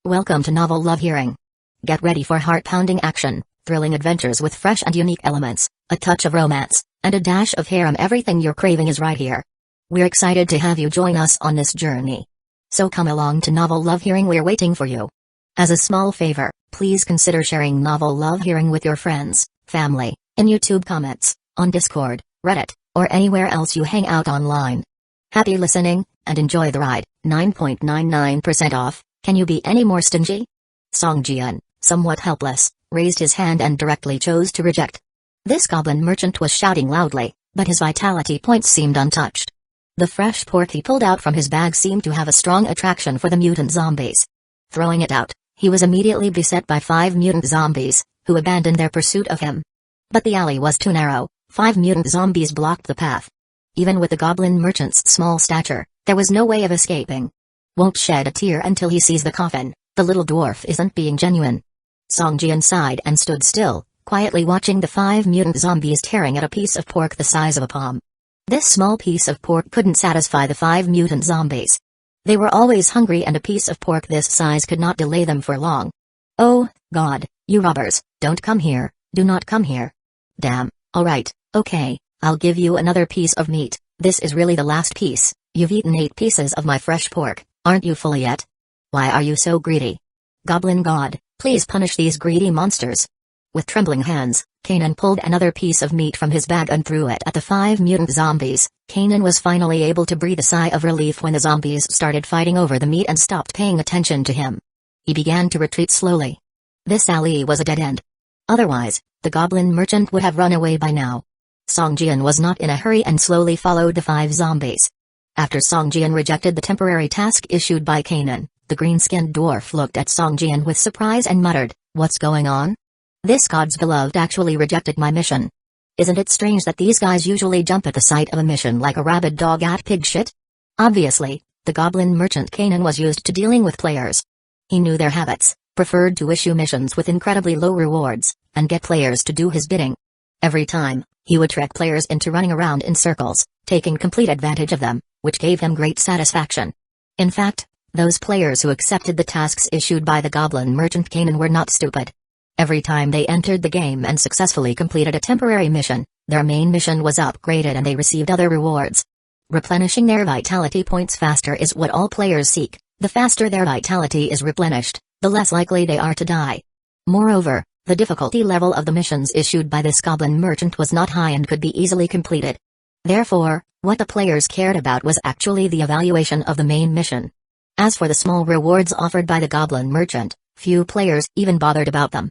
Welcome to Novel Love Hearing. Get ready for heart-pounding action, thrilling adventures with fresh and unique elements, a touch of romance, and a dash of harem. Everything you're craving is right here. We're excited to have you join us on this journey. So come along to Novel Love Hearing, we're waiting for you. As a small favor, please consider sharing Novel Love Hearing with your friends, family, in YouTube comments, on Discord, Reddit, or anywhere else you hang out online. Happy listening, and enjoy the ride. 9.99% off. Can you be any more stingy? Songjian, somewhat helpless, raised his hand and directly chose to reject. This goblin merchant was shouting loudly, but his vitality points seemed untouched. The fresh pork he pulled out from his bag seemed to have a strong attraction for the mutant zombies. Throwing it out, he was immediately beset by 5 mutant zombies, who abandoned their pursuit of him. But the alley was too narrow, 5 mutant zombies blocked the path. Even with the goblin merchant's small stature, there was no way of escaping. Won't shed a tear until he sees the coffin, the little dwarf isn't being genuine. Songjian sighed and stood still, quietly watching the 5 mutant zombies tearing at a piece of pork the size of a palm. This small piece of pork couldn't satisfy the 5 mutant zombies. They were always hungry, and a piece of pork this size could not delay them for long. Oh, God, you robbers, don't come here, do not come here. Damn, alright, okay, I'll give you another piece of meat. This is really the last piece. You've eaten 8 pieces of my fresh pork, aren't you full yet? Why are you so greedy? Goblin God, please punish these greedy monsters. With trembling hands, Kanan pulled another piece of meat from his bag and threw it at the 5 mutant zombies. Kanan was finally able to breathe a sigh of relief when the zombies started fighting over the meat and stopped paying attention to him. He began to retreat slowly. This alley was a dead end. Otherwise, the goblin merchant would have run away by now. Songjian was not in a hurry and slowly followed the 5 zombies. After Songjian rejected the temporary task issued by Kanan, the green-skinned dwarf looked at Songjian with surprise and muttered, "What's going on? This god's beloved actually rejected my mission. Isn't it strange that these guys usually jump at the sight of a mission like a rabid dog at pig shit?" Obviously, the goblin merchant Kanan was used to dealing with players. He knew their habits, preferred to issue missions with incredibly low rewards, and get players to do his bidding. Every time, he would trick players into running around in circles, taking complete advantage of them, which gave him great satisfaction. In fact, those players who accepted the tasks issued by the goblin merchant Kanan were not stupid. Every time they entered the game and successfully completed a temporary mission, their main mission was upgraded and they received other rewards. Replenishing their vitality points faster is what all players seek. The faster their vitality is replenished, the less likely they are to die. Moreover, the difficulty level of the missions issued by this goblin merchant was not high and could be easily completed. Therefore, what the players cared about was actually the evaluation of the main mission. As for the small rewards offered by the goblin merchant, few players even bothered about them.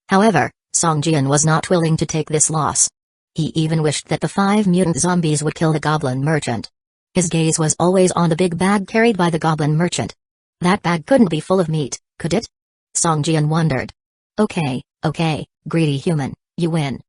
However, Songjian was not willing to take this loss. He even wished that the 5 mutant zombies would kill the goblin merchant. His gaze was always on the big bag carried by the goblin merchant. That bag couldn't be full of meat, could it? Songjian wondered. Okay, greedy human, you win.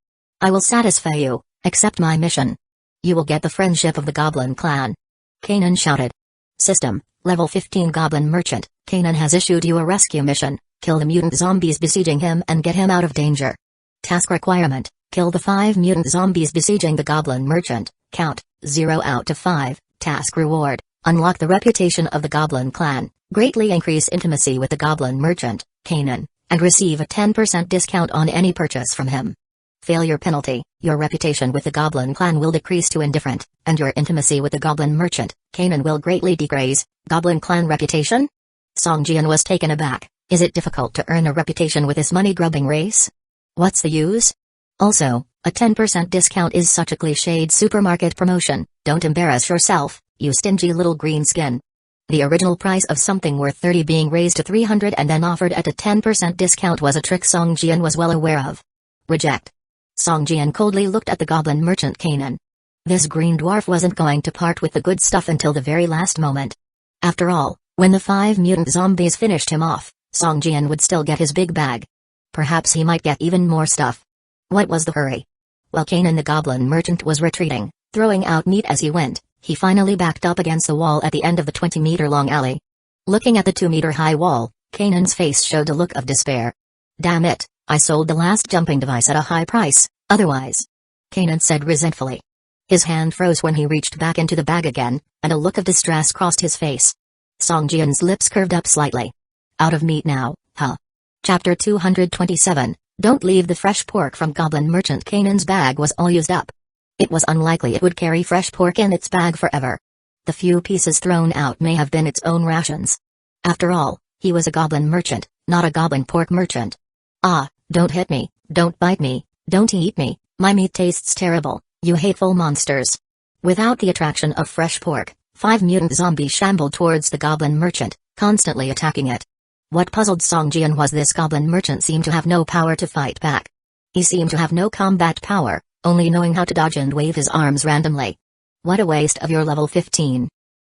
I will satisfy you, accept my mission. You will get the friendship of the goblin clan. Kanan shouted. System, level 15 goblin merchant, Kanan has issued you a rescue mission, kill the mutant zombies besieging him and get him out of danger. Task requirement, kill the 5 mutant zombies besieging the goblin merchant, count, 0 out of 5, task reward, unlock the reputation of the goblin clan, greatly increase intimacy with the goblin merchant, Kanan, and receive a 10% discount on any purchase from him. Failure penalty, your reputation with the goblin clan will decrease to indifferent, and your intimacy with the goblin merchant, Kanan, will greatly decrease. Goblin clan reputation? Songjian was taken aback. Is it difficult to earn a reputation with this money-grubbing race? What's the use? Also, a 10% discount is such a cliched supermarket promotion. Don't embarrass yourself, you stingy little green skin. The original price of something worth 30 being raised to 300 and then offered at a 10% discount was a trick Songjian was well aware of. Reject. Songjian coldly looked at the goblin merchant Kanan. This green dwarf wasn't going to part with the good stuff until the very last moment. After all, when the 5 mutant zombies finished him off, Songjian would still get his big bag. Perhaps he might get even more stuff. What was the hurry? While Kanan the goblin merchant was retreating, throwing out meat as he went, he finally backed up against the wall at the end of the 20-meter-long alley. Looking at the 2-meter-high wall, Kanan's face showed a look of despair. Damn it, I sold the last jumping device at a high price, otherwise. Kanan said resentfully. His hand froze when he reached back into the bag again, and a look of distress crossed his face. Songjian's lips curved up slightly. Out of meat now, huh? Chapter 227, Don't leave the fresh pork from Goblin Merchant Kanan's bag was all used up. It was unlikely it would carry fresh pork in its bag forever. The few pieces thrown out may have been its own rations. After all, he was a goblin merchant, not a goblin pork merchant. Ah, don't hit me, don't bite me, don't eat me, my meat tastes terrible, you hateful monsters. Without the attraction of fresh pork, 5 mutant zombies shambled towards the goblin merchant, constantly attacking it. What puzzled Songjian was this goblin merchant seemed to have no power to fight back. He seemed to have no combat power, only knowing how to dodge and wave his arms randomly. What a waste of your level 15.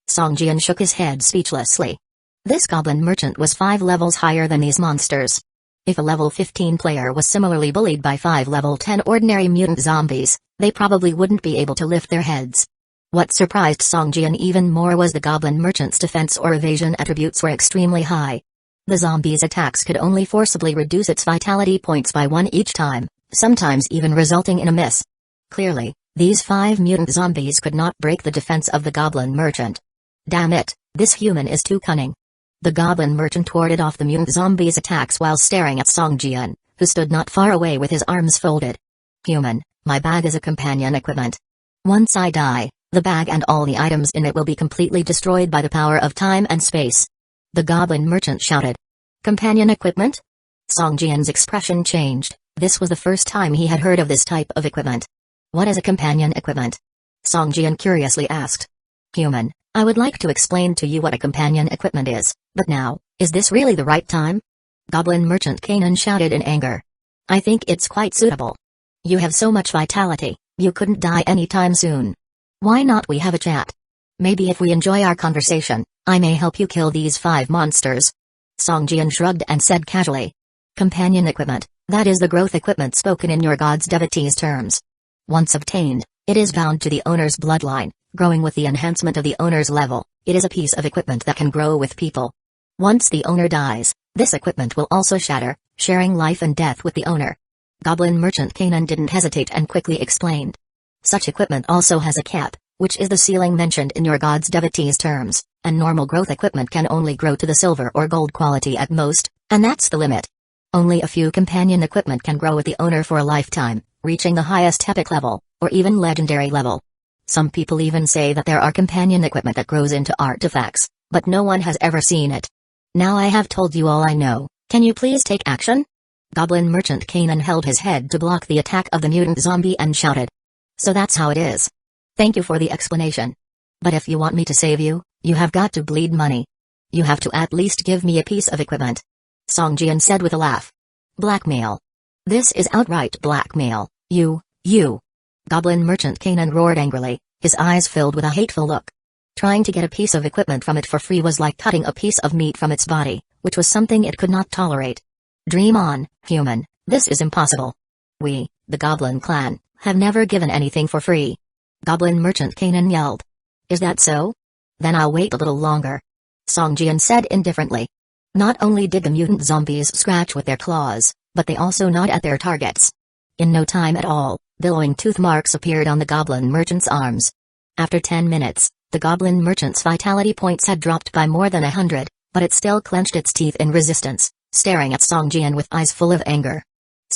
Songjian shook his head speechlessly. This goblin merchant was 5 levels higher than these monsters. If a level 15 player was similarly bullied by 5 level 10 ordinary mutant zombies, they probably wouldn't be able to lift their heads. What surprised Songjian even more was the goblin merchant's defense or evasion attributes were extremely high. The zombie's attacks could only forcibly reduce its vitality points by 1 each time, sometimes even resulting in a miss. Clearly, these 5 mutant zombies could not break the defense of the goblin merchant. Damn it, this human is too cunning. The goblin merchant warded off the mutant zombies' attacks while staring at Songjian, who stood not far away with his arms folded. Human, my bag is a companion equipment. Once I die, the bag and all the items in it will be completely destroyed by the power of time and space. The goblin merchant shouted. Companion equipment? Songjian's expression changed. This was the first time he had heard of this type of equipment. What is a companion equipment? Songjian curiously asked. Human, I would like to explain to you what a companion equipment is, but now, is this really the right time? Goblin Merchant Kanan shouted in anger. I think it's quite suitable. You have so much vitality, you couldn't die anytime soon. Why not we have a chat? Maybe if we enjoy our conversation, I may help you kill these 5 monsters. Songjian shrugged and said casually. Companion equipment, that is the growth equipment spoken in your god's devotees' terms. Once obtained, it is bound to the owner's bloodline, growing with the enhancement of the owner's level. It is a piece of equipment that can grow with people. Once the owner dies, this equipment will also shatter, sharing life and death with the owner. Goblin Merchant Kanan didn't hesitate and quickly explained. Such equipment also has a cap, which is the ceiling mentioned in your god's devotees' terms, and normal growth equipment can only grow to the silver or gold quality at most, and that's the limit. Only a few companion equipment can grow with the owner for a lifetime, reaching the highest epic level, or even legendary level. Some people even say that there are companion equipment that grows into artifacts, but no one has ever seen it. Now I have told you all I know, can you please take action? Goblin Merchant Kanan held his head to block the attack of the mutant zombie and shouted. So that's how it is. Thank you for the explanation. But if you want me to save you, you have got to bleed money. You have to at least give me a piece of equipment. Songjian said with a laugh. Blackmail. This is outright blackmail, you. Goblin Merchant Kanan roared angrily, his eyes filled with a hateful look. Trying to get a piece of equipment from it for free was like cutting a piece of meat from its body, which was something it could not tolerate. Dream on, human, this is impossible. We, the Goblin clan, have never given anything for free. Goblin Merchant Kanan yelled. Is that so? Then I'll wait a little longer. Songjian said indifferently. Not only did the mutant zombies scratch with their claws, but they also gnawed at their targets. In no time at all, billowing tooth marks appeared on the Goblin Merchant's arms. After 10 minutes, the Goblin Merchant's vitality points had dropped by more than 100, but it still clenched its teeth in resistance, staring at Songjian with eyes full of anger.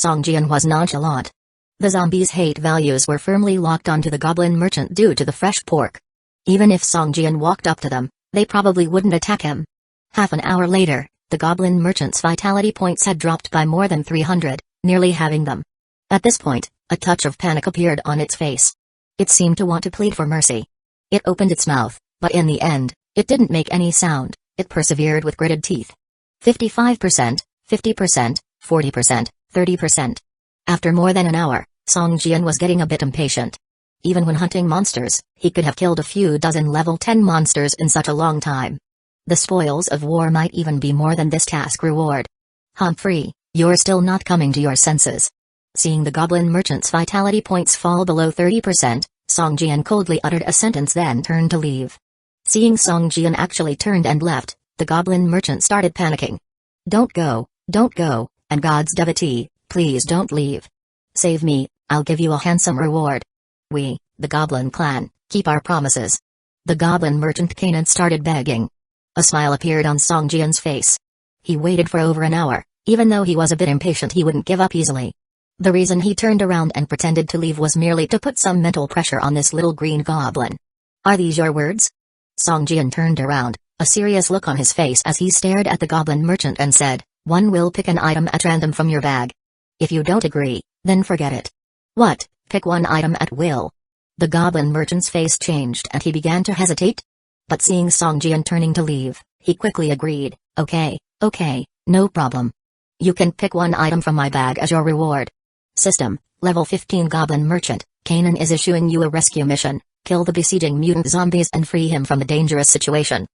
Songjian was nonchalant. The zombies' hate values were firmly locked onto the Goblin Merchant due to the fresh pork. Even if Songjian walked up to them, they probably wouldn't attack him. Half an hour later, the Goblin Merchant's vitality points had dropped by more than 300, nearly having them. At this point, a touch of panic appeared on its face. It seemed to want to plead for mercy. It opened its mouth, but in the end, it didn't make any sound. It persevered with gritted teeth. 55%, 50%, 40%, 30%. After more than an hour, Songjian was getting a bit impatient. Even when hunting monsters, he could have killed a few dozen level 10 monsters in such a long time. The spoils of war might even be more than this task reward. Humphrey, you're still not coming to your senses. Seeing the Goblin Merchant's vitality points fall below 30%, Songjian coldly uttered a sentence then turned to leave. Seeing Songjian actually turned and left, the Goblin Merchant started panicking. Don't go, and God's devotee, please don't leave. Save me, I'll give you a handsome reward. We, the Goblin clan, keep our promises. The Goblin Merchant Kanan started begging. A smile appeared on Songjian's face. He waited for over an hour. Even though he was a bit impatient, he wouldn't give up easily. The reason he turned around and pretended to leave was merely to put some mental pressure on this little green goblin. Are these your words? Song Jian turned around, a serious look on his face as he stared at the goblin merchant and said, "One will pick an item at random from your bag. If you don't agree, then forget it." "What, pick one item at will?" The goblin merchant's face changed and he began to hesitate. But seeing Song Jian turning to leave, he quickly agreed, Okay, no problem. You can pick one item from my bag as your reward. System, level 15 Goblin Merchant, Kanan is issuing you a rescue mission. Kill the besieging mutant zombies and free him from the dangerous situation.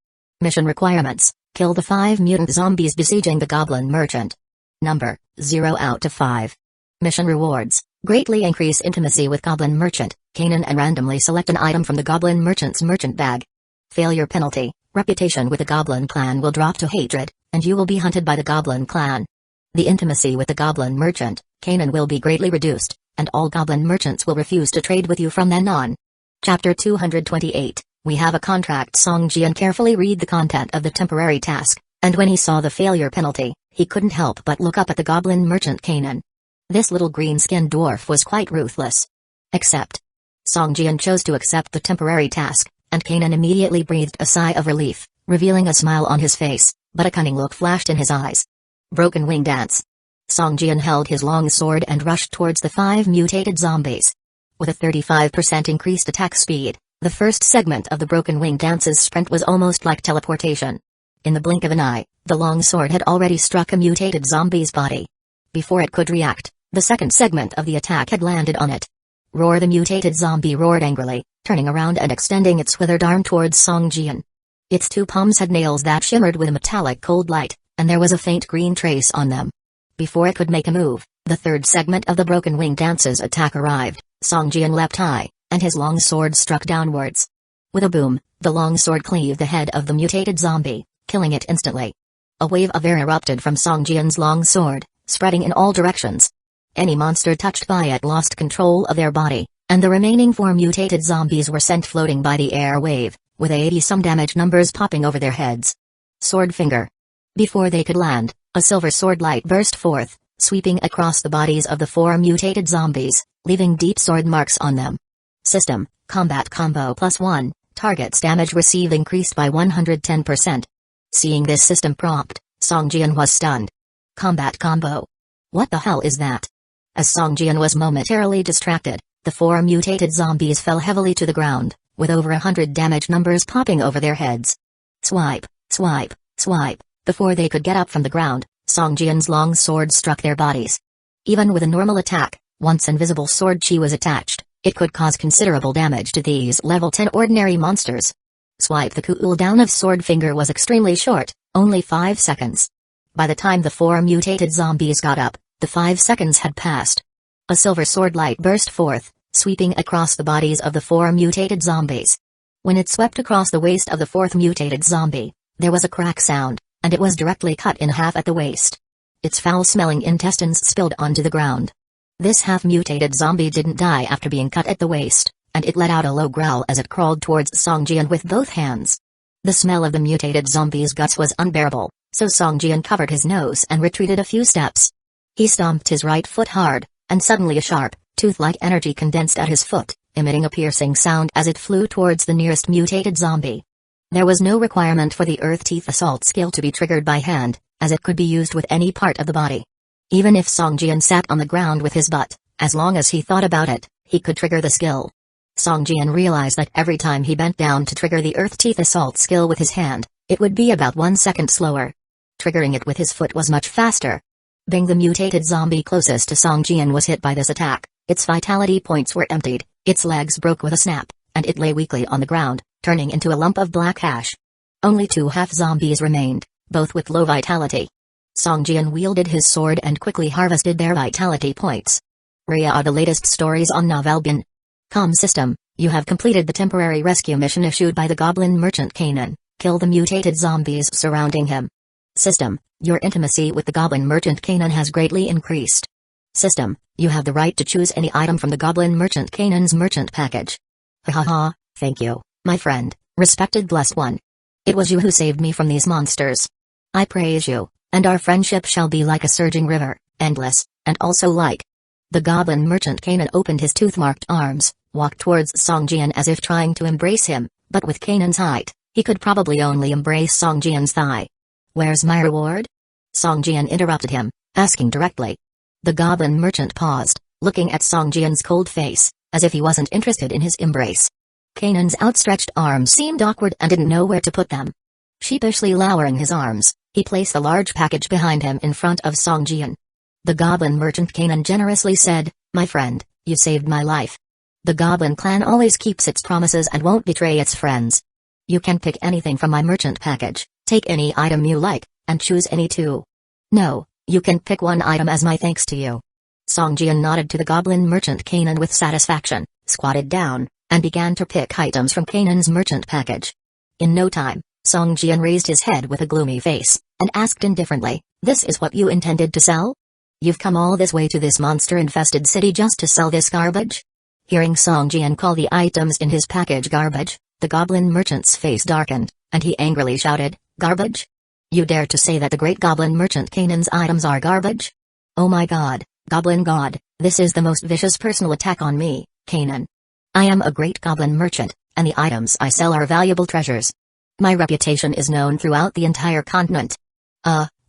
Mission requirements, kill the 5 mutant zombies besieging the Goblin Merchant. Number, 0 out of 5. Mission rewards, greatly increase intimacy with Goblin Merchant, Kanan and randomly select an item from the Goblin Merchant's merchant bag. Failure penalty, reputation with the Goblin clan will drop to hatred, and you will be hunted by the Goblin clan. The intimacy with the Goblin Merchant, Kanan will be greatly reduced, and all Goblin merchants will refuse to trade with you from then on. Chapter 228, We have a contract. Song Jian carefully read the content of the temporary task, and when he saw the failure penalty, he couldn't help but look up at the Goblin Merchant Kanan. This little green-skinned dwarf was quite ruthless. Except. Song Jian chose to accept the temporary task, and Kanan immediately breathed a sigh of relief, revealing a smile on his face, but a cunning look flashed in his eyes. Broken Wing Dance. Song Jian held his long sword and rushed towards the 5 mutated zombies. With a 35% increased attack speed, the first segment of the Broken Wing Dance's sprint was almost like teleportation. In the blink of an eye, the long sword had already struck a mutated zombie's body. Before it could react, the second segment of the attack had landed on it. Roar! The mutated zombie roared angrily, turning around and extending its withered arm towards Song Jian. Its 2 palms had nails that shimmered with a metallic cold light, and there was a faint green trace on them. Before it could make a move, the third segment of the Broken Wing Dance's attack arrived. Song Jian leapt high, and his long sword struck downwards. With a boom, the long sword cleaved the head of the mutated zombie, killing it instantly. A wave of air erupted from Song Jian's long sword, spreading in all directions. Any monster touched by it lost control of their body, and the remaining 4 mutated zombies were sent floating by the air wave, with 80-some damage numbers popping over their heads. Sword Finger. Before they could land, a silver sword light burst forth, sweeping across the bodies of the 4 mutated zombies, leaving deep sword marks on them. System, Combat Combo +1, target's damage received increased by 110%. Seeing this system prompt, Song Jian was stunned. Combat Combo. What the hell is that? As Song Jian was momentarily distracted, the 4 mutated zombies fell heavily to the ground, with over 100 damage numbers popping over their heads. Swipe, swipe, swipe. Before they could get up from the ground, Song Jian's long sword struck their bodies. Even with a normal attack, once invisible sword chi was attached, it could cause considerable damage to these level 10 ordinary monsters. Swipe. The cooldown of Sword Finger was extremely short, only 5 seconds. By the time the 4 mutated zombies got up, the 5 seconds had passed. A silver sword light burst forth, sweeping across the bodies of the 4 mutated zombies. When it swept across the waist of the 4th mutated zombie, there was a crack sound, and it was directly cut in half at the waist. Its foul-smelling intestines spilled onto the ground. This half-mutated zombie didn't die after being cut at the waist, and it let out a low growl as it crawled towards Song Jian with both hands. The smell of the mutated zombie's guts was unbearable, so Song Jian covered his nose and retreated a few steps. He stomped his right foot hard, and suddenly a sharp, tooth-like energy condensed at his foot, emitting a piercing sound as it flew towards the nearest mutated zombie. There was no requirement for the Earth Teeth Assault skill to be triggered by hand, as it could be used with any part of the body. Even if Song Jian sat on the ground with his butt, as long as he thought about it, he could trigger the skill. Song Jian realized that every time he bent down to trigger the Earth Teeth Assault skill with his hand, it would be about 1 second slower. Triggering it with his foot was much faster. Bing. The mutated zombie closest to Song Jian was hit by this attack. Its vitality points were emptied, its legs broke with a snap, and it lay weakly on the ground, turning into a lump of black ash. Only 2 half-zombies remained, both with low vitality. Song Jian wielded his sword and quickly harvested their vitality points. Rhea are the latest stories on Novelbin.com system. You have completed the temporary rescue mission issued by the Goblin Merchant Kanan. Kill the mutated zombies surrounding him. System, your intimacy with the Goblin Merchant Kanan has greatly increased. System, you have the right to choose any item from the Goblin Merchant Kanan's merchant package. Ha, thank you, my friend, respected blessed one. It was you who saved me from these monsters. I praise you, and our friendship shall be like a surging river, endless, and also like. The goblin merchant Kanan opened his tooth-marked arms, walked towards Song Jian as if trying to embrace him, but with Kanan's height, he could probably only embrace Song Jian's thigh. "Where's my reward?" Song Jian interrupted him, asking directly. The goblin merchant paused, looking at Song Jian's cold face, as if he wasn't interested in his embrace. Kanan's outstretched arms seemed awkward and didn't know where to put them. Sheepishly lowering his arms, he placed a large package behind him in front of Song Jian. The goblin merchant Kanan generously said, "My friend, you saved my life. The goblin clan always keeps its promises and won't betray its friends. You can pick anything from my merchant package, take any item you like, and choose any two. No, you can pick one item as my thanks to you." Song Jian nodded to the goblin merchant Kanan with satisfaction, squatted down, and began to pick items from Kanan's merchant package. In no time, Song Jian raised his head with a gloomy face, and asked indifferently, "This is what you intended to sell? You've come all this way to this monster-infested city just to sell this garbage?" Hearing Song Jian call the items in his package garbage, the goblin merchant's face darkened, and he angrily shouted, "Garbage? You dare to say that the great goblin merchant Kanan's items are garbage? Oh my god, goblin god, this is the most vicious personal attack on me, Kanan. I am a great goblin merchant, and the items I sell are valuable treasures. My reputation is known throughout the entire continent.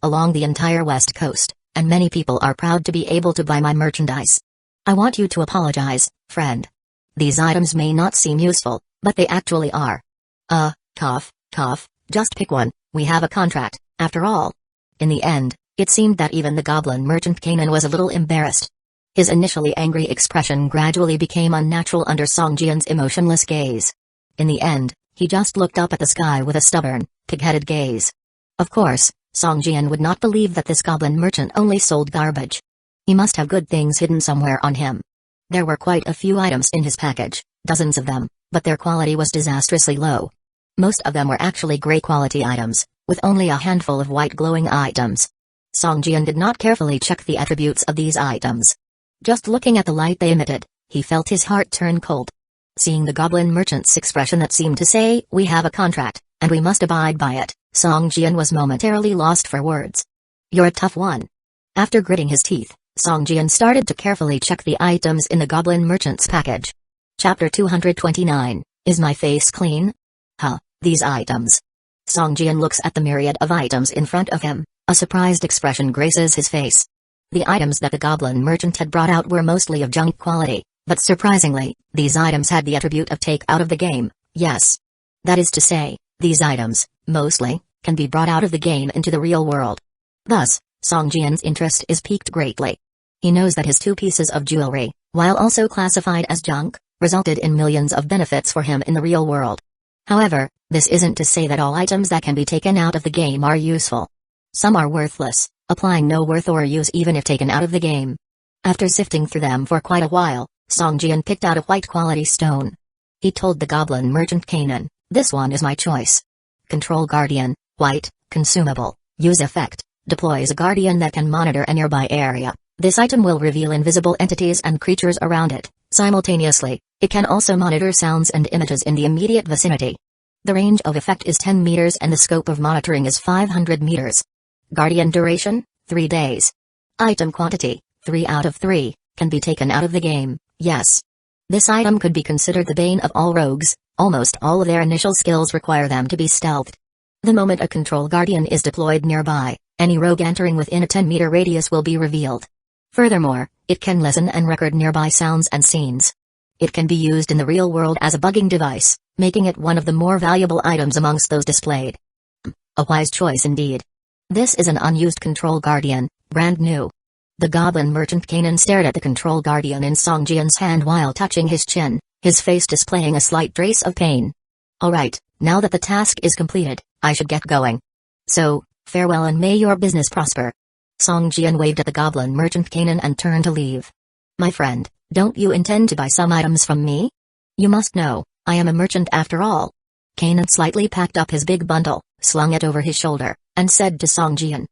Along the entire west coast, and many people are proud to be able to buy my merchandise. I want you to apologize, friend. These items may not seem useful, but they actually are. Cough, just pick one, we have a contract, after all." In the end, it seemed that even the goblin merchant Kanan was a little embarrassed. His initially angry expression gradually became unnatural under Song Jian's emotionless gaze. In the end, he just looked up at the sky with a stubborn, pig-headed gaze. Of course, Song Jian would not believe that this goblin merchant only sold garbage. He must have good things hidden somewhere on him. There were quite a few items in his package, dozens of them, but their quality was disastrously low. Most of them were actually gray-quality items, with only a handful of white glowing items. Song Jian did not carefully check the attributes of these items. Just looking at the light they emitted, he felt his heart turn cold. Seeing the goblin merchant's expression that seemed to say, "We have a contract, and we must abide by it," Song Jian was momentarily lost for words. "You're a tough one." After gritting his teeth, Song Jian started to carefully check the items in the goblin merchant's package. Chapter 229, Is My Face Clean? These items. Song Jian looks at the myriad of items in front of him, a surprised expression graces his face. The items that the goblin merchant had brought out were mostly of junk quality, but surprisingly, these items had the attribute of take out of the game, yes. That is to say, these items, mostly, can be brought out of the game into the real world. Thus, Song Jian's interest is piqued greatly. He knows that his 2 pieces of jewelry, while also classified as junk, resulted in millions of benefits for him in the real world. However, this isn't to say that all items that can be taken out of the game are useful. Some are worthless, applying no worth or use even if taken out of the game. After sifting through them for quite a while, Song Jian picked out a white quality stone. He told the goblin merchant Kanan, "This one is my choice. Control Guardian, white, consumable, use effect, deploys a guardian that can monitor a nearby area. This item will reveal invisible entities and creatures around it. Simultaneously, it can also monitor sounds and images in the immediate vicinity. The range of effect is 10 meters and the scope of monitoring is 500 meters. Guardian duration, 3 days. Item quantity, 3 out of 3, can be taken out of the game, yes. This item could be considered the bane of all rogues, almost all of their initial skills require them to be stealthed. The moment a control guardian is deployed nearby, any rogue entering within a 10-meter radius will be revealed. Furthermore, it can listen and record nearby sounds and scenes. It can be used in the real world as a bugging device, making it one of the more valuable items amongst those displayed. A wise choice indeed. This is an unused control guardian, brand new. The goblin merchant Kanan stared at the control guardian in Song Jian's hand while touching his chin, his face displaying a slight trace of pain. Alright, now that the task is completed, I should get going. So, farewell and may your business prosper. Song Jian waved at the goblin merchant Kanan and turned to leave. My friend, don't you intend to buy some items from me? You must know, I am a merchant after all. Kanan slightly packed up his big bundle, slung it over his shoulder, and said to Song Jian.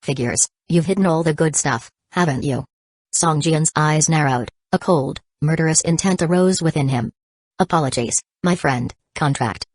Figures, you've hidden all the good stuff, haven't you? Song Jian's eyes narrowed, a cold, murderous intent arose within him. Apologies, my friend, contract.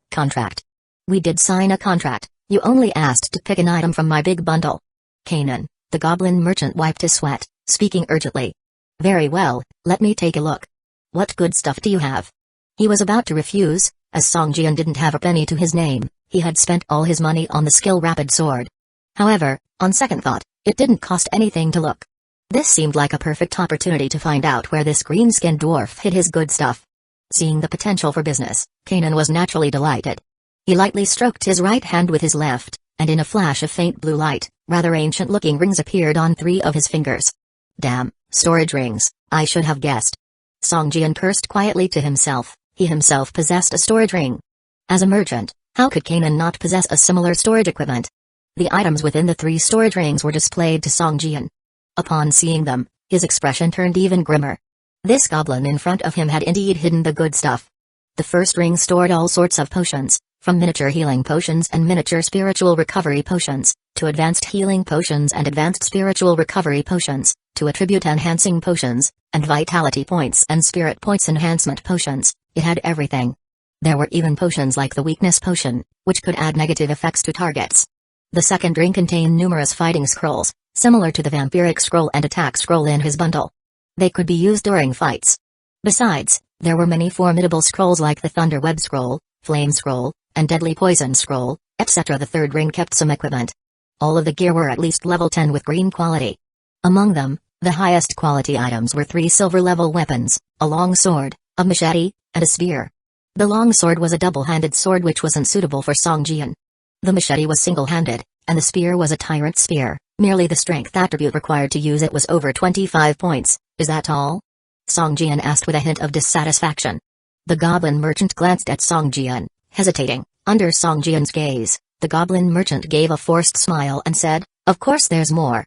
We did sign a contract, you only asked to pick an item from my big bundle. Kanan, the goblin merchant wiped his sweat, speaking urgently. Very well, let me take a look. What good stuff do you have? He was about to refuse, as Songjian didn't have a penny to his name. He had spent all his money on the skill rapid sword. However, on second thought, it didn't cost anything to look. This seemed like a perfect opportunity to find out where this green-skinned dwarf hid his good stuff. Seeing the potential for business, Kanan was naturally delighted. He lightly stroked his right hand with his left, and in a flash of faint blue light, rather ancient-looking rings appeared on 3 of his fingers. Damn, storage rings, I should have guessed. Songjian cursed quietly to himself. He himself possessed a storage ring. As a merchant, how could Kanan not possess a similar storage equipment? The items within the 3 storage rings were displayed to Songjian. Upon seeing them, his expression turned even grimmer. This goblin in front of him had indeed hidden the good stuff. The first ring stored all sorts of potions, from miniature healing potions and miniature spiritual recovery potions, to advanced healing potions and advanced spiritual recovery potions, to attribute-enhancing potions, and vitality points and spirit points enhancement potions. It had everything. There were even potions like the weakness potion, which could add negative effects to targets. The second ring contained numerous fighting scrolls, similar to the vampiric scroll and attack scroll in his bundle. They could be used during fights. Besides, there were many formidable scrolls like the Thunder Web Scroll, Flame Scroll, and Deadly Poison Scroll, etc. The third ring kept some equipment. All of the gear were at least level 10 with green quality. Among them, the highest quality items were 3 silver-level weapons, a long sword, a machete, and a spear. The long sword was a double-handed sword which wasn't suitable for Songjian. The machete was single-handed, and the spear was a tyrant spear. Merely the strength attribute required to use it was over 25 points. Is that all? Songjian asked with a hint of dissatisfaction. The goblin merchant glanced at Songjian, hesitating. Under Songjian's gaze, the goblin merchant gave a forced smile and said, "Of course there's more."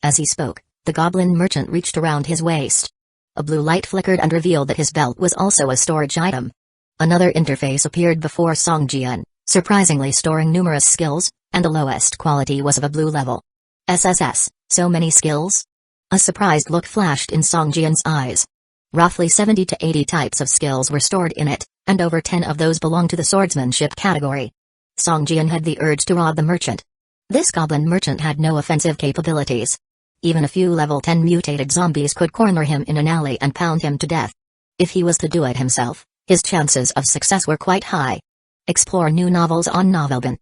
As he spoke, the goblin merchant reached around his waist. A blue light flickered and revealed that his belt was also a storage item. Another interface appeared before Songjian, surprisingly storing numerous skills, and the lowest quality was of a blue level. SSS, so many skills? A surprised look flashed in Songjian's eyes. Roughly 70 to 80 types of skills were stored in it, and over 10 of those belonged to the swordsmanship category. Songjian had the urge to rob the merchant. This goblin merchant had no offensive capabilities. Even a few level 10 mutated zombies could corner him in an alley and pound him to death. If he was to do it himself, his chances of success were quite high. Explore new novels on Novelbin.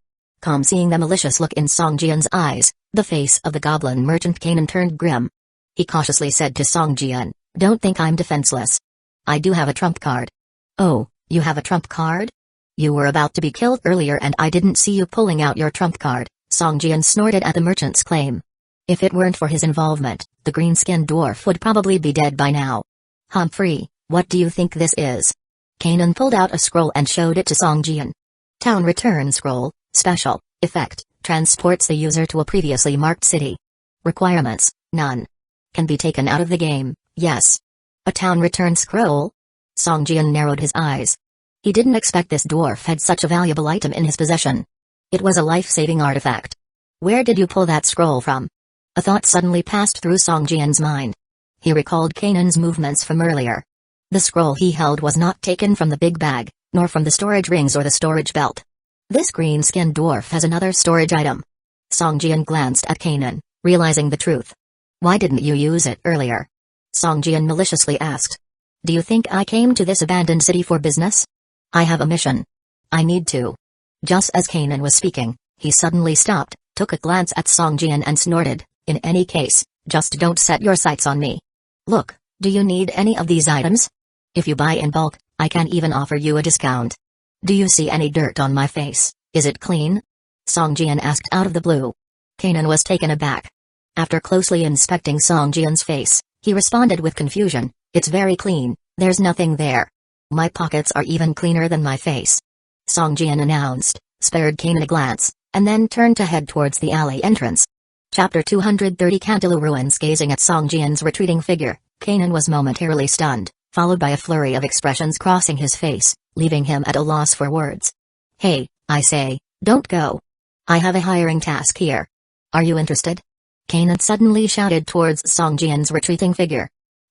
Seeing the malicious look in Songjian's eyes, the face of the goblin merchant Kanan turned grim. He cautiously said to Songjian, "Don't think I'm defenseless. I do have a trump card." "Oh, you have a trump card? You were about to be killed earlier and I didn't see you pulling out your trump card," Songjian snorted at the merchant's claim. If it weren't for his involvement, the green-skinned dwarf would probably be dead by now. "Humphrey, what do you think this is?" Kanan pulled out a scroll and showed it to Songjian. Town Return Scroll, Special, Effect, transports the user to a previously marked city. Requirements, none. Can be taken out of the game, yes. A town return scroll? Songjian narrowed his eyes. He didn't expect this dwarf had such a valuable item in his possession. It was a life-saving artifact. Where did you pull that scroll from? A thought suddenly passed through Songjian's mind. He recalled Kanan's movements from earlier. The scroll he held was not taken from the big bag, nor from the storage rings or the storage belt. This green-skinned dwarf has another storage item. Songjian glanced at Kanan, realizing the truth. "Why didn't you use it earlier?" Songjian maliciously asked. "Do you think I came to this abandoned city for business? I have a mission. I need to." Just as Kanan was speaking, he suddenly stopped, took a glance at Songjian and snorted, "In any case, just don't set your sights on me. Look, do you need any of these items? If you buy in bulk, I can even offer you a discount. Do you see any dirt on my face? Is it clean?" Songjian asked out of the blue. Kanan was taken aback. After closely inspecting Songjian's face, he responded with confusion, "It's very clean, there's nothing there. My pockets are even cleaner than my face." Songjian announced, spared Kanan a glance, and then turned to head towards the alley entrance. Chapter 230 Cantaloupe Ruins. Gazing at Songjian's retreating figure, Kanan was momentarily stunned, followed by a flurry of expressions crossing his face, leaving him at a loss for words. "Hey, I say, don't go. I have a hiring task here. Are you interested?" Kanan suddenly shouted towards Songjian's retreating figure.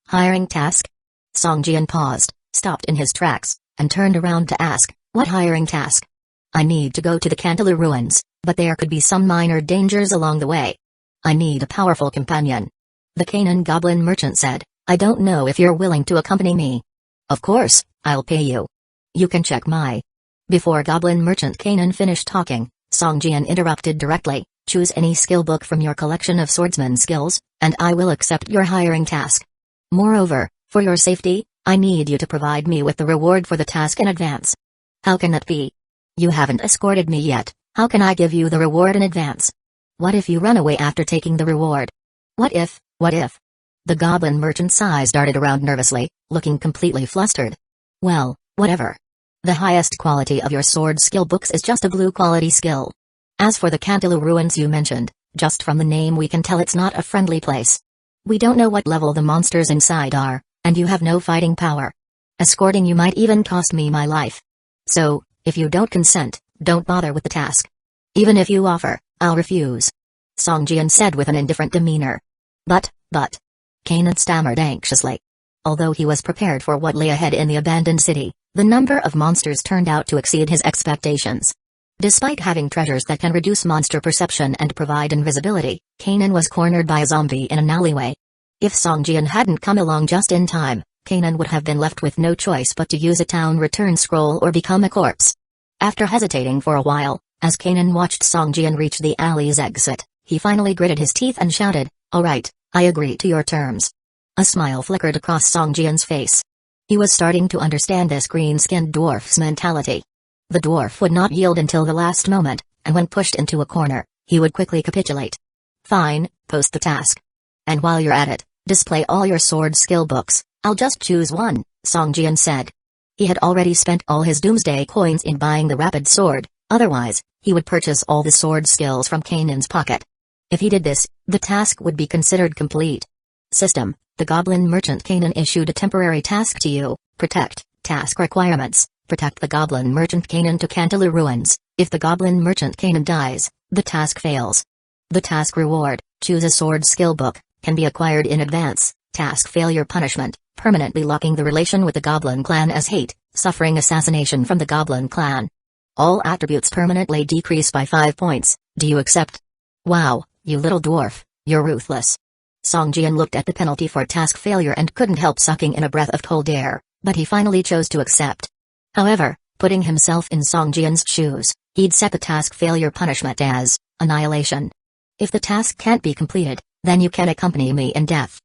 "Hiring task?" Songjian paused, stopped in his tracks, and turned around to ask, "What hiring task?" "I need to go to the Cantaloupe Ruins, but there could be some minor dangers along the way." I need a powerful companion. The Canaan goblin merchant said, I don't know if you're willing to accompany me. Of course, I'll pay you. You can check my... Before goblin merchant Canaan finished talking, Songjian interrupted directly, choose any skill book from your collection of swordsman skills, and I will accept your hiring task. Moreover, for your safety, I need you to provide me with the reward for the task in advance. How can that be? You haven't escorted me yet, how can I give you the reward in advance? What if you run away after taking the reward? What if? The goblin merchant's eyes darted around nervously, looking completely flustered. Well, whatever. The highest quality of your sword skill books is just a blue quality skill. As for the Cantalu ruins you mentioned, just from the name we can tell it's not a friendly place. We don't know what level the monsters inside are, and you have no fighting power. Escorting you might even cost me my life. So, if you don't consent, don't bother with the task. Even if you offer, I'll refuse. Songjian said with an indifferent demeanor. But. Canaan stammered anxiously. Although he was prepared for what lay ahead in the abandoned city, the number of monsters turned out to exceed his expectations. Despite having treasures that can reduce monster perception and provide invisibility, Canaan was cornered by a zombie in an alleyway. If Songjian hadn't come along just in time, Canaan would have been left with no choice but to use a town return scroll or become a corpse. After hesitating for a while, as Canaan watched Songjian reach the alley's exit, he finally gritted his teeth and shouted, "All right, I agree to your terms." A smile flickered across Songjian's face. He was starting to understand this green-skinned dwarf's mentality. The dwarf would not yield until the last moment, and when pushed into a corner, he would quickly capitulate. Fine, post the task. And while you're at it, display all your sword skill books. I'll just choose one, Songjian said. He had already spent all his doomsday coins in buying the rapid sword, otherwise, he would purchase all the sword skills from Canaan's pocket. If he did this, the task would be considered complete. System, the goblin merchant Canaan issued a temporary task to you. Protect. Task requirements. Protect the goblin merchant Canaan to Cantalu ruins. If the goblin merchant Canaan dies, the task fails. The task reward, choose a sword skill book, can be acquired in advance. Task failure punishment, permanently locking the relation with the goblin clan as hate, suffering assassination from the goblin clan. All attributes permanently decrease by 5 points. Do you accept? Wow, you little dwarf, you're ruthless. Songjian looked at the penalty for task failure and couldn't help sucking in a breath of cold air, but he finally chose to accept. However, putting himself in Songjian's shoes, he'd set the task failure punishment as annihilation. If the task can't be completed, then you can accompany me in death.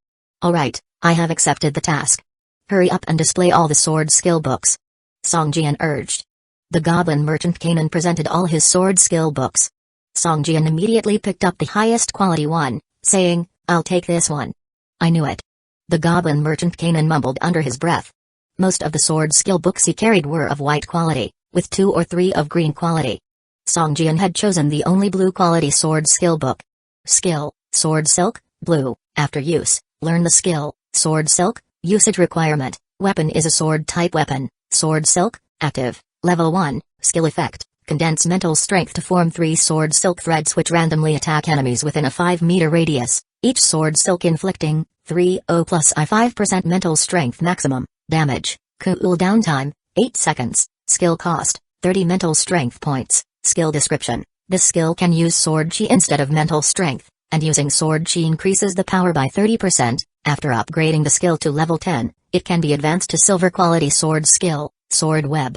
Alright, I have accepted the task. Hurry up and display all the sword skill books. Songjian urged. The goblin merchant Canaan presented all his sword skill books. Songjian immediately picked up the highest quality one, saying, I'll take this one. I knew it. The goblin merchant Canaan mumbled under his breath. Most of the sword skill books he carried were of white quality, with 2 or 3 of green quality. Songjian had chosen the only blue quality sword skill book. Skill, Sword Silk, Blue, after use, learn the skill, Sword Silk, usage requirement, weapon is a sword type weapon, Sword Silk, active, level 1, skill effect, condense mental strength to form 3 sword silk threads which randomly attack enemies within a 5-meter radius, each sword silk inflicting, 3/0 plus I 5% mental strength maximum, damage, cooldown time, 8 seconds, skill cost, 30 mental strength points, skill description, this skill can use sword chi instead of mental strength, and using sword chi increases the power by 30%, after upgrading the skill to level 10, it can be advanced to silver quality sword skill, Sword Web.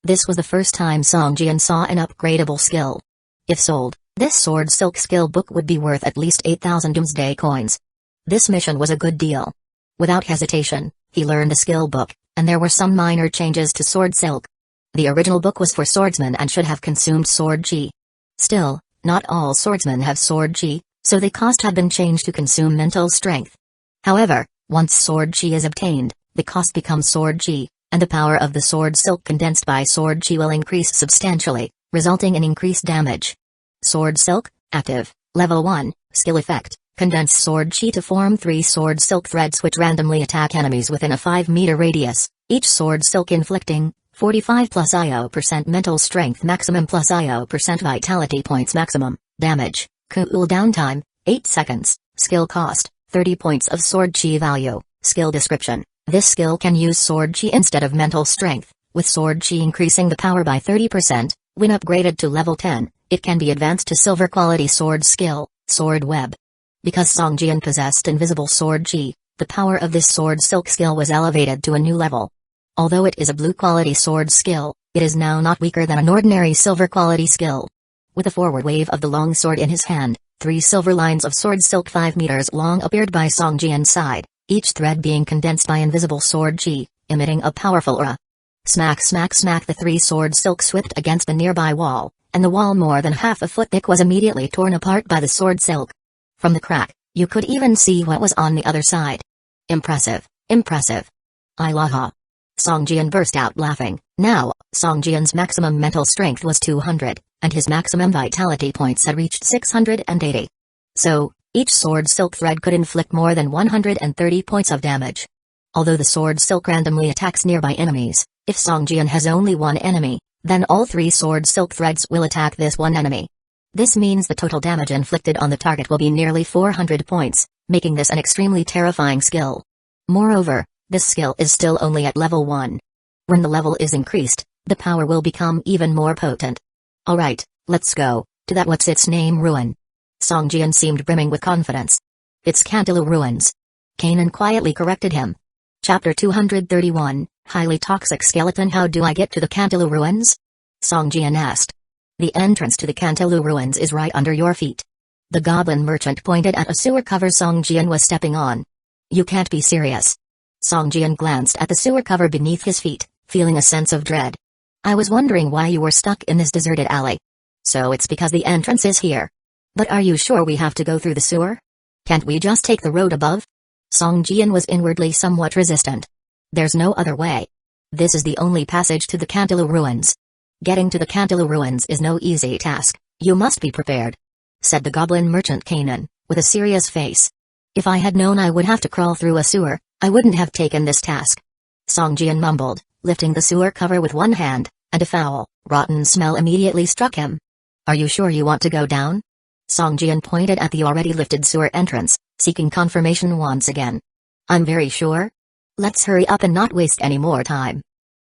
This was the first time Songjian saw an upgradable skill. If sold, this sword silk skill book would be worth at least 8,000 doomsday coins. This mission was a good deal. Without hesitation, he learned the skill book, and there were some minor changes to sword silk. The original book was for swordsmen and should have consumed sword chi. Still, not all swordsmen have sword chi, so the cost had been changed to consume mental strength. However, once sword chi is obtained, the cost becomes sword chi, and the power of the sword silk condensed by sword chi will increase substantially, resulting in increased damage. Sword Silk, active, level 1, skill effect, condense sword chi to form 3 sword silk threads which randomly attack enemies within a 5-meter radius, each sword silk inflicting, 45 plus IO% mental strength maximum plus IO% vitality points maximum, damage, cooldown time, 8 seconds, skill cost, 30 points of sword chi value, skill description, this skill can use sword chi instead of mental strength, with sword chi increasing the power by 30%, when upgraded to level 10, it can be advanced to silver quality sword skill, Sword Web. Because Song Jian possessed invisible sword chi, the power of this sword silk skill was elevated to a new level. Although it is a blue quality sword skill, it is now not weaker than an ordinary silver quality skill. With a forward wave of the long sword in his hand, 3 silver lines of sword silk 5 meters long appeared by Song Jian's side, each thread being condensed by invisible sword chi, emitting a powerful aura. Smack smack smack, the 3 sword silk swept against the nearby wall, and the wall more than half a foot thick was immediately torn apart by the sword silk. From the crack, you could even see what was on the other side. Impressive, impressive. Ilaha. Song Jian burst out laughing. Now, Song Jian's maximum mental strength was 200, and his maximum vitality points had reached 680. So, each sword silk thread could inflict more than 130 points of damage. Although the sword silk randomly attacks nearby enemies, if Song Jian has only one enemy, then all 3 sword silk threads will attack this one enemy. This means the total damage inflicted on the target will be nearly 400 points, making this an extremely terrifying skill. Moreover, this skill is still only at level 1. When the level is increased, the power will become even more potent. Alright, let's go to that what's its name ruin. Song Jian seemed brimming with confidence. It's Cantaloupe Ruins. Kanan quietly corrected him. Chapter 231, Highly Toxic Skeleton. How do I get to the Cantaloupe Ruins? Song Jian asked. The entrance to the Cantaloupe Ruins is right under your feet. The goblin merchant pointed at a sewer cover Song Jian was stepping on. You can't be serious. Song Jian glanced at the sewer cover beneath his feet, feeling a sense of dread. I was wondering why you were stuck in this deserted alley. So it's because the entrance is here. But are you sure we have to go through the sewer? Can't we just take the road above? Song Jian was inwardly somewhat resistant. There's no other way. This is the only passage to the Cantaloupe Ruins. Getting to the Cantaloupe Ruins is no easy task, you must be prepared, said the goblin merchant Kanan, with a serious face. If I had known I would have to crawl through a sewer, I wouldn't have taken this task. Song Jian mumbled, lifting the sewer cover with one hand, and a foul, rotten smell immediately struck him. Are you sure you want to go down? Song Jian pointed at the already lifted sewer entrance, seeking confirmation once again. I'm very sure. Let's hurry up and not waste any more time.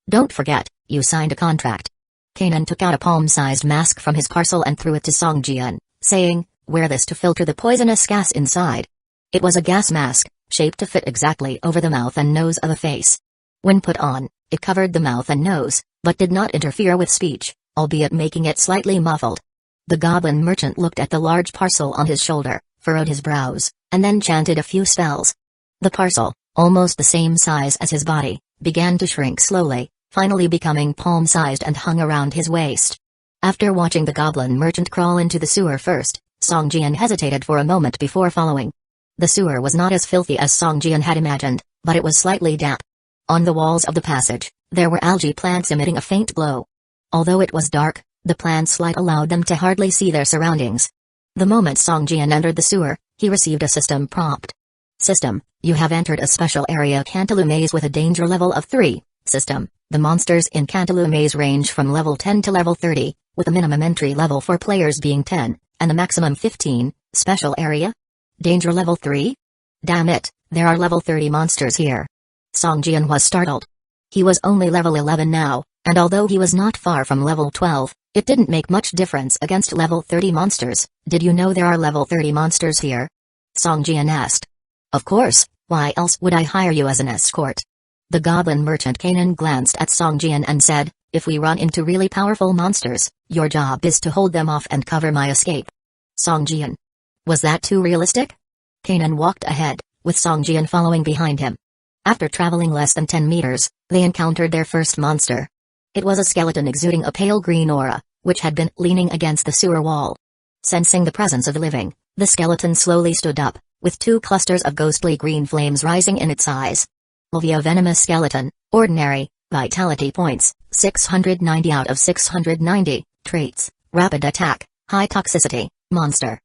Don't forget, you signed a contract. Kanan took out a palm-sized mask from his parcel and threw it to Song Jian, saying, wear this to filter the poisonous gas inside. It was a gas mask, shaped to fit exactly over the mouth and nose of a face. When put on, it covered the mouth and nose, but did not interfere with speech, albeit making it slightly muffled. The goblin merchant looked at the large parcel on his shoulder, furrowed his brows, and then chanted a few spells. The parcel, almost the same size as his body, began to shrink slowly, finally becoming palm-sized and hung around his waist. After watching the goblin merchant crawl into the sewer first, Song Jian hesitated for a moment before following. The sewer was not as filthy as Song Jian had imagined, but it was slightly damp. On the walls of the passage, there were algae plants emitting a faint glow. Although it was dark, the plant's light allowed them to hardly see their surroundings. The moment Song Jian entered the sewer, he received a system prompt. System, you have entered a special area Cantaloupe Maze with a danger level of 3. System, the monsters in Cantaloupe Maze range from level 10 to level 30, with a minimum entry level for players being 10, and a maximum 15. Special area? Danger level 3? Damn it, there are level 30 monsters here. Song Jian was startled. He was only level 11 now, and although he was not far from level 12, it didn't make much difference against level 30 monsters. Did you know there are level 30 monsters here? Song Jian asked. Of course, why else would I hire you as an escort? The goblin merchant Kanan glanced at Song Jian and said, if we run into really powerful monsters, your job is to hold them off and cover my escape. Song Jian. Was that too realistic? Kanan walked ahead, with Song Jian following behind him. After traveling less than 10 meters, they encountered their first monster. It was a skeleton exuding a pale green aura, which had been leaning against the sewer wall. Sensing the presence of the living, the skeleton slowly stood up, with 2 clusters of ghostly green flames rising in its eyes. Ulvia venomous skeleton, ordinary, vitality points, 690 out of 690, traits, rapid attack, high toxicity, monster.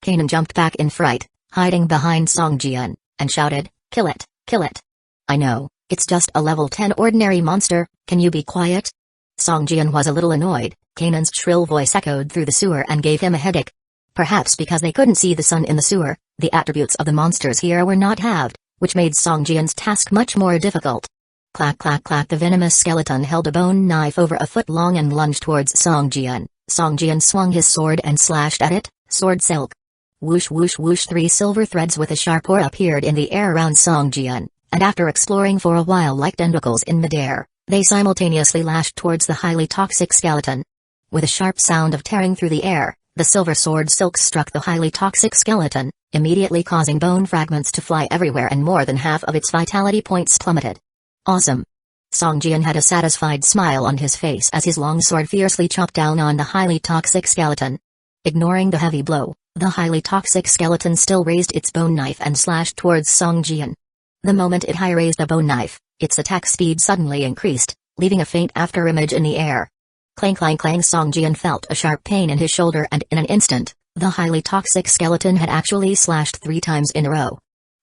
Kanan jumped back in fright, hiding behind Song Jian, and shouted, kill it, kill it. I know, it's just a level 10 ordinary monster, can you be quiet? Song Jian was a little annoyed. Kanan's shrill voice echoed through the sewer and gave him a headache. Perhaps because they couldn't see the sun in the sewer, the attributes of the monsters here were not halved, which made Song Jian's task much more difficult. Clack clack clack, the venomous skeleton held a bone knife over a foot long and lunged towards Song Jian. Song Jian swung his sword and slashed at it, sword silk. Whoosh whoosh whoosh, 3 silver threads with a sharp oar appeared in the air around Song Jian, and after exploring for a while like tentacles in midair, they simultaneously lashed towards the highly toxic skeleton. With a sharp sound of tearing through the air, the silver sword silks struck the highly toxic skeleton, immediately causing bone fragments to fly everywhere and more than half of its vitality points plummeted. Awesome. Song Jian had a satisfied smile on his face as his long sword fiercely chopped down on the highly toxic skeleton. Ignoring the heavy blow, the highly toxic skeleton still raised its bone knife and slashed towards Song Jian. The moment it high-raised a bone knife, its attack speed suddenly increased, leaving a faint afterimage in the air. Clang clang clang, Song Jian felt a sharp pain in his shoulder, and in an instant, the highly toxic skeleton had actually slashed 3 times in a row.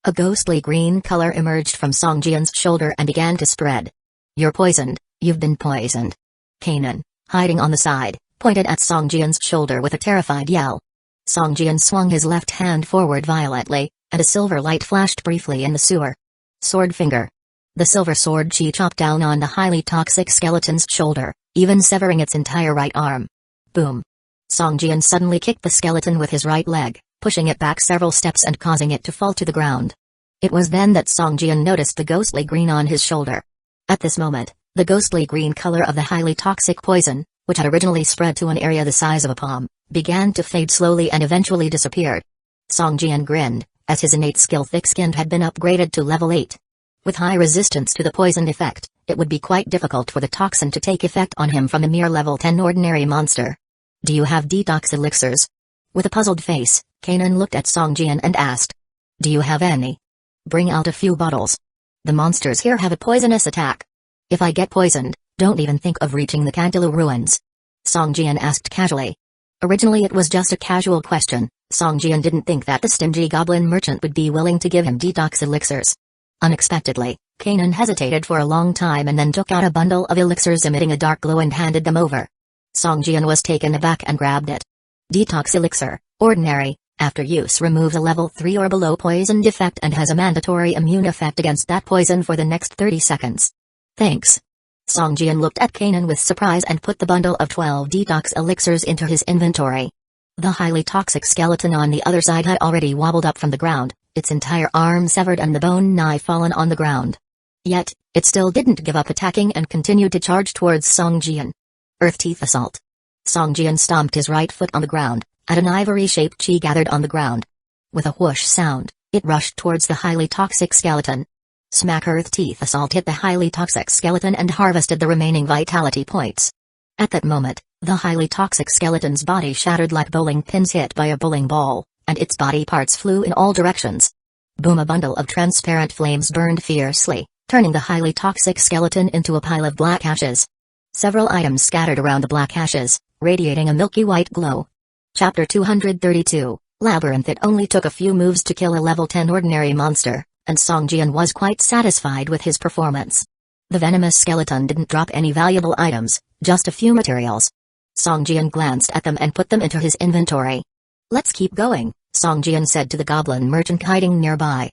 A ghostly green color emerged from Song Jian's shoulder and began to spread. You're poisoned, you've been poisoned. Kanan, hiding on the side, pointed at Song Jian's shoulder with a terrified yell. Song Jian swung his left hand forward violently, and a silver light flashed briefly in the sewer. Sword finger. The silver sword chi chopped down on the highly toxic skeleton's shoulder, even severing its entire right arm. Boom. Song Jian suddenly kicked the skeleton with his right leg, pushing it back several steps and causing it to fall to the ground. It was then that Song Jian noticed the ghostly green on his shoulder. At this moment, the ghostly green color of the highly toxic poison, which had originally spread to an area the size of a palm, began to fade slowly and eventually disappeared. Song Jian grinned, as his innate skill thick-skinned had been upgraded to level 8. With high resistance to the poison effect, it would be quite difficult for the toxin to take effect on him from a mere level 10 ordinary monster. Do you have detox elixirs? With a puzzled face, Kanan looked at Song Jian and asked. Do you have any? Bring out a few bottles. The monsters here have a poisonous attack. If I get poisoned, don't even think of reaching the Cantilou ruins. Song Jian asked casually. Originally it was just a casual question. Song Jian didn't think that the stingy goblin merchant would be willing to give him detox elixirs. Unexpectedly, Kanan hesitated for a long time and then took out a bundle of elixirs emitting a dark glow and handed them over. Song Jian was taken aback and grabbed it. Detox elixir, ordinary, after use removes a level 3 or below poisoned effect and has a mandatory immune effect against that poison for the next 30 seconds. Thanks. Song Jian looked at Kanan with surprise and put the bundle of 12 detox elixirs into his inventory. The highly toxic skeleton on the other side had already wobbled up from the ground, its entire arm severed and the bone knife fallen on the ground. Yet, it still didn't give up attacking and continued to charge towards Song Jian. Earth Teeth Assault. Song Jian stomped his right foot on the ground, and an ivory-shaped chi gathered on the ground. With a whoosh sound, it rushed towards the highly toxic skeleton. Smack! Earth Teeth Assault hit the highly toxic skeleton and harvested the remaining vitality points. At that moment, the highly toxic skeleton's body shattered like bowling pins hit by a bowling ball, and its body parts flew in all directions. Boom! A bundle of transparent flames burned fiercely, turning the highly toxic skeleton into a pile of black ashes. Several items scattered around the black ashes, radiating a milky white glow. Chapter 232, Labyrinth. It only took a few moves to kill a level 10 ordinary monster, and Song Jian was quite satisfied with his performance. The venomous skeleton didn't drop any valuable items, just a few materials. Song Jian glanced at them and put them into his inventory. Let's keep going, Song Jian said to the goblin merchant hiding nearby.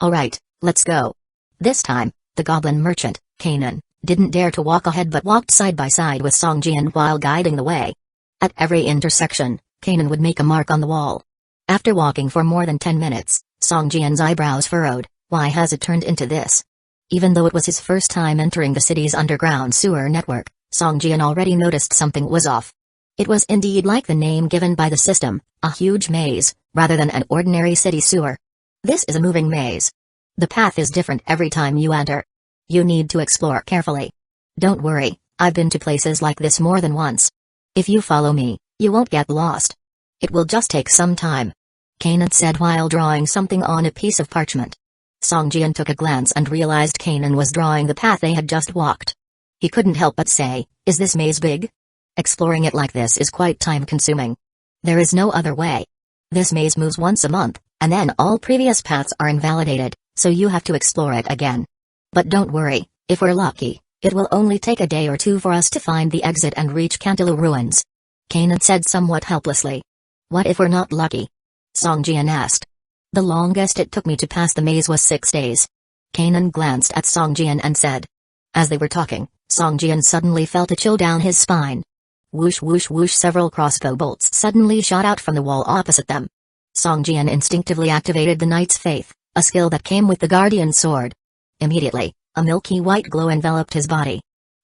Alright, let's go. This time, the goblin merchant, Kanan, didn't dare to walk ahead but walked side by side with Song Jian while guiding the way. At every intersection, Kanan would make a mark on the wall. After walking for more than 10 minutes, Song Jian's eyebrows furrowed. Why has it turned into this? Even though it was his first time entering the city's underground sewer network, Song Jian already noticed something was off. It was indeed like the name given by the system, a huge maze, rather than an ordinary city sewer. This is a moving maze. The path is different every time you enter. You need to explore carefully. Don't worry, I've been to places like this more than once. If you follow me, you won't get lost. It will just take some time. Kanan said while drawing something on a piece of parchment. Song Jian took a glance and realized Kanan was drawing the path they had just walked. He couldn't help but say, is this maze big? Exploring it like this is quite time-consuming. There is no other way. This maze moves once a month, and then all previous paths are invalidated, so you have to explore it again. But don't worry, if we're lucky, it will only take a day or two for us to find the exit and reach Cantilou ruins. Kanan said somewhat helplessly. What if we're not lucky? Song Jian asked. The longest it took me to pass the maze was 6 days. Kanan glanced at Song Jian and said. As they were talking, Song Jian suddenly felt a chill down his spine. Whoosh whoosh whoosh, several crossbow bolts suddenly shot out from the wall opposite them. Song Jian instinctively activated the Knight's Faith, a skill that came with the Guardian Sword. Immediately, a milky white glow enveloped his body.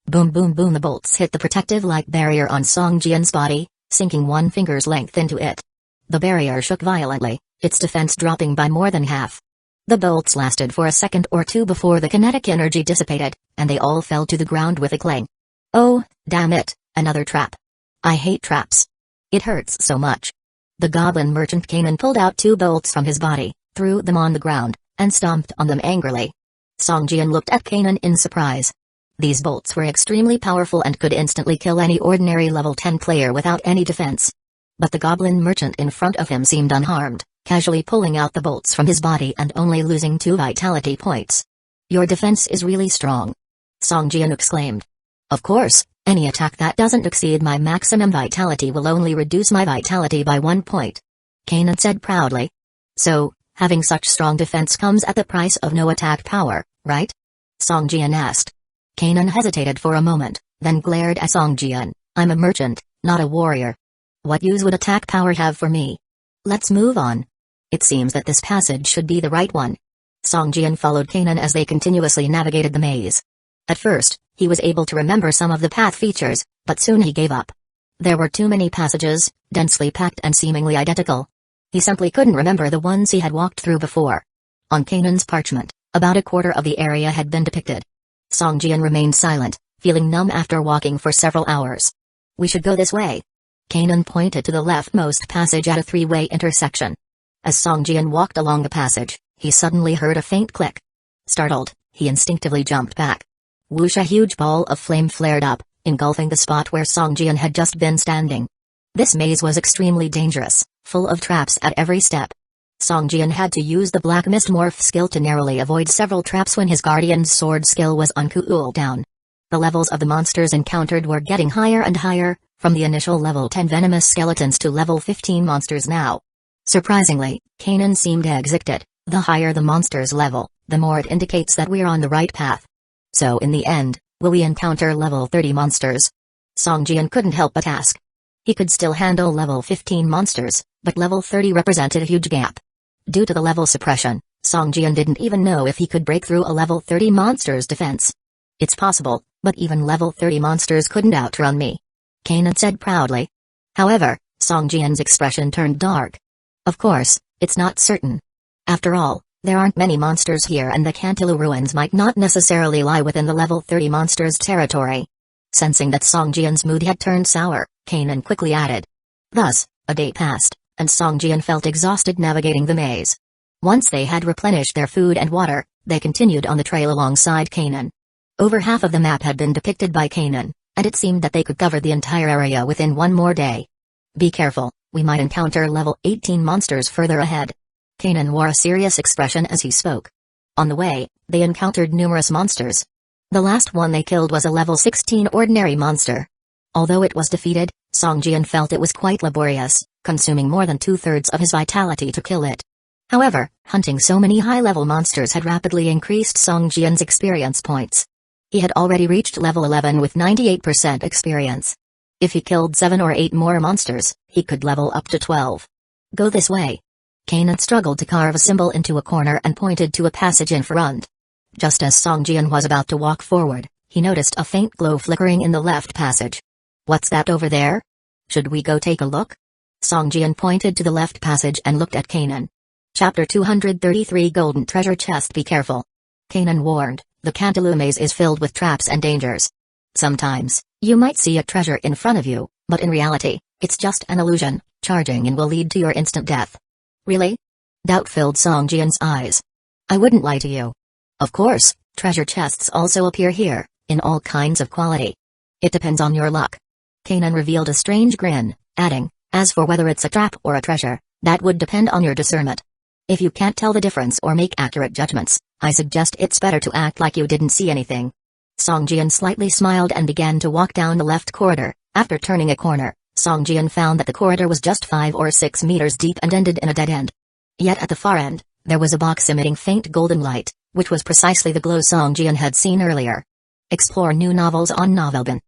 Boom boom boom, the bolts hit the protective light barrier on Song Jian's body, sinking one finger's length into it. The barrier shook violently, its defense dropping by more than half. The bolts lasted for a second or two before the kinetic energy dissipated, and they all fell to the ground with a clang. Oh, damn it, another trap. I hate traps. It hurts so much. The goblin merchant Kanan pulled out 2 bolts from his body, threw them on the ground, and stomped on them angrily. Song Jian looked at Kanan in surprise. These bolts were extremely powerful and could instantly kill any ordinary level 10 player without any defense. But the goblin merchant in front of him seemed unharmed, casually pulling out the bolts from his body and only losing 2 vitality points. Your defense is really strong. Song Jian exclaimed. Of course, any attack that doesn't exceed my maximum vitality will only reduce my vitality by 1 point. Kanan said proudly. So, having such strong defense comes at the price of no attack power, right? Song Jian asked. Kanan hesitated for a moment, then glared at Song Jian. I'm a merchant, not a warrior. What use would attack power have for me? Let's move on. It seems that this passage should be the right one. Song Jian followed Kanan as they continuously navigated the maze. At first, he was able to remember some of the path features, but soon he gave up. There were too many passages, densely packed and seemingly identical. He simply couldn't remember the ones he had walked through before. On Kanan's parchment, about a quarter of the area had been depicted. Song Jian remained silent, feeling numb after walking for several hours. We should go this way. Kanan pointed to the leftmost passage at a 3-way intersection. As Song Jian walked along the passage, he suddenly heard a faint click. Startled, he instinctively jumped back. Whoosh! A huge ball of flame flared up, engulfing the spot where Song Jian had just been standing. This maze was extremely dangerous, full of traps at every step. Song Jian had to use the Black Mist Morph skill to narrowly avoid several traps when his Guardian's Sword skill was on cooldown. The levels of the monsters encountered were getting higher and higher, from the initial level 10 venomous skeletons to level 15 monsters now. Surprisingly, Kanan seemed excited. The higher the monster's level, the more it indicates that we're on the right path. So in the end, will we encounter level 30 monsters? Song Jian couldn't help but ask. He could still handle level 15 monsters, but level 30 represented a huge gap. Due to the level suppression, Song Jian didn't even know if he could break through a level 30 monster's defense. It's possible, but even level 30 monsters couldn't outrun me. Kanan said proudly. However, Song Jian's expression turned dark. Of course, it's not certain. After all, there aren't many monsters here and the Cantilou ruins might not necessarily lie within the level 30 monsters' territory. Sensing that Song Jian's mood had turned sour, Kanan quickly added. Thus, a day passed, and Song Jian felt exhausted navigating the maze. Once they had replenished their food and water, they continued on the trail alongside Kanan. Over half of the map had been depicted by Kanan, and it seemed that they could cover the entire area within one more day. Be careful, we might encounter level 18 monsters further ahead. Kanan wore a serious expression as he spoke. On the way, they encountered numerous monsters. The last one they killed was a level 16 ordinary monster. Although it was defeated, Song Jian felt it was quite laborious, consuming more than 2/3 of his vitality to kill it. However, hunting so many high-level monsters had rapidly increased Song Jian's experience points. He had already reached level 11 with 98% experience. If he killed 7 or 8 more monsters, he could level up to 12. Go this way. Kanan struggled to carve a symbol into a corner and pointed to a passage in front. Just as Song Jian was about to walk forward, he noticed a faint glow flickering in the left passage. What's that over there? Should we go take a look? Song Jian pointed to the left passage and looked at Kanan. Chapter 233 Golden Treasure Chest. Be careful. Kanan warned, the Cantilou maze is filled with traps and dangers. Sometimes, you might see a treasure in front of you, but in reality, it's just an illusion. Charging in will lead to your instant death. Really? Doubt filled Song Jian's eyes. I wouldn't lie to you. Of course, treasure chests also appear here, in all kinds of quality. It depends on your luck. Kanan revealed a strange grin, adding, as for whether it's a trap or a treasure, that would depend on your discernment. If you can't tell the difference or make accurate judgments, I suggest it's better to act like you didn't see anything. Song Jian slightly smiled and began to walk down the left corridor. After turning a corner, Song Jian found that the corridor was just 5 or 6 meters deep and ended in a dead end. Yet at the far end, there was a box emitting faint golden light, which was precisely the glow Song Jian had seen earlier. Explore new novels on Novelbin.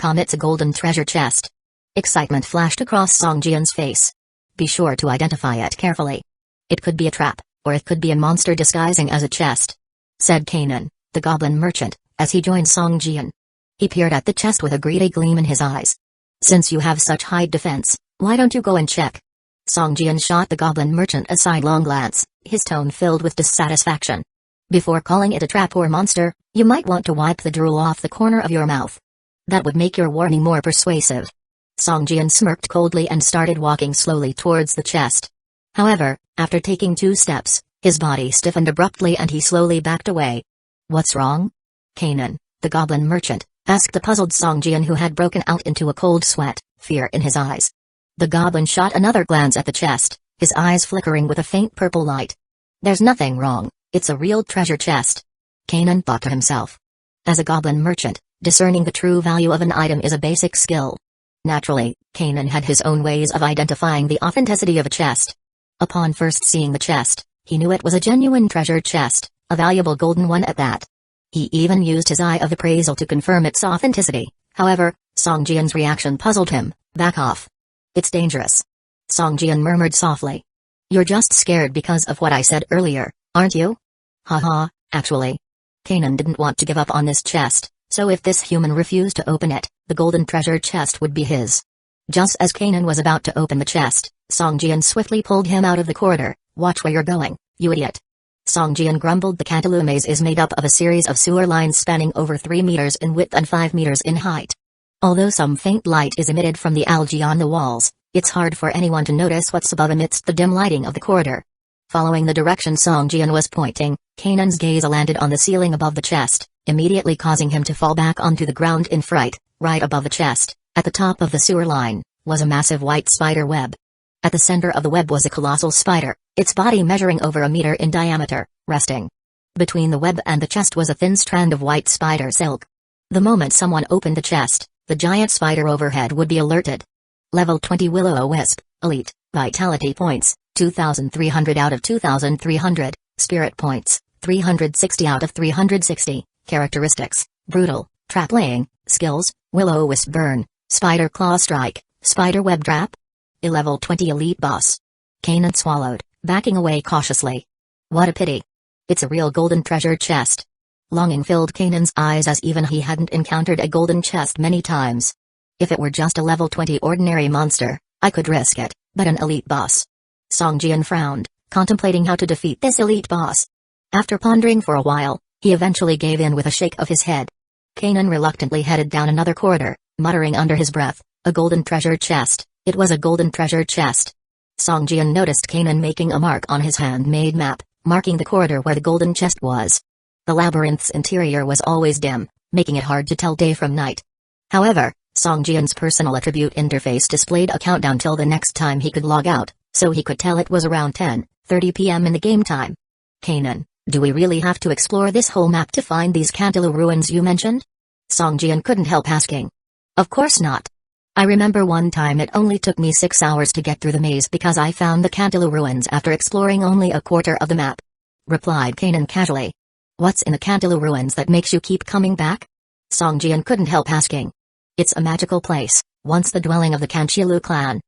It's a golden treasure chest. Excitement flashed across Song Jian's face. Be sure to identify it carefully. It could be a trap, or it could be a monster disguising as a chest," said Kanan, the goblin merchant, as he joined Song Jian. He peered at the chest with a greedy gleam in his eyes. "Since you have such high defense, why don't you go and check?" Song Jian shot the goblin merchant a sidelong glance, his tone filled with dissatisfaction. "Before calling it a trap or monster, you might want to wipe the drool off the corner of your mouth. That would make your warning more persuasive." Song Jian smirked coldly and started walking slowly towards the chest. However, after taking 2 steps, his body stiffened abruptly and he slowly backed away. "What's wrong?" Kanan, the goblin merchant, asked the puzzled Song Jian, who had broken out into a cold sweat, fear in his eyes. The goblin shot another glance at the chest, his eyes flickering with a faint purple light. "There's nothing wrong, it's a real treasure chest," Kanan thought to himself. As a goblin merchant, discerning the true value of an item is a basic skill. Naturally, Kanan had his own ways of identifying the authenticity of a chest. Upon first seeing the chest, he knew it was a genuine treasure chest, a valuable golden one at that. He even used his eye of appraisal to confirm its authenticity. However, Song Jian's reaction puzzled him. "Back off. It's dangerous." Song Jian murmured softly. "You're just scared because of what I said earlier, aren't you?" "Haha, actually." Kanan didn't want to give up on this chest, so if this human refused to open it, the golden treasure chest would be his. Just as Kanan was about to open the chest, Song Jian swiftly pulled him out of the corridor. "Watch where you're going, you idiot." Song Jian grumbled. The Cantalou maze is made up of a series of sewer lines spanning over 3 meters in width and 5 meters in height. Although some faint light is emitted from the algae on the walls, it's hard for anyone to notice what's above amidst the dim lighting of the corridor. Following the direction Song Jian was pointing, Kanan's gaze landed on the ceiling above the chest, immediately causing him to fall back onto the ground in fright. Right above the chest, at the top of the sewer line, was a massive white spider web. At the center of the web was a colossal spider, its body measuring over a meter in diameter, resting. Between the web and the chest was a thin strand of white spider silk. The moment someone opened the chest, the giant spider overhead would be alerted. Level 20 Will-O-Wisp, Elite, Vitality Points, 2,300 out of 2,300, Spirit Points, 360 out of 360, Characteristics, Brutal, Trap Laying, Skills, Will-O-Wisp Burn, Spider Claw Strike, Spider Web Trap. A level 20 Elite Boss. Kanan swallowed, backing away cautiously. What a pity. It's a real golden treasure chest. Longing filled Kanan's eyes as even he hadn't encountered a golden chest many times. If it were just a level 20 ordinary monster, I could risk it, but an elite boss. Song Jian frowned, contemplating how to defeat this elite boss. After pondering for a while, he eventually gave in with a shake of his head. Kanan reluctantly headed down another corridor, muttering under his breath, a golden treasure chest. It was a golden treasure chest. Song Jian noticed Kanan making a mark on his handmade map, marking the corridor where the golden chest was. The labyrinth's interior was always dim, making it hard to tell day from night. However, Song Jian's personal attribute interface displayed a countdown till the next time he could log out, so he could tell it was around 10:30 p.m. in the game time. "Kanan, do we really have to explore this whole map to find these Cantalou ruins you mentioned?" Song Jian couldn't help asking. "Of course not. I remember one time it only took me 6 hours to get through the maze because I found the Cantalou ruins after exploring only a quarter of the map," replied Kanan casually. "What's in the Cantalou ruins that makes you keep coming back?" Song Jian couldn't help asking. "It's a magical place, once the dwelling of the Cantalou clan.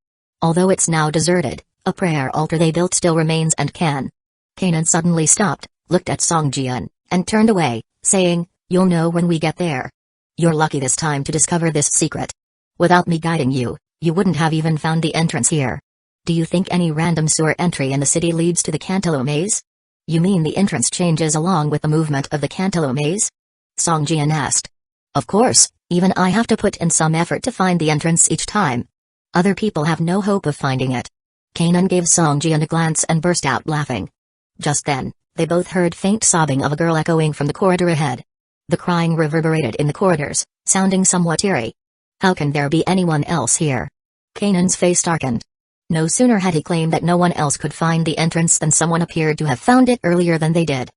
Although it's now deserted, a prayer altar they built still remains and can." Kanan suddenly stopped, looked at Song Jian, and turned away, saying, "You'll know when we get there. You're lucky this time to discover this secret. Without me guiding you, you wouldn't have even found the entrance here. Do you think any random sewer entry in the city leads to the Cantalou maze?" "You mean the entrance changes along with the movement of the Cantalou maze?" Song Jian asked. "Of course, even I have to put in some effort to find the entrance each time. Other people have no hope of finding it." Kanan gave Song Jian a glance and burst out laughing. Just then, they both heard faint sobbing of a girl echoing from the corridor ahead. The crying reverberated in the corridors, sounding somewhat eerie. How can there be anyone else here? Kanan's face darkened. No sooner had he claimed that no one else could find the entrance than someone appeared to have found it earlier than they did.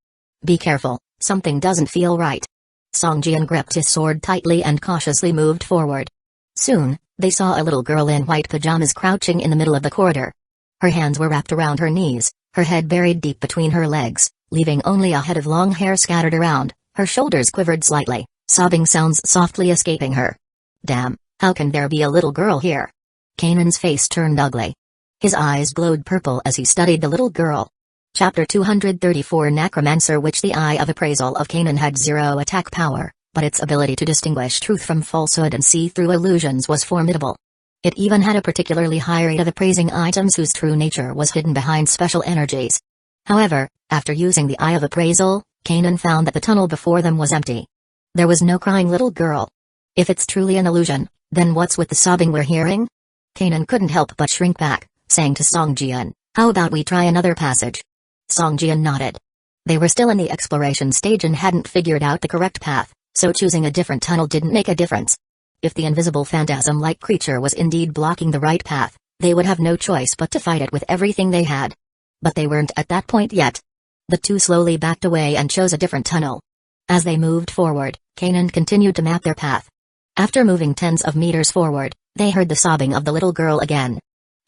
"Be careful, something doesn't feel right." Song Jian gripped his sword tightly and cautiously moved forward. Soon, they saw a little girl in white pajamas crouching in the middle of the corridor. Her hands were wrapped around her knees, her head buried deep between her legs, leaving only a head of long hair scattered around. Her shoulders quivered slightly, sobbing sounds softly escaping her. "Damn, how can there be a little girl here?" Kanan's face turned ugly. His eyes glowed purple as he studied the little girl. Chapter 234 Necromancer Witch. The Eye of Appraisal of Kanon had zero attack power, but its ability to distinguish truth from falsehood and see through illusions was formidable. It even had a particularly high rate of appraising items whose true nature was hidden behind special energies. However, after using the Eye of Appraisal, Kanon found that the tunnel before them was empty. There was no crying little girl. If it's truly an illusion, then what's with the sobbing we're hearing? Kanon couldn't help but shrink back, saying to Songjian, "How about we try another passage?" Songjian nodded. They were still in the exploration stage and hadn't figured out the correct path, so choosing a different tunnel didn't make a difference. If the invisible phantasm-like creature was indeed blocking the right path, they would have no choice but to fight it with everything they had. But they weren't at that point yet. The two slowly backed away and chose a different tunnel. As they moved forward, Kanon continued to map their path. After moving tens of meters forward, they heard the sobbing of the little girl again.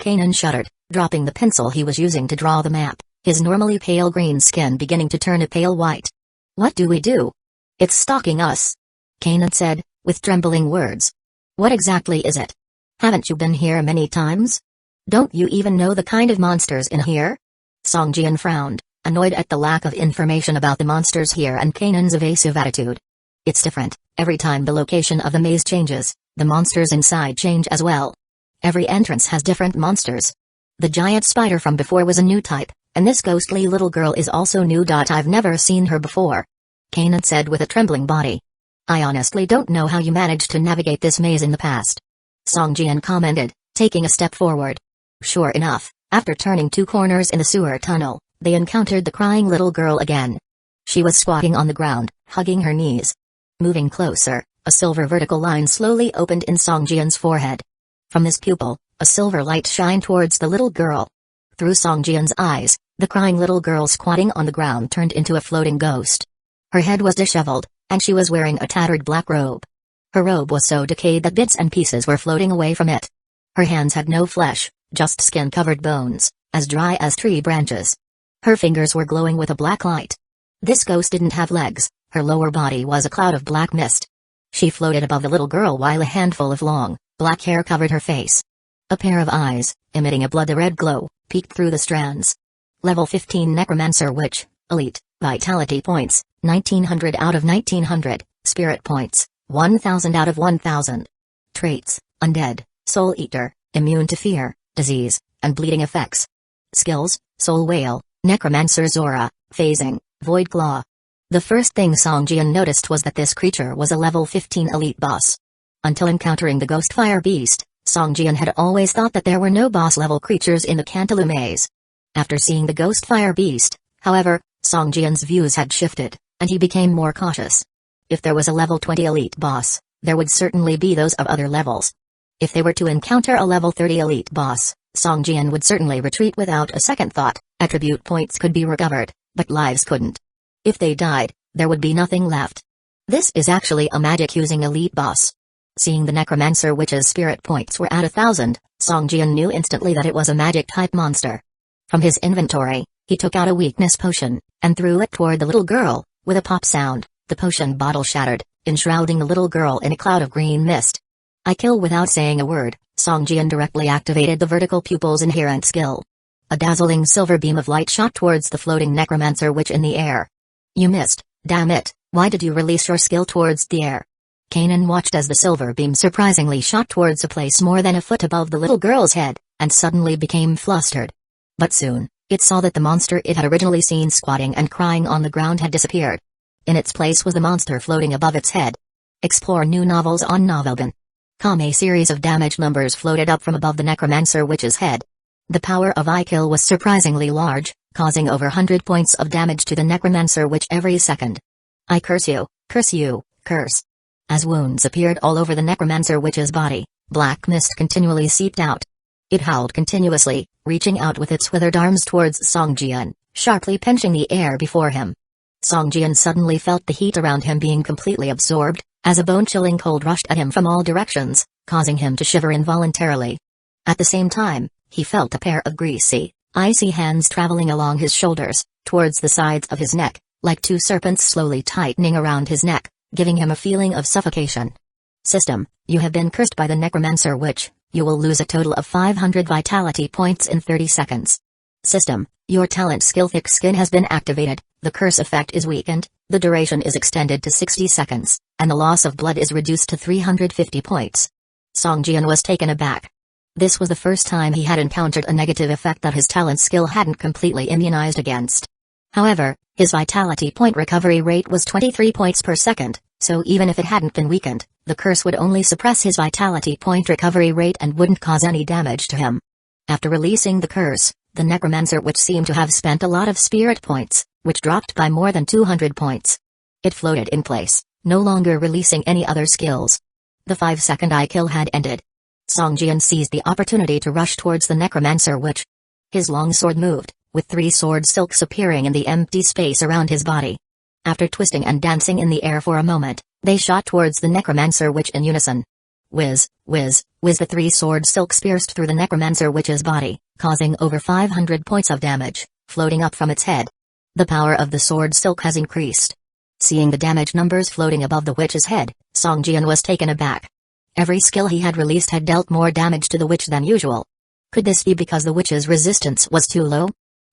Kanon shuddered, dropping the pencil he was using to draw the map, his normally pale green skin beginning to turn a pale white. "What do we do?" "It's stalking us," Kanon said, with trembling words. "What exactly is it? Haven't you been here many times? Don't you even know the kind of monsters in here?" Songjian frowned, annoyed at the lack of information about the monsters here and Kanon's evasive attitude. "It's different. Every time the location of the maze changes, the monsters inside change as well. Every entrance has different monsters. The giant spider from before was a new type, and this ghostly little girl is also new. I've never seen her before," Kanon said with a trembling body. "I honestly don't know how you managed to navigate this maze in the past," Songjian commented, taking a step forward. Sure enough, after turning two corners in the sewer tunnel, they encountered the crying little girl again. She was squatting on the ground, hugging her knees. Moving closer, a silver vertical line slowly opened in Songjian's forehead. From this pupil, a silver light shined towards the little girl. Through Songjian's eyes, the crying little girl squatting on the ground turned into a floating ghost. Her head was disheveled, and she was wearing a tattered black robe. Her robe was so decayed that bits and pieces were floating away from it. Her hands had no flesh, just skin-covered bones, as dry as tree branches. Her fingers were glowing with a black light. This ghost didn't have legs, her lower body was a cloud of black mist. She floated above the little girl while a handful of long, black hair covered her face. A pair of eyes, emitting a blood-red glow, peeked through the strands. Level 15 Necromancer Witch, Elite, Vitality Points, 1900 out of 1900, Spirit Points, 1000 out of 1000. Traits, Undead, Soul Eater, Immune to Fear, Disease, and Bleeding Effects. Skills, Soul Whale, Necromancer's Aura, Phasing, Void Claw. The first thing Songjian noticed was that this creature was a level 15 elite boss. Until encountering the Ghost Fire Beast, Songjian had always thought that there were no boss-level creatures in the Cantaloupe Maze. After seeing the Ghost Fire Beast, however, Songjian's views had shifted, and he became more cautious. If there was a level 20 elite boss, there would certainly be those of other levels. If they were to encounter a level 30 elite boss, Songjian would certainly retreat without a second thought. Attribute points could be recovered, but lives couldn't. If they died, there would be nothing left. This is actually a magic-using elite boss. Seeing the Necromancer Witch's spirit points were at 1000, Songjian knew instantly that it was a magic-type monster. From his inventory, he took out a weakness potion, and threw it toward the little girl. With a pop sound, the potion bottle shattered, enshrouding the little girl in a cloud of green mist. I kill without saying a word, Songjian directly activated the vertical pupil's inherent skill. A dazzling silver beam of light shot towards the floating Necromancer Witch in the air. "You missed, damn it, why did you release your skill towards the air?" Kanon watched as the silver beam surprisingly shot towards a place more than a foot above the little girl's head, and suddenly became flustered. But soon, it saw that the monster it had originally seen squatting and crying on the ground had disappeared. In its place was the monster floating above its head. Explore new novels on Novelbin. A series of damage numbers floated up from above the Necromancer Witch's head. The power of I-Kill was surprisingly large, causing over 100 points of damage to the Necromancer Witch every second. "I curse you, curse you, curse." As wounds appeared all over the Necromancer Witch's body, black mist continually seeped out. It howled continuously, reaching out with its withered arms towards Songjian, sharply pinching the air before him. Songjian suddenly felt the heat around him being completely absorbed, as a bone-chilling cold rushed at him from all directions, causing him to shiver involuntarily. At the same time, he felt a pair of greasy, icy hands traveling along his shoulders, towards the sides of his neck, like two serpents slowly tightening around his neck, giving him a feeling of suffocation. "System, you have been cursed by the Necromancer Witch. You will lose a total of 500 vitality points in 30 seconds. System: your talent skill Thick Skin has been activated, the curse effect is weakened, the duration is extended to 60 seconds, and the loss of blood is reduced to 350 points. Song Jian was taken aback. This was the first time he had encountered a negative effect that his talent skill hadn't completely immunized against. However, his vitality point recovery rate was 23 points per second, so even if it hadn't been weakened, the curse would only suppress his vitality point recovery rate and wouldn't cause any damage to him. After releasing the curse, the necromancer witch seemed to have spent a lot of spirit points, which dropped by more than 200 points. It floated in place, no longer releasing any other skills. The 5-second eye kill had ended. Song Jian seized the opportunity to rush towards the necromancer witch. His long sword moved, with 3 sword silks appearing in the empty space around his body. After twisting and dancing in the air for a moment, they shot towards the necromancer witch in unison. Whiz, whiz, whiz, the 3 sword silks pierced through the necromancer witch's body, causing over 500 points of damage, floating up from its head. The power of the sword silk has increased. Seeing the damage numbers floating above the witch's head, Song Jian was taken aback. Every skill he had released had dealt more damage to the witch than usual. Could this be because the witch's resistance was too low?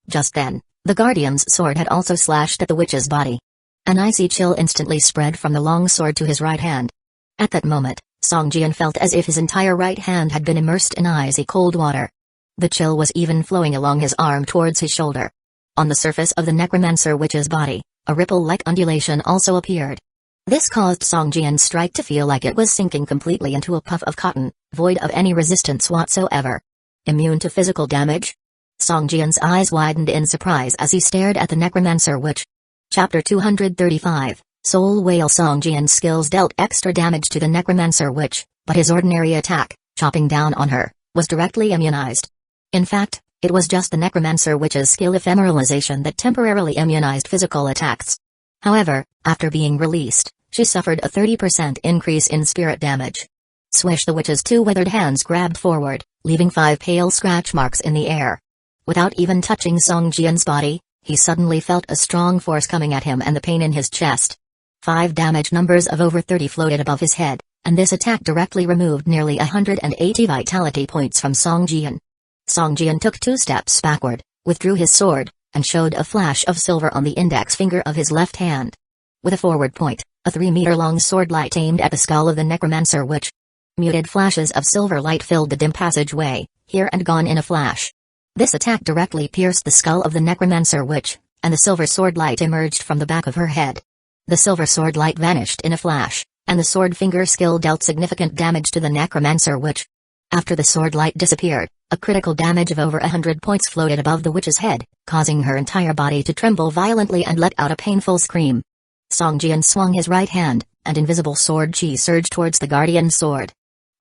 Just then, the guardian's sword had also slashed at the witch's body. An icy chill instantly spread from the long sword to his right hand. At that moment, Song Jian felt as if his entire right hand had been immersed in icy cold water. The chill was even flowing along his arm towards his shoulder. On the surface of the necromancer witch's body, a ripple-like undulation also appeared. This caused Song Jian's strike to feel like it was sinking completely into a puff of cotton, void of any resistance whatsoever. Immune to physical damage? Song Jian's eyes widened in surprise as he stared at the necromancer witch. Chapter 235, Soul Whale. Song Jian's skills dealt extra damage to the necromancer witch, but his ordinary attack, chopping down on her, was directly immunized. In fact, it was just the necromancer witch's skill ephemeralization that temporarily immunized physical attacks. However, after being released, she suffered a 30% increase in spirit damage. Swish, the witch's 2 withered hands grabbed forward, leaving 5 pale scratch marks in the air. Without even touching Song Jian's body, he suddenly felt a strong force coming at him and the pain in his chest. 5 damage numbers of over 30 floated above his head, and this attack directly removed nearly 180 vitality points from Song Jian. Song Jian took 2 steps backward, withdrew his sword, and showed a flash of silver on the index finger of his left hand. With a forward point, a 3-meter-long sword light aimed at the skull of the necromancer witch. Muted flashes of silver light filled the dim passageway, here and gone in a flash. This attack directly pierced the skull of the necromancer witch, and the silver sword light emerged from the back of her head. The silver sword light vanished in a flash, and the sword finger skill dealt significant damage to the necromancer witch. After the sword light disappeared, a critical damage of over 100 points floated above the witch's head, causing her entire body to tremble violently and let out a painful scream. Song Jian swung his right hand, and invisible sword chi surged towards the guardian's sword.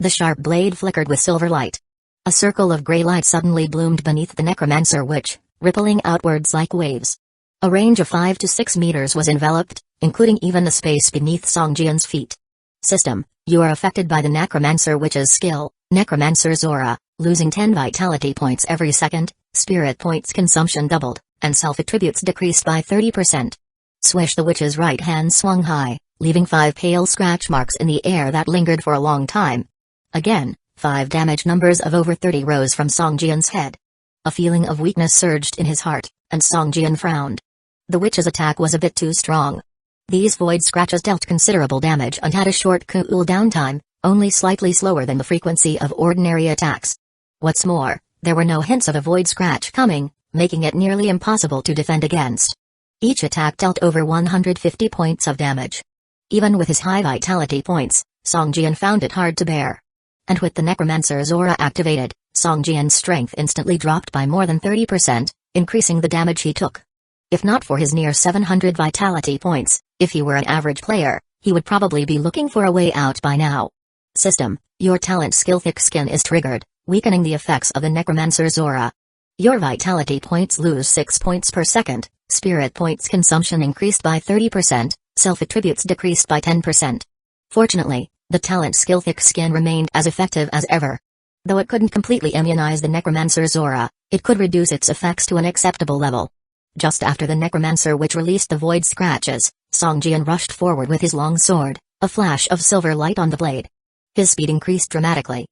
The sharp blade flickered with silver light. A circle of gray light suddenly bloomed beneath the necromancer witch, rippling outwards like waves. A range of 5 to 6 meters was enveloped, including even the space beneath Song Jian's feet. System: you are affected by the necromancer witch's skill, Necromancer's Aura, losing 10 vitality points every second, spirit points consumption doubled, and self-attributes decreased by 30%. Swish, the witch's right hand swung high, leaving 5 pale scratch marks in the air that lingered for a long time. Again, 5 damage numbers of over 30 rose from Song Jian's head. A feeling of weakness surged in his heart, and Song Jian frowned. The witch's attack was a bit too strong. These void scratches dealt considerable damage and had a short cool-down time, only slightly slower than the frequency of ordinary attacks. What's more, there were no hints of a void scratch coming, making it nearly impossible to defend against. Each attack dealt over 150 points of damage. Even with his high vitality points, Song Jian found it hard to bear. And with the necromancer's aura activated, Song Jian's strength instantly dropped by more than 30%, increasing the damage he took. If not for his near 700 vitality points, if he were an average player, he would probably be looking for a way out by now. System: your talent skill Thick Skin is triggered, weakening the effects of the necromancer's aura. Your vitality points lose 6 points per second, spirit points consumption increased by 30%, self-attributes decreased by 10%. Fortunately, the talent skill Thick Skin remained as effective as ever. Though it couldn't completely immunize the necromancer's aura, it could reduce its effects to an acceptable level. Just after the necromancer witch released the void scratches, Song Jian rushed forward with his long sword, a flash of silver light on the blade. His speed increased dramatically.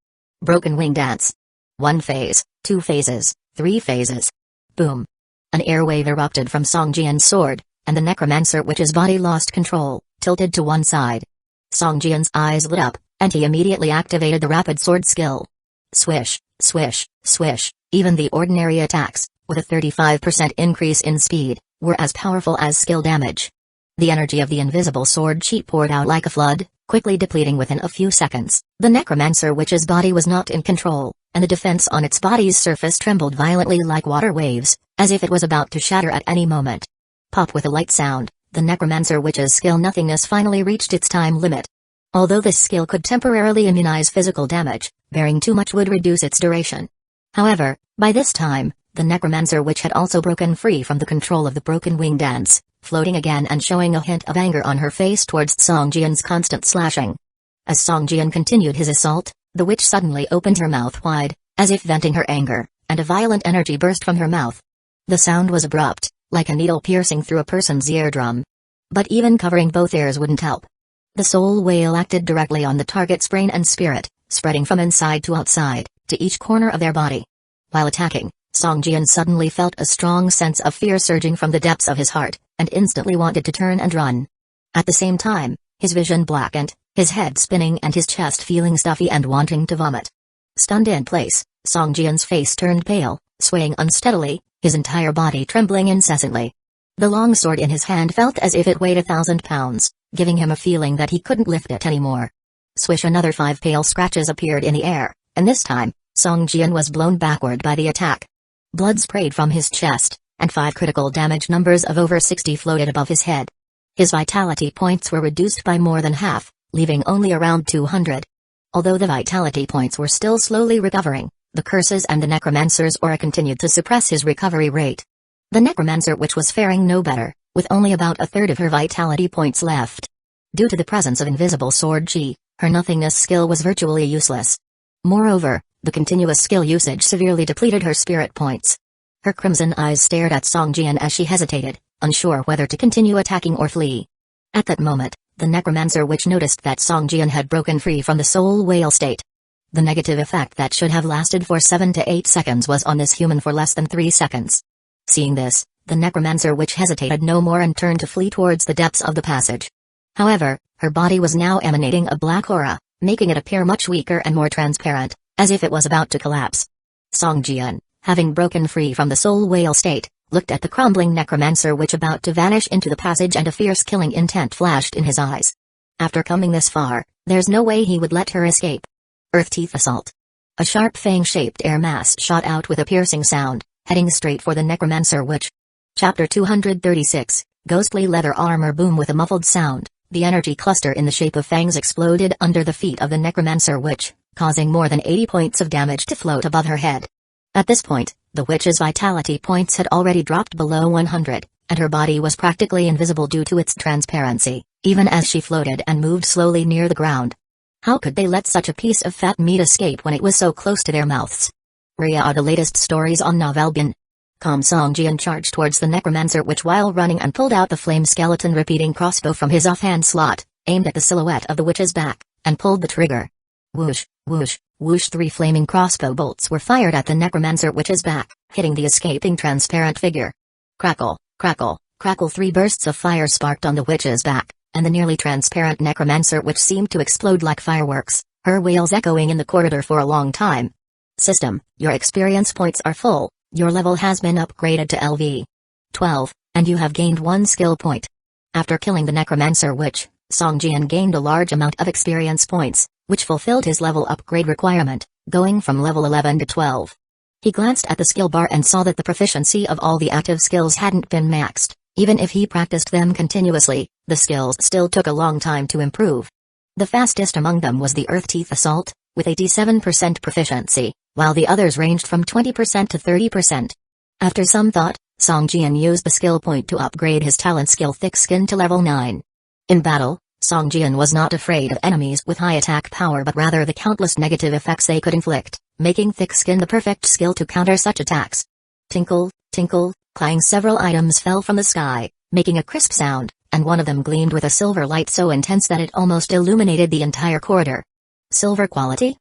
Broken Wing Dance. 1 phase, 2 phases, 3 phases. Boom. An airwave erupted from Song Jian's sword, and the necromancer witch's body lost control, tilted to one side. Song Jian's eyes lit up, and he immediately activated the rapid sword skill. Swish, swish, swish. Even the ordinary attacks, with a 35% increase in speed, were as powerful as skill damage. The energy of the invisible sword chi poured out like a flood, quickly depleting within a few seconds. The necromancer witch's body was not in control, and the defense on its body's surface trembled violently like water waves, as if it was about to shatter at any moment. Pop! With a light sound, the necromancer witch's skill nothingness finally reached its time limit. Although this skill could temporarily immunize physical damage, bearing too much would reduce its duration. However, by this time, the necromancer witch had also broken free from the control of the broken wing dance, floating again and showing a hint of anger on her face towards Song Jian's constant slashing. As Song Jian continued his assault, the witch suddenly opened her mouth wide, as if venting her anger, and a violent energy burst from her mouth. The sound was abrupt, like a needle piercing through a person's eardrum. But even covering both ears wouldn't help. The soul whale acted directly on the target's brain and spirit, spreading from inside to outside, to each corner of their body. While attacking, Song Jian suddenly felt a strong sense of fear surging from the depths of his heart, and instantly wanted to turn and run. At the same time, his vision blackened, his head spinning and his chest feeling stuffy and wanting to vomit. Stunned in place, Song Jian's face turned pale, swaying unsteadily, his entire body trembling incessantly. The long sword in his hand felt as if it weighed 1,000 pounds, giving him a feeling that he couldn't lift it anymore. Swish! Another 5 pale scratches appeared in the air, and this time, Song Jian was blown backward by the attack. Blood sprayed from his chest, and 5 critical damage numbers of over 60 floated above his head. His vitality points were reduced by more than half, leaving only around 200. Although the vitality points were still slowly recovering, the curses and the necromancer's aura continued to suppress his recovery rate. The necromancer witch was faring no better, with only about a third of her vitality points left. Due to the presence of invisible sword chi, her nothingness skill was virtually useless. Moreover, the continuous skill usage severely depleted her spirit points. Her crimson eyes stared at Song Jian as she hesitated, unsure whether to continue attacking or flee. At that moment, the necromancer witch noticed that Song Jian had broken free from the soul whale state. The negative effect that should have lasted for 7 to 8 seconds was on this human for less than 3 seconds. Seeing this, the necromancer witch hesitated no more and turned to flee towards the depths of the passage. However, her body was now emanating a black aura, making it appear much weaker and more transparent, as if it was about to collapse. Song Jian, having broken free from the soul whale state, looked at the crumbling necromancer witch about to vanish into the passage, and a fierce killing intent flashed in his eyes. After coming this far, there's no way he would let her escape. Earth Teeth Assault. A sharp fang-shaped air mass shot out with a piercing sound, heading straight for the necromancer witch. Chapter 236, Ghostly Leather Armor. Boom! With a muffled sound, the energy cluster in the shape of fangs exploded under the feet of the necromancer witch, causing more than 80 points of damage to float above her head. At this point, the witch's vitality points had already dropped below 100, and her body was practically invisible due to its transparency, even as she floated and moved slowly near the ground. How could they let such a piece of fat meat escape when it was so close to their mouths? Ria are the latest stories on Novelbin. Song Jian charged towards the necromancer witch while running and pulled out the flame skeleton repeating crossbow from his offhand slot, aimed at the silhouette of the witch's back, and pulled the trigger. Whoosh, whoosh, whoosh! 3 flaming crossbow bolts were fired at the necromancer witch's back, hitting the escaping transparent figure. Crackle, crackle, crackle! 3 bursts of fire sparked on the witch's back, and the nearly transparent necromancer witch seemed to explode like fireworks, her wails echoing in the corridor for a long time. System, your experience points are full, your level has been upgraded to LV 12, and you have gained 1 skill point. After killing the necromancer witch, Song Jian gained a large amount of experience points, which fulfilled his level upgrade requirement, going from level 11 to 12. He glanced at the skill bar and saw that the proficiency of all the active skills hadn't been maxed. Even if he practiced them continuously, the skills still took a long time to improve. The fastest among them was the Earth Teeth Assault, with 87% proficiency, while the others ranged from 20% to 30%. After some thought, Song Jian used the skill point to upgrade his talent skill Thick Skin to level 9. In battle, Song Jian was not afraid of enemies with high attack power but rather the countless negative effects they could inflict, making Thick Skin the perfect skill to counter such attacks. Tinkle, tinkle, clang! Several items fell from the sky, making a crisp sound, and one of them gleamed with a silver light so intense that it almost illuminated the entire corridor. Silver quality?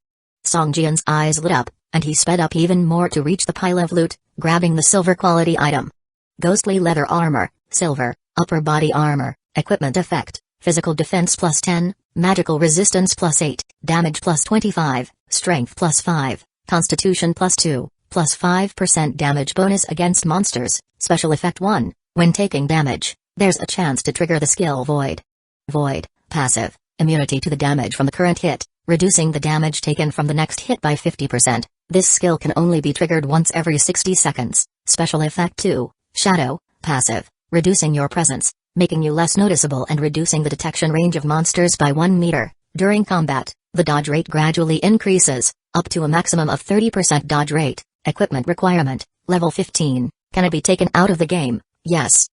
Song Jian's eyes lit up, and he sped up even more to reach the pile of loot, grabbing the silver quality item. Ghostly leather armor, silver, upper body armor, equipment effect, physical defense plus 10, magical resistance plus 8, damage plus 25, strength plus 5, constitution plus 2, plus 5% damage bonus against monsters, special effect 1, when taking damage, there's a chance to trigger the skill Void. Void, passive, immunity to the damage from the current hit, reducing the damage taken from the next hit by 50%. This skill can only be triggered once every 60 seconds. Special effect 2, shadow, passive, reducing your presence, making you less noticeable and reducing the detection range of monsters by 1 meter. During combat, the dodge rate gradually increases, up to a maximum of 30% dodge rate. Equipment requirement, level 15. Can it be taken out of the game? Yes.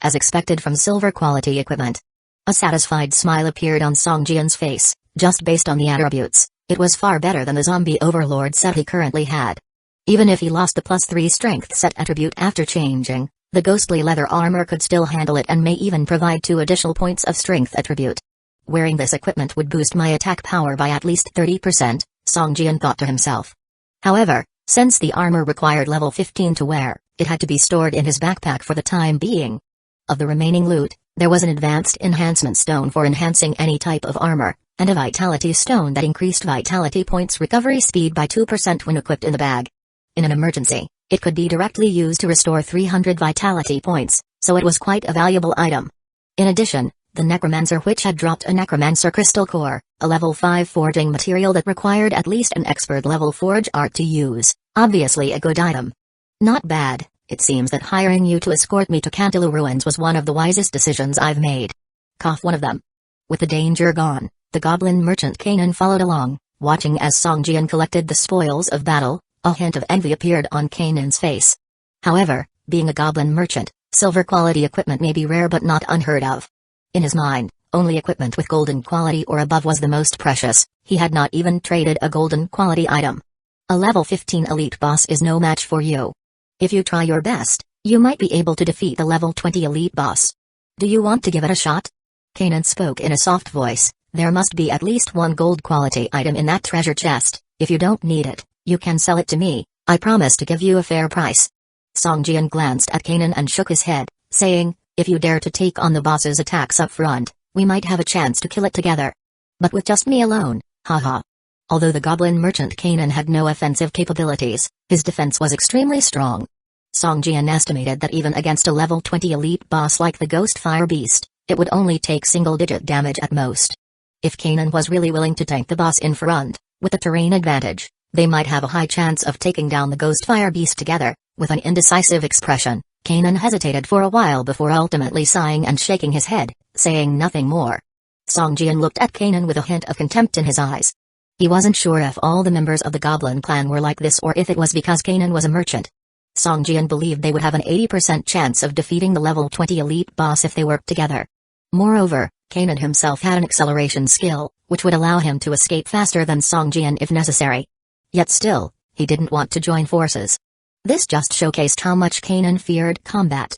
As expected from silver quality equipment. A satisfied smile appeared on Song Jian's face. Just based on the attributes, it was far better than the zombie overlord set he currently had. Even if he lost the plus 3 strength set attribute after changing, the ghostly leather armor could still handle it and may even provide 2 additional points of strength attribute. Wearing this equipment would boost my attack power by at least 30%, Song Jian thought to himself. However, since the armor required level 15 to wear, it had to be stored in his backpack for the time being. Of the remaining loot, there was an advanced enhancement stone for enhancing any type of armor, and a vitality stone that increased vitality points recovery speed by 2% when equipped in the bag. In an emergency, it could be directly used to restore 300 vitality points, so it was quite a valuable item. In addition, the necromancer witch had dropped a necromancer crystal core, a level 5 forging material that required at least an expert level forge art to use, obviously a good item. Not bad. It seems that hiring you to escort me to Cantaloupe Ruins was one of the wisest decisions I've made. Cough one of them. With the danger gone, the goblin merchant Kanan followed along, watching as Song Jian collected the spoils of battle. A hint of envy appeared on Kanan's face. However, being a goblin merchant, silver quality equipment may be rare but not unheard of. In his mind, only equipment with golden quality or above was the most precious. He had not even traded a golden quality item. A level 15 elite boss is no match for you. If you try your best, you might be able to defeat the level 20 elite boss. Do you want to give it a shot? Kanan spoke in a soft voice. There must be at least 1 gold quality item in that treasure chest. If you don't need it, you can sell it to me. I promise to give you a fair price. Song Jian glanced at Kanan and shook his head, saying, if you dare to take on the boss's attacks up front, we might have a chance to kill it together. But with just me alone, haha. Although the goblin merchant Kanan had no offensive capabilities, his defense was extremely strong. Song Jian estimated that even against a level 20 elite boss like the Ghost Fire Beast, it would only take single-digit damage at most. If Kanan was really willing to tank the boss in front, with the terrain advantage, they might have a high chance of taking down the Ghost Fire Beast together. With an indecisive expression, Kanan hesitated for a while before ultimately sighing and shaking his head, saying nothing more. Song Jian looked at Kanan with a hint of contempt in his eyes. He wasn't sure if all the members of the Goblin clan were like this or if it was because Kanan was a merchant. Song Jian believed they would have an 80% chance of defeating the level 20 elite boss if they worked together. Moreover, Kanan himself had an acceleration skill, which would allow him to escape faster than Song Jian if necessary. Yet still, he didn't want to join forces. This just showcased how much Kanan feared combat.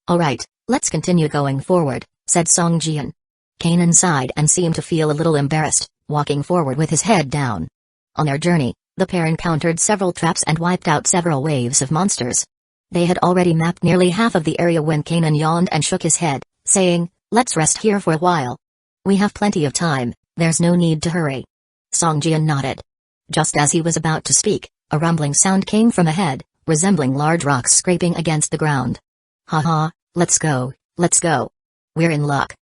Alright, let's continue going forward, said Song Jian. Kanan sighed and seemed to feel a little embarrassed, walking forward with his head down. On their journey, the pair encountered several traps and wiped out several waves of monsters. They had already mapped nearly half of the area when Kanan yawned and shook his head, saying, let's rest here for a while. We have plenty of time, there's no need to hurry. Song Jian nodded. Just as he was about to speak, a rumbling sound came from ahead, resembling large rocks scraping against the ground. Haha, let's go, let's go. We're in luck.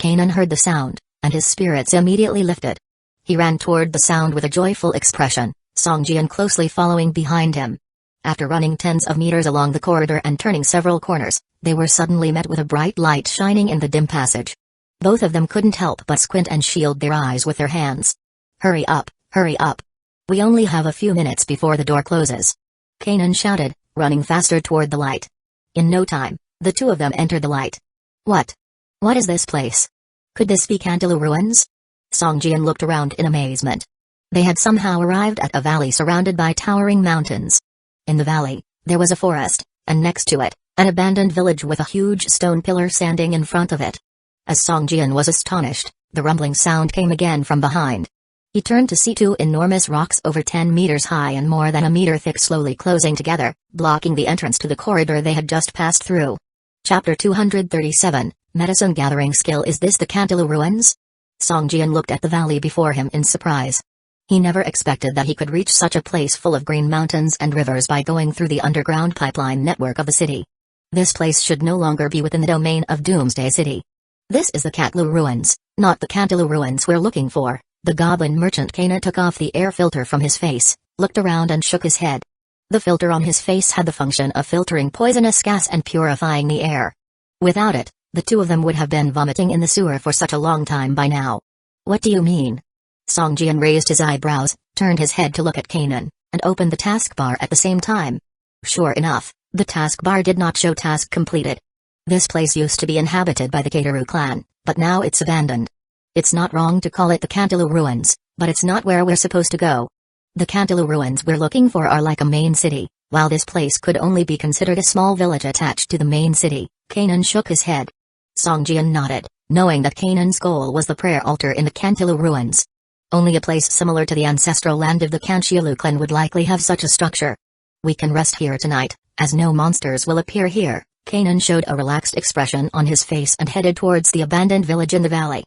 Kanan heard the sound, and his spirits immediately lifted. He ran toward the sound with a joyful expression, Song Jian closely following behind him. After running tens of meters along the corridor and turning several corners, they were suddenly met with a bright light shining in the dim passage. Both of them couldn't help but squint and shield their eyes with their hands. Hurry up, hurry up. We only have a few minutes before the door closes. Kanan shouted, running faster toward the light. In no time, the two of them entered the light. What? What is this place? Could this be Cantaloupe Ruins? Song Jian looked around in amazement. They had somehow arrived at a valley surrounded by towering mountains. In the valley, there was a forest, and next to it, an abandoned village with a huge stone pillar standing in front of it. As Song Jian was astonished, the rumbling sound came again from behind. He turned to see two enormous rocks over 10 meters high and more than a meter thick slowly closing together, blocking the entrance to the corridor they had just passed through. Chapter 237, Medicine Gathering Skill. Is this the Cantilou Ruins? Song Jian looked at the valley before him in surprise. He never expected that he could reach such a place full of green mountains and rivers by going through the underground pipeline network of the city. This place should no longer be within the domain of Doomsday City. This is the Cantilou Ruins, not the Cantilou Ruins we're looking for. The goblin merchant Kanan took off the air filter from his face, looked around and shook his head. The filter on his face had the function of filtering poisonous gas and purifying the air. Without it, the two of them would have been vomiting in the sewer for such a long time by now. What do you mean? Song Jian raised his eyebrows, turned his head to look at Kanan, and opened the taskbar at the same time. Sure enough, the taskbar did not show task completed. This place used to be inhabited by the Kateru clan, but now it's abandoned. It's not wrong to call it the Cantilou Ruins, but it's not where we're supposed to go. The Cantilou Ruins we're looking for are like a main city, while this place could only be considered a small village attached to the main city. Kanan shook his head. Song Jian nodded, knowing that Kanan's goal was the prayer altar in the Cantilou Ruins. Only a place similar to the ancestral land of the Kanchialu clan would likely have such a structure. We can rest here tonight, as no monsters will appear here. Kanan showed a relaxed expression on his face and headed towards the abandoned village in the valley.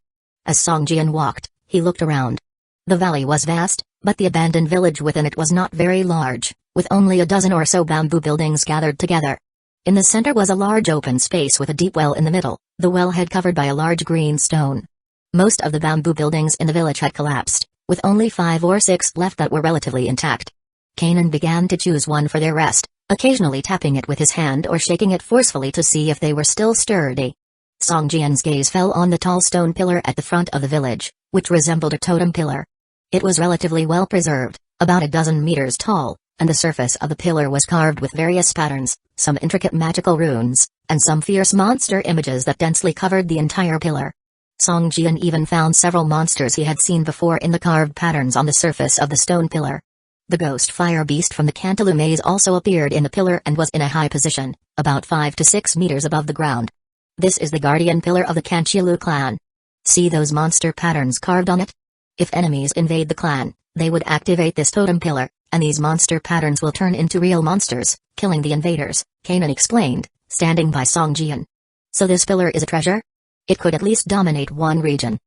As Song Jian walked, he looked around. The valley was vast, but the abandoned village within it was not very large, with only a dozen or so bamboo buildings gathered together. In the center was a large open space with a deep well in the middle, the wellhead covered by a large green stone. Most of the bamboo buildings in the village had collapsed, with only 5 or 6 left that were relatively intact. Kanan began to choose one for their rest, occasionally tapping it with his hand or shaking it forcefully to see if they were still sturdy. Song Jian's gaze fell on the tall stone pillar at the front of the village, which resembled a totem pillar. It was relatively well preserved, about a dozen meters tall, and the surface of the pillar was carved with various patterns, some intricate magical runes, and some fierce monster images that densely covered the entire pillar. Song Jian even found several monsters he had seen before in the carved patterns on the surface of the stone pillar. The ghost fire beast from the Cantilou maze also appeared in the pillar and was in a high position, about 5 to 6 meters above the ground. This is the guardian pillar of the Kanchialu clan. See those monster patterns carved on it? If enemies invade the clan, they would activate this totem pillar, and these monster patterns will turn into real monsters, killing the invaders, Kanan explained, standing by Song Jian. So this pillar is a treasure? It could at least dominate one region.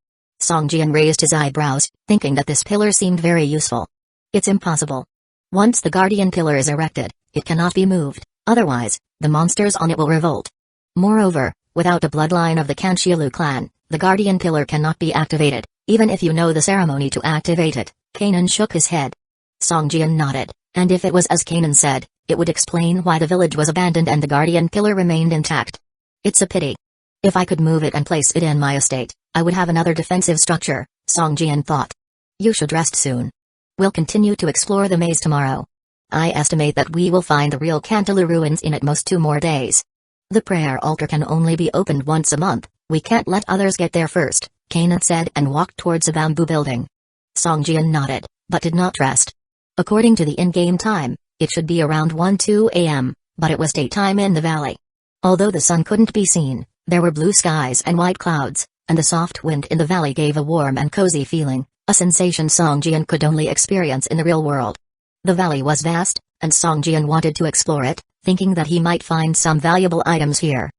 Song Jian raised his eyebrows, thinking that this pillar seemed very useful. It's impossible. Once the guardian pillar is erected, it cannot be moved, otherwise, the monsters on it will revolt. Moreover, without a bloodline of the Kanchialu clan, the guardian pillar cannot be activated, even if you know the ceremony to activate it. Kanan shook his head. Song Jian nodded, and if it was as Kanan said, it would explain why the village was abandoned and the guardian pillar remained intact. It's a pity. If I could move it and place it in my estate, I would have another defensive structure, Song Jian thought. You should rest soon. We'll continue to explore the maze tomorrow. I estimate that we will find the real Cantilou Ruins in at most 2 more days. The prayer altar can only be opened once a month, we can't let others get there first, Kanan said and walked towards a bamboo building. Song Jian nodded, but did not rest. According to the in-game time, it should be around 1-2 a.m., but it was daytime in the valley. Although the sun couldn't be seen, there were blue skies and white clouds, and the soft wind in the valley gave a warm and cozy feeling, a sensation Song Jian could only experience in the real world. The valley was vast, and Song Jian wanted to explore it, thinking that he might find some valuable items here.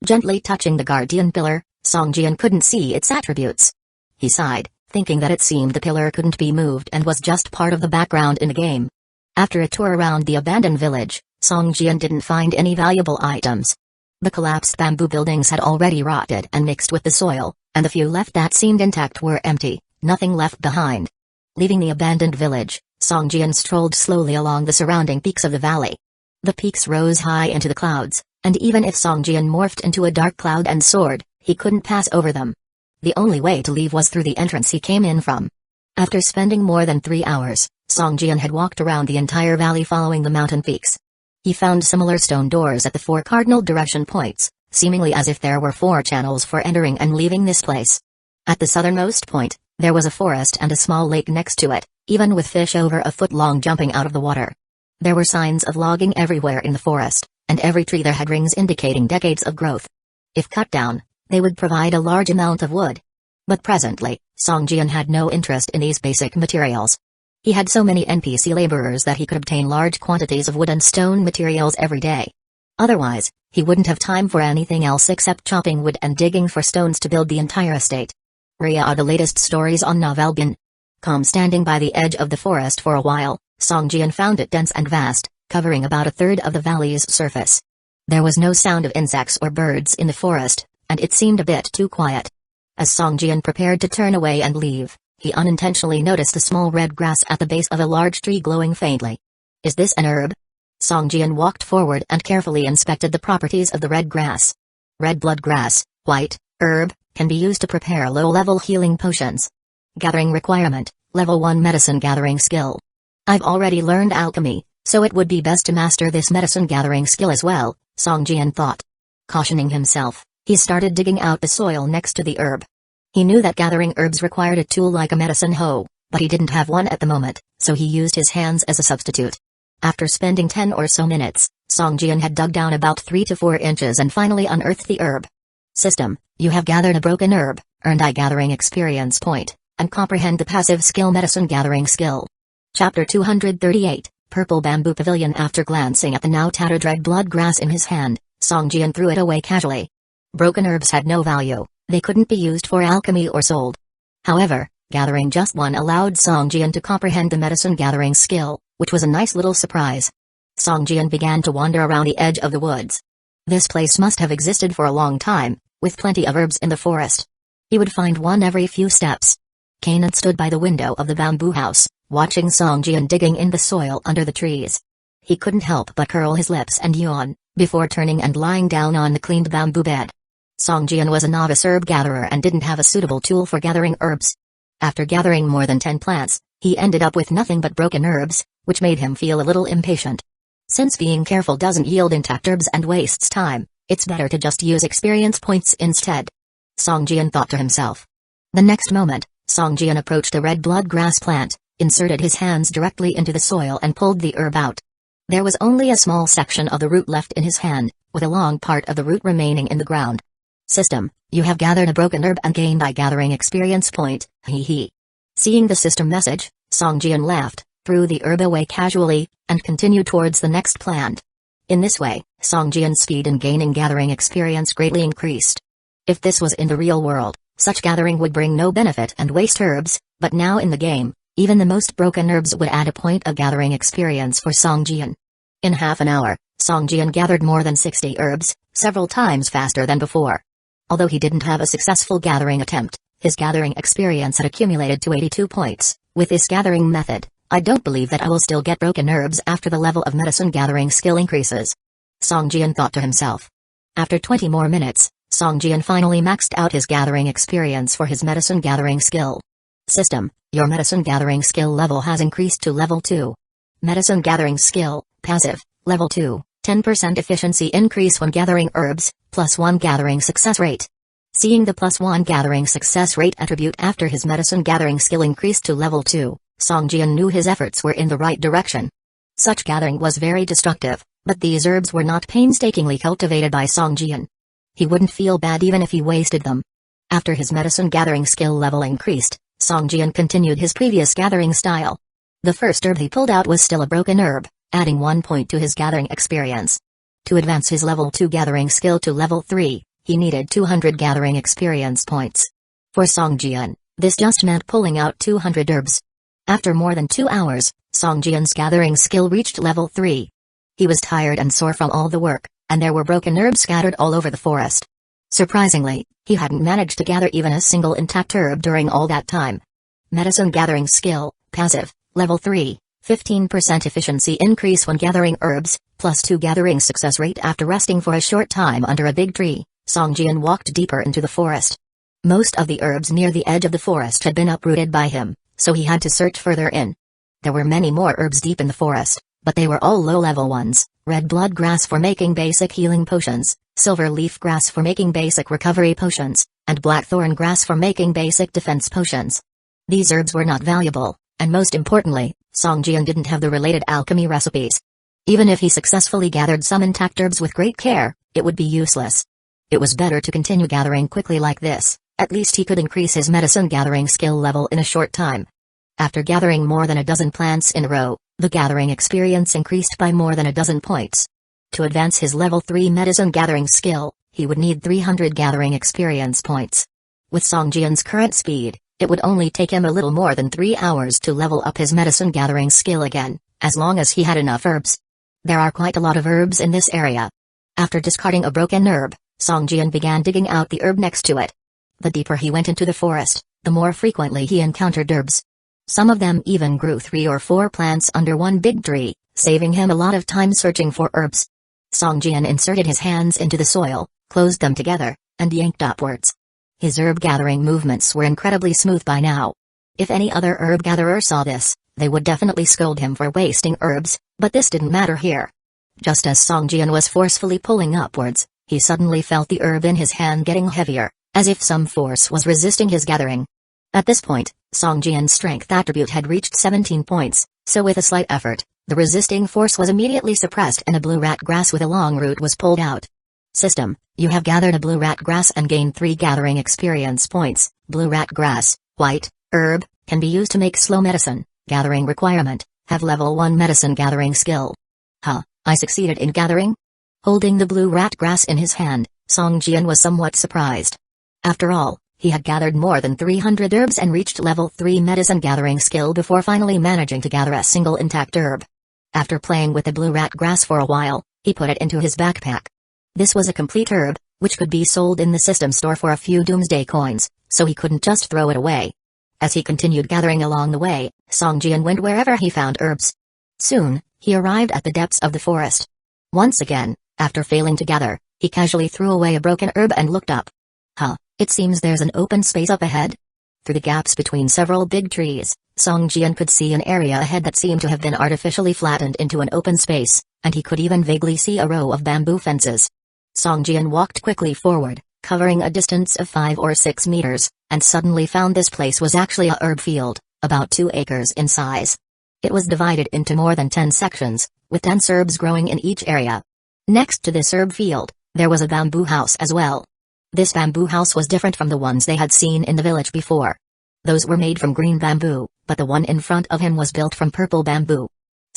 Gently touching the guardian pillar, Song Jian couldn't see its attributes. He sighed, thinking that it seemed the pillar couldn't be moved and was just part of the background in the game. After a tour around the abandoned village, Song Jian didn't find any valuable items. The collapsed bamboo buildings had already rotted and mixed with the soil, and the few left that seemed intact were empty, nothing left behind. Leaving the abandoned village, Song Jian strolled slowly along the surrounding peaks of the valley. The peaks rose high into the clouds, and even if Song Jian morphed into a dark cloud and soared, he couldn't pass over them. The only way to leave was through the entrance he came in from. After spending more than 3 hours, Song Jian had walked around the entire valley following the mountain peaks. He found similar stone doors at the 4 cardinal direction points, seemingly as if there were 4 channels for entering and leaving this place. At the southernmost point, there was a forest and a small lake next to it, even with fish over a foot long jumping out of the water. There were signs of logging everywhere in the forest, and every tree there had rings indicating decades of growth. If cut down, they would provide a large amount of wood. But presently, Song Jian had no interest in these basic materials. He had so many NPC laborers that he could obtain large quantities of wood and stone materials every day. Otherwise, he wouldn't have time for anything else except chopping wood and digging for stones to build the entire estate. Ria are the latest stories on Novelbin. Calm standing by the edge of the forest for a while, Song Jian found it dense and vast, covering about a third of the valley's surface. There was no sound of insects or birds in the forest, and it seemed a bit too quiet. As Song Jian prepared to turn away and leave, he unintentionally noticed a small red grass at the base of a large tree glowing faintly. Is this an herb? Song Jian walked forward and carefully inspected the properties of the red grass. Red blood grass, white, herb, can be used to prepare low-level healing potions. Gathering requirement, level 1 medicine gathering skill. I've already learned alchemy, so it would be best to master this medicine gathering skill as well, Song Jian thought. Cautioning himself, he started digging out the soil next to the herb. He knew that gathering herbs required a tool like a medicine hoe, but he didn't have one at the moment, so he used his hands as a substitute. After spending 10 or so minutes, Song Jian had dug down about 3 to 4 inches and finally unearthed the herb. System, you have gathered a broken herb, earned a gathering experience point, and comprehend the passive skill medicine gathering skill. Chapter 238, Purple Bamboo Pavilion. After glancing at the now tattered red blood grass in his hand, Song Jian threw it away casually. Broken herbs had no value, they couldn't be used for alchemy or sold. However, gathering just one allowed Song Jian to comprehend the medicine gathering skill, which was a nice little surprise. Song Jian began to wander around the edge of the woods. This place must have existed for a long time, with plenty of herbs in the forest. He would find one every few steps. Kanan stood by the window of the bamboo house, watching Song Jian digging in the soil under the trees. He couldn't help but curl his lips and yawn, before turning and lying down on the cleaned bamboo bed. Song Jian was a novice herb gatherer and didn't have a suitable tool for gathering herbs. After gathering more than 10 plants, he ended up with nothing but broken herbs, which made him feel a little impatient. Since being careful doesn't yield intact herbs and wastes time, it's better to just use experience points instead. Song Jian thought to himself. The next moment, Song Jian approached a red blood grass plant, inserted his hands directly into the soil and pulled the herb out. There was only a small section of the root left in his hand, with a long part of the root remaining in the ground. System, you have gathered a broken herb and gained a gathering experience point, hee. Seeing the system message, Song Jian laughed, threw the herb away casually, and continued towards the next plant. In this way, Song Jian's speed in gaining gathering experience greatly increased. If this was in the real world, such gathering would bring no benefit and waste herbs, but now in the game, even the most broken herbs would add a point of gathering experience for Song Jian. In half an hour, Song Jian gathered more than 60 herbs, several times faster than before. Although he didn't have a successful gathering attempt, his gathering experience had accumulated to 82 points. With this gathering method, I don't believe that I will still get broken herbs after the level of medicine gathering skill increases. Song Jian thought to himself. After 20 more minutes, Song Jian finally maxed out his gathering experience for his medicine gathering skill. System, your medicine gathering skill level has increased to level 2. Medicine gathering skill, passive, level 2, 10% efficiency increase when gathering herbs, +1 gathering success rate. Seeing the +1 gathering success rate attribute after his medicine gathering skill increased to level 2, Song Jian knew his efforts were in the right direction. Such gathering was very destructive, but these herbs were not painstakingly cultivated by Song Jian. He wouldn't feel bad even if he wasted them. After his medicine gathering skill level increased, Song Jian continued his previous gathering style. The first herb he pulled out was still a broken herb, adding 1 point to his gathering experience. To advance his level 2 gathering skill to level 3, he needed 200 gathering experience points. For Song Jian, this just meant pulling out 200 herbs. After more than 2 hours, Song Jian's gathering skill reached level 3. He was tired and sore from all the work, and there were broken herbs scattered all over the forest. Surprisingly, he hadn't managed to gather even a single intact herb during all that time. Medicine gathering skill, passive, level 3, 15% efficiency increase when gathering herbs, +2 gathering success rate. After resting for a short time under a big tree, Song Jian walked deeper into the forest. Most of the herbs near the edge of the forest had been uprooted by him, so he had to search further in. There were many more herbs deep in the forest, but they were all low-level ones: red blood grass for making basic healing potions, silver leaf grass for making basic recovery potions, and blackthorn grass for making basic defense potions. These herbs were not valuable, and most importantly, Song Jian didn't have the related alchemy recipes. Even if he successfully gathered some intact herbs with great care, it would be useless. It was better to continue gathering quickly like this, At least he could increase his medicine gathering skill level in a short time. After gathering more than a dozen plants in a row, the gathering experience increased by more than a dozen points. To advance his level 3 medicine gathering skill, he would need 300 gathering experience points. With Songjian's current speed, it would only take him a little more than 3 hours to level up his medicine gathering skill again, as long as he had enough herbs. There are quite a lot of herbs in this area. After discarding a broken herb, Songjian began digging out the herb next to it. The deeper he went into the forest, the more frequently he encountered herbs. Some of them even grew 3 or 4 plants under one big tree, saving him a lot of time searching for herbs. Songjian inserted his hands into the soil, closed them together, and yanked upwards. His herb-gathering movements were incredibly smooth by now. If any other herb-gatherer saw this, they would definitely scold him for wasting herbs, but this didn't matter here. Just as Songjian was forcefully pulling upwards, he suddenly felt the herb in his hand getting heavier, as if some force was resisting his gathering. At this point, Songjian's strength attribute had reached 17 points, so with a slight effort, the resisting force was immediately suppressed and a blue rat grass with a long root was pulled out. System, you have gathered a blue rat grass and gained 3 gathering experience points. Blue rat grass, white, herb, can be used to make slow medicine. Gathering requirement, have level 1 medicine gathering skill. I succeeded in gathering? Holding the blue rat grass in his hand, Songjian was somewhat surprised. After all, he had gathered more than 300 herbs and reached level 3 medicine gathering skill before finally managing to gather a single intact herb. After playing with the blue rat grass for a while, he put it into his backpack. This was a complete herb, which could be sold in the system store for a few doomsday coins, so he couldn't just throw it away. As he continued gathering along the way, Songjian went wherever he found herbs. Soon, he arrived at the depths of the forest. Once again, after failing to gather, he casually threw away a broken herb and looked up. It seems there's an open space up ahead. Through the gaps between several big trees, Songjian could see an area ahead that seemed to have been artificially flattened into an open space, and he could even vaguely see a row of bamboo fences. Songjian walked quickly forward, covering a distance of 5 or 6 meters, and suddenly found this place was actually a herb field, about 2 acres in size. It was divided into more than 10 sections, with dense herbs growing in each area. Next to this herb field, there was a bamboo house as well. This bamboo house was different from the ones they had seen in the village before. Those were made from green bamboo, but the one in front of him was built from purple bamboo.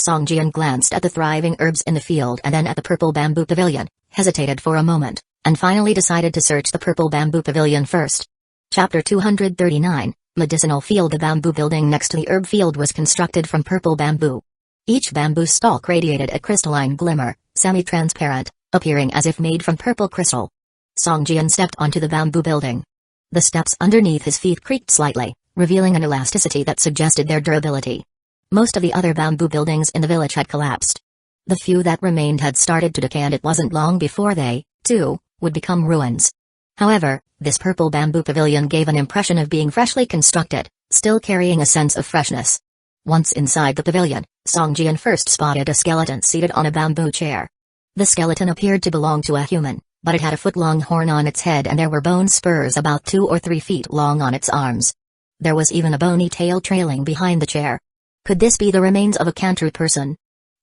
Songjian glanced at the thriving herbs in the field and then at the purple bamboo pavilion, hesitated for a moment, and finally decided to search the purple bamboo pavilion first. Chapter 239, Medicinal Field. The bamboo building next to the herb field was constructed from purple bamboo. Each bamboo stalk radiated a crystalline glimmer, semi-transparent, appearing as if made from purple crystal. Songjian stepped onto the bamboo building. The steps underneath his feet creaked slightly, revealing an elasticity that suggested their durability. Most of the other bamboo buildings in the village had collapsed. The few that remained had started to decay, and it wasn't long before they, too, would become ruins. However, this purple bamboo pavilion gave an impression of being freshly constructed, still carrying a sense of freshness. Once inside the pavilion, Songjian first spotted a skeleton seated on a bamboo chair. The skeleton appeared to belong to a human, but it had a foot-long horn on its head and there were bone spurs about 2 or 3 feet long on its arms. There was even a bony tail trailing behind the chair. Could this be the remains of a Kantru person?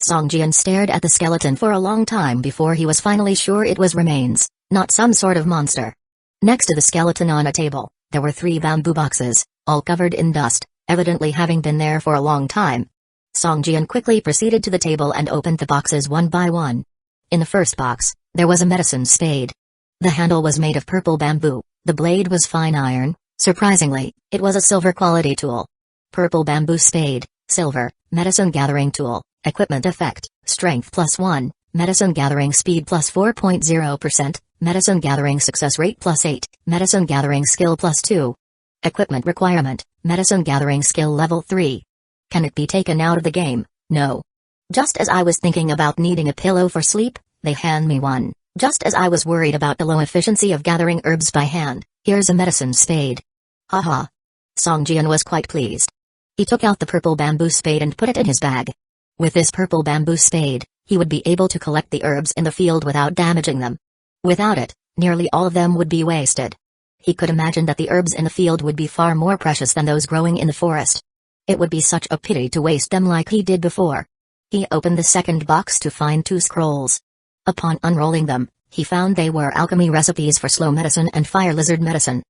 Songjian stared at the skeleton for a long time before he was finally sure it was remains, not some sort of monster. Next to the skeleton on a table, there were 3 bamboo boxes, all covered in dust, evidently having been there for a long time. Songjian quickly proceeded to the table and opened the boxes one by one. In the first box, there was a medicine spade. The handle was made of purple bamboo, the blade was fine iron. Surprisingly, it was a silver quality tool. Purple bamboo spade, silver, medicine gathering tool, equipment effect, strength +1, medicine gathering speed +4.0%, medicine gathering success rate +8, medicine gathering skill +2. Equipment requirement, medicine gathering skill level 3. Can it be taken out of the game? No. Just as I was thinking about needing a pillow for sleep, they hand me one. Just as I was worried about the low efficiency of gathering herbs by hand, here's a medicine spade. Haha. Songjian was quite pleased. He took out the purple bamboo spade and put it in his bag. With this purple bamboo spade, he would be able to collect the herbs in the field without damaging them. Without it, nearly all of them would be wasted. He could imagine that the herbs in the field would be far more precious than those growing in the forest. It would be such a pity to waste them like he did before. He opened the second box to find 2 scrolls. Upon unrolling them, he found they were alchemy recipes for slow medicine and fire lizard medicine.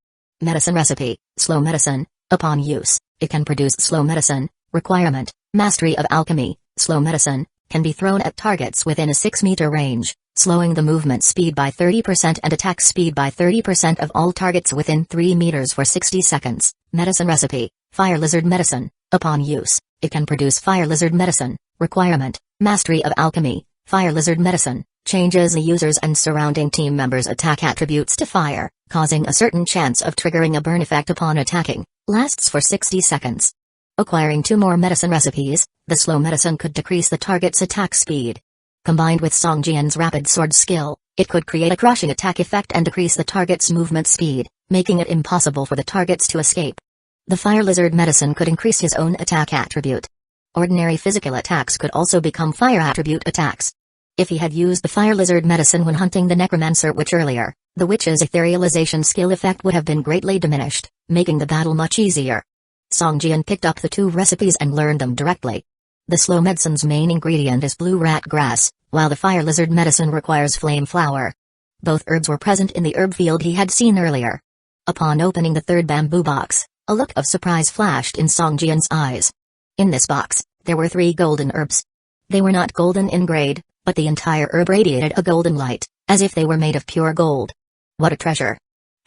Medicine recipe, slow medicine. Upon use, it can produce slow medicine. Requirement, mastery of alchemy. Slow medicine can be thrown at targets within a 6-meter range, slowing the movement speed by 30% and attack speed by 30% of all targets within 3 meters for 60 seconds. Medicine recipe, fire lizard medicine. Upon use, it can produce fire lizard medicine. Requirement, mastery of alchemy. Fire lizard medicine changes the user's and surrounding team members' attack attributes to fire, causing a certain chance of triggering a burn effect upon attacking. Lasts for 60 seconds. Acquiring 2 more medicine recipes, the slow medicine could decrease the target's attack speed. Combined with Song Jian's rapid sword skill, it could create a crushing attack effect and decrease the target's movement speed, making it impossible for the targets to escape. The fire lizard medicine could increase his own attack attribute. Ordinary physical attacks could also become fire attribute attacks. If he had used the fire lizard medicine when hunting the necromancer witch earlier, the witch's etherealization skill effect would have been greatly diminished, making the battle much easier. Song Jian picked up the 2 recipes and learned them directly. The slow medicine's main ingredient is blue rat grass, while the fire lizard medicine requires flame flower. Both herbs were present in the herb field he had seen earlier. Upon opening the 3rd bamboo box, a look of surprise flashed in Song Jian's eyes. In this box, there were 3 golden herbs. They were not golden in grade, but the entire herb radiated a golden light, as if they were made of pure gold. What a treasure!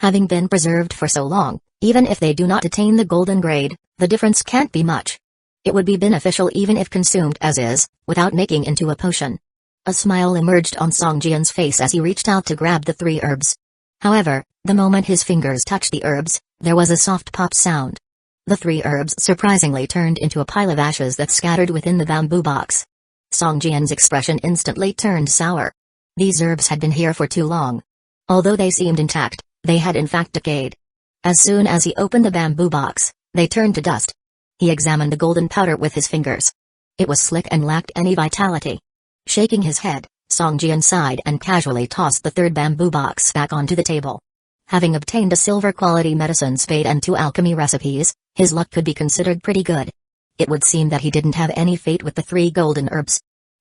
Having been preserved for so long, even if they do not attain the golden grade, the difference can't be much. It would be beneficial even if consumed as is, without making into a potion. A smile emerged on Song Jian's face as he reached out to grab the 3 herbs. However, the moment his fingers touched the herbs, there was a soft pop sound. The 3 herbs surprisingly turned into a pile of ashes that scattered within the bamboo box. Song Jian's expression instantly turned sour. These herbs had been here for too long. Although they seemed intact, they had in fact decayed. As soon as he opened the bamboo box, they turned to dust. He examined the golden powder with his fingers. It was slick and lacked any vitality. Shaking his head, Song Jian sighed and casually tossed the 3rd bamboo box back onto the table. Having obtained a silver-quality medicine spade and 2 alchemy recipes, his luck could be considered pretty good. It would seem that he didn't have any fate with the 3 golden herbs.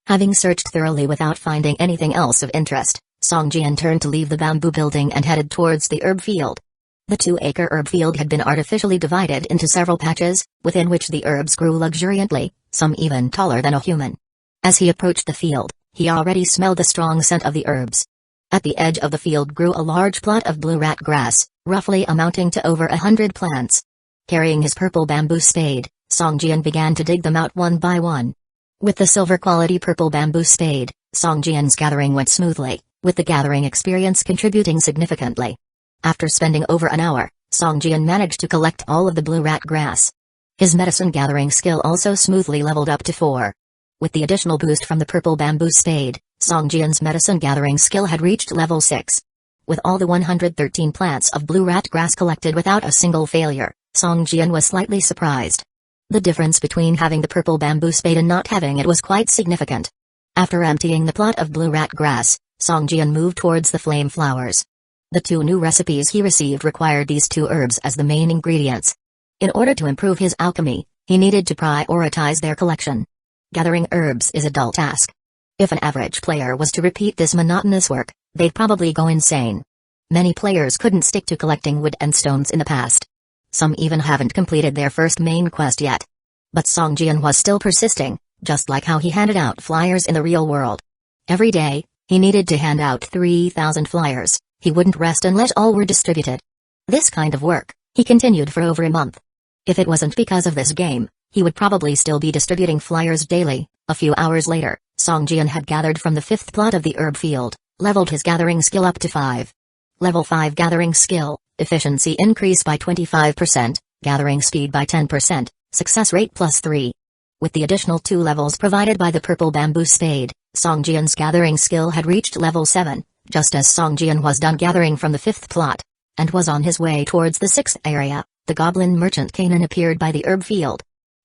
Having searched thoroughly without finding anything else of interest, Song Jian turned to leave the bamboo building and headed towards the herb field. The 2-acre herb field had been artificially divided into several patches, within which the herbs grew luxuriantly, some even taller than a human. As he approached the field, he already smelled the strong scent of the herbs. At the edge of the field grew a large plot of blue rat grass, roughly amounting to over 100 plants. Carrying his purple bamboo spade, Song Jian began to dig them out one by one. With the silver-quality purple bamboo spade, Song Jian's gathering went smoothly, with the gathering experience contributing significantly. After spending over an hour, Song Jian managed to collect all of the blue rat grass. His medicine gathering skill also smoothly leveled up to 4. With the additional boost from the purple bamboo spade, Song Jian's medicine gathering skill had reached level 6. With all the 113 plants of blue rat grass collected without a single failure, Song Jian was slightly surprised. The difference between having the purple bamboo spade and not having it was quite significant. After emptying the plot of blue rat grass, Song Jian moved towards the flame flowers. The 2 new recipes he received required these 2 herbs as the main ingredients. In order to improve his alchemy, he needed to prioritize their collection. Gathering herbs is a dull task. If an average player was to repeat this monotonous work, they'd probably go insane. Many players couldn't stick to collecting wood and stones in the past. Some even haven't completed their first main quest yet. But Song Jian was still persisting, just like how he handed out flyers in the real world. Every day, he needed to hand out 3,000 flyers. He wouldn't rest unless all were distributed. This kind of work, he continued for over a month. If it wasn't because of this game, he would probably still be distributing flyers daily. A few hours later, Song Jian had gathered from the 5th plot of the herb field, leveled his gathering skill up to 5. Level 5 gathering skill, efficiency increase by 25%, gathering speed by 10%, success rate +3. With the additional 2 levels provided by the purple bamboo spade, Song Jian's gathering skill had reached level 7, just as Song Jian was done gathering from the 5th plot, and was on his way towards the 6th area. The goblin merchant Kanan appeared by the herb field.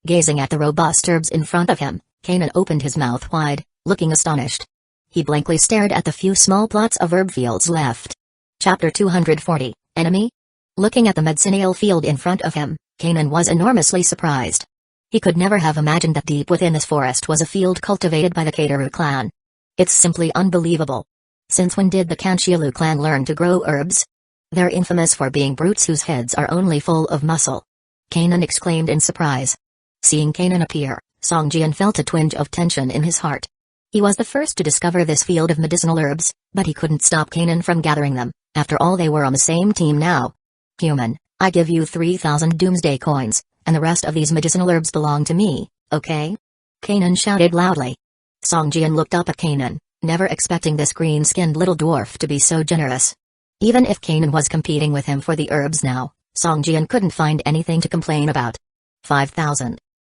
Gazing at the robust herbs in front of him, Kanan opened his mouth wide, looking astonished. He blankly stared at the few small plots of herb fields left. Chapter 240, Enemy? Looking at the medicinal field in front of him, Kanan was enormously surprised. He could never have imagined that deep within this forest was a field cultivated by the Kateru clan. It's simply unbelievable. Since when did the Kanshialu clan learn to grow herbs? They're infamous for being brutes whose heads are only full of muscle. Kanan exclaimed in surprise. Seeing Kanan appear, Songjian felt a twinge of tension in his heart. He was the first to discover this field of medicinal herbs, but he couldn't stop Kanan from gathering them. After all, they were on the same team now. Human, I give you 3,000 doomsday coins, and the rest of these medicinal herbs belong to me, okay? Kanan shouted loudly. Songjian looked up at Kanan, never expecting this green-skinned little dwarf to be so generous. Even if Kanan was competing with him for the herbs now, Songjian couldn't find anything to complain about. 5,000.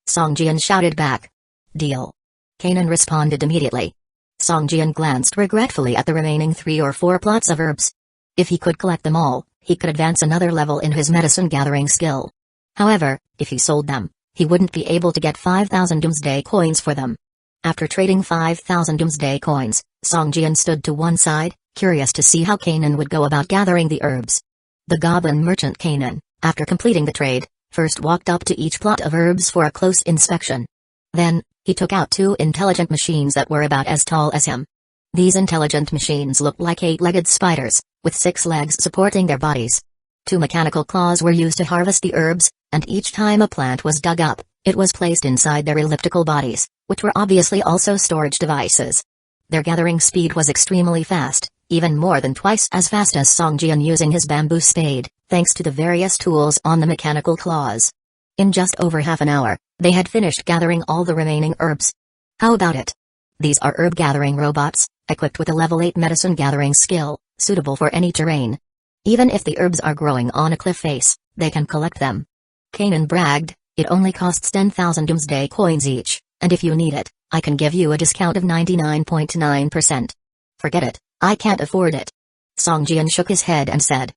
Songjian shouted back. Deal. Kanan responded immediately. Songjian glanced regretfully at the remaining 3 or 4 plots of herbs. If he could collect them all, he could advance another level in his medicine gathering skill. However, if he sold them, he wouldn't be able to get 5,000 doomsday coins for them. After trading 5,000 doomsday coins, Songjian stood to one side, curious to see how Kanan would go about gathering the herbs. The goblin merchant Kanan, after completing the trade, first walked up to each plot of herbs for a close inspection. Then, he took out 2 intelligent machines that were about as tall as him. These intelligent machines looked like 8-legged spiders, with 6 legs supporting their bodies. 2 mechanical claws were used to harvest the herbs, and each time a plant was dug up, it was placed inside their elliptical bodies, which were obviously also storage devices. Their gathering speed was extremely fast, even more than twice as fast as Songjian using his bamboo spade, thanks to the various tools on the mechanical claws. In just over half an hour, they had finished gathering all the remaining herbs. How about it? These are herb gathering robots, equipped with a level 8 medicine gathering skill, suitable for any terrain. Even if the herbs are growing on a cliff face, they can collect them. Kanan bragged, it only costs 10,000 doomsday coins each, and if you need it, I can give you a discount of 99.9%. Forget it, I can't afford it. Songjian shook his head and said.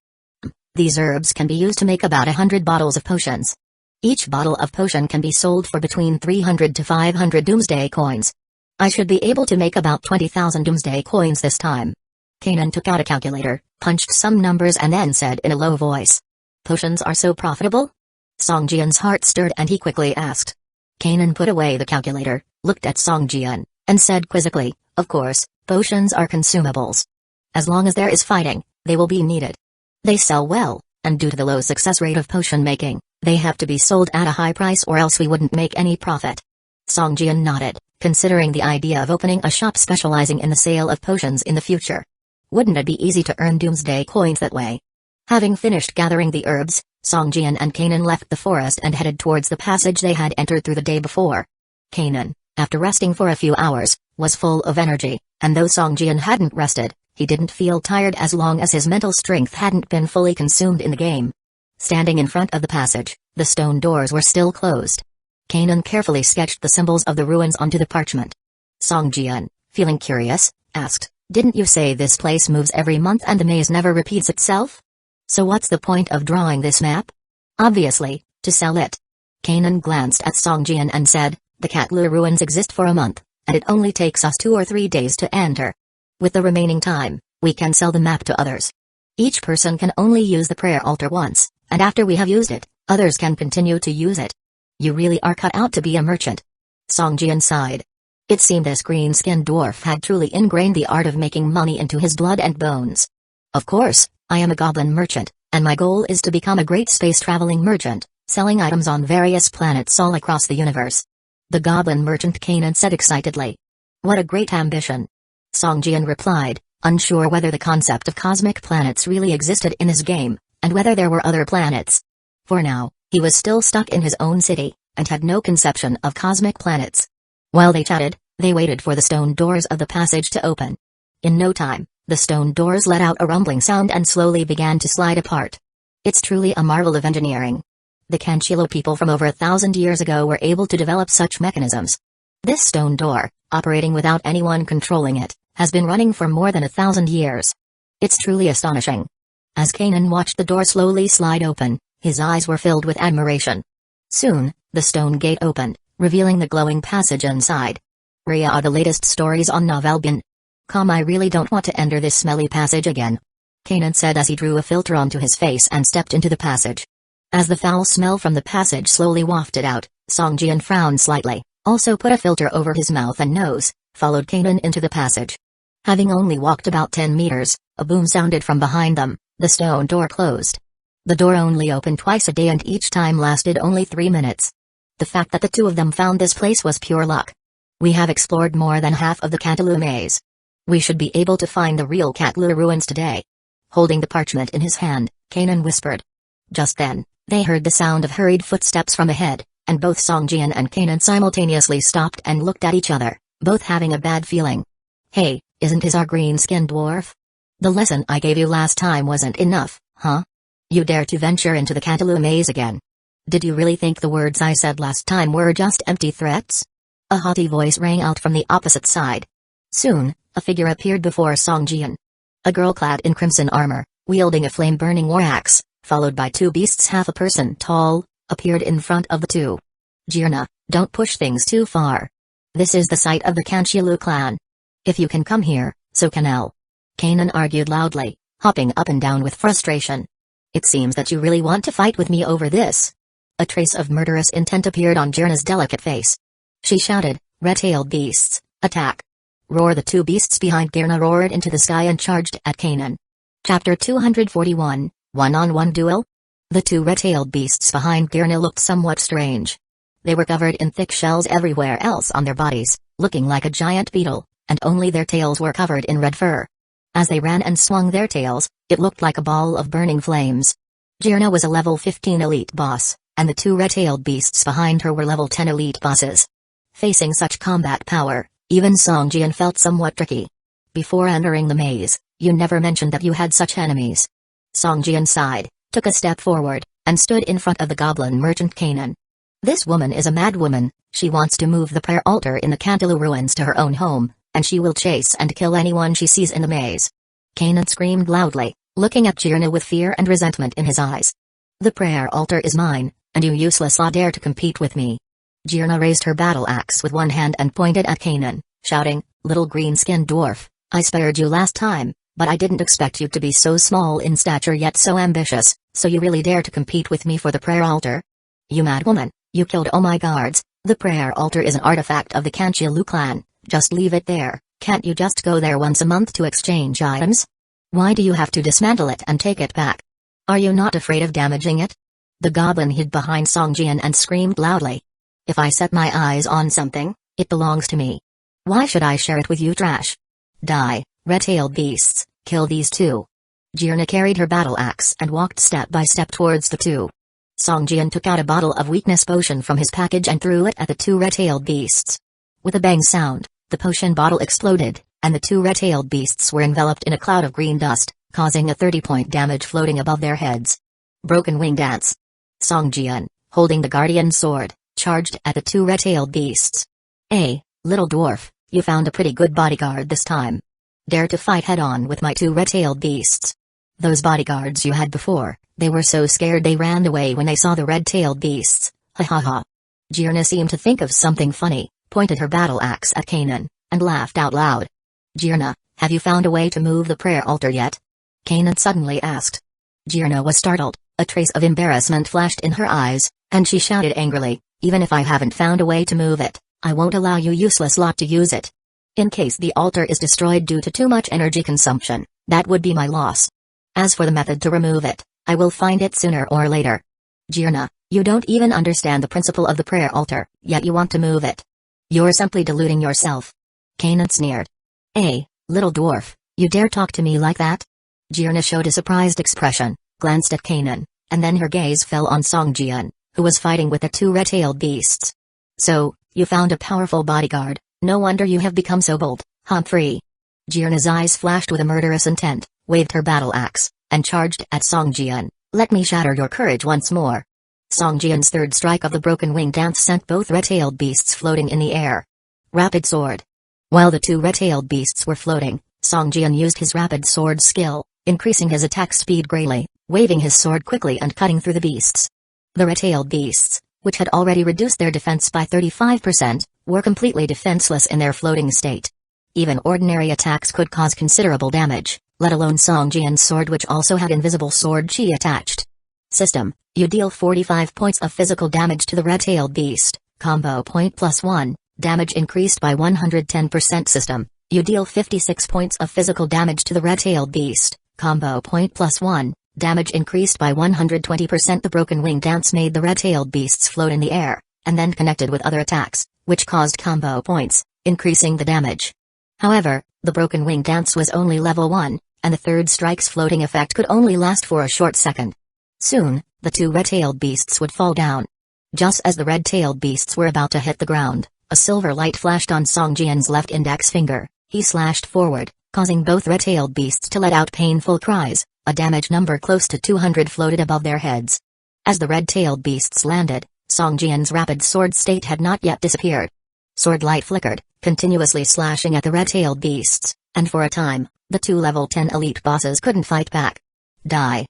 These herbs can be used to make about 100 bottles of potions. Each bottle of potion can be sold for between 300 to 500 doomsday coins. I should be able to make about 20,000 doomsday coins this time. Kanan took out a calculator, punched some numbers and then said in a low voice. Potions are so profitable? Songjian's heart stirred and he quickly asked. Kanan put away the calculator, looked at Songjian, and said quizzically, of course, potions are consumables. As long as there is fighting, they will be needed. They sell well, and due to the low success rate of potion making, they have to be sold at a high price or else we wouldn't make any profit. Songjian nodded, considering the idea of opening a shop specializing in the sale of potions in the future. Wouldn't it be easy to earn doomsday coins that way? Having finished gathering the herbs, Songjian and Kanan left the forest and headed towards the passage they had entered through the day before. Kanan, after resting for a few hours, was full of energy, and though Songjian hadn't rested, he didn't feel tired as long as his mental strength hadn't been fully consumed in the game. Standing in front of the passage, the stone doors were still closed. Kanan carefully sketched the symbols of the ruins onto the parchment. Songjian, feeling curious, asked, didn't you say this place moves every month and the maze never repeats itself? So what's the point of drawing this map? Obviously, to sell it. Kanan glanced at Songjian and said, the Katlu ruins exist for a month, and it only takes us 2 or 3 days to enter. With the remaining time, we can sell the map to others. Each person can only use the prayer altar once, and after we have used it, others can continue to use it. You really are cut out to be a merchant. Songjian sighed. It seemed this green-skinned dwarf had truly ingrained the art of making money into his blood and bones. Of course, I am a goblin merchant, and my goal is to become a great space-traveling merchant, selling items on various planets all across the universe. The goblin merchant Kanan said excitedly. What a great ambition. Songjian replied, unsure whether the concept of cosmic planets really existed in his game, and whether there were other planets. For now, he was still stuck in his own city, and had no conception of cosmic planets. While they chatted, they waited for the stone doors of the passage to open. In no time, the stone doors let out a rumbling sound and slowly began to slide apart. It's truly a marvel of engineering. The Kanchilo people from over 1,000 years ago were able to develop such mechanisms. This stone door, operating without anyone controlling it, has been running for more than 1,000 years. It's truly astonishing. As Kanan watched the door slowly slide open, his eyes were filled with admiration. Soon, the stone gate opened, revealing the glowing passage inside. Rhea are the latest stories on Novelbin. I really don't want to enter this smelly passage again. Kanan said as he drew a filter onto his face and stepped into the passage. As the foul smell from the passage slowly wafted out, Songjian frowned slightly, also put a filter over his mouth and nose, followed Kanan into the passage. Having only walked about 10 meters, a boom sounded from behind them, The stone door closed. The door only opened twice a day and each time lasted only 3 minutes. The fact that the two of them found this place was pure luck. We have explored more than half of the Cantalou maze. We should be able to find the real Cantalou ruins today. Holding the parchment in his hand, Kanan whispered. Just then, they heard the sound of hurried footsteps from ahead, and both Songjian and Kanan simultaneously stopped and looked at each other, both having a bad feeling. Hey, isn't his our green-skinned dwarf? The lesson I gave you last time wasn't enough, huh? You dare to venture into the Cantalou maze again? Did you really think the words I said last time were just empty threats? A haughty voice rang out from the opposite side. Soon, a figure appeared before Songjian. A girl clad in crimson armor, wielding a flame-burning war axe, followed by two beasts half a person tall, appeared in front of the two. Jirna, don't push things too far. This is the site of the Cantalou clan. If you can come here, so can I. Kanan argued loudly, hopping up and down with frustration. It seems that you really want to fight with me over this. A trace of murderous intent appeared on Jirna's delicate face. She shouted, red-tailed beasts, attack. Roar! The two beasts behind Jirna roared into the sky and charged at Kanan. Chapter 241, One-on-One Duel? The two red-tailed beasts behind Jirna looked somewhat strange. They were covered in thick shells everywhere else on their bodies, looking like a giant beetle, and only their tails were covered in red fur. As they ran and swung their tails, it looked like a ball of burning flames. Jirna was a level 15 elite boss, and the two red-tailed beasts behind her were level 10 elite bosses. Facing such combat power, even Songjian felt somewhat tricky. Before entering the maze, you never mentioned that you had such enemies. Songjian sighed, took a step forward, and stood in front of the goblin merchant Kanan. This woman is a mad woman. She wants to move the prayer altar in the Cantalou ruins to her own home, and she will chase and kill anyone she sees in the maze. Kanan screamed loudly, looking at Jirna with fear and resentment in his eyes. The prayer altar is mine, and you useless law dare to compete with me. Jirna raised her battle axe with one hand and pointed at Kanan, shouting, little green-skinned dwarf, I spared you last time, but I didn't expect you to be so small in stature yet so ambitious, so you really dare to compete with me for the prayer altar? You mad woman, you killed all my guards. The prayer altar is an artifact of the Cantalou clan. Just leave it there. Can't you just go there once a month to exchange items? Why do you have to dismantle it and take it back? Are you not afraid of damaging it? The goblin hid behind Songjian and screamed loudly. If I set my eyes on something, it belongs to me. Why should I share it with you trash? Die, red-tailed beasts, kill these two. Jirna carried her battle axe and walked step by step towards the two. Songjian took out a bottle of weakness potion from his package and threw it at the two red-tailed beasts. With a bang sound, the potion bottle exploded, and the two red-tailed beasts were enveloped in a cloud of green dust, causing a 30-point damage floating above their heads. Broken wing dance. Songjian, holding the guardian sword, charged at the two red-tailed beasts. Hey, little dwarf, you found a pretty good bodyguard this time. Dare to fight head-on with my two red-tailed beasts. Those bodyguards you had before, they were so scared they ran away when they saw the red-tailed beasts. Ha ha ha. Jirna seemed to think of something funny, pointed her battle axe at Kanan, and laughed out loud. Jirna, have you found a way to move the prayer altar yet? Kanan suddenly asked. Jirna was startled, a trace of embarrassment flashed in her eyes, and she shouted angrily, even if I haven't found a way to move it, I won't allow you useless lot to use it. In case the altar is destroyed due to too much energy consumption, that would be my loss. As for the method to remove it, I will find it sooner or later. Jirna, you don't even understand the principle of the prayer altar, yet you want to move it. You're simply deluding yourself. Kanan sneered. Hey, little dwarf, you dare talk to me like that? Jirna showed a surprised expression, glanced at Kanan, and then her gaze fell on Songjian, who was fighting with the two red-tailed beasts. So, you found a powerful bodyguard, no wonder you have become so bold, Humphrey. Jirna's eyes flashed with a murderous intent, waved her battle axe, and charged at Songjian. Let me shatter your courage once more. Songjian's third strike of the broken wing dance sent both red-tailed beasts floating in the air. Rapid sword. While the two red-tailed beasts were floating, Songjian used his rapid sword skill, increasing his attack speed greatly, waving his sword quickly and cutting through the beasts. The red-tailed beasts, which had already reduced their defense by 35%, were completely defenseless in their floating state. Even ordinary attacks could cause considerable damage, let alone Songjian's sword, which also had invisible sword chi attached. System, you deal 45 points of physical damage to the red-tailed beast, combo point +1, damage increased by 110%. System, you deal 56 points of physical damage to the red-tailed beast, Combo point +1, damage increased by 120%. The broken wing dance made the red-tailed beasts float in the air, and then connected with other attacks, which caused combo points, increasing the damage. However, the broken wing dance was only level 1, and the third strike's floating effect could only last for a short second. Soon, the two red-tailed beasts would fall down. Just as the red-tailed beasts were about to hit the ground, a silver light flashed on Song Jian's left index finger. He slashed forward, causing both red-tailed beasts to let out painful cries. A damage number close to 200 floated above their heads. As the red-tailed beasts landed, Song Jian's rapid sword state had not yet disappeared. Sword light flickered, continuously slashing at the red-tailed beasts, and for a time, the two level 10 elite bosses couldn't fight back. Die.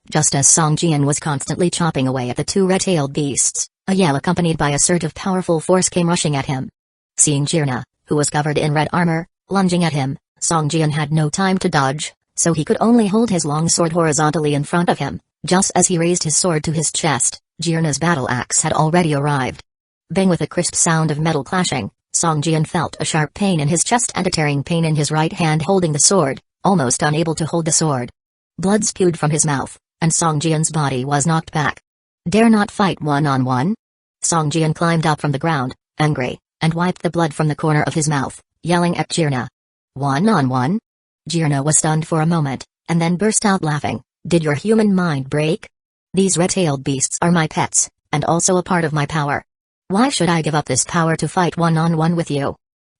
Just as Song Jian was constantly chopping away at the two red-tailed beasts, a yell accompanied by a surge of powerful force came rushing at him. Seeing Jirna, who was covered in red armor, lunging at him, Song Jian had no time to dodge, so he could only hold his long sword horizontally in front of him. Just as he raised his sword to his chest, Jirna's battle axe had already arrived. Bang! With a crisp sound of metal clashing, Song Jian felt a sharp pain in his chest and a tearing pain in his right hand holding the sword, almost unable to hold the sword. Blood spewed from his mouth, and Song Jian's body was knocked back. Dare not fight one-on-one? Song Jian climbed up from the ground, angry, and wiped the blood from the corner of his mouth, yelling at Jirna. One-on-one? Jirna was stunned for a moment, and then burst out laughing. Did your human mind break? These red-tailed beasts are my pets, and also a part of my power. Why should I give up this power to fight one-on-one with you?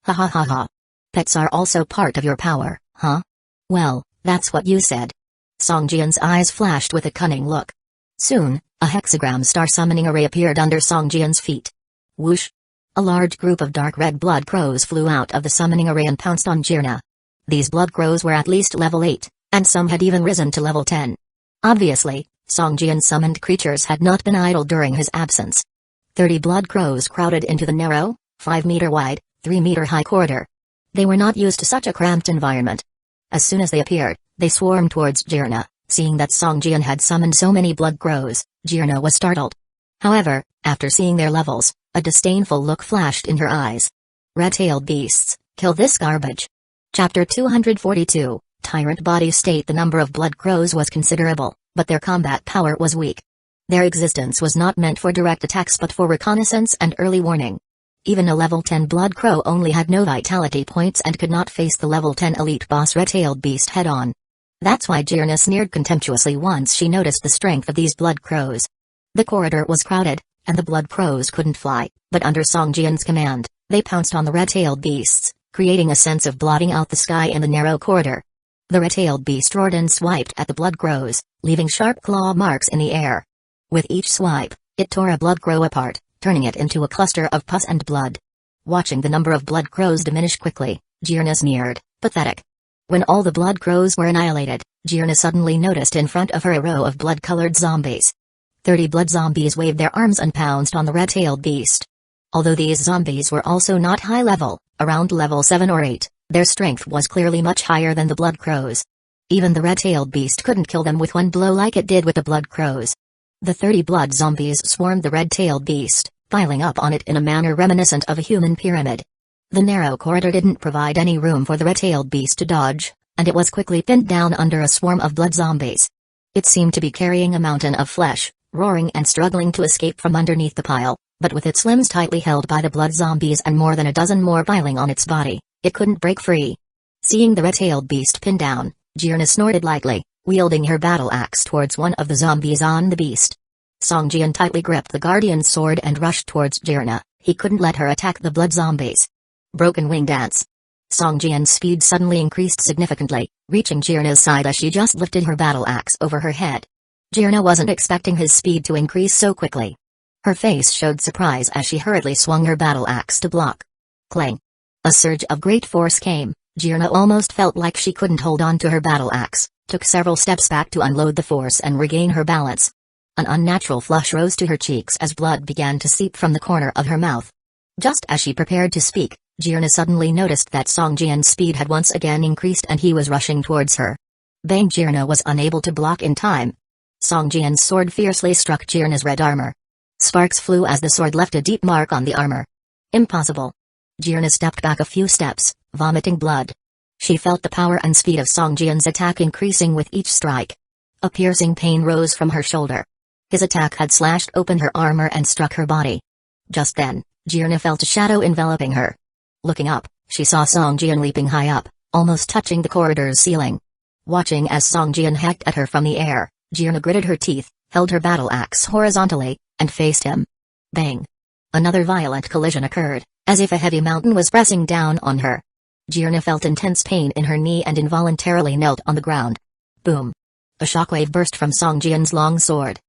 Ha ha ha ha. Pets are also part of your power, huh? Well, that's what you said. Song Jian's eyes flashed with a cunning look. Soon, a hexagram star summoning array appeared under Song Jian's feet. Whoosh! A large group of dark red blood crows flew out of the summoning array and pounced on Jirna. These blood crows were at least level 8, and some had even risen to level 10. Obviously, Song Jian's summoned creatures had not been idle during his absence. 30 blood crows crowded into the narrow, 5-meter wide, 3-meter high corridor. They were not used to such a cramped environment. As soon as they appeared, they swarmed towards Jirna. Seeing that Song Jian had summoned so many blood crows, Jirna was startled. However, after seeing their levels, a disdainful look flashed in her eyes. Red-tailed beasts, kill this garbage. Chapter 242, Tyrant Body State. The number of blood crows was considerable, but their combat power was weak. Their existence was not meant for direct attacks but for reconnaissance and early warning. Even a level 10 blood crow only had no vitality points and could not face the level 10 elite boss red-tailed beast head-on. That's why Jirna sneered contemptuously once she noticed the strength of these blood crows. The corridor was crowded, and the blood crows couldn't fly, but under Song Jian's command, they pounced on the red-tailed beasts, creating a sense of blotting out the sky in the narrow corridor. The red-tailed beast roared and swiped at the blood crows, leaving sharp claw marks in the air. With each swipe, it tore a blood crow apart, turning it into a cluster of pus and blood. Watching the number of blood crows diminish quickly, Jirna sneered, pathetic. When all the blood crows were annihilated, Jirna suddenly noticed in front of her a row of blood-colored zombies. 30 blood zombies waved their arms and pounced on the red-tailed beast. Although these zombies were also not high level, around level 7 or 8, their strength was clearly much higher than the blood crows. Even the red-tailed beast couldn't kill them with one blow like it did with the blood crows. The 30 blood zombies swarmed the red-tailed beast, piling up on it in a manner reminiscent of a human pyramid. The narrow corridor didn't provide any room for the red-tailed beast to dodge, and it was quickly pinned down under a swarm of blood zombies. It seemed to be carrying a mountain of flesh, roaring and struggling to escape from underneath the pile, but with its limbs tightly held by the blood zombies and more than a dozen more piling on its body, it couldn't break free. Seeing the red-tailed beast pinned down, Jirna snorted lightly, wielding her battle axe towards one of the zombies on the beast. Song Jian tightly gripped the guardian's sword and rushed towards Jirna. He couldn't let her attack the blood zombies. Broken wing dance. Song Jian's speed suddenly increased significantly, reaching Jirna's side as she just lifted her battle axe over her head. Jirna wasn't expecting his speed to increase so quickly. Her face showed surprise as she hurriedly swung her battle axe to block. Clang! A surge of great force came. Jirna almost felt like she couldn't hold on to her battle axe, took several steps back to unload the force and regain her balance. An unnatural flush rose to her cheeks as blood began to seep from the corner of her mouth. Just as she prepared to speak, Jirna suddenly noticed that Song Jian's speed had once again increased and he was rushing towards her. Bang! Jirna was unable to block in time. Song Jian's sword fiercely struck Jirna's red armor. Sparks flew as the sword left a deep mark on the armor. Impossible. Jirna stepped back a few steps, vomiting blood. She felt the power and speed of Song Jian's attack increasing with each strike. A piercing pain rose from her shoulder. His attack had slashed open her armor and struck her body. Just then, Jirna felt a shadow enveloping her. Looking up, she saw Song Jian leaping high up, almost touching the corridor's ceiling. Watching as Song Jian hacked at her from the air, Jirna gritted her teeth, held her battle axe horizontally, and faced him. Bang! Another violent collision occurred, as if a heavy mountain was pressing down on her. Jirna felt intense pain in her knee and involuntarily knelt on the ground. Boom! A shockwave burst from Song Jian's long sword.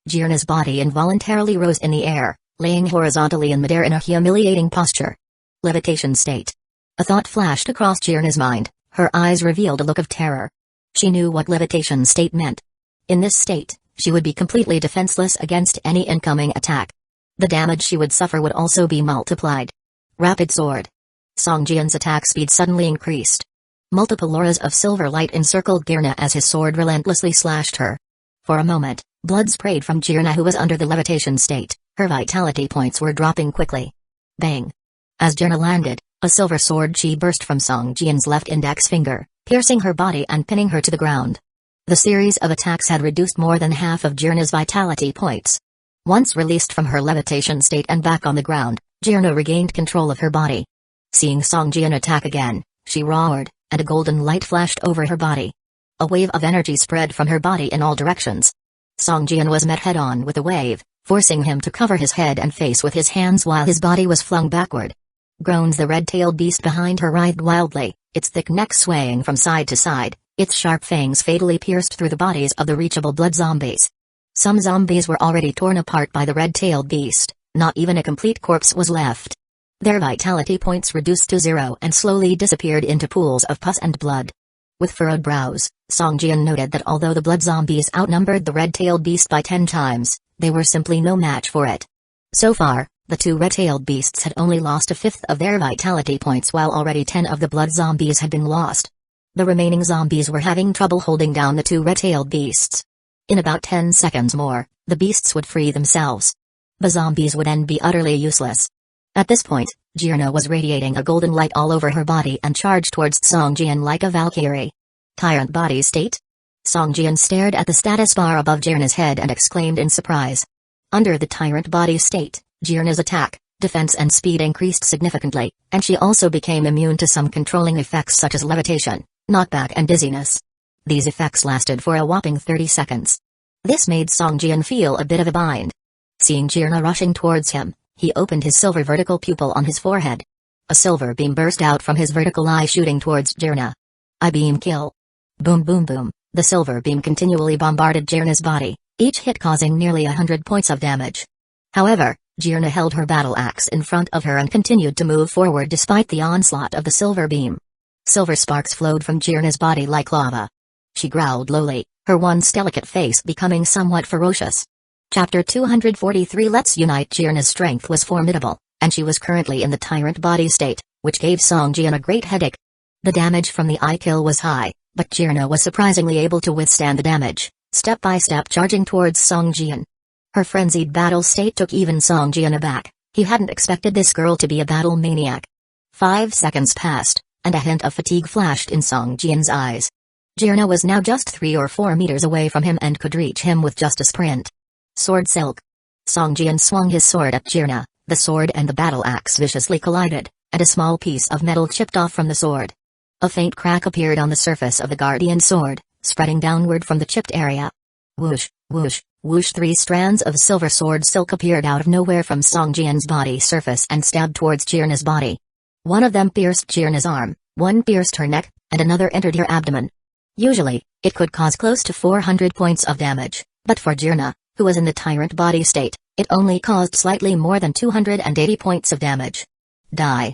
Jirna's body involuntarily rose in the air, laying horizontally in midair in a humiliating posture. Levitation state. A thought flashed across Jirna's mind, her eyes revealed a look of terror. She knew what levitation state meant. In this state, she would be completely defenseless against any incoming attack. The damage she would suffer would also be multiplied. Rapid sword. Song Jian's attack speed suddenly increased. Multiple auras of silver light encircled Jirna as his sword relentlessly slashed her. For a moment, blood sprayed from Jirna, who was under the levitation state. Her vitality points were dropping quickly. Bang! As Jirna landed, a silver sword chi burst from Song Jian's left index finger, piercing her body and pinning her to the ground. The series of attacks had reduced more than half of Jirna's vitality points. Once released from her levitation state and back on the ground, Jirna regained control of her body. Seeing Song Jian attack again, she roared, and a golden light flashed over her body. A wave of energy spread from her body in all directions. Song Jian was met head-on with the wave, forcing him to cover his head and face with his hands while his body was flung backward. Groans the red-tailed beast behind her writhed wildly, its thick neck swaying from side to side, its sharp fangs fatally pierced through the bodies of the reachable blood zombies. Some zombies were already torn apart by the red-tailed beast, not even a complete corpse was left. Their vitality points reduced to 0 and slowly disappeared into pools of pus and blood. With furrowed brows, Song Jian noted that although the blood zombies outnumbered the red-tailed beast by 10 times, they were simply no match for it. So far, the two red-tailed beasts had only lost a fifth of their vitality points while already 10 of the blood zombies had been lost. The remaining zombies were having trouble holding down the two red-tailed beasts. In about 10 seconds more, the beasts would free themselves. The zombies would then be utterly useless. At this point, Jirna was radiating a golden light all over her body and charged towards Song Jian like a valkyrie. Tyrant body state? Song Jian stared at the status bar above Jirna's head and exclaimed in surprise. Under the tyrant body state, Jirna's attack, defense and speed increased significantly, and she also became immune to some controlling effects such as levitation, knockback and dizziness. These effects lasted for a whopping 30 seconds. This made Song Jian feel a bit of a bind. Seeing Jirna rushing towards him, he opened his silver vertical pupil on his forehead. A silver beam burst out from his vertical eye shooting towards Jirna. I beam kill. Boom boom boom, the silver beam continually bombarded Jirna's body, each hit causing nearly 100 points of damage. However, Jirna held her battle axe in front of her and continued to move forward despite the onslaught of the silver beam. Silver sparks flowed from Jirna's body like lava. She growled lowly, her once delicate face becoming somewhat ferocious. Chapter 243. Let's unite. Jirna's strength was formidable, and she was currently in the tyrant body state, which gave Song Jian a great headache. The damage from the eye kill was high, but Jirna was surprisingly able to withstand the damage, step by step charging towards Song Jian. Her frenzied battle state took even Song Jian aback. He hadn't expected this girl to be a battle maniac. 5 seconds passed, and a hint of fatigue flashed in Song Jian's eyes. Jirna was now just 3 or 4 meters away from him and could reach him with just a sprint. Sword silk. Song Jian swung his sword at Jirna, the sword and the battle axe viciously collided, and a small piece of metal chipped off from the sword. A faint crack appeared on the surface of the guardian sword, spreading downward from the chipped area. Whoosh, whoosh, whoosh. 3 strands of silver sword silk appeared out of nowhere from Song Jian's body surface and stabbed towards Jirna's body. One of them pierced Jirna's arm, one pierced her neck, and another entered her abdomen. Usually, it could cause close to 400 points of damage, but for Jirna, who was in the tyrant body state, it only caused slightly more than 280 points of damage. Die.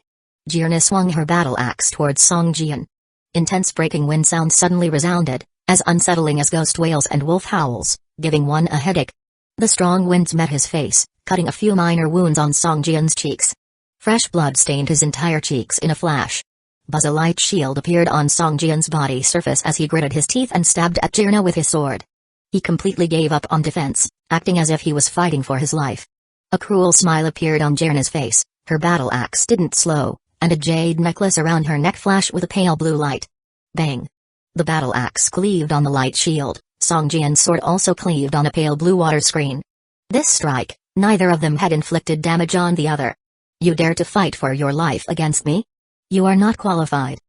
Jirna swung her battle axe towards Song Jian. Intense breaking wind sound suddenly resounded, as unsettling as ghost wails and wolf howls, giving one a headache. The strong winds met his face, cutting a few minor wounds on Song Jian's cheeks. Fresh blood stained his entire cheeks in a flash. Buzz, a light shield appeared on Song Jian's body surface as he gritted his teeth and stabbed at Jirna with his sword. He completely gave up on defense, acting as if he was fighting for his life. A cruel smile appeared on Jirna's face, her battle axe didn't slow, and a jade necklace around her neck flashed with a pale blue light. Bang! The battle axe cleaved on the light shield. Songjian's sword also cleaved on a pale blue water screen. This strike, neither of them had inflicted damage on the other. You dare to fight for your life against me? You are not qualified.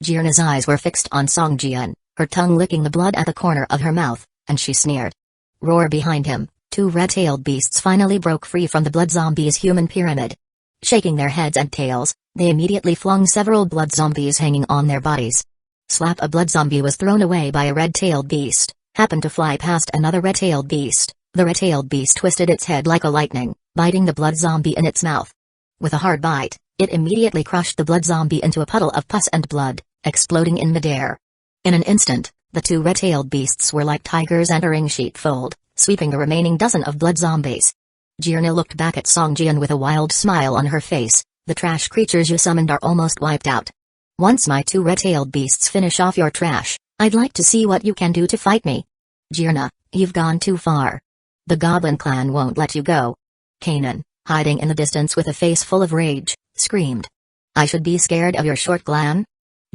Jirna's eyes were fixed on Songjian, her tongue licking the blood at the corner of her mouth, and she sneered. Roar behind him, two red-tailed beasts finally broke free from the blood zombies' human pyramid. Shaking their heads and tails, they immediately flung several blood zombies hanging on their bodies. Slap! A blood zombie was thrown away by a red-tailed beast, happened to fly past another red-tailed beast. The red-tailed beast twisted its head like a lightning, biting the blood zombie in its mouth. With a hard bite, it immediately crushed the blood zombie into a puddle of pus and blood, exploding in midair. In an instant, the two red-tailed beasts were like tigers entering sheepfold, sweeping the remaining dozen of blood zombies. Jirna looked back at Songjian with a wild smile on her face. The trash creatures you summoned are almost wiped out. Once my two red-tailed beasts finish off your trash, I'd like to see what you can do to fight me. Jirna, you've gone too far. The Goblin clan won't let you go. Kanan, hiding in the distance with a face full of rage, screamed. I should be scared of your short clan?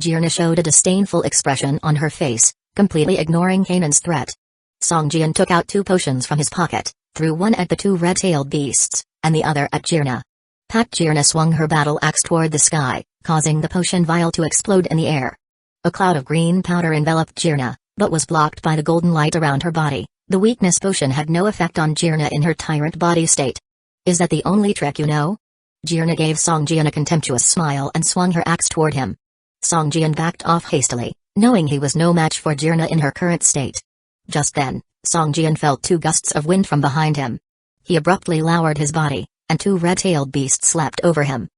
Jirna showed a disdainful expression on her face, completely ignoring Kanan's threat. Songjian took out two potions from his pocket, threw one at the two red-tailed beasts, and the other at Jirna. Pat! Jirna swung her battle axe toward the sky, causing the potion vial to explode in the air. A cloud of green powder enveloped Jirna, but was blocked by the golden light around her body. The weakness potion had no effect on Jirna in her tyrant body state. Is that the only trick you know? Jirna gave Songjian a contemptuous smile and swung her axe toward him. Songjian backed off hastily, knowing he was no match for Jirna in her current state. Just then, Songjian felt two gusts of wind from behind him. He abruptly lowered his body, and two red-tailed beasts leapt over him.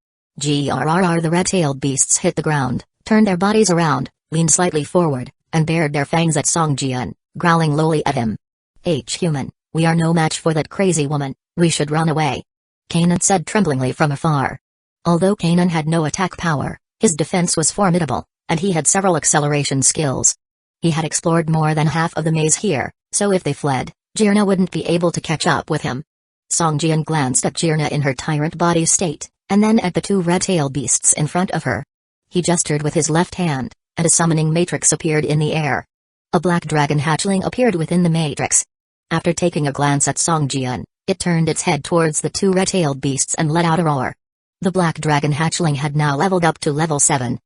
Grrr! The red-tailed beasts hit the ground, turned their bodies around, leaned slightly forward, and bared their fangs at Songjian, growling lowly at him. Human, we are no match for that crazy woman, we should run away. Kanan said tremblingly from afar. Although Kanan had no attack power, his defense was formidable, and he had several acceleration skills. He had explored more than half of the maze here, so if they fled, Jirna wouldn't be able to catch up with him. Songjian glanced at Jirna in her tyrant body state, and then at the two red-tailed beasts in front of her. He gestured with his left hand, and a summoning matrix appeared in the air. A black dragon hatchling appeared within the matrix. After taking a glance at Songjian, it turned its head towards the two red-tailed beasts and let out a roar. The black dragon hatchling had now leveled up to level 7.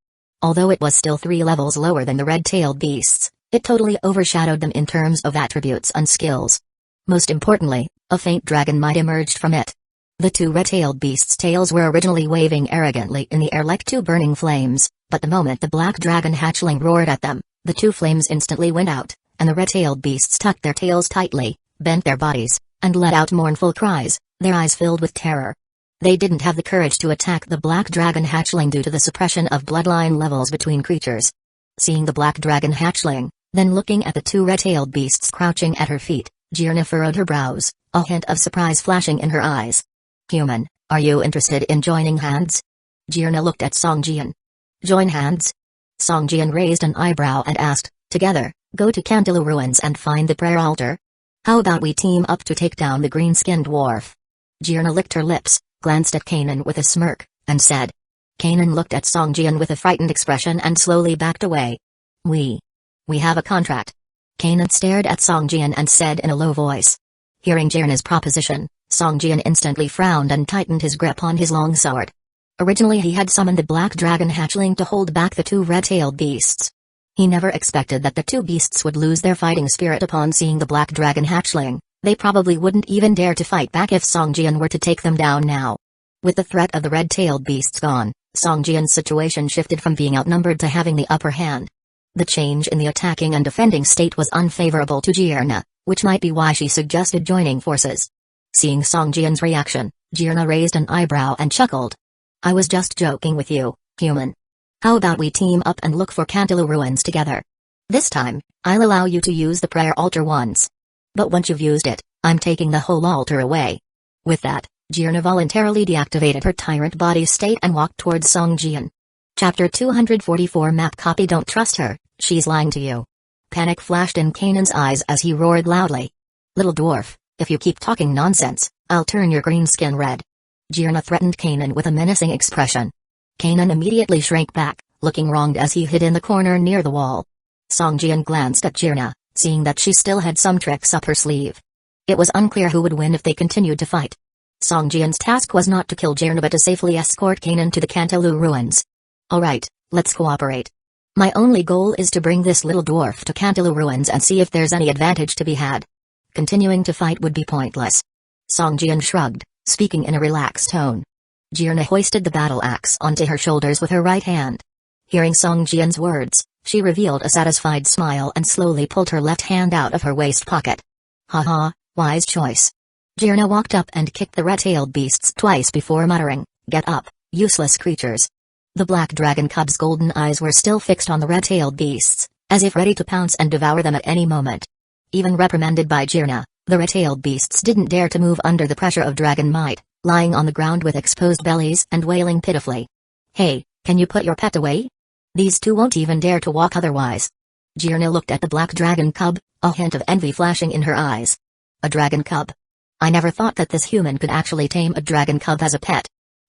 Although it was still 3 levels lower than the red-tailed beasts, it totally overshadowed them in terms of attributes and skills. Most importantly, a faint dragon might emerged from it. The two red-tailed beasts' tails were originally waving arrogantly in the air like two burning flames, but the moment the black dragon hatchling roared at them, the two flames instantly went out, and the red-tailed beasts tucked their tails tightly, bent their bodies, and let out mournful cries, their eyes filled with terror. They didn't have the courage to attack the black dragon hatchling due to the suppression of bloodline levels between creatures. Seeing the black dragon hatchling, then looking at the two red-tailed beasts crouching at her feet, Jirna furrowed her brows, a hint of surprise flashing in her eyes. Human, are you interested in joining hands? Jirna looked at Songjian. Join hands? Songjian raised an eyebrow and asked, together, go to Cantilu Ruins and find the prayer altar? How about we team up to take down the green-skinned dwarf? Jirna licked her lips, glanced at Kanan with a smirk, and said. Kanan looked at Songjian with a frightened expression and slowly backed away. We have a contract. Kanan stared at Songjian and said in a low voice. Hearing Jirna's proposition, Songjian instantly frowned and tightened his grip on his long sword. Originally he had summoned the black dragon hatchling to hold back the two red-tailed beasts. He never expected that the two beasts would lose their fighting spirit upon seeing the black dragon hatchling. They probably wouldn't even dare to fight back if Songjian were to take them down now. With the threat of the red-tailed beasts gone, Songjian's situation shifted from being outnumbered to having the upper hand. The change in the attacking and defending state was unfavorable to Jirna, which might be why she suggested joining forces. Seeing Songjian's reaction, Jirna raised an eyebrow and chuckled. I was just joking with you, human. How about we team up and look for Cantilu Ruins together? This time, I'll allow you to use the prayer altar once. But once you've used it, I'm taking the whole altar away. With that, Jirna voluntarily deactivated her tyrant body state and walked towards Songjian. Chapter 244 Map copy. Don't trust her, she's lying to you. Panic flashed in Kanan's eyes as he roared loudly. Little dwarf, if you keep talking nonsense, I'll turn your green skin red. Jirna threatened Kanan with a menacing expression. Kanan immediately shrank back, looking wronged as he hid in the corner near the wall. Song Jian glanced at Jirna, seeing that she still had some tricks up her sleeve. It was unclear who would win if they continued to fight. Song Jian's task was not to kill Jirna but to safely escort Kanan to the Cantalou ruins. Alright, let's cooperate. My only goal is to bring this little dwarf to Cantalou ruins and see if there's any advantage to be had. Continuing to fight would be pointless. Song Jian shrugged, speaking in a relaxed tone. Jirna hoisted the battle axe onto her shoulders with her right hand. Hearing Song Jian's words, she revealed a satisfied smile and slowly pulled her left hand out of her waist pocket. Haha, wise choice. Jirna walked up and kicked the red-tailed beasts twice before muttering, "Get up, useless creatures." The black dragon cub's golden eyes were still fixed on the red-tailed beasts, as if ready to pounce and devour them at any moment. Even reprimanded by Jirna, the red-tailed beasts didn't dare to move under the pressure of dragon might, lying on the ground with exposed bellies and wailing pitifully. Hey, can you put your pet away? These two won't even dare to walk otherwise. Jirna looked at the black dragon cub, a hint of envy flashing in her eyes. A dragon cub? I never thought that this human could actually tame a dragon cub as a pet.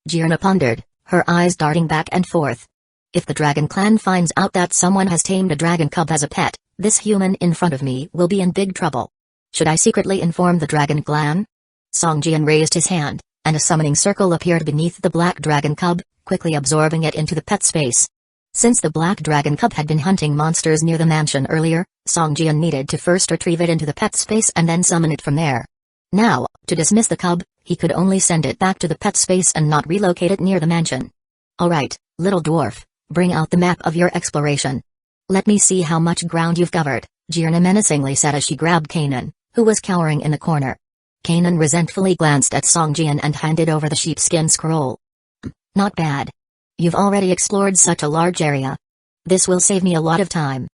Jirna pondered, her eyes darting back and forth. If the dragon clan finds out that someone has tamed a dragon cub as a pet, this human in front of me will be in big trouble. Should I secretly inform the dragon clan? Song Jian raised his hand, and a summoning circle appeared beneath the black dragon cub, quickly absorbing it into the pet space. Since the black dragon cub had been hunting monsters near the mansion earlier, Song Jian needed to first retrieve it into the pet space and then summon it from there. Now, to dismiss the cub, he could only send it back to the pet space and not relocate it near the mansion. Alright, little dwarf, bring out the map of your exploration. Let me see how much ground you've covered, Jirna menacingly said as she grabbed Kanan, who was cowering in the corner. Kanan resentfully glanced at Song Jian and handed over the sheepskin scroll. Not bad. You've already explored such a large area. This will save me a lot of time.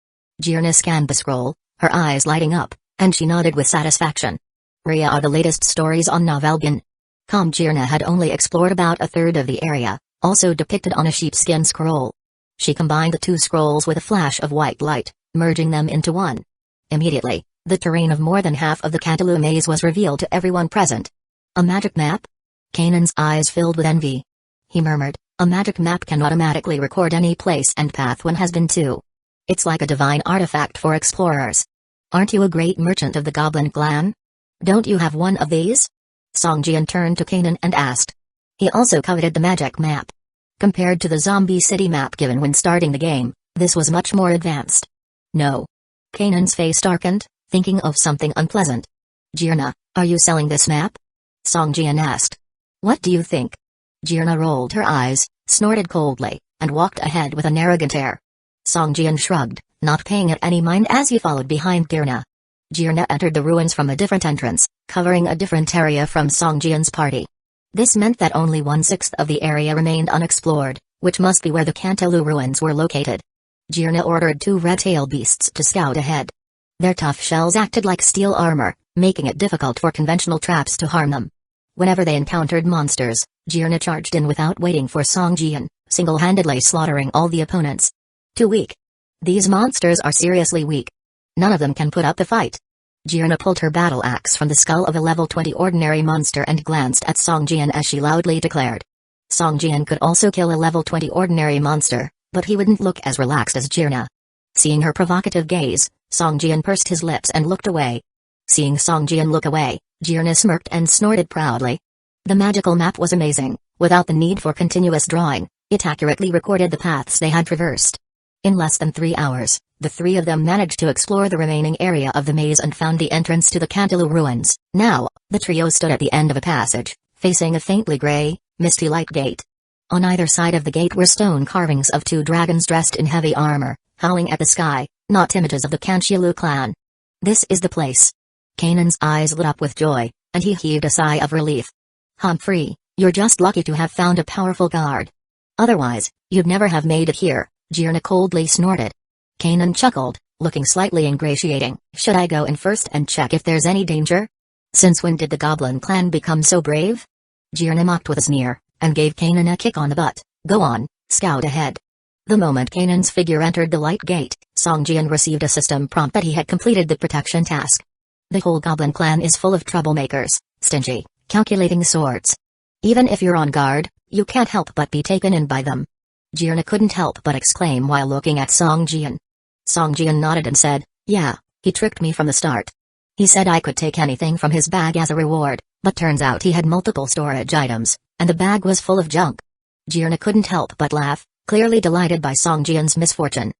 Jirna scanned the scroll, her eyes lighting up, and she nodded with satisfaction. Rhea are the latest stories on Novelgan. Jirna had only explored about a third of the area, also depicted on a sheepskin scroll. She combined the two scrolls with a flash of white light, merging them into one. Immediately, the terrain of more than half of the Cantalou maze was revealed to everyone present. A magic map? Kanan's eyes filled with envy. He murmured, a magic map can automatically record any place and path one has been to. It's like a divine artifact for explorers. Aren't you a great merchant of the Goblin clan? Don't you have one of these? Song Jian turned to Kanan and asked. He also coveted the magic map. Compared to the zombie city map given when starting the game, this was much more advanced. No. Kanan's face darkened, thinking of something unpleasant. Jirna, are you selling this map? Song Jian asked. What do you think? Jirna rolled her eyes, snorted coldly, and walked ahead with an arrogant air. Song Jian shrugged, not paying it any mind as he followed behind Jirna. Jirna entered the ruins from a different entrance, covering a different area from Song Jian's party. This meant that only 1/6 of the area remained unexplored, which must be where the Cantalou ruins were located. Jirna ordered 2 red-tailed beasts to scout ahead. Their tough shells acted like steel armor, making it difficult for conventional traps to harm them. Whenever they encountered monsters, Jirna charged in without waiting for Song Jian, single-handedly slaughtering all the opponents. Too weak. These monsters are seriously weak. None of them can put up a fight. Jirna pulled her battle axe from the skull of a level 20 ordinary monster and glanced at Song Jian as she loudly declared. Song Jian could also kill a level 20 ordinary monster, but he wouldn't look as relaxed as Jirna. Seeing her provocative gaze, Song Jian pursed his lips and looked away. Seeing Song Jian look away, Jirna smirked and snorted proudly. The magical map was amazing. Without the need for continuous drawing, it accurately recorded the paths they had traversed. In less than 3 hours, the three of them managed to explore the remaining area of the maze and found the entrance to the Cantalou ruins. Now, the trio stood at the end of a passage, facing a faintly gray, misty light gate. On either side of the gate were stone carvings of 2 dragons dressed in heavy armor, howling at the sky, not images of the Cantalou clan. This is the place. Kanan's eyes lit up with joy, and he heaved a sigh of relief. Humphrey, you're just lucky to have found a powerful guard. Otherwise, you'd never have made it here, Jirna coldly snorted. Kanan chuckled, looking slightly ingratiating. Should I go in first and check if there's any danger? Since when did the Goblin clan become so brave? Jirna mocked with a sneer, and gave Kanan a kick on the butt. Go on, scout ahead. The moment Kanan's figure entered the light gate, Song Jian received a system prompt that he had completed the protection task. The whole Goblin clan is full of troublemakers, stingy, calculating sorts. Even if you're on guard, you can't help but be taken in by them. Jirna couldn't help but exclaim while looking at Song Jian. Song Jian nodded and said, "Yeah, he tricked me from the start. He said I could take anything from his bag as a reward, but turns out he had multiple storage items, and the bag was full of junk." Jirna couldn't help but laugh, clearly delighted by Song Jian's misfortune.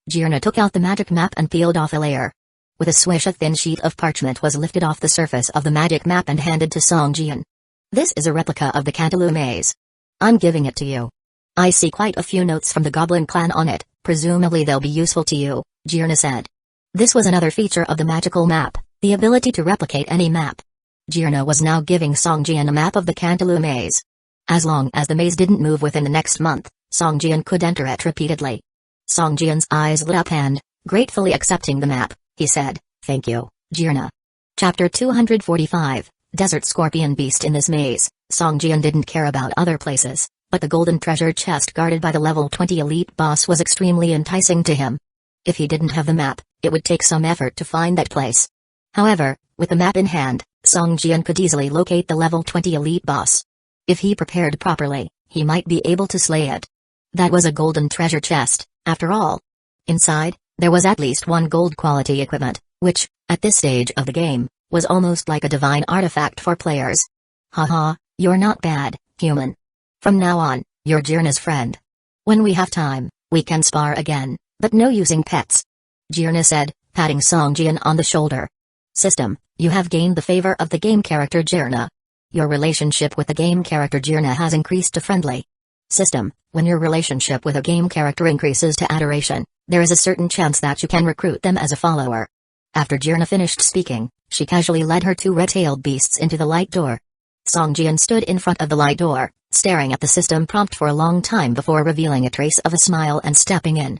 Jirna took out the magic map and peeled off a layer. With a swish, a thin sheet of parchment was lifted off the surface of the magic map and handed to Song Jian. "This is a replica of the Cantalou maze. I'm giving it to you. I see quite a few notes from the Goblin clan on it, presumably they'll be useful to you," Jirna said. This was another feature of the magical map, the ability to replicate any map. Jirna was now giving Song Jian a map of the Cantalou maze. As long as the maze didn't move within the next month, Song Jian could enter it repeatedly. Song Jian's eyes lit up and, gratefully accepting the map, he said, "Thank you, Jirna." Chapter 245, Desert Scorpion Beast. In this maze, Song Jian didn't care about other places, but the golden treasure chest guarded by the level 20 elite boss was extremely enticing to him. If he didn't have the map, it would take some effort to find that place. However, with the map in hand, Song Jian could easily locate the level 20 elite boss. If he prepared properly, he might be able to slay it. That was a golden treasure chest, after all. Inside, there was at least one gold quality equipment, which, at this stage of the game, was almost like a divine artifact for players. "Haha, you're not bad, human. From now on, you're Jirna's friend. When we have time, we can spar again, but no using pets," Jirna said, patting Song Jian on the shoulder. "System, you have gained the favor of the game character Jirna. Your relationship with the game character Jirna has increased to friendly." System, when your relationship with a game character increases to adoration, there is a certain chance that you can recruit them as a follower. After Jirna finished speaking, she casually led her two red-tailed beasts into the light door. Song Jian stood in front of the light door, staring at the system prompt for a long time before revealing a trace of a smile and stepping in.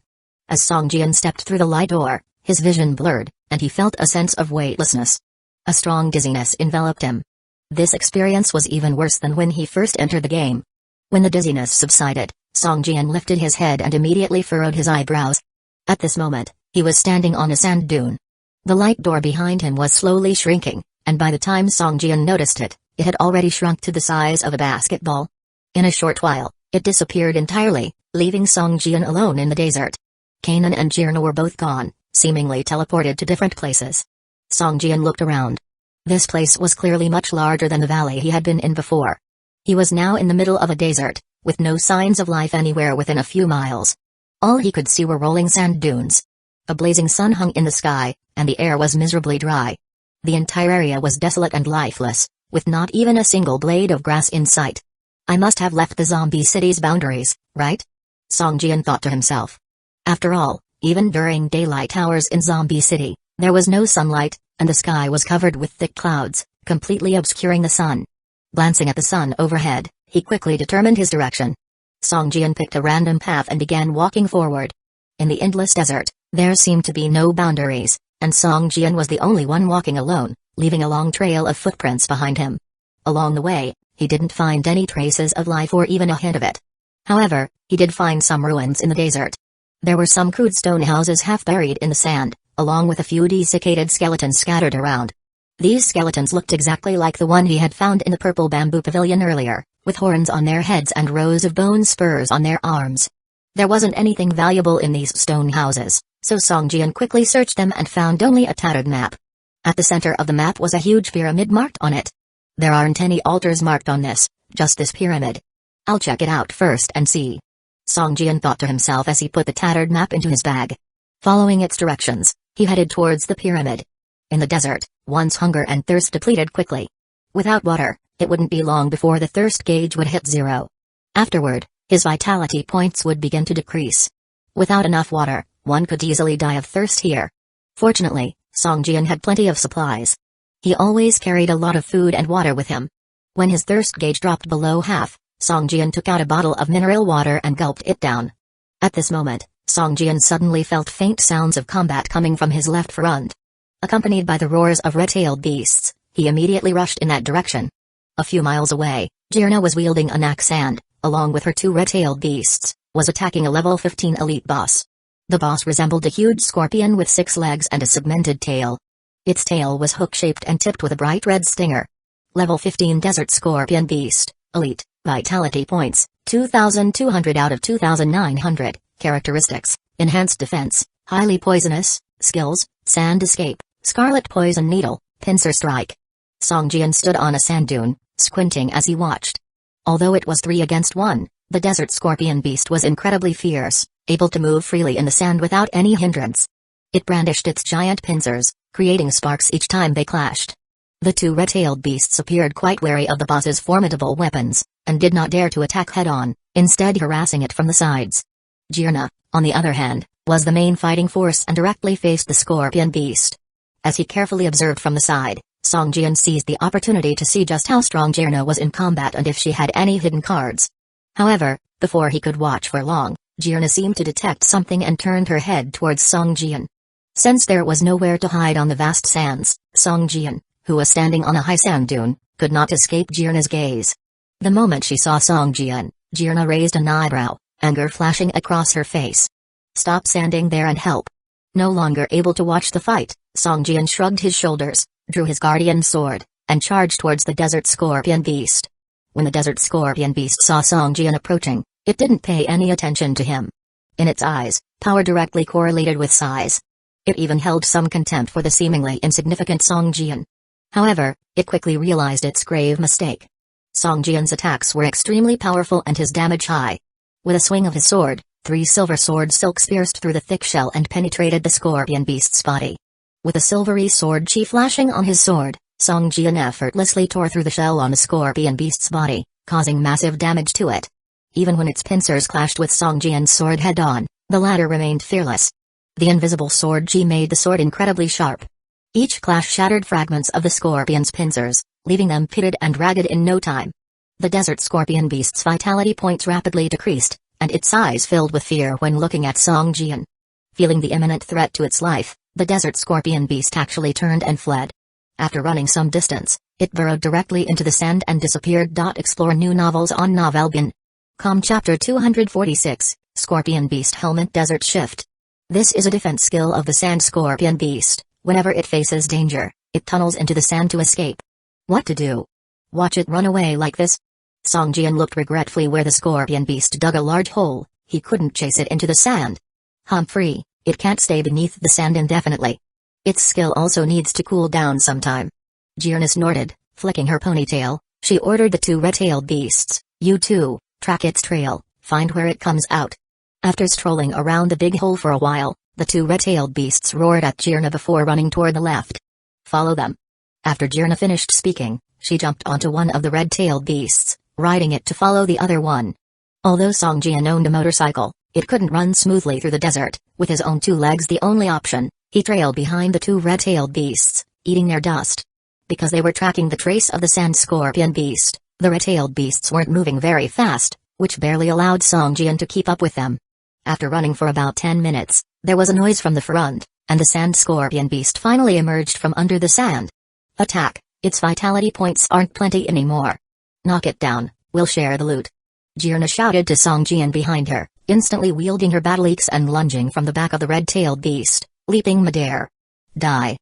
As Song Jian stepped through the light door, his vision blurred, and he felt a sense of weightlessness. A strong dizziness enveloped him. This experience was even worse than when he first entered the game. When the dizziness subsided, Song Jian lifted his head and immediately furrowed his eyebrows. At this moment, he was standing on a sand dune. The light door behind him was slowly shrinking, and by the time Song Jian noticed it, it had already shrunk to the size of a basketball. In a short while, it disappeared entirely, leaving Song Jian alone in the desert. Kanan and Jirna were both gone, seemingly teleported to different places. Song Jian looked around. This place was clearly much larger than the valley he had been in before. He was now in the middle of a desert, with no signs of life anywhere within a few miles. All he could see were rolling sand dunes. A blazing sun hung in the sky, and the air was miserably dry. The entire area was desolate and lifeless, with not even a single blade of grass in sight. "I must have left the zombie city's boundaries, right?" Song Jian thought to himself. After all, even during daylight hours in Zombie City, there was no sunlight, and the sky was covered with thick clouds, completely obscuring the sun. Glancing at the sun overhead, he quickly determined his direction. Song Jian picked a random path and began walking forward. In the endless desert, there seemed to be no boundaries, and Song Jian was the only one walking alone, leaving a long trail of footprints behind him. Along the way, he didn't find any traces of life or even a hint of it. However, he did find some ruins in the desert. There were some crude stone houses half buried in the sand, along with a few desiccated skeletons scattered around. These skeletons looked exactly like the one he had found in the purple bamboo pavilion earlier, with horns on their heads and rows of bone spurs on their arms. There wasn't anything valuable in these stone houses, so Song Jian quickly searched them and found only a tattered map. At the center of the map was a huge pyramid marked on it. "There aren't any altars marked on this, just this pyramid. I'll check it out first and see," Song Jian thought to himself as he put the tattered map into his bag. Following its directions, he headed towards the pyramid. In the desert, one's hunger and thirst depleted quickly. Without water, it wouldn't be long before the thirst gauge would hit 0. Afterward, his vitality points would begin to decrease. Without enough water, one could easily die of thirst here. Fortunately, Song Jian had plenty of supplies. He always carried a lot of food and water with him. When his thirst gauge dropped below half, Song Jian took out a bottle of mineral water and gulped it down. At this moment, Song Jian suddenly felt faint sounds of combat coming from his left front. Accompanied by the roars of red-tailed beasts, he immediately rushed in that direction. A few miles away, Jirna was wielding an axe and, along with her two red-tailed beasts, was attacking a level 15 elite boss. The boss resembled a huge scorpion with 6 legs and a segmented tail. Its tail was hook-shaped and tipped with a bright red stinger. Level 15 Desert Scorpion Beast, Elite, Vitality Points, 2200 out of 2900. Characteristics: enhanced defense, highly poisonous, skills, sand escape, scarlet poison needle, pincer strike. Song Jian stood on a sand dune, squinting as he watched. Although it was 3 against 1, the desert scorpion beast was incredibly fierce, able to move freely in the sand without any hindrance. It brandished its giant pincers, creating sparks each time they clashed. The 2 red-tailed beasts appeared quite wary of the boss's formidable weapons, and did not dare to attack head-on, instead harassing it from the sides. Jirna, on the other hand, was the main fighting force and directly faced the scorpion beast. As he carefully observed from the side, Song Jian seized the opportunity to see just how strong Jirna was in combat and if she had any hidden cards. However, before he could watch for long, Jirna seemed to detect something and turned her head towards Song Jian. Since there was nowhere to hide on the vast sands, Song Jian, who was standing on a high sand dune, could not escape Jirna's gaze. The moment she saw Song Jian, Jirna raised an eyebrow, anger flashing across her face. "Stop standing there and help." No longer able to watch the fight, Song Jian shrugged his shoulders, drew his guardian sword, and charged towards the desert scorpion beast. When the desert scorpion beast saw Song Jian approaching, it didn't pay any attention to him. In its eyes, power directly correlated with size. It even held some contempt for the seemingly insignificant Song Jian. However, it quickly realized its grave mistake. Song Jian's attacks were extremely powerful and his damage high. With a swing of his sword, 3 silver sword silks pierced through the thick shell and penetrated the scorpion beast's body. With a silvery sword chi flashing on his sword, Song Jian effortlessly tore through the shell on the scorpion beast's body, causing massive damage to it. Even when its pincers clashed with Song Jian's sword head-on, the latter remained fearless. The invisible sword chi made the sword incredibly sharp. Each clash shattered fragments of the scorpion's pincers, leaving them pitted and ragged in no time. The desert scorpion beast's vitality points rapidly decreased, and its eyes filled with fear when looking at Song Jian. Feeling the imminent threat to its life, the desert scorpion beast actually turned and fled. After running some distance, it burrowed directly into the sand and disappeared. Explore new novels on Novelbin.com. Chapter 246, Scorpion Beast Helmet Desert Shift. This is a defense skill of the sand scorpion beast. Whenever it faces danger, it tunnels into the sand to escape. What to do? Watch it run away like this? Song Jian looked regretfully where the scorpion beast dug a large hole. He couldn't chase it into the sand. Humphrey, it can't stay beneath the sand indefinitely. Its skill also needs to cool down sometime. Jirna snorted, flicking her ponytail. She ordered the 2 red-tailed beasts, "You two, track its trail, find where it comes out." After strolling around the big hole for a while, the 2 red-tailed beasts roared at Jirna before running toward the left. "Follow them." After Jirna finished speaking, she jumped onto one of the red-tailed beasts, riding it to follow the other one. Although Song Jian owned a motorcycle, it couldn't run smoothly through the desert, with his own 2 legs the only option. He trailed behind the 2 red-tailed beasts, eating their dust. Because they were tracking the trace of the sand scorpion beast, the red-tailed beasts weren't moving very fast, which barely allowed Song Jian to keep up with them. After running for about 10 minutes, there was a noise from the front, and the sand scorpion beast finally emerged from under the sand. "Attack, its vitality points aren't plenty anymore. Knock it down, we'll share the loot." Jirna shouted to Song Jian behind her, instantly wielding her battle axe and lunging from the back of the red-tailed beast, leaping midair. "Die!"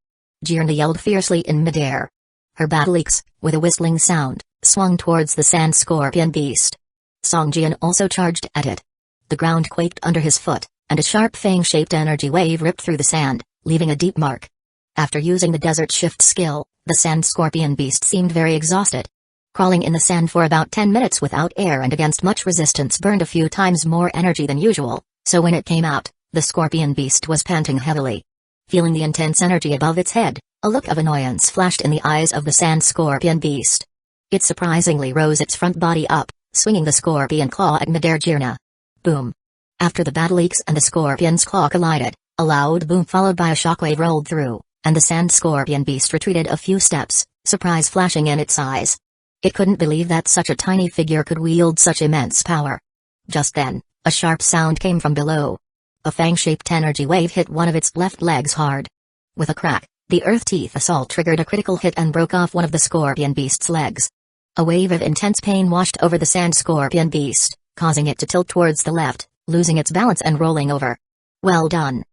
Jirna yelled fiercely in midair. Her battle axe, with a whistling sound, swung towards the sand scorpion beast. Song Jian also charged at it. The ground quaked under his foot, and a sharp fang-shaped energy wave ripped through the sand, leaving a deep mark. After using the desert shift skill, the sand scorpion beast seemed very exhausted. Crawling in the sand for about 10 minutes without air and against much resistance burned a few times more energy than usual, so when it came out, the scorpion beast was panting heavily. Feeling the intense energy above its head, a look of annoyance flashed in the eyes of the sand scorpion beast. It surprisingly rose its front body up, swinging the scorpion claw at midair. Jirna. Boom. After the battle axe and the scorpion's claw collided, a loud boom followed by a shockwave rolled through, and the sand scorpion beast retreated a few steps, surprise flashing in its eyes. It couldn't believe that such a tiny figure could wield such immense power. Just then, a sharp sound came from below. A fang-shaped energy wave hit one of its left legs hard. With a crack, the Earth Teeth Assault triggered a critical hit and broke off one of the scorpion beast's legs. A wave of intense pain washed over the sand scorpion beast, causing it to tilt towards the left, losing its balance and rolling over. "Well done."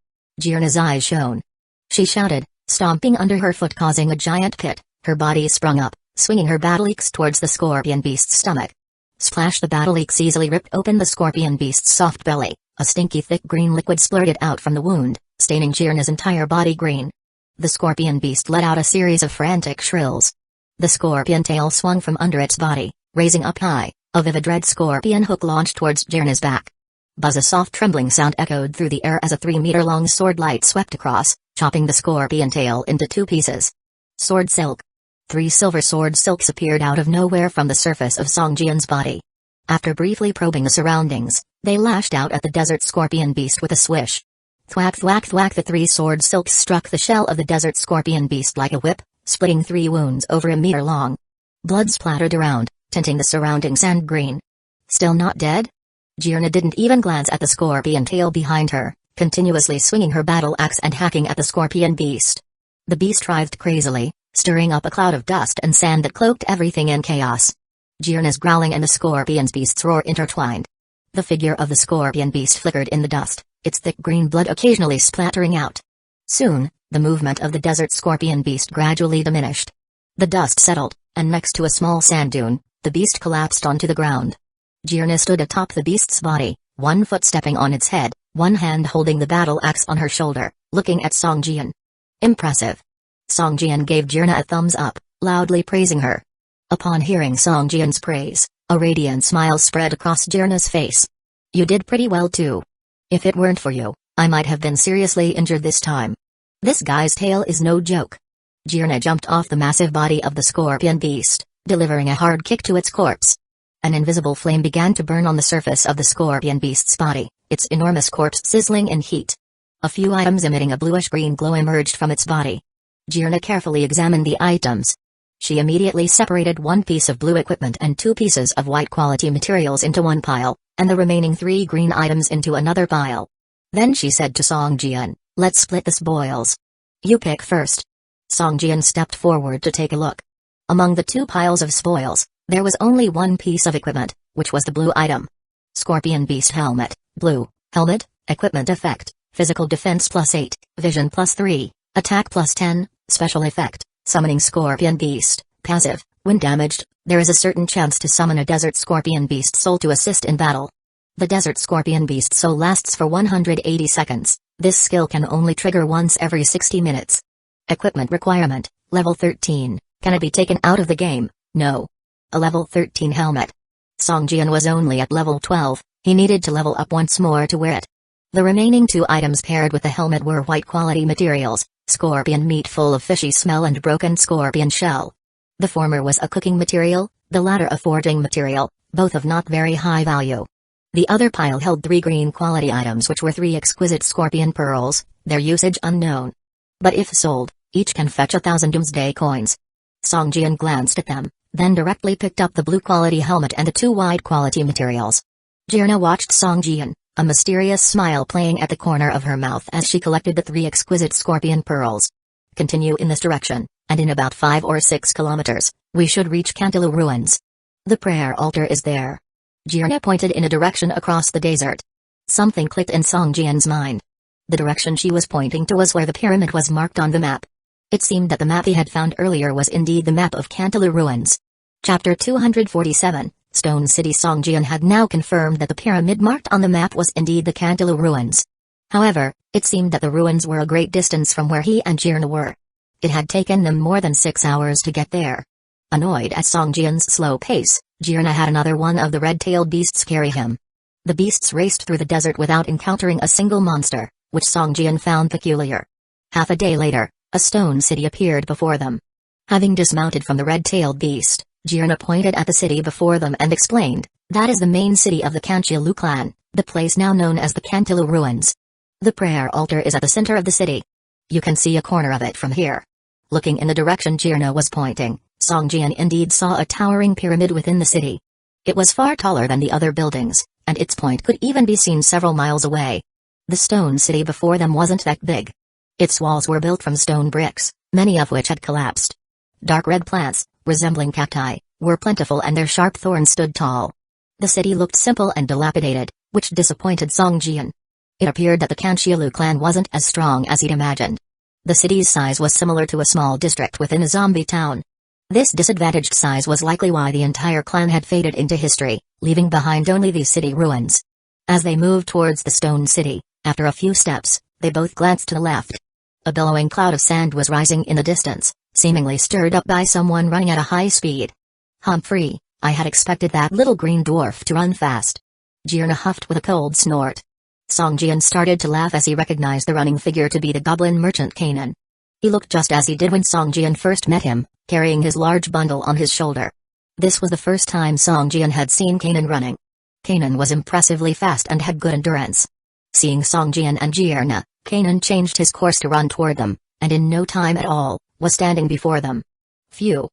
Jirna's eyes shone. She shouted, stomping under her foot causing a giant pit. Her body sprung up, swinging her battle axe towards the scorpion beast's stomach. Splash! The battle axe easily ripped open the scorpion beast's soft belly. A stinky thick green liquid splurted out from the wound, staining Jirna's entire body green. The scorpion beast let out a series of frantic shrills. The scorpion tail swung from under its body, raising up high. A vivid red scorpion hook launched towards Jirna's back. Buzz! A soft trembling sound echoed through the air as a 3-meter-long sword light swept across, chopping the scorpion tail into 2 pieces. Sword silk. 3 silver sword silks appeared out of nowhere from the surface of Song Jian's body. After briefly probing the surroundings, they lashed out at the desert scorpion beast with a swish. Thwack thwack thwack! The 3 sword silks struck the shell of the desert scorpion beast like a whip, splitting 3 wounds over a meter long. Blood splattered around, tinting the surrounding sand green. Still not dead? Jirna didn't even glance at the scorpion tail behind her, continuously swinging her battle axe and hacking at the scorpion beast. The beast writhed crazily, stirring up a cloud of dust and sand that cloaked everything in chaos. Jirna's growling and the scorpion beast's roar intertwined. The figure of the scorpion beast flickered in the dust, its thick green blood occasionally splattering out. Soon, the movement of the desert scorpion beast gradually diminished. The dust settled, and next to a small sand dune, the beast collapsed onto the ground. Jirna stood atop the beast's body, one foot stepping on its head, one hand holding the battle axe on her shoulder, looking at Song Jian. Impressive. Song Jian gave Jirna a thumbs up, loudly praising her. Upon hearing Song Jian's praise, a radiant smile spread across Jirna's face. You did pretty well too. If it weren't for you, I might have been seriously injured this time. This guy's tail is no joke. Jirna jumped off the massive body of the scorpion beast, delivering a hard kick to its corpse. An invisible flame began to burn on the surface of the scorpion beast's body, its enormous corpse sizzling in heat. A few items emitting a bluish-green glow emerged from its body. Jirna carefully examined the items. She immediately separated 1 piece of blue equipment and 2 pieces of white-quality materials into one pile, and the remaining 3 green items into another pile. Then she said to Song Jian, "Let's split the spoils. You pick first." Song Jian stepped forward to take a look. Among the 2 piles of spoils, there was only 1 piece of equipment, which was the blue item. Scorpion Beast Helmet, blue, helmet, equipment effect, physical defense +8, vision +3, attack +10, special effect, summoning Scorpion Beast, passive, when damaged, there is a certain chance to summon a Desert Scorpion Beast soul to assist in battle. The Desert Scorpion Beast soul lasts for 180 seconds, this skill can only trigger once every 60 minutes. Equipment requirement, level 13, can it be taken out of the game? No. A level 13 helmet. Song Jian was only at level 12, he needed to level up once more to wear it. The remaining 2 items paired with the helmet were white-quality materials, scorpion meat full of fishy smell and broken scorpion shell. The former was a cooking material, the latter a forging material, both of not very high value. The other pile held 3 green quality items which were 3 exquisite scorpion pearls, their usage unknown. But if sold, each can fetch 1,000 doomsday coins. Song Jian glanced at them, then directly picked up the blue quality helmet and the 2 white quality materials. Jirna watched Song Jian, a mysterious smile playing at the corner of her mouth as she collected the 3 exquisite scorpion pearls. Continue in this direction, and in about 5 or 6 kilometers, we should reach Cantilou ruins. The prayer altar is there. Jirna pointed in a direction across the desert. Something clicked in Song Jian's mind. The direction she was pointing to was where the pyramid was marked on the map. It seemed that the map he had found earlier was indeed the map of Cantilou ruins. Chapter 247, Stone City. Song Jian had now confirmed that the pyramid marked on the map was indeed the Cantilou ruins. However, it seemed that the ruins were a great distance from where he and Jirna were. It had taken them more than 6 hours to get there. Annoyed at Song Jian's slow pace, Jirna had another one of the red-tailed beasts carry him. The beasts raced through the desert without encountering a single monster, which Song Jian found peculiar. Half a day later, a stone city appeared before them. Having dismounted from the red-tailed beast, Jirna pointed at the city before them and explained, "That is the main city of the Kanchialu clan, the place now known as the Cantilou ruins. The prayer altar is at the center of the city. You can see a corner of it from here." Looking in the direction Jirna was pointing, Song Jian indeed saw a towering pyramid within the city. It was far taller than the other buildings, and its point could even be seen several miles away. The stone city before them wasn't that big. Its walls were built from stone bricks, many of which had collapsed. Dark red plants, resembling cacti, were plentiful and their sharp thorns stood tall. The city looked simple and dilapidated, which disappointed Song Jian. It appeared that the Kanchialu clan wasn't as strong as he'd imagined. The city's size was similar to a small district within a zombie town. This disadvantaged size was likely why the entire clan had faded into history, leaving behind only these city ruins. As they moved towards the stone city, after a few steps, they both glanced to the left. A billowing cloud of sand was rising in the distance, seemingly stirred up by someone running at a high speed. Humphrey, I had expected that little green dwarf to run fast. Jirna huffed with a cold snort. Songjian started to laugh as he recognized the running figure to be the goblin merchant Kanan. He looked just as he did when Songjian first met him, carrying his large bundle on his shoulder. This was the first time Songjian had seen Kanan running. Kanan was impressively fast and had good endurance. Seeing Songjian and Jirna, Kanan changed his course to run toward them, and in no time at all, was standing before them. Phew.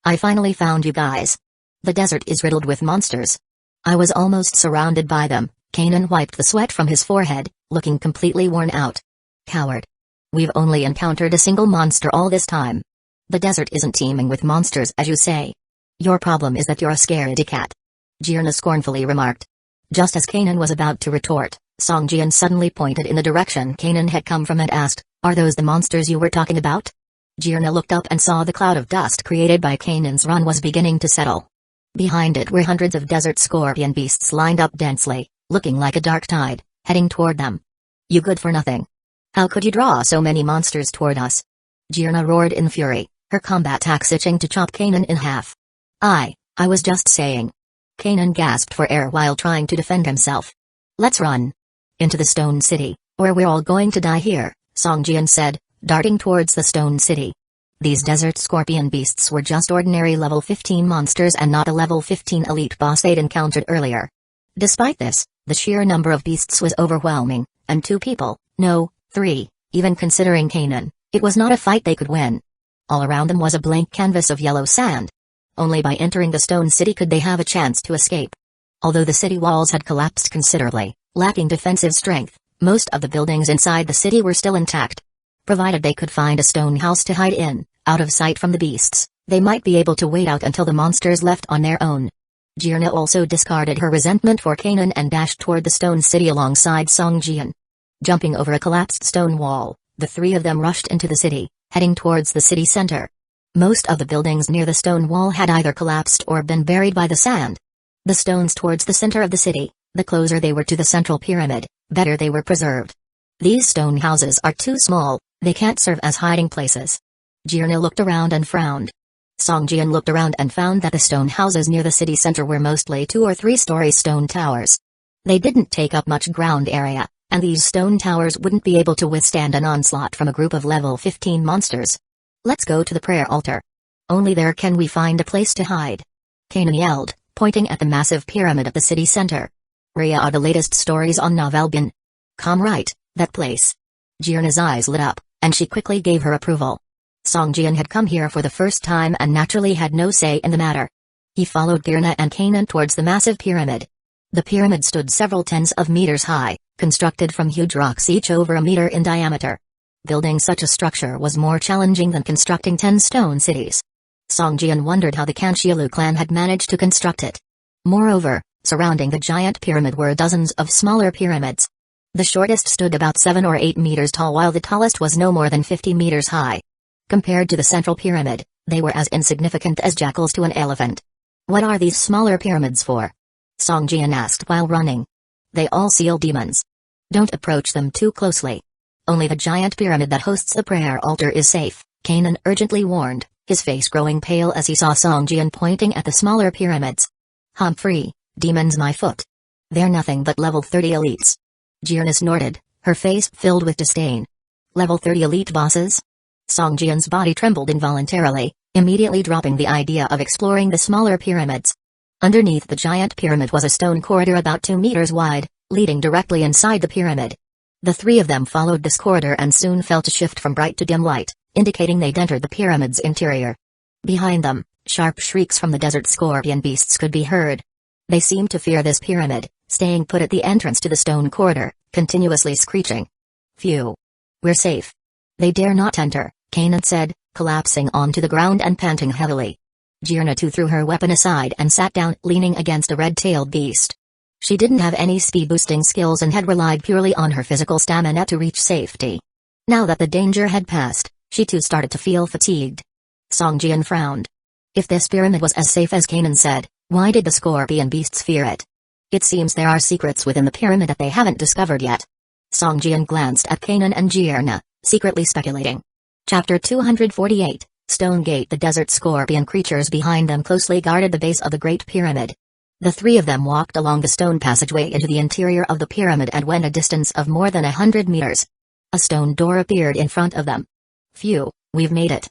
I finally found you guys. The desert is riddled with monsters. I was almost surrounded by them. Kanan wiped the sweat from his forehead, looking completely worn out. Coward. We've only encountered a single monster all this time. The desert isn't teeming with monsters as you say. Your problem is that you're a scaredy cat. Jirna scornfully remarked. Just as Kanan was about to retort, Songjian suddenly pointed in the direction Kanan had come from and asked, Are those the monsters you were talking about? Jirna looked up and saw the cloud of dust created by Kanan's run was beginning to settle. Behind it were hundreds of desert scorpion beasts lined up densely, looking like a dark tide, heading toward them. You good for nothing. How could you draw so many monsters toward us? Jirna roared in fury, her combat axe itching to chop Kanan in half. I was just saying. Kanan gasped for air while trying to defend himself. Let's run. Into the stone city, or we're all going to die here, Songjian said, darting towards the stone city. These desert scorpion beasts were just ordinary level 15 monsters and not a level 15 elite boss they'd encountered earlier. Despite this, the sheer number of beasts was overwhelming, and 2 people, no, 3, even considering Kanan, it was not a fight they could win. All around them was a blank canvas of yellow sand. Only by entering the stone city could they have a chance to escape. Although the city walls had collapsed considerably, lacking defensive strength, most of the buildings inside the city were still intact. Provided they could find a stone house to hide in, out of sight from the beasts, they might be able to wait out until the monsters left on their own. Jirna also discarded her resentment for Kanan and dashed toward the stone city alongside Songjian. Jumping over a collapsed stone wall, the 3 of them rushed into the city, heading towards the city center. Most of the buildings near the stone wall had either collapsed or been buried by the sand. The stones towards the center of the city, the closer they were to the central pyramid, better they were preserved. These stone houses are too small, they can't serve as hiding places. Jirna looked around and frowned. Songjian looked around and found that the stone houses near the city center were mostly 2- or 3-story stone towers. They didn't take up much ground area, and these stone towers wouldn't be able to withstand an onslaught from a group of level 15 monsters. Let's go to the prayer altar. Only there can we find a place to hide. Kanan yelled, pointing at the massive pyramid at the city center. Rhea are the latest stories on Novelbin. Come right, that place. Jirna's eyes lit up, and she quickly gave her approval. Songjian had come here for the first time and naturally had no say in the matter. He followed Jirna and Kanan towards the massive pyramid. The pyramid stood several tens of meters high, constructed from huge rocks each over a meter in diameter. Building such a structure was more challenging than constructing 10 stone cities. Songjian wondered how the Kanxialu clan had managed to construct it. Moreover, surrounding the giant pyramid were dozens of smaller pyramids. The shortest stood about 7 or 8 meters tall while the tallest was no more than 50 meters high. Compared to the central pyramid, they were as insignificant as jackals to an elephant. What are these smaller pyramids for? Songjian asked while running. They all seal demons. Don't approach them too closely. Only the giant pyramid that hosts the prayer altar is safe, Kanan urgently warned, his face growing pale as he saw Songjian pointing at the smaller pyramids. Humphrey, demons my foot. They're nothing but level 30 elites. Jirna snorted, her face filled with disdain. Level 30 elite bosses? Songjian's body trembled involuntarily, immediately dropping the idea of exploring the smaller pyramids. Underneath the giant pyramid was a stone corridor about 2 meters wide, leading directly inside the pyramid. The 3 of them followed this corridor and soon felt a shift from bright to dim light, indicating they'd entered the pyramid's interior. Behind them, sharp shrieks from the desert scorpion beasts could be heard. They seemed to fear this pyramid, staying put at the entrance to the stone corridor, continuously screeching. Phew. We're safe. They dare not enter, Kanan said, collapsing onto the ground and panting heavily. Jirna too threw her weapon aside and sat down, leaning against a red-tailed beast. She didn't have any speed-boosting skills and had relied purely on her physical stamina to reach safety. Now that the danger had passed, she too started to feel fatigued. Song Jian frowned. If this pyramid was as safe as Kanan said, why did the scorpion beasts fear it? It seems there are secrets within the pyramid that they haven't discovered yet. Song Jian glanced at Kanan and Jierna, secretly speculating. Chapter 248, Stone Gate. The desert scorpion creatures behind them closely guarded the base of the Great Pyramid. The three of them walked along the stone passageway into the interior of the pyramid and went a distance of more than 100 meters. A stone door appeared in front of them. Phew, we've made it.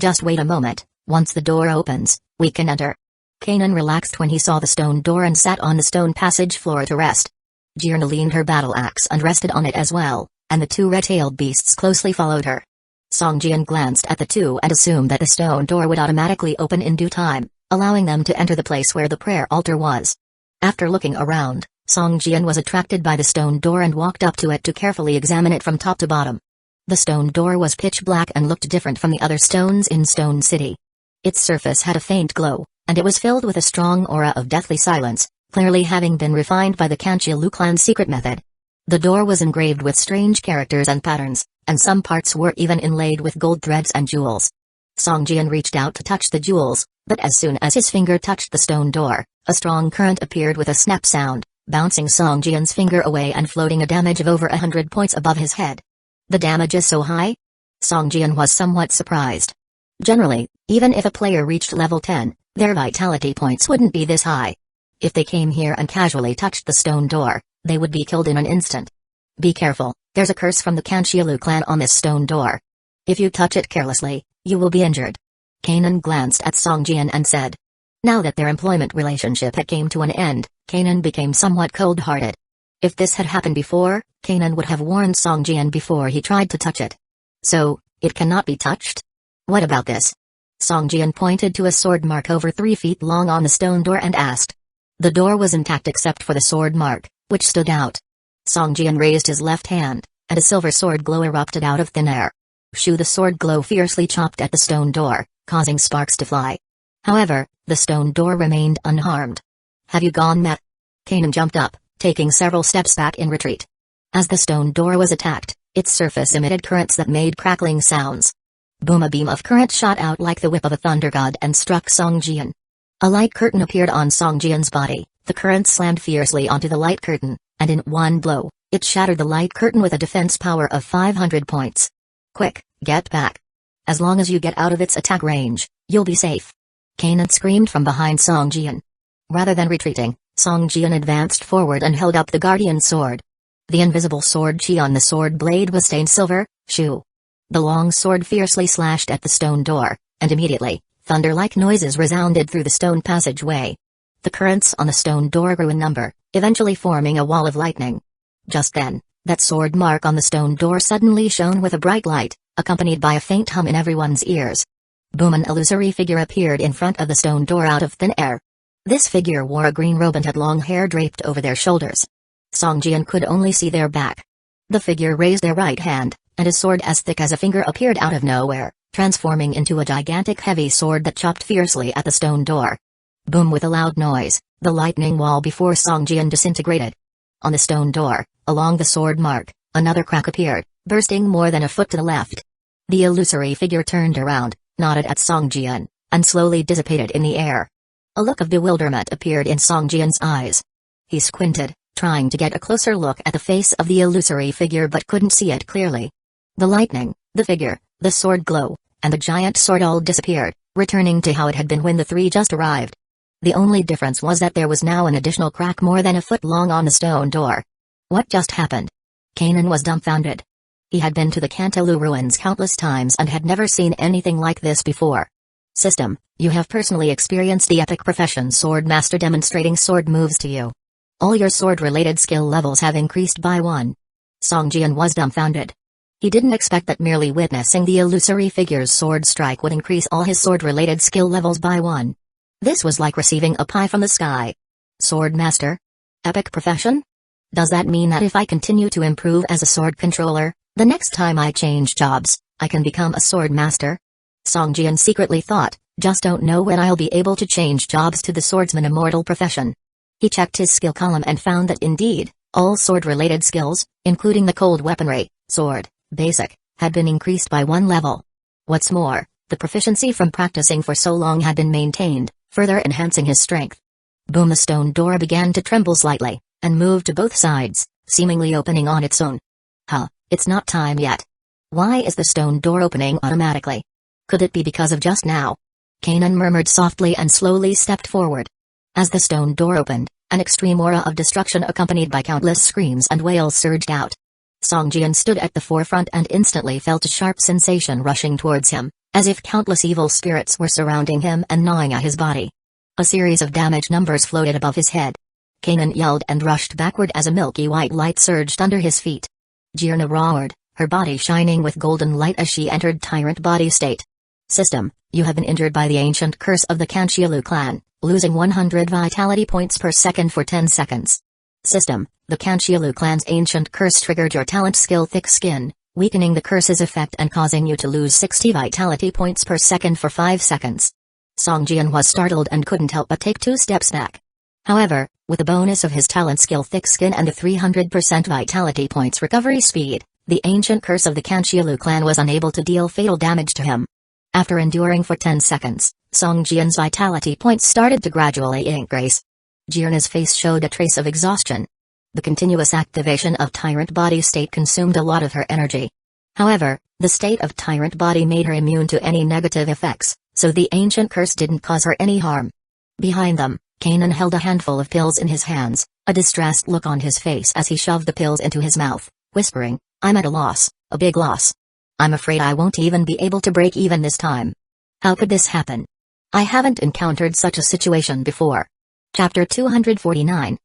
Just wait a moment, once the door opens, we can enter. Kanan relaxed when he saw the stone door and sat on the stone passage floor to rest. Jierna leaned her battle axe and rested on it as well, and the two red-tailed beasts closely followed her. Song Jian glanced at the two and assumed that the stone door would automatically open in due time, allowing them to enter the place where the prayer altar was. After looking around, Song Jian was attracted by the stone door and walked up to it to carefully examine it from top to bottom. The stone door was pitch black and looked different from the other stones in Stone City. Its surface had a faint glow, and it was filled with a strong aura of deathly silence, clearly having been refined by the Kanchilu clan's secret method. The door was engraved with strange characters and patterns, and some parts were even inlaid with gold threads and jewels. Song Jian reached out to touch the jewels, but as soon as his finger touched the stone door, a strong current appeared with a snap sound, bouncing Song Jian's finger away and floating a damage of over 100 points above his head. The damage is so high? Song Jian was somewhat surprised. Generally, even if a player reached level 10, their vitality points wouldn't be this high. If they came here and casually touched the stone door, they would be killed in an instant. Be careful, there's a curse from the Kanchilu clan on this stone door. If you touch it carelessly, you will be injured. Kanan glanced at Song Jian and said. Now that their employment relationship had came to an end, Kanan became somewhat cold-hearted. If this had happened before, Kanan would have warned Song Jian before he tried to touch it. So, it cannot be touched? What about this? Song Jian pointed to a sword mark over 3 feet long on the stone door and asked. The door was intact except for the sword mark, which stood out. Song Jian raised his left hand, and a silver sword glow erupted out of thin air. Shoo! The sword glow fiercely chopped at the stone door, causing sparks to fly. However, the stone door remained unharmed. Have you gone mad? Kanan jumped up, taking several steps back in retreat. As the stone door was attacked, its surface emitted currents that made crackling sounds. Boom! A beam of current shot out like the whip of a thunder god and struck Song Jian. A light curtain appeared on Song Jian's body, the current slammed fiercely onto the light curtain, and in one blow, it shattered the light curtain with a defense power of 500 points. Quick, get back. As long as you get out of its attack range, you'll be safe. Kanan screamed from behind Song Jian. Rather than retreating, Song Jian advanced forward and held up the guardian sword. The invisible sword chi on the sword blade was stained silver. Shoo! The long sword fiercely slashed at the stone door, and immediately, thunder-like noises resounded through the stone passageway. The currents on the stone door grew in number, eventually forming a wall of lightning. Just then, that sword mark on the stone door suddenly shone with a bright light, accompanied by a faint hum in everyone's ears. Boom! An illusory figure appeared in front of the stone door out of thin air. This figure wore a green robe and had long hair draped over their shoulders. Song Jian could only see their back. The figure raised their right hand, and a sword as thick as a finger appeared out of nowhere, transforming into a gigantic heavy sword that chopped fiercely at the stone door. Boom! With a loud noise, the lightning wall before Song Jian disintegrated. On the stone door, along the sword mark, another crack appeared, bursting more than a foot to the left. The illusory figure turned around, nodded at Song Jian, and slowly dissipated in the air. A look of bewilderment appeared in Song Jian's eyes. He squinted, trying to get a closer look at the face of the illusory figure but couldn't see it clearly. The lightning, the figure, the sword glow, and the giant sword all disappeared, returning to how it had been when the three just arrived. The only difference was that there was now an additional crack more than a foot long on the stone door. What just happened? Kanan was dumbfounded. He had been to the Kanchilu ruins countless times and had never seen anything like this before. System, you have personally experienced the epic profession sword master demonstrating sword moves to you. All your sword-related skill levels have increased by 1. Song Jian was dumbfounded. He didn't expect that merely witnessing the illusory figure's sword strike would increase all his sword-related skill levels by 1. This was like receiving a pie from the sky. Sword master? Epic profession? Does that mean that if I continue to improve as a sword controller, the next time I change jobs, I can become a sword master? Song Jian secretly thought, just don't know when I'll be able to change jobs to the swordsman immortal profession. He checked his skill column and found that indeed, all sword-related skills, including the cold weaponry, sword, basic, had been increased by 1 level. What's more, The proficiency from practicing for so long had been maintained, further enhancing his strength. Boom! The stone door began to tremble slightly, and moved to both sides, seemingly opening on its own. It's not time yet. Why is the stone door opening automatically? Could it be because of just now? Kanan murmured softly and slowly stepped forward. As the stone door opened, an extreme aura of destruction accompanied by countless screams and wails surged out. Songjian stood at the forefront and instantly felt a sharp sensation rushing towards him, as if countless evil spirits were surrounding him and gnawing at his body. A series of damage numbers floated above his head. Kanan yelled and rushed backward as a milky white light surged under his feet. Jirna roared, her body shining with golden light as she entered Tyrant Body state. System, you have been injured by the ancient curse of the Kanchialu clan, losing 100 vitality points per second for 10 seconds. System, the Kanchialu clan's ancient curse triggered your talent skill Thick Skin, weakening the curse's effect and causing you to lose 60 vitality points per second for 5 seconds. Songjian was startled and couldn't help but take 2 steps back. However, with the bonus of his talent skill Thick Skin and the 300% vitality points recovery speed, the ancient curse of the Kanchialu clan was unable to deal fatal damage to him. After enduring for 10 seconds, Songjian's vitality points started to gradually increase. Jirna's face showed a trace of exhaustion. The continuous activation of Tyrant Body state consumed a lot of her energy. However, the state of Tyrant Body made her immune to any negative effects, so the ancient curse didn't cause her any harm. Behind them, Kanan held a handful of pills in his hands, a distressed look on his face as he shoved the pills into his mouth, whispering, "I'm at a loss, a big loss. I'm afraid I won't even be able to break even this time. How could this happen? I haven't encountered such a situation before." Chapter 249,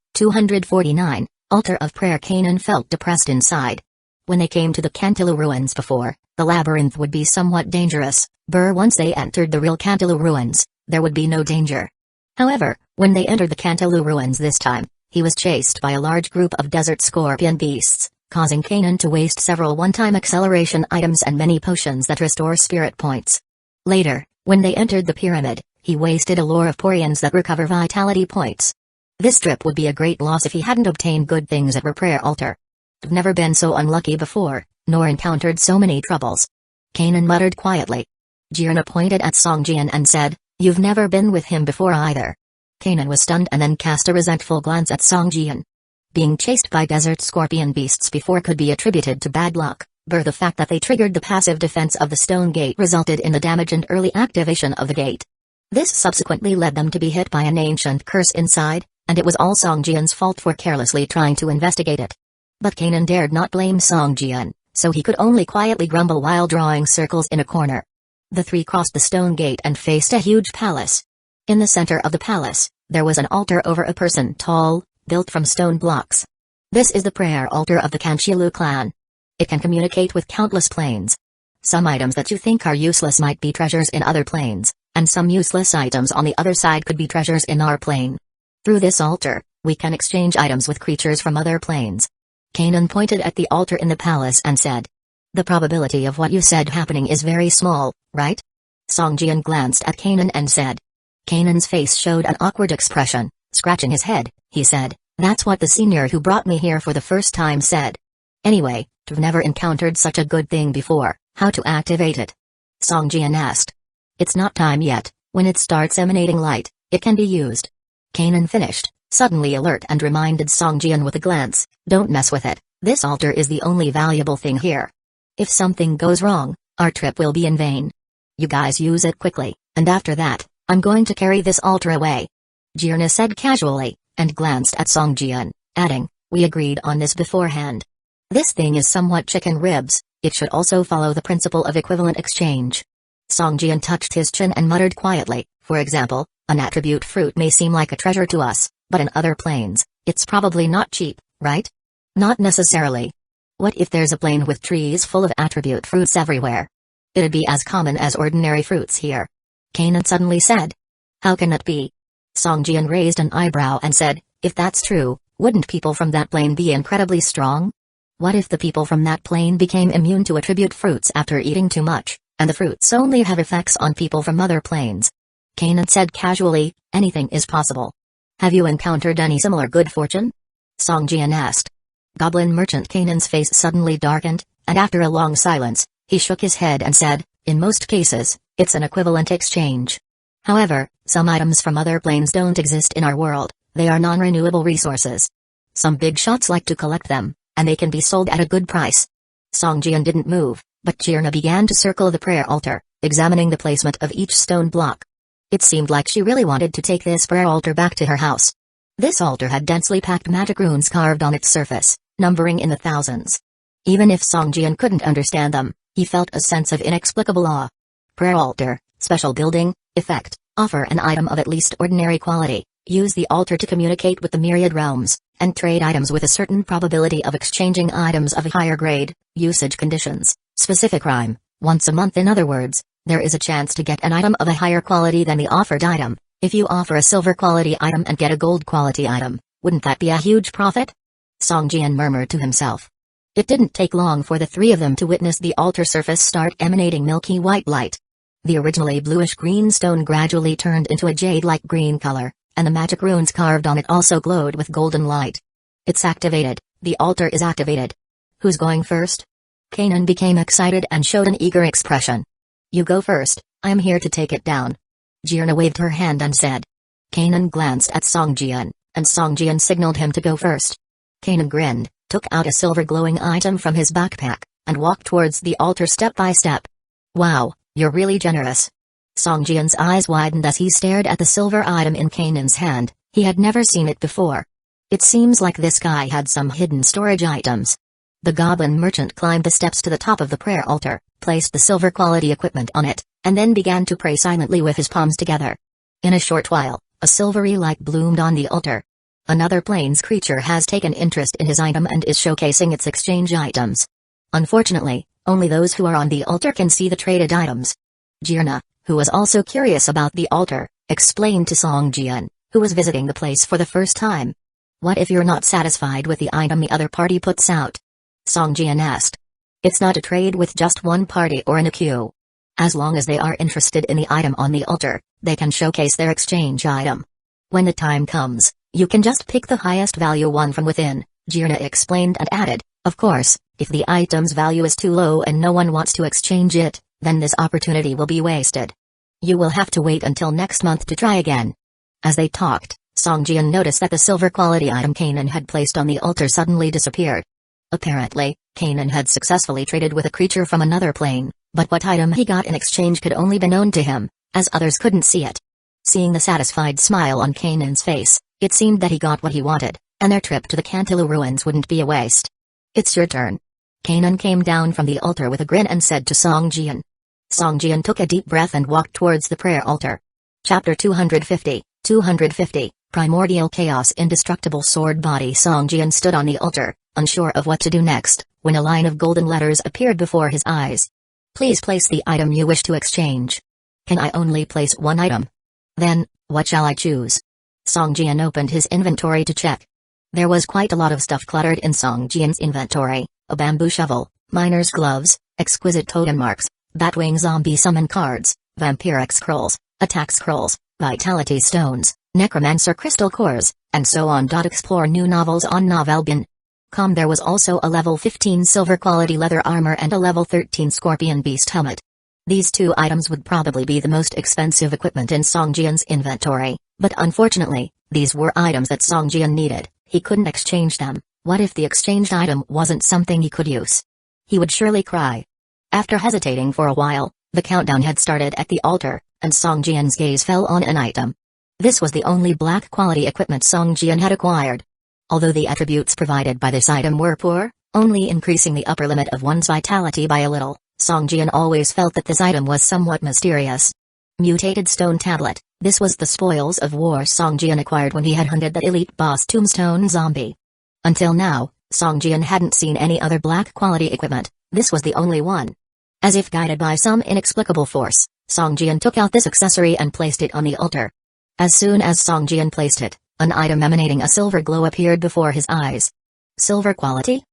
Altar of Prayer. Kanan felt depressed inside. When they came to the Cantilu ruins before, the labyrinth would be somewhat dangerous, but once they entered the real Cantilu ruins, there would be no danger. However, when they entered the Cantilu ruins this time, he was chased by a large group of desert scorpion beasts, causing Kanan to waste several one-time acceleration items and many potions that restore spirit points. Later, when they entered the pyramid, he wasted a lore of Porians that recover vitality points. This trip would be a great loss if he hadn't obtained good things at her prayer altar. I've never been so unlucky before, nor encountered so many troubles. Kanan muttered quietly. Jirna pointed at Songjian and said, "You've never been with him before either." Kanan was stunned and then cast a resentful glance at Songjian. Being chased by desert scorpion beasts before could be attributed to bad luck, but the fact that they triggered the passive defense of the stone gate resulted in the damage and early activation of the gate. This subsequently led them to be hit by an ancient curse inside, and it was all Songjian's fault for carelessly trying to investigate it. But Kanan dared not blame Songjian, so he could only quietly grumble while drawing circles in a corner. The three crossed the stone gate and faced a huge palace. In the center of the palace, there was an altar over a person tall, built from stone blocks. This is the prayer altar of the Kanchialu clan. It can communicate with countless planes. Some items that you think are useless might be treasures in other planes, and some useless items on the other side could be treasures in our plane. Through this altar, we can exchange items with creatures from other planes. Kanan pointed at the altar in the palace and said, "The probability of what you said happening is very small, right?" Songjian glanced at Kanan and said. Kanan's face showed an awkward expression. Scratching his head, he said, "That's what the senior who brought me here for the first time said. Anyway, I've never encountered such a good thing before. How to activate it?" Songjian asked. "It's not time yet. When it starts emanating light, it can be used." Kanan finished, suddenly alert, and reminded Songjian with a glance, "Don't mess with it. This altar is the only valuable thing here. If something goes wrong, our trip will be in vain. You guys use it quickly, and after that, I'm going to carry this altar away." Jirna said casually, and glanced at Songjian, adding, "We agreed on this beforehand. This thing is somewhat chicken ribs, it should also follow the principle of equivalent exchange." Songjian touched his chin and muttered quietly, "For example, an attribute fruit may seem like a treasure to us, but in other planes, it's probably not cheap, right?" "Not necessarily. What if there's a plane with trees full of attribute fruits everywhere? It'd be as common as ordinary fruits here." Kanan suddenly said. "How can that be?" Songjian raised an eyebrow and said, "If that's true, wouldn't people from that plane be incredibly strong? What if the people from that plane became immune to attribute fruits after eating too much, and the fruits only have effects on people from other planes?" Kanan said casually, "Anything is possible. Have you encountered any similar good fortune?" Songjian asked. Goblin merchant Kanan's face suddenly darkened, and after a long silence, he shook his head and said, "In most cases, It's an equivalent exchange. However, some items from other planes don't exist in our world, they are non-renewable resources. Some big shots like to collect them, and they can be sold at a good price. Songjian didn't move, but Jirna began to circle the prayer altar, examining the placement of each stone block. It seemed like she really wanted to take this prayer altar back to her house. This altar had densely packed magic runes carved on its surface, numbering in the thousands. Even if Songjian couldn't understand them, he felt a sense of inexplicable awe. Prayer altar, special building, effect, offer an item of at least ordinary quality, use the altar to communicate with the myriad realms, and trade items with a certain probability of exchanging items of a higher grade, usage conditions, specific rhyme, once a month. In other words, there is a chance to get an item of a higher quality than the offered item. If you offer a silver quality item and get a gold quality item, wouldn't that be a huge profit? Songjian murmured to himself. It didn't take long for the three of them to witness the altar surface start emanating milky white light. The originally bluish-green stone gradually turned into a jade-like green color, and the magic runes carved on it also glowed with golden light. It's activated. The altar is activated. Who's going first? Kanan became excited and showed an eager expression. You go first, I am here to take it down. Jirna waved her hand and said. Kanan glanced at Songjian, and Songjian signaled him to go first. Kanan grinned, took out a silver glowing item from his backpack, and walked towards the altar step by step. Wow, you're really generous. Songjian's eyes widened as he stared at the silver item in Kanan's hand. He had never seen it before. It seems like this guy had some hidden storage items. The goblin merchant climbed the steps to the top of the prayer altar, placed the silver quality equipment on it, and then began to pray silently with his palms together. In a short while, a silvery light bloomed on the altar. Another plains creature has taken interest in his item and is showcasing its exchange items. Unfortunately, only those who are on the altar can see the traded items. Jirna, who was also curious about the altar, explained to Songjian, who was visiting the place for the first time. What if you're not satisfied with the item the other party puts out? Songjian asked. It's not a trade with just one party or in a queue. As long as they are interested in the item on the altar, they can showcase their exchange item. When the time comes, you can just pick the highest value one from within, Jirna explained and added, of course, if the item's value is too low and no one wants to exchange it, then this opportunity will be wasted. You will have to wait until next month to try again. As they talked, Songjian noticed that the silver quality item Kanan had placed on the altar suddenly disappeared. Apparently, Kanan had successfully traded with a creature from another plane, but what item he got in exchange could only be known to him, as others couldn't see it. Seeing the satisfied smile on Kanan's face, it seemed that he got what he wanted, and their trip to the Cantilu ruins wouldn't be a waste. It's your turn. Kanan came down from the altar with a grin and said to Songjian. Songjian took a deep breath and walked towards the prayer altar. Chapter 250, Primordial Chaos. Indestructible sword body. Songjian stood on the altar, unsure of what to do next, when a line of golden letters appeared before his eyes. Please place the item you wish to exchange. Can I only place one item? Then, what shall I choose? Songjian opened his inventory to check. There was quite a lot of stuff cluttered in Songjian's inventory: a bamboo shovel, miner's gloves, exquisite totem marks, Batwing zombie summon cards, vampiric scrolls, attack scrolls, vitality stones, necromancer crystal cores, and so on. Explore new novels on Novelbin.com. There was also a level 15 silver quality leather armor and a level 13 scorpion beast helmet. These two items would probably be the most expensive equipment in Songjian's inventory, but unfortunately, these were items that Songjian needed. He couldn't exchange them. What if the exchanged item wasn't something he could use? He would surely cry. After hesitating for a while, the countdown had started at the altar, and Songjian's gaze fell on an item. This was the only black quality equipment Songjian had acquired. Although the attributes provided by this item were poor, only increasing the upper limit of one's vitality by a little, Songjian always felt that this item was somewhat mysterious. Mutated stone tablet. This was the spoils of war Songjian acquired when he had hunted the elite boss Tombstone zombie. Until now, Songjian hadn't seen any other black quality equipment. This was the only one. As if guided by some inexplicable force, Songjian took out this accessory and placed it on the altar. As soon as Songjian placed it, an item emanating a silver glow appeared before his eyes. Silver quality?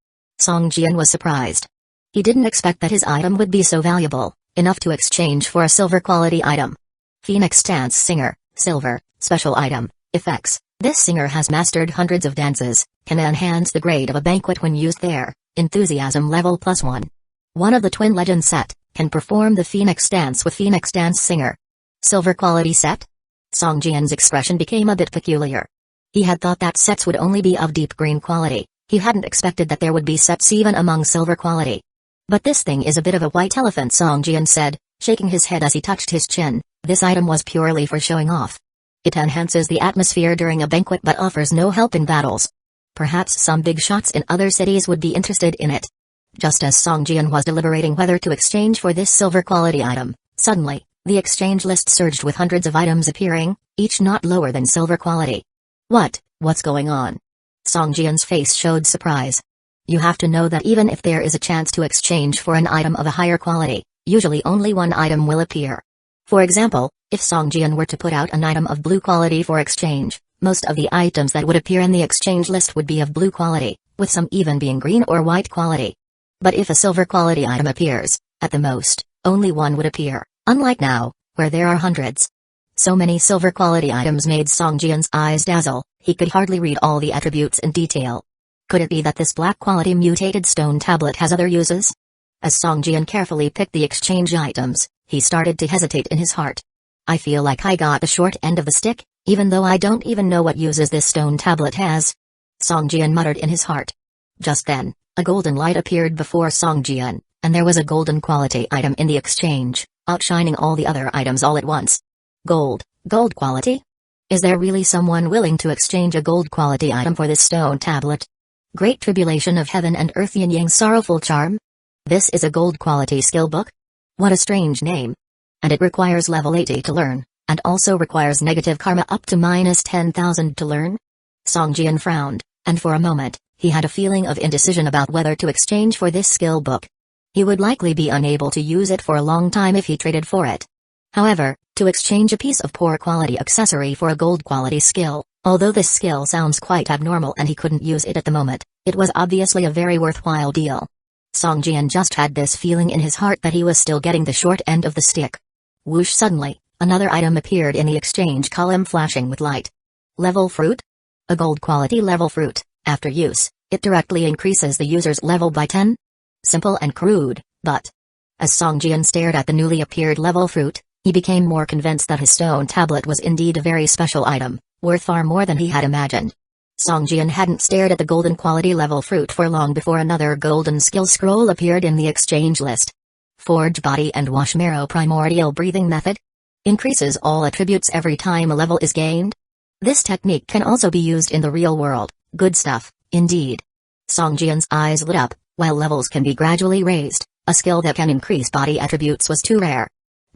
Songjian was surprised. He didn't expect that his item would be so valuable, enough to exchange for a silver quality item. Phoenix Dance Singer, Silver, Special Item, Effects. This singer has mastered hundreds of dances, can enhance the grade of a banquet when used there. Enthusiasm level +1. One of the Twin Legends set, Can perform the Phoenix Dance with Phoenix Dance Singer. Silver quality set? Song Jian's expression became a bit peculiar. He had thought that sets would only be of deep green quality. He hadn't expected that there would be sets even among silver quality. But this thing is a bit of a white elephant, Song Jian said, shaking his head as he touched his chin. This item was purely for showing off. It enhances the atmosphere during a banquet but offers no help in battles. Perhaps some big shots in other cities would be interested in it. Just as Song Jian was deliberating whether to exchange for this silver quality item, suddenly, the exchange list surged with hundreds of items appearing, each not lower than silver quality. What's going on? Song Jian's face showed surprise. You have to know that even if there is a chance to exchange for an item of a higher quality, usually only one item will appear. For example, if Song Jian were to put out an item of blue quality for exchange, most of the items that would appear in the exchange list would be of blue quality, with some even being green or white quality. But if a silver quality item appears, at the most, only one would appear, unlike now, where there are hundreds. So many silver quality items made Song Jian's eyes dazzle, he could hardly read all the attributes in detail. Could it be that this black quality mutated stone tablet has other uses? As Song Jian carefully picked the exchange items, he started to hesitate in his heart. I feel like I got the short end of the stick, even though I don't even know what uses this stone tablet has. Song Jian muttered in his heart. Just then, a golden light appeared before Song Jian, and there was a golden quality item in the exchange, outshining all the other items all at once. Gold quality? Is there really someone willing to exchange a gold quality item for this stone tablet? Great Tribulation of Heaven and Earth Yin Yang Sorrowful Charm? This is a gold quality skill book? What a strange name. And it requires level 80 to learn, and also requires negative karma up to -10,000 to learn? Song Jian frowned, and for a moment, he had a feeling of indecision about whether to exchange for this skill book. He would likely be unable to use it for a long time if he traded for it. However, to exchange a piece of poor quality accessory for a gold quality skill, although this skill sounds quite abnormal and he couldn't use it at the moment, it was obviously a very worthwhile deal. Song Jian just had this feeling in his heart that he was still getting the short end of the stick. Whoosh, suddenly, another item appeared in the exchange column flashing with light. Level fruit? A gold quality level fruit. After use, it directly increases the user's level by 10? Simple and crude, but... As Song Jian stared at the newly appeared level fruit, he became more convinced that his stone tablet was indeed a very special item, worth far more than he had imagined. Song Jian hadn't stared at the golden quality level fruit for long before another golden skill scroll appeared in the exchange list. Forge Body and Wash Marrow Primordial Breathing Method? Increases all attributes every time a level is gained? This technique can also be used in the real world. Good stuff, indeed. Song Jian's eyes lit up. While levels can be gradually raised, a skill that can increase body attributes was too rare.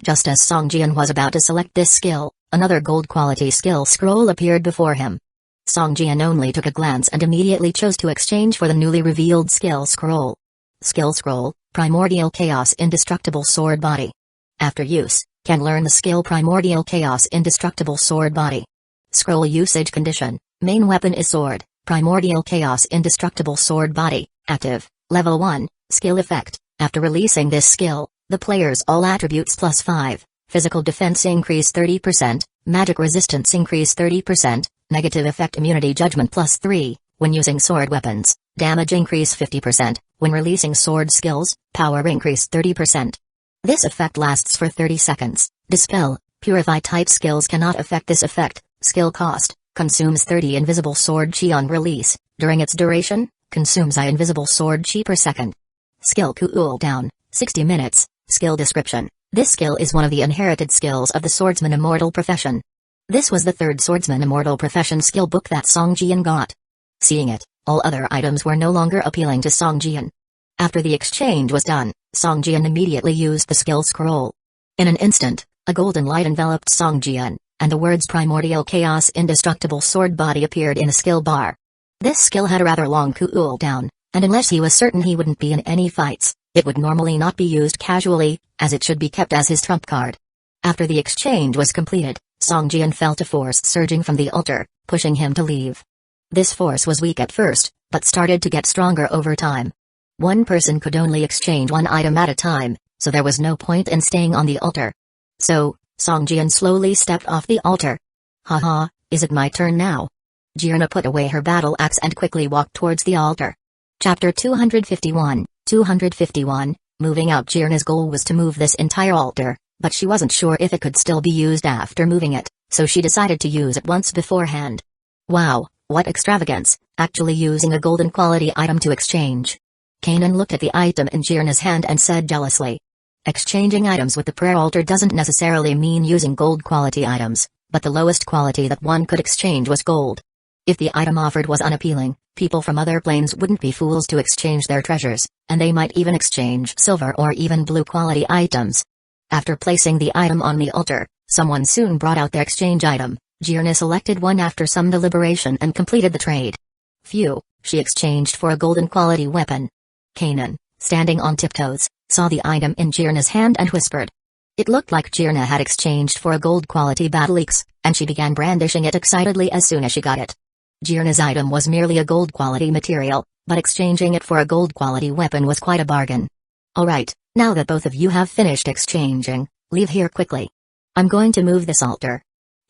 Just as Song Jian was about to select this skill, another gold quality skill scroll appeared before him. Song Jian only took a glance and immediately chose to exchange for the newly revealed skill scroll. Skill scroll, Primordial Chaos Indestructible Sword Body. After use, can learn the skill Primordial Chaos Indestructible Sword Body. Scroll usage condition, main weapon is sword, Primordial Chaos Indestructible Sword Body, active, level 1, skill effect. After releasing this skill, the player's all attributes +5, physical defense increase 30%, magic resistance increase 30%, negative effect immunity judgment +3, when using sword weapons, damage increase 50%, when releasing sword skills, power increase 30%. This effect lasts for 30 seconds. Dispel, purify type skills cannot affect this effect. Skill cost, consumes 30 invisible sword chi on release. During its duration, consumes I invisible sword chi per second. Skill cooldown, 60 minutes. Skill description. This skill is one of the inherited skills of the swordsman immortal profession. This was the third swordsman immortal profession skill book that Song Jian got. Seeing it, all other items were no longer appealing to Song Jian. After the exchange was done, Song Jian immediately used the skill scroll. In an instant, a golden light enveloped Song Jian, and the words Primordial Chaos Indestructible Sword Body appeared in the skill bar. This skill had a rather long cooldown, and unless he was certain he wouldn't be in any fights, it would normally not be used casually, as it should be kept as his trump card. After the exchange was completed, Song Jian felt a force surging from the altar, pushing him to leave. This force was weak at first, but started to get stronger over time. One person could only exchange one item at a time, so there was no point in staying on the altar. So, Song Jian slowly stepped off the altar. Haha, is it my turn now? Jiana put away her battle axe and quickly walked towards the altar. Chapter 251, Moving out Jirna's goal was to move this entire altar, but she wasn't sure if it could still be used after moving it, so she decided to use it once beforehand. Wow, what extravagance, actually using a golden quality item to exchange. Kanan looked at the item in Jirna's hand and said jealously. Exchanging items with the prayer altar doesn't necessarily mean using gold quality items, but the lowest quality that one could exchange was gold. If the item offered was unappealing, people from other planes wouldn't be fools to exchange their treasures, and they might even exchange silver or even blue quality items. After placing the item on the altar, someone soon brought out their exchange item. Jirna selected one after some deliberation and completed the trade. Phew, she exchanged for a golden quality weapon. Kanan, standing on tiptoes, saw the item in Jirna's hand and whispered. It looked like Jirna had exchanged for a gold quality battle axe, and she began brandishing it excitedly as soon as she got it. Jirna's item was merely a gold quality material, but exchanging it for a gold quality weapon was quite a bargain. Alright, now that both of you have finished exchanging, leave here quickly. I'm going to move this altar.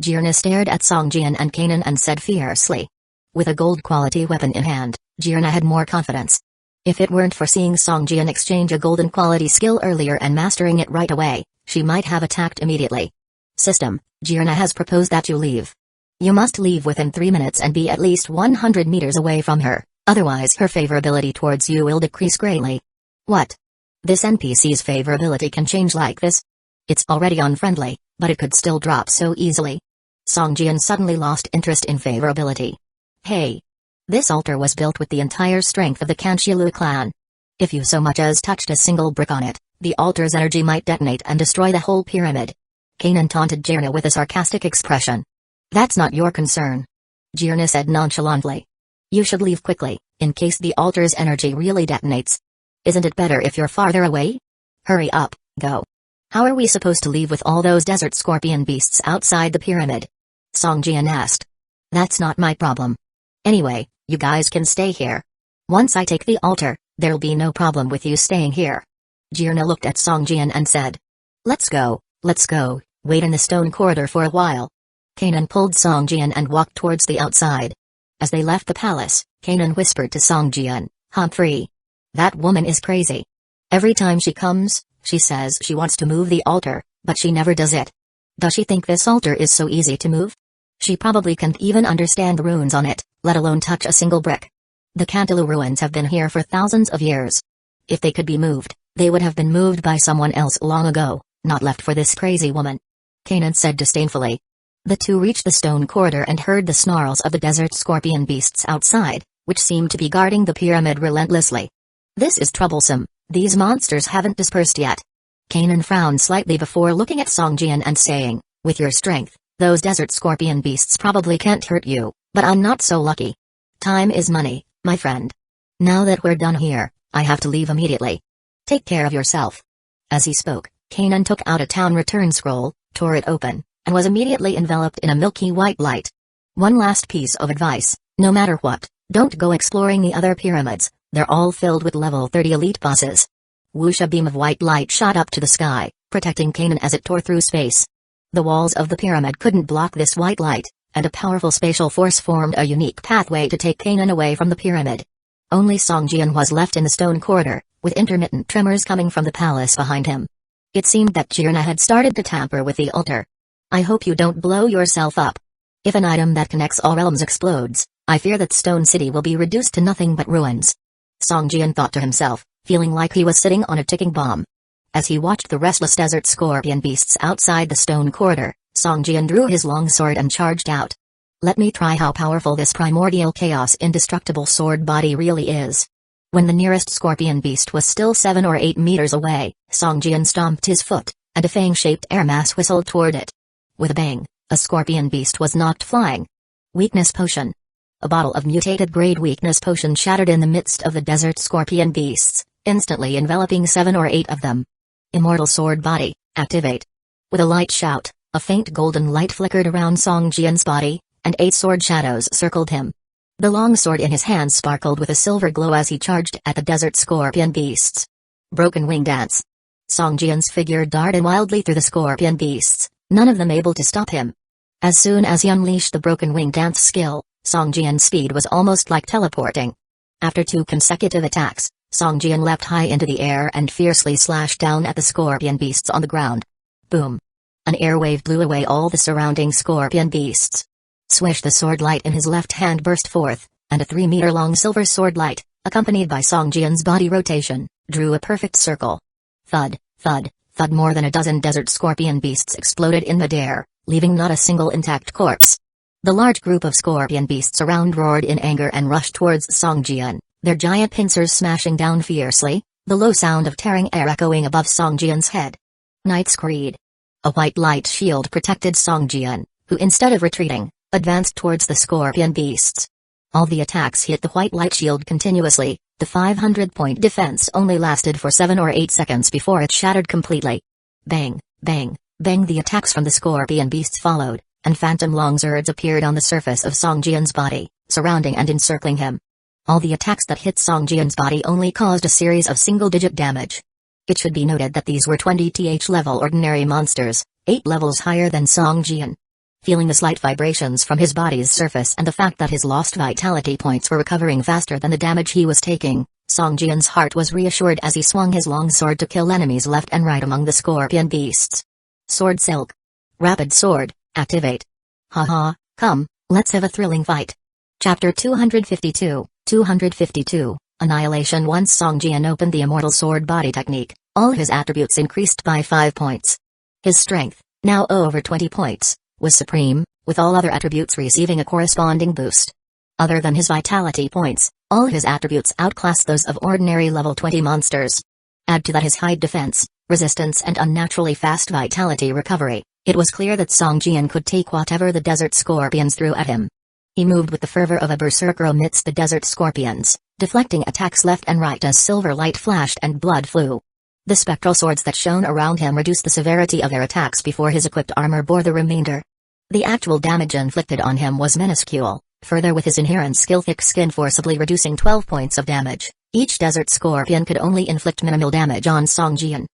Jirna stared at Songjian and Kanan and said fiercely. With a gold quality weapon in hand, Jirna had more confidence. If it weren't for seeing Songjian exchange a golden quality skill earlier and mastering it right away, she might have attacked immediately. System, Jirna has proposed that you leave. You must leave within 3 minutes and be at least 100 meters away from her, otherwise her favorability towards you will decrease greatly. What? This NPC's favorability can change like this? It's already unfriendly, but it could still drop so easily. Songjian suddenly lost interest in favorability. Hey! This altar was built with the entire strength of the Kanchilu clan. If you so much as touched a single brick on it, the altar's energy might detonate and destroy the whole pyramid. Kanan taunted Jirna with a sarcastic expression. That's not your concern. Jirna said nonchalantly. You should leave quickly, in case the altar's energy really detonates. Isn't it better if you're farther away? Hurry up, go. How are we supposed to leave with all those desert scorpion beasts outside the pyramid? Songjian asked. That's not my problem. Anyway, you guys can stay here. Once I take the altar, there'll be no problem with you staying here. Jirna looked at Songjian and said. Let's go, wait in the stone corridor for a while. Kanan pulled Songjian and walked towards the outside. As they left the palace, Kanan whispered to Songjian, Humphrey. That woman is crazy. Every time she comes, she says she wants to move the altar, but she never does it. Does she think this altar is so easy to move? She probably can't even understand the runes on it, let alone touch a single brick. The Cantilu ruins have been here for thousands of years. If they could be moved, they would have been moved by someone else long ago, not left for this crazy woman. Kanan said disdainfully. The two reached the stone corridor and heard the snarls of the desert scorpion beasts outside, which seemed to be guarding the pyramid relentlessly. This is troublesome, these monsters haven't dispersed yet. Kanan frowned slightly before looking at Songjian and saying, with your strength, those desert scorpion beasts probably can't hurt you, but I'm not so lucky. Time is money, my friend. Now that we're done here, I have to leave immediately. Take care of yourself. As he spoke, Kanan took out a town return scroll, tore it open, and was immediately enveloped in a milky white light. One last piece of advice, no matter what, don't go exploring the other pyramids, they're all filled with level 30 elite bosses. Whoosh, a beam of white light shot up to the sky, protecting Kanan as it tore through space. The walls of the pyramid couldn't block this white light, and a powerful spatial force formed a unique pathway to take Kanan away from the pyramid. Only Songjian was left in the stone corridor, with intermittent tremors coming from the palace behind him. It seemed that Jirna had started to tamper with the altar. I hope you don't blow yourself up. If an item that connects all realms explodes, I fear that Stone City will be reduced to nothing but ruins. Songjian thought to himself, feeling like he was sitting on a ticking bomb. As he watched the restless desert scorpion beasts outside the stone corridor, Songjian drew his long sword and charged out. Let me try how powerful this primordial chaos indestructible sword body really is. When the nearest scorpion beast was still 7 or 8 meters away, Songjian stomped his foot, and a fang-shaped air mass whistled toward it. With a bang, a scorpion beast was knocked flying. Weakness potion. A bottle of mutated grade weakness potion shattered in the midst of the desert scorpion beasts, instantly enveloping 7 or 8 of them. Immortal sword body, activate. With a light shout, a faint golden light flickered around Songjian's body, and 8 sword shadows circled him. The long sword in his hand sparkled with a silver glow as he charged at the desert scorpion beasts. Broken wing dance. Songjian's figure darted wildly through the scorpion beasts, none of them able to stop him. As soon as he unleashed the broken wing dance skill, Songjian's speed was almost like teleporting. After 2 consecutive attacks, Song Jian leapt high into the air and fiercely slashed down at the scorpion beasts on the ground. Boom! An air wave blew away all the surrounding scorpion beasts. Swish! The sword light in his left hand burst forth, and a 3-meter-long silver sword light, accompanied by Song Jian's body rotation, drew a perfect circle. Thud, thud, thud! More than a dozen desert scorpion beasts exploded in midair, leaving not a single intact corpse. The large group of scorpion beasts around roared in anger and rushed towards Song Jian, their giant pincers smashing down fiercely, the low sound of tearing air echoing above Song Jian's head. Knight's Creed. A white light shield protected Song Jian, who instead of retreating, advanced towards the scorpion beasts. All the attacks hit the white light shield continuously. The 500-point defense only lasted for 7 or 8 seconds before it shattered completely. Bang, bang, bang! The attacks from the scorpion beasts followed, and phantom longswords appeared on the surface of Song Jian's body, surrounding and encircling him. All the attacks that hit Song Jian's body only caused a series of single-digit damage. It should be noted that these were 20th level ordinary monsters, 8 levels higher than Song Jian. Feeling the slight vibrations from his body's surface and the fact that his lost vitality points were recovering faster than the damage he was taking, Song Jian's heart was reassured as he swung his long sword to kill enemies left and right among the scorpion beasts. Sword Silk. Rapid Sword, activate. Haha, come, let's have a thrilling fight. Chapter 252, Annihilation. Once Song Jian opened the Immortal Sword body technique, all his attributes increased by 5 points. His strength, now over 20 points, was supreme, with all other attributes receiving a corresponding boost. Other than his vitality points, all his attributes outclassed those of ordinary level 20 monsters. Add to that his high defense, resistance and unnaturally fast vitality recovery, it was clear that Song Jian could take whatever the desert scorpions threw at him. He moved with the fervor of a berserker amidst the desert scorpions, deflecting attacks left and right as silver light flashed and blood flew. The spectral swords that shone around him reduced the severity of their attacks before his equipped armor bore the remainder. The actual damage inflicted on him was minuscule, further with his inherent skill thick skin forcibly reducing 12 points of damage. Each desert scorpion could only inflict minimal damage on Song Jian.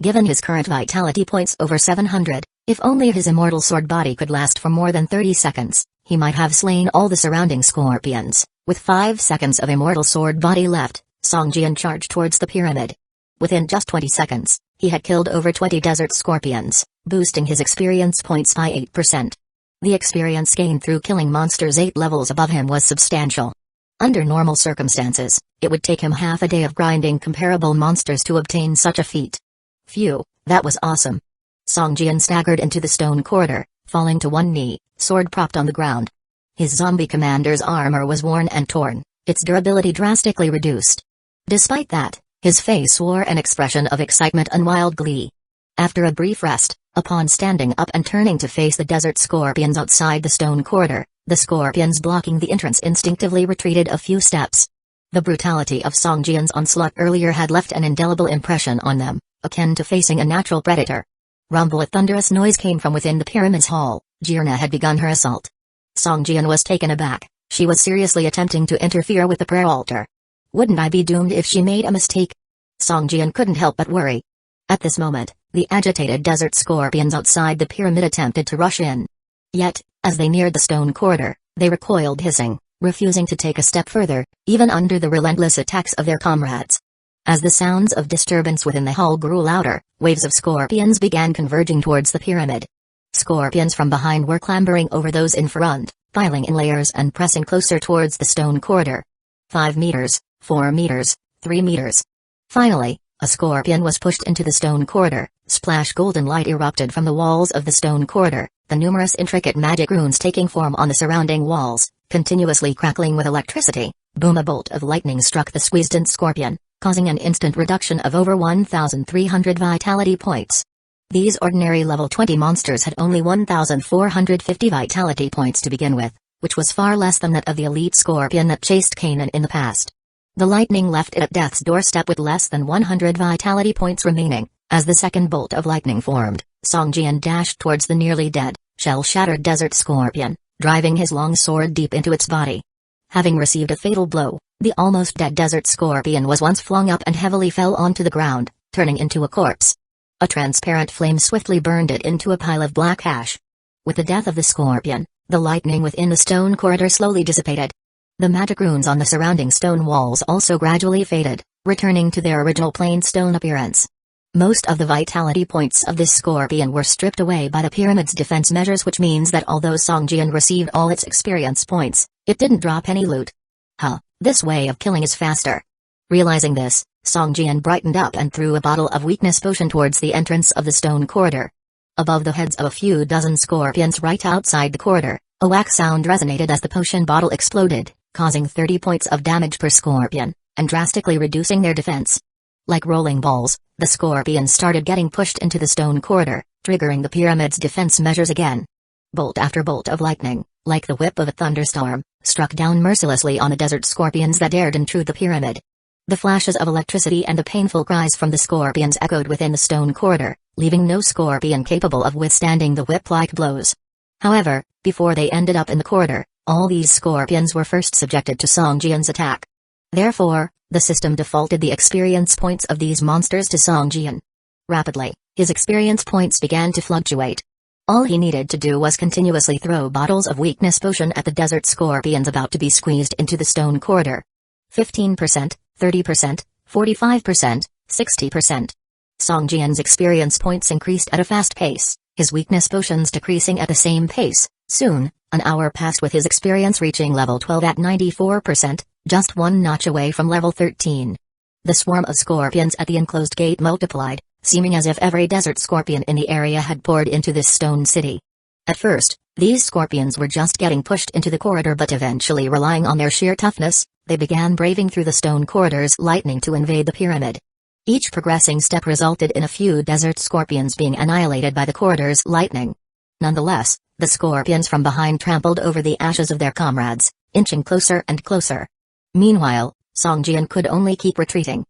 Given his current vitality points over 700, if only his immortal sword body could last for more than 30 seconds, he might have slain all the surrounding scorpions. With 5 seconds of immortal sword body left, Song Jian charged towards the pyramid. Within just 20 seconds, he had killed over 20 desert scorpions, boosting his experience points by 8%. The experience gained through killing monsters 8 levels above him was substantial. Under normal circumstances, it would take him half a day of grinding comparable monsters to obtain such a feat. Phew, that was awesome. Song Jian staggered into the stone corridor, falling to one knee, sword propped on the ground. His zombie commander's armor was worn and torn, its durability drastically reduced. Despite that, his face wore an expression of excitement and wild glee. After a brief rest, upon standing up and turning to face the desert scorpions outside the stone corridor, the scorpions blocking the entrance instinctively retreated a few steps. The brutality of Song Jian's onslaught earlier had left an indelible impression on them, akin to facing a natural predator. Rumble! A thunderous noise came from within the pyramid's hall. Jirna had begun her assault. Song Jian was taken aback. She was seriously attempting to interfere with the prayer altar. Wouldn't I be doomed if she made a mistake? Song Jian couldn't help but worry. At this moment, the agitated desert scorpions outside the pyramid attempted to rush in. Yet, as they neared the stone corridor, they recoiled hissing, refusing to take a step further, even under the relentless attacks of their comrades. As the sounds of disturbance within the hall grew louder, waves of scorpions began converging towards the pyramid. Scorpions from behind were clambering over those in front, piling in layers and pressing closer towards the stone corridor. 5 meters, 4 meters, 3 meters. Finally, a scorpion was pushed into the stone corridor. Splash! Golden light erupted from the walls of the stone corridor, the numerous intricate magic runes taking form on the surrounding walls, continuously crackling with electricity. Boom! A bolt of lightning struck the squeezed-in scorpion, causing an instant reduction of over 1,300 vitality points. These ordinary level 20 monsters had only 1,450 vitality points to begin with, which was far less than that of the elite scorpion that chased Kanan in the past. The lightning left it at death's doorstep with less than 100 vitality points remaining. As the second bolt of lightning formed, Song Jian dashed towards the nearly dead, shell-shattered desert scorpion, driving his long sword deep into its body. Having received a fatal blow, the almost dead desert scorpion was once flung up and heavily fell onto the ground, turning into a corpse. A transparent flame swiftly burned it into a pile of black ash. With the death of the scorpion, the lightning within the stone corridor slowly dissipated. The magic runes on the surrounding stone walls also gradually faded, returning to their original plain stone appearance. Most of the vitality points of this scorpion were stripped away by the pyramid's defense measures, which means that although Songjian received all its experience points, it didn't drop any loot. This way of killing is faster. Realizing this, Songjian brightened up and threw a bottle of weakness potion towards the entrance of the stone corridor. Above the heads of a few dozen scorpions right outside the corridor, a whack sound resonated as the potion bottle exploded, causing 30 points of damage per scorpion, and drastically reducing their defense. Like rolling balls, the scorpions started getting pushed into the stone corridor, triggering the pyramid's defense measures again. Bolt after bolt of lightning, like the whip of a thunderstorm, struck down mercilessly on the desert scorpions that dared intrude the pyramid. The flashes of electricity and the painful cries from the scorpions echoed within the stone corridor, leaving no scorpion capable of withstanding the whip-like blows. However, before they ended up in the corridor, all these scorpions were first subjected to Songjian's attack. Therefore, the system defaulted the experience points of these monsters to Songjian. Rapidly, his experience points began to fluctuate. All he needed to do was continuously throw bottles of weakness potion at the desert scorpions about to be squeezed into the stone corridor. 15%, 30%, 45%, 60%. Songjian's experience points increased at a fast pace, his weakness potions decreasing at the same pace. Soon, an hour passed with his experience reaching level 12 at 94%, just one notch away from level 13. The swarm of scorpions at the enclosed gate multiplied, seeming as if every desert scorpion in the area had poured into this stone city. At first, these scorpions were just getting pushed into the corridor, but eventually, relying on their sheer toughness, they began braving through the stone corridor's lightning to invade the pyramid. Each progressing step resulted in a few desert scorpions being annihilated by the corridor's lightning. Nonetheless, the scorpions from behind trampled over the ashes of their comrades, inching closer and closer. Meanwhile, Songjian could only keep retreating.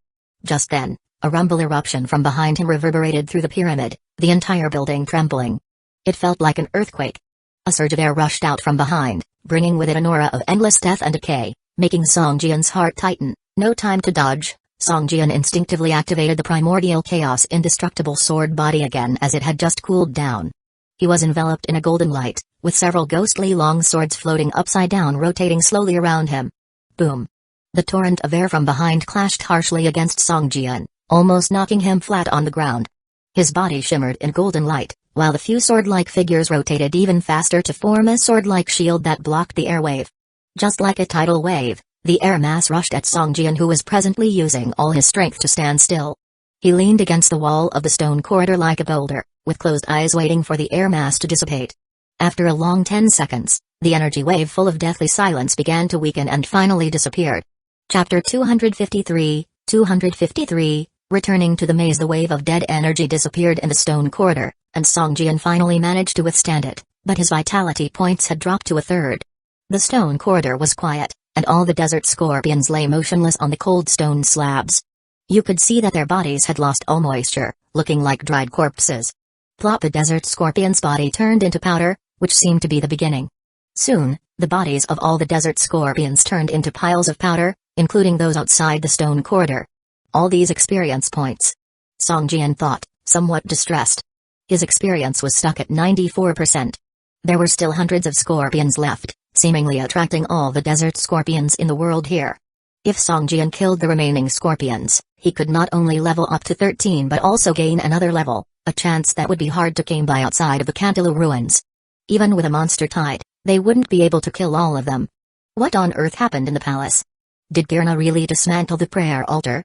Just then, a rumble eruption from behind him reverberated through the pyramid, the entire building trembling. It felt like an earthquake. A surge of air rushed out from behind, bringing with it an aura of endless death and decay, making Songjian's heart tighten. No time to dodge, Songjian instinctively activated the primordial chaos indestructible sword body again as it had just cooled down. He was enveloped in a golden light, with several ghostly long swords floating upside down rotating slowly around him. Boom! The torrent of air from behind clashed harshly against Songjian, almost knocking him flat on the ground. His body shimmered in golden light, while the few sword-like figures rotated even faster to form a sword-like shield that blocked the airwave. Just like a tidal wave, the air mass rushed at Songjian, who was presently using all his strength to stand still. He leaned against the wall of the stone corridor like a boulder, with closed eyes waiting for the air mass to dissipate. After a long 10 seconds, the energy wave full of deathly silence began to weaken and finally disappeared. Chapter 253, Returning to the maze. The wave of dead energy disappeared in the stone corridor, and Songjian finally managed to withstand it, but his vitality points had dropped to a third. The stone corridor was quiet, and all the desert scorpions lay motionless on the cold stone slabs. You could see that their bodies had lost all moisture, looking like dried corpses. Plop! The desert scorpion's body turned into powder, which seemed to be the beginning. Soon, the bodies of all the desert scorpions turned into piles of powder, including those outside the stone corridor. All these experience points. Songjian thought, somewhat distressed. His experience was stuck at 94%. There were still hundreds of scorpions left, seemingly attracting all the desert scorpions in the world here. If Songjian killed the remaining scorpions, he could not only level up to 13 but also gain another level, a chance that would be hard to come by outside of the Cantaloupe ruins. Even with a monster tide, they wouldn't be able to kill all of them. What on earth happened in the palace? Did Girna really dismantle the prayer altar?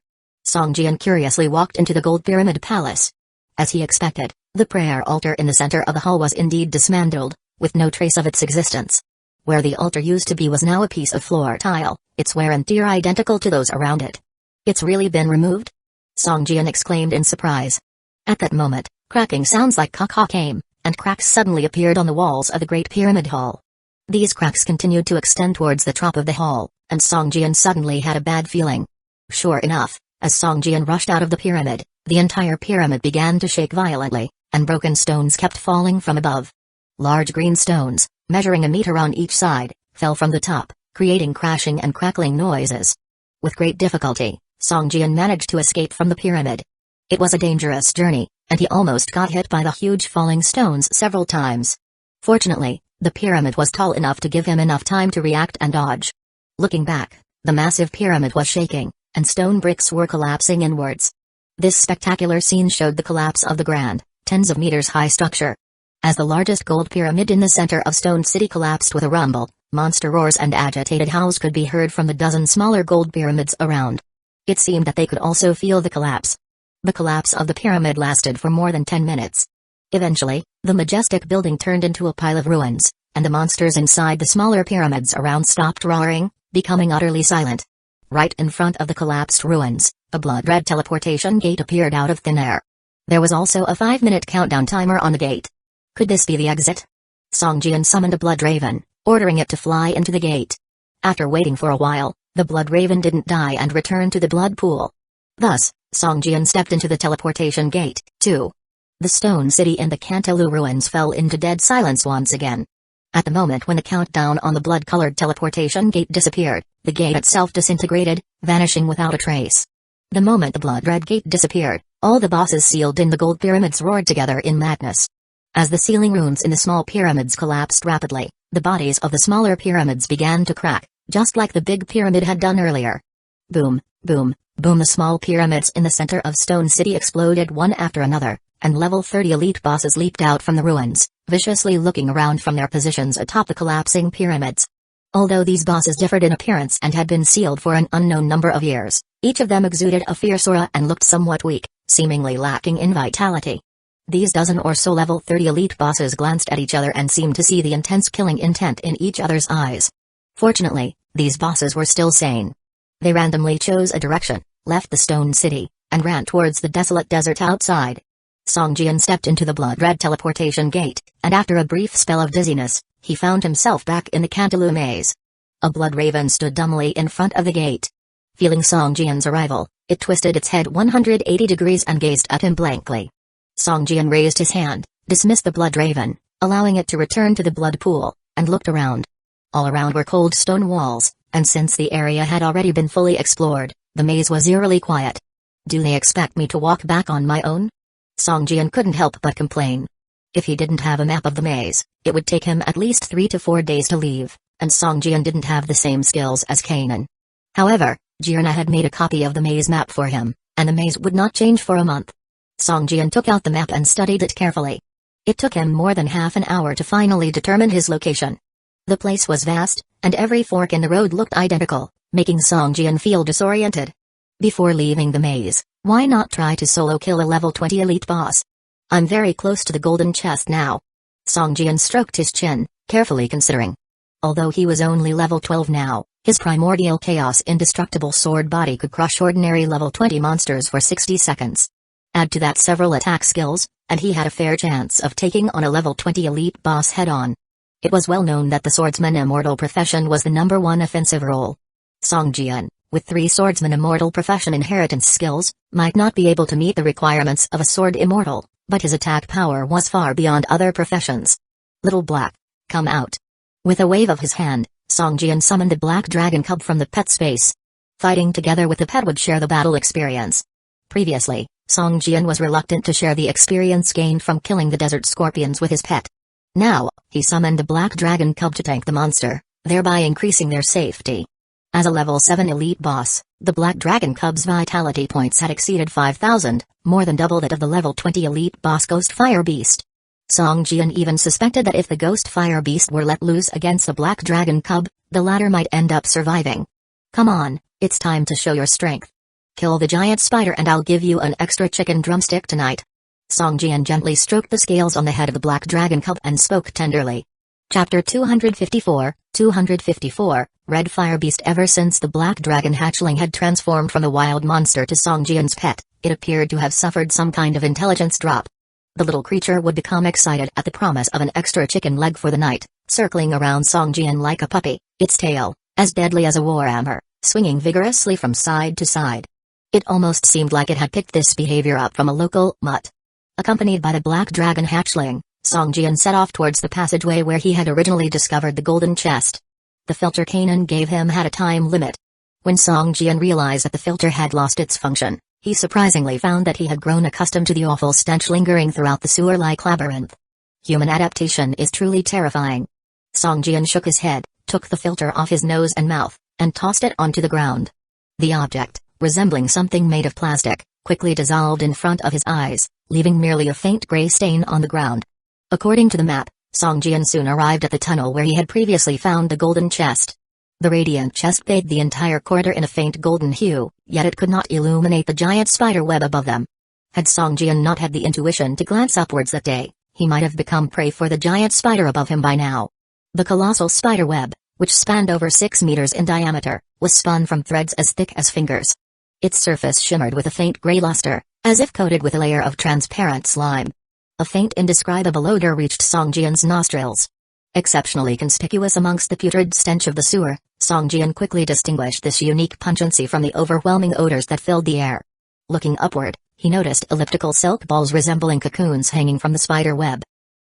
Songjian curiously walked into the Gold Pyramid Palace. As he expected, the prayer altar in the center of the hall was indeed dismantled, with no trace of its existence. Where the altar used to be was now a piece of floor tile, its wear and tear identical to those around it. It's really been removed? Songjian exclaimed in surprise. At that moment, cracking sounds like caw came, and cracks suddenly appeared on the walls of the Great Pyramid Hall. These cracks continued to extend towards the top of the hall, and Songjian suddenly had a bad feeling. Sure enough, as Songjian rushed out of the pyramid, the entire pyramid began to shake violently, and broken stones kept falling from above. Large green stones, measuring a meter on each side, fell from the top, creating crashing and crackling noises. With great difficulty, Songjian managed to escape from the pyramid. It was a dangerous journey, and he almost got hit by the huge falling stones several times. Fortunately, the pyramid was tall enough to give him enough time to react and dodge. Looking back, the massive pyramid was shaking, and stone bricks were collapsing inwards. This spectacular scene showed the collapse of the grand, tens of meters high structure. As the largest gold pyramid in the center of Stone City collapsed with a rumble, monster roars and agitated howls could be heard from the dozen smaller gold pyramids around. It seemed that they could also feel the collapse. The collapse of the pyramid lasted for more than 10 minutes. Eventually, the majestic building turned into a pile of ruins, and the monsters inside the smaller pyramids around stopped roaring, becoming utterly silent. Right in front of the collapsed ruins, a blood-red teleportation gate appeared out of thin air. There was also a 5-minute countdown timer on the gate. Could this be the exit? Song Jian summoned a blood raven, ordering it to fly into the gate. After waiting for a while, the blood raven didn't die and returned to the blood pool. Thus, Song Jian stepped into the teleportation gate, too. The stone city and the Cantalu ruins fell into dead silence once again. At the moment when the countdown on the blood-colored teleportation gate disappeared, the gate itself disintegrated, vanishing without a trace. The moment the blood-red gate disappeared, all the bosses sealed in the gold pyramids roared together in madness. As the sealing runes in the small pyramids collapsed rapidly, the bodies of the smaller pyramids began to crack, just like the big pyramid had done earlier. Boom, boom, boom. The small pyramids in the center of Stone City exploded one after another, and level 30 elite bosses leaped out from the ruins, viciously looking around from their positions atop the collapsing pyramids. Although these bosses differed in appearance and had been sealed for an unknown number of years, each of them exuded a fierce aura and looked somewhat weak, seemingly lacking in vitality. These dozen or so level 30 elite bosses glanced at each other and seemed to see the intense killing intent in each other's eyes. Fortunately, these bosses were still sane. They randomly chose a direction, left the stone city, and ran towards the desolate desert outside. Song Jian stepped into the blood-red teleportation gate, and after a brief spell of dizziness, he found himself back in the Cantalu maze. A blood raven stood dumbly in front of the gate. Feeling Song Jian's arrival, it twisted its head 180 degrees and gazed at him blankly. Song Jian raised his hand, dismissed the blood raven, allowing it to return to the blood pool, and looked around. All around were cold stone walls, and since the area had already been fully explored, the maze was eerily quiet. Do they expect me to walk back on my own? Song Jian couldn't help but complain. If he didn't have a map of the maze, it would take him at least 3 to 4 days to leave, and Song Jian didn't have the same skills as Kanan. However, Jirna had made a copy of the maze map for him, and the maze would not change for a month. Song Jian took out the map and studied it carefully. It took him more than half an hour to finally determine his location. The place was vast, and every fork in the road looked identical, making Song Jian feel disoriented. Before leaving the maze, why not try to solo kill a level 20 elite boss? I'm very close to the golden chest now. Song Jian stroked his chin, carefully considering. Although he was only level 12 now, his primordial chaos indestructible sword body could crush ordinary level 20 monsters for 60 seconds. Add to that several attack skills, and he had a fair chance of taking on a level 20 elite boss head-on. It was well known that the swordsman immortal profession was the #1 offensive role. Song Jian, with 3 swordsman immortal profession inheritance skills, might not be able to meet the requirements of a sword immortal, but his attack power was far beyond other professions. Little Black, come out. With a wave of his hand, Song Jian summoned the black dragon cub from the pet space. Fighting together with the pet would share the battle experience. Previously, Song Jian was reluctant to share the experience gained from killing the desert scorpions with his pet. Now, he summoned the black dragon cub to tank the monster, thereby increasing their safety. As a level 7 elite boss, the black dragon cub's vitality points had exceeded 5,000, more than double that of the level 20 elite boss Ghost Fire Beast. Song Jian even suspected that if the Ghost Fire Beast were let loose against the black dragon cub, the latter might end up surviving. Come on, it's time to show your strength. Kill the giant spider and I'll give you an extra chicken drumstick tonight. Song Jian gently stroked the scales on the head of the black dragon cub and spoke tenderly. Chapter 254, Red Fire Beast. Ever since the black dragon hatchling had transformed from a wild monster to Song Jian's pet, it appeared to have suffered some kind of intelligence drop. The little creature would become excited at the promise of an extra chicken leg for the night, circling around Song Jian like a puppy, its tail, as deadly as a warhammer, swinging vigorously from side to side. It almost seemed like it had picked this behavior up from a local mutt. Accompanied by the black dragon hatchling, Song Jian set off towards the passageway where he had originally discovered the golden chest. The filter Kanan gave him had a time limit. When Song Jian realized that the filter had lost its function, he surprisingly found that he had grown accustomed to the awful stench lingering throughout the sewer-like labyrinth. Human adaptation is truly terrifying. Song Jian shook his head, took the filter off his nose and mouth, and tossed it onto the ground. The object, resembling something made of plastic, quickly dissolved in front of his eyes, leaving merely a faint gray stain on the ground. According to the map, Song Jian soon arrived at the tunnel where he had previously found the golden chest. The radiant chest bathed the entire corridor in a faint golden hue, yet it could not illuminate the giant spider web above them. Had Song Jian not had the intuition to glance upwards that day, he might have become prey for the giant spider above him by now. The colossal spider web, which spanned over 6 meters in diameter, was spun from threads as thick as fingers. Its surface shimmered with a faint gray luster, as if coated with a layer of transparent slime. A faint indescribable odor reached Song Jian's nostrils. Exceptionally conspicuous amongst the putrid stench of the sewer, Song Jian quickly distinguished this unique pungency from the overwhelming odors that filled the air. Looking upward, he noticed elliptical silk balls resembling cocoons hanging from the spider web.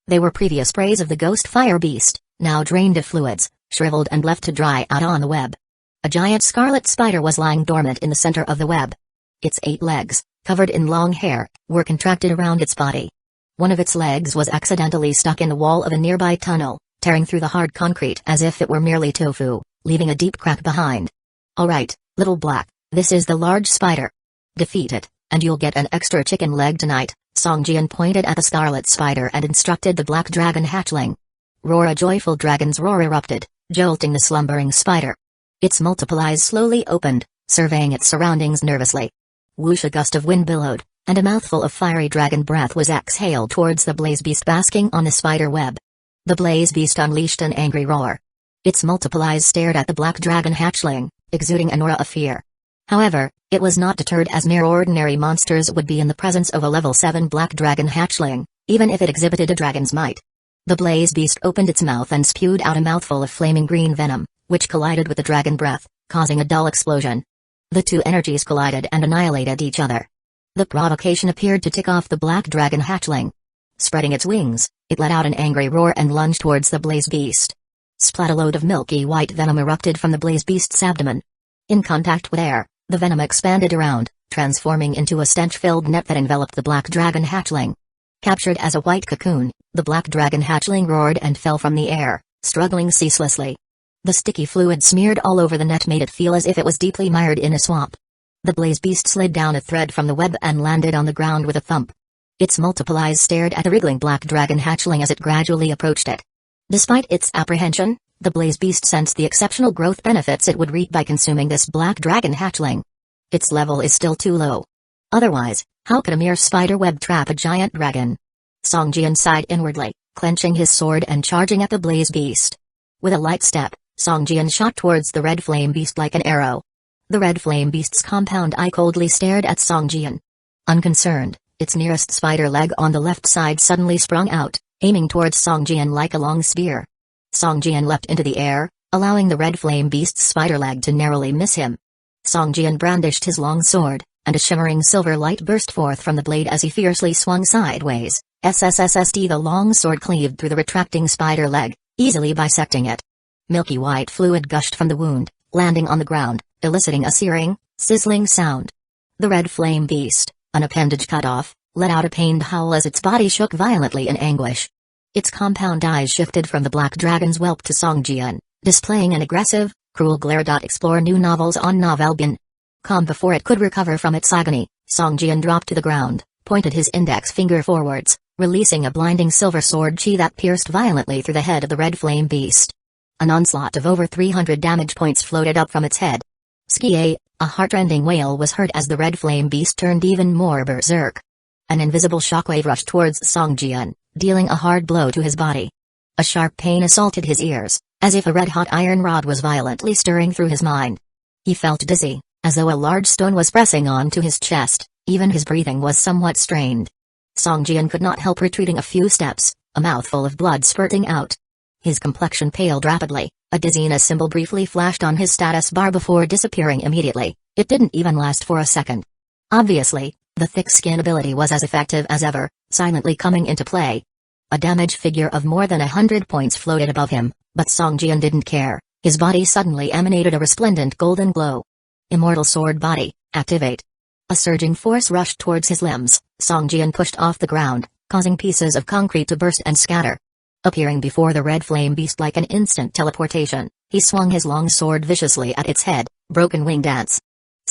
They were previous preys of the ghost fire beast, now drained of fluids, shriveled and left to dry out on the web. A giant scarlet spider was lying dormant in the center of the web. Its 8 legs, covered in long hair, were contracted around its body. One of its legs was accidentally stuck in the wall of a nearby tunnel, tearing through the hard concrete as if it were merely tofu, leaving a deep crack behind. "Alright, little black, this is the large spider. Defeat it, and you'll get an extra chicken leg tonight." Song Jian pointed at the scarlet spider and instructed the black dragon hatchling. Roar! A joyful dragon's roar erupted, jolting the slumbering spider. Its multiple eyes slowly opened, surveying its surroundings nervously. Whoosh! A gust of wind billowed, and a mouthful of fiery dragon breath was exhaled towards the blaze beast basking on the spider web. The blaze beast unleashed an angry roar. Its multiple eyes stared at the black dragon hatchling, exuding an aura of fear. However, it was not deterred, as mere ordinary monsters would be in the presence of a level 7 black dragon hatchling, even if it exhibited a dragon's might. The blaze beast opened its mouth and spewed out a mouthful of flaming green venom, which collided with the dragon breath, causing a dull explosion. The two energies collided and annihilated each other. The provocation appeared to tick off the black dragon hatchling. Spreading its wings, it let out an angry roar and lunged towards the blaze beast. Splat! A load of milky white venom erupted from the blaze beast's abdomen. In contact with air, the venom expanded around, transforming into a stench-filled net that enveloped the black dragon hatchling. Captured as a white cocoon, the black dragon hatchling roared and fell from the air, struggling ceaselessly. The sticky fluid smeared all over the net made it feel as if it was deeply mired in a swamp. The blaze beast slid down a thread from the web and landed on the ground with a thump. Its multiple eyes stared at the wriggling black dragon hatchling as it gradually approached it. Despite its apprehension, the blaze beast sensed the exceptional growth benefits it would reap by consuming this black dragon hatchling. Its level is still too low. Otherwise, how could a mere spider web trap a giant dragon? Song Jian sighed inwardly, clenching his sword and charging at the blaze beast. With a light step, Song Jian shot towards the red flame beast like an arrow. The red flame beast's compound eye coldly stared at Song Jian. Unconcerned, its nearest spider leg on the left side suddenly sprung out, aiming towards Song Jian like a long spear. Song Jian leapt into the air, allowing the red flame beast's spider leg to narrowly miss him. Song Jian brandished his long sword, and a shimmering silver light burst forth from the blade as he fiercely swung sideways. SSSSD! The long sword cleaved through the retracting spider leg, easily bisecting it. Milky white fluid gushed from the wound, landing on the ground, eliciting a searing, sizzling sound. The red flame beast, an appendage cut off, let out a pained howl as its body shook violently in anguish. Its compound eyes shifted from the black dragon's whelp to Song Jian, displaying an aggressive, cruel glare. Explore new novels on Novelbin. Calm before it could recover from its agony, Song Jian dropped to the ground, pointed his index finger forwards, releasing a blinding silver sword chi that pierced violently through the head of the red flame beast. An onslaught of over 300 damage points floated up from its head. Skie! A heartrending wail was heard as the red flame beast turned even more berserk. An invisible shockwave rushed towards Song Jian, dealing a hard blow to his body. A sharp pain assaulted his ears, as if a red-hot iron rod was violently stirring through his mind. He felt dizzy, as though a large stone was pressing onto his chest. Even his breathing was somewhat strained. Song Jian could not help retreating a few steps, a mouthful of blood spurting out. His complexion paled rapidly, a dizziness symbol briefly flashed on his status bar before disappearing immediately. It didn't even last for a second. Obviously, the thick skin ability was as effective as ever, silently coming into play. A damage figure of more than 100 points floated above him, but Song Jian didn't care. His body suddenly emanated a resplendent golden glow. Immortal sword body, activate. A surging force rushed towards his limbs. Song Jian pushed off the ground, causing pieces of concrete to burst and scatter. Appearing before the red flame beast like an instant teleportation, he swung his long sword viciously at its head. Broken wing dance.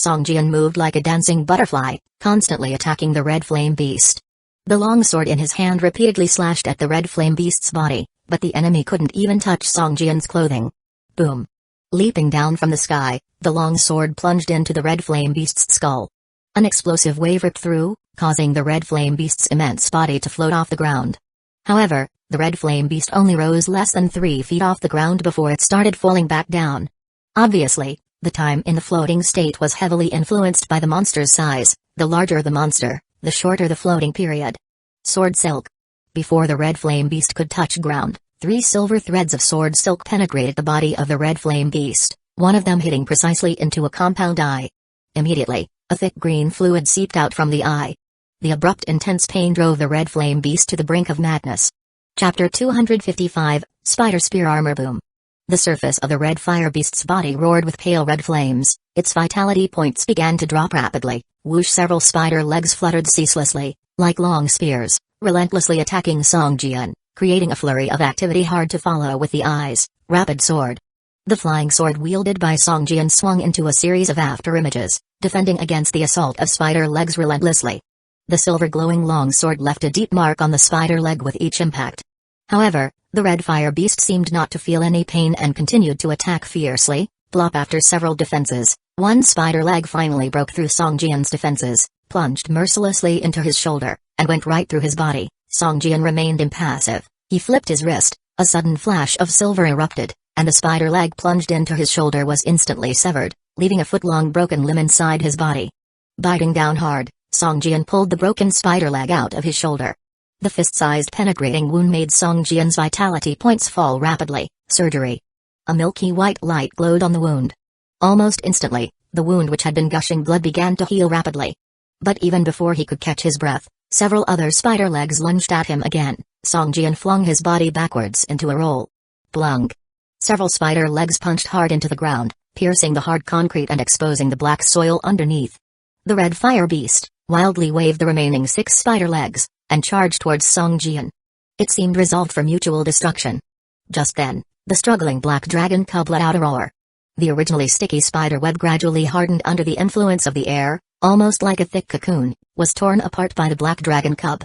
Song Jian moved like a dancing butterfly, constantly attacking the red flame beast. The long sword in his hand repeatedly slashed at the red flame beast's body, but the enemy couldn't even touch Song Jian's clothing. Boom! Leaping down from the sky, the long sword plunged into the red flame beast's skull. An explosive wave ripped through, causing the red flame beast's immense body to float off the ground. However, the red flame beast only rose less than 3 feet off the ground before it started falling back down. Obviously, the time in the floating state was heavily influenced by the monster's size. The larger the monster, the shorter the floating period. Sword silk. Before the red flame beast could touch ground, 3 silver threads of sword silk penetrated the body of the red flame beast, one of them hitting precisely into a compound eye. Immediately, a thick green fluid seeped out from the eye. The abrupt intense pain drove the red flame beast to the brink of madness. Chapter 255, Spider Spear Armor Boom. The surface of the red fire beast's body roared with pale red flames, its vitality points began to drop rapidly, whoosh several spider legs fluttered ceaselessly, like long spears, relentlessly attacking Song Jian, creating a flurry of activity hard to follow with the eyes, rapid sword. The flying sword wielded by Song Jian swung into a series of afterimages, defending against the assault of spider legs relentlessly. The silver glowing long sword left a deep mark on the spider leg with each impact. However, the red fire beast seemed not to feel any pain and continued to attack fiercely. Plop after several defenses, one spider leg finally broke through Song Jian's defenses, plunged mercilessly into his shoulder, and went right through his body. Song Jian remained impassive. He flipped his wrist, a sudden flash of silver erupted, and the spider leg plunged into his shoulder was instantly severed, leaving a foot-long broken limb inside his body. Biting down hard, Song Jian pulled the broken spider leg out of his shoulder. The fist-sized penetrating wound made Song Jian's vitality points fall rapidly. Surgery. A milky white light glowed on the wound. Almost instantly, the wound which had been gushing blood began to heal rapidly. But even before he could catch his breath, several other spider legs lunged at him again. Song Jian flung his body backwards into a roll. Plunk. Several spider legs punched hard into the ground, piercing the hard concrete and exposing the black soil underneath. The red fire beast wildly waved the remaining 6 spider legs, and charged towards Song Jian. It seemed resolved for mutual destruction. Just then, the struggling black dragon cub let out a roar. The originally sticky spider web gradually hardened under the influence of the air, almost like a thick cocoon, was torn apart by the black dragon cub.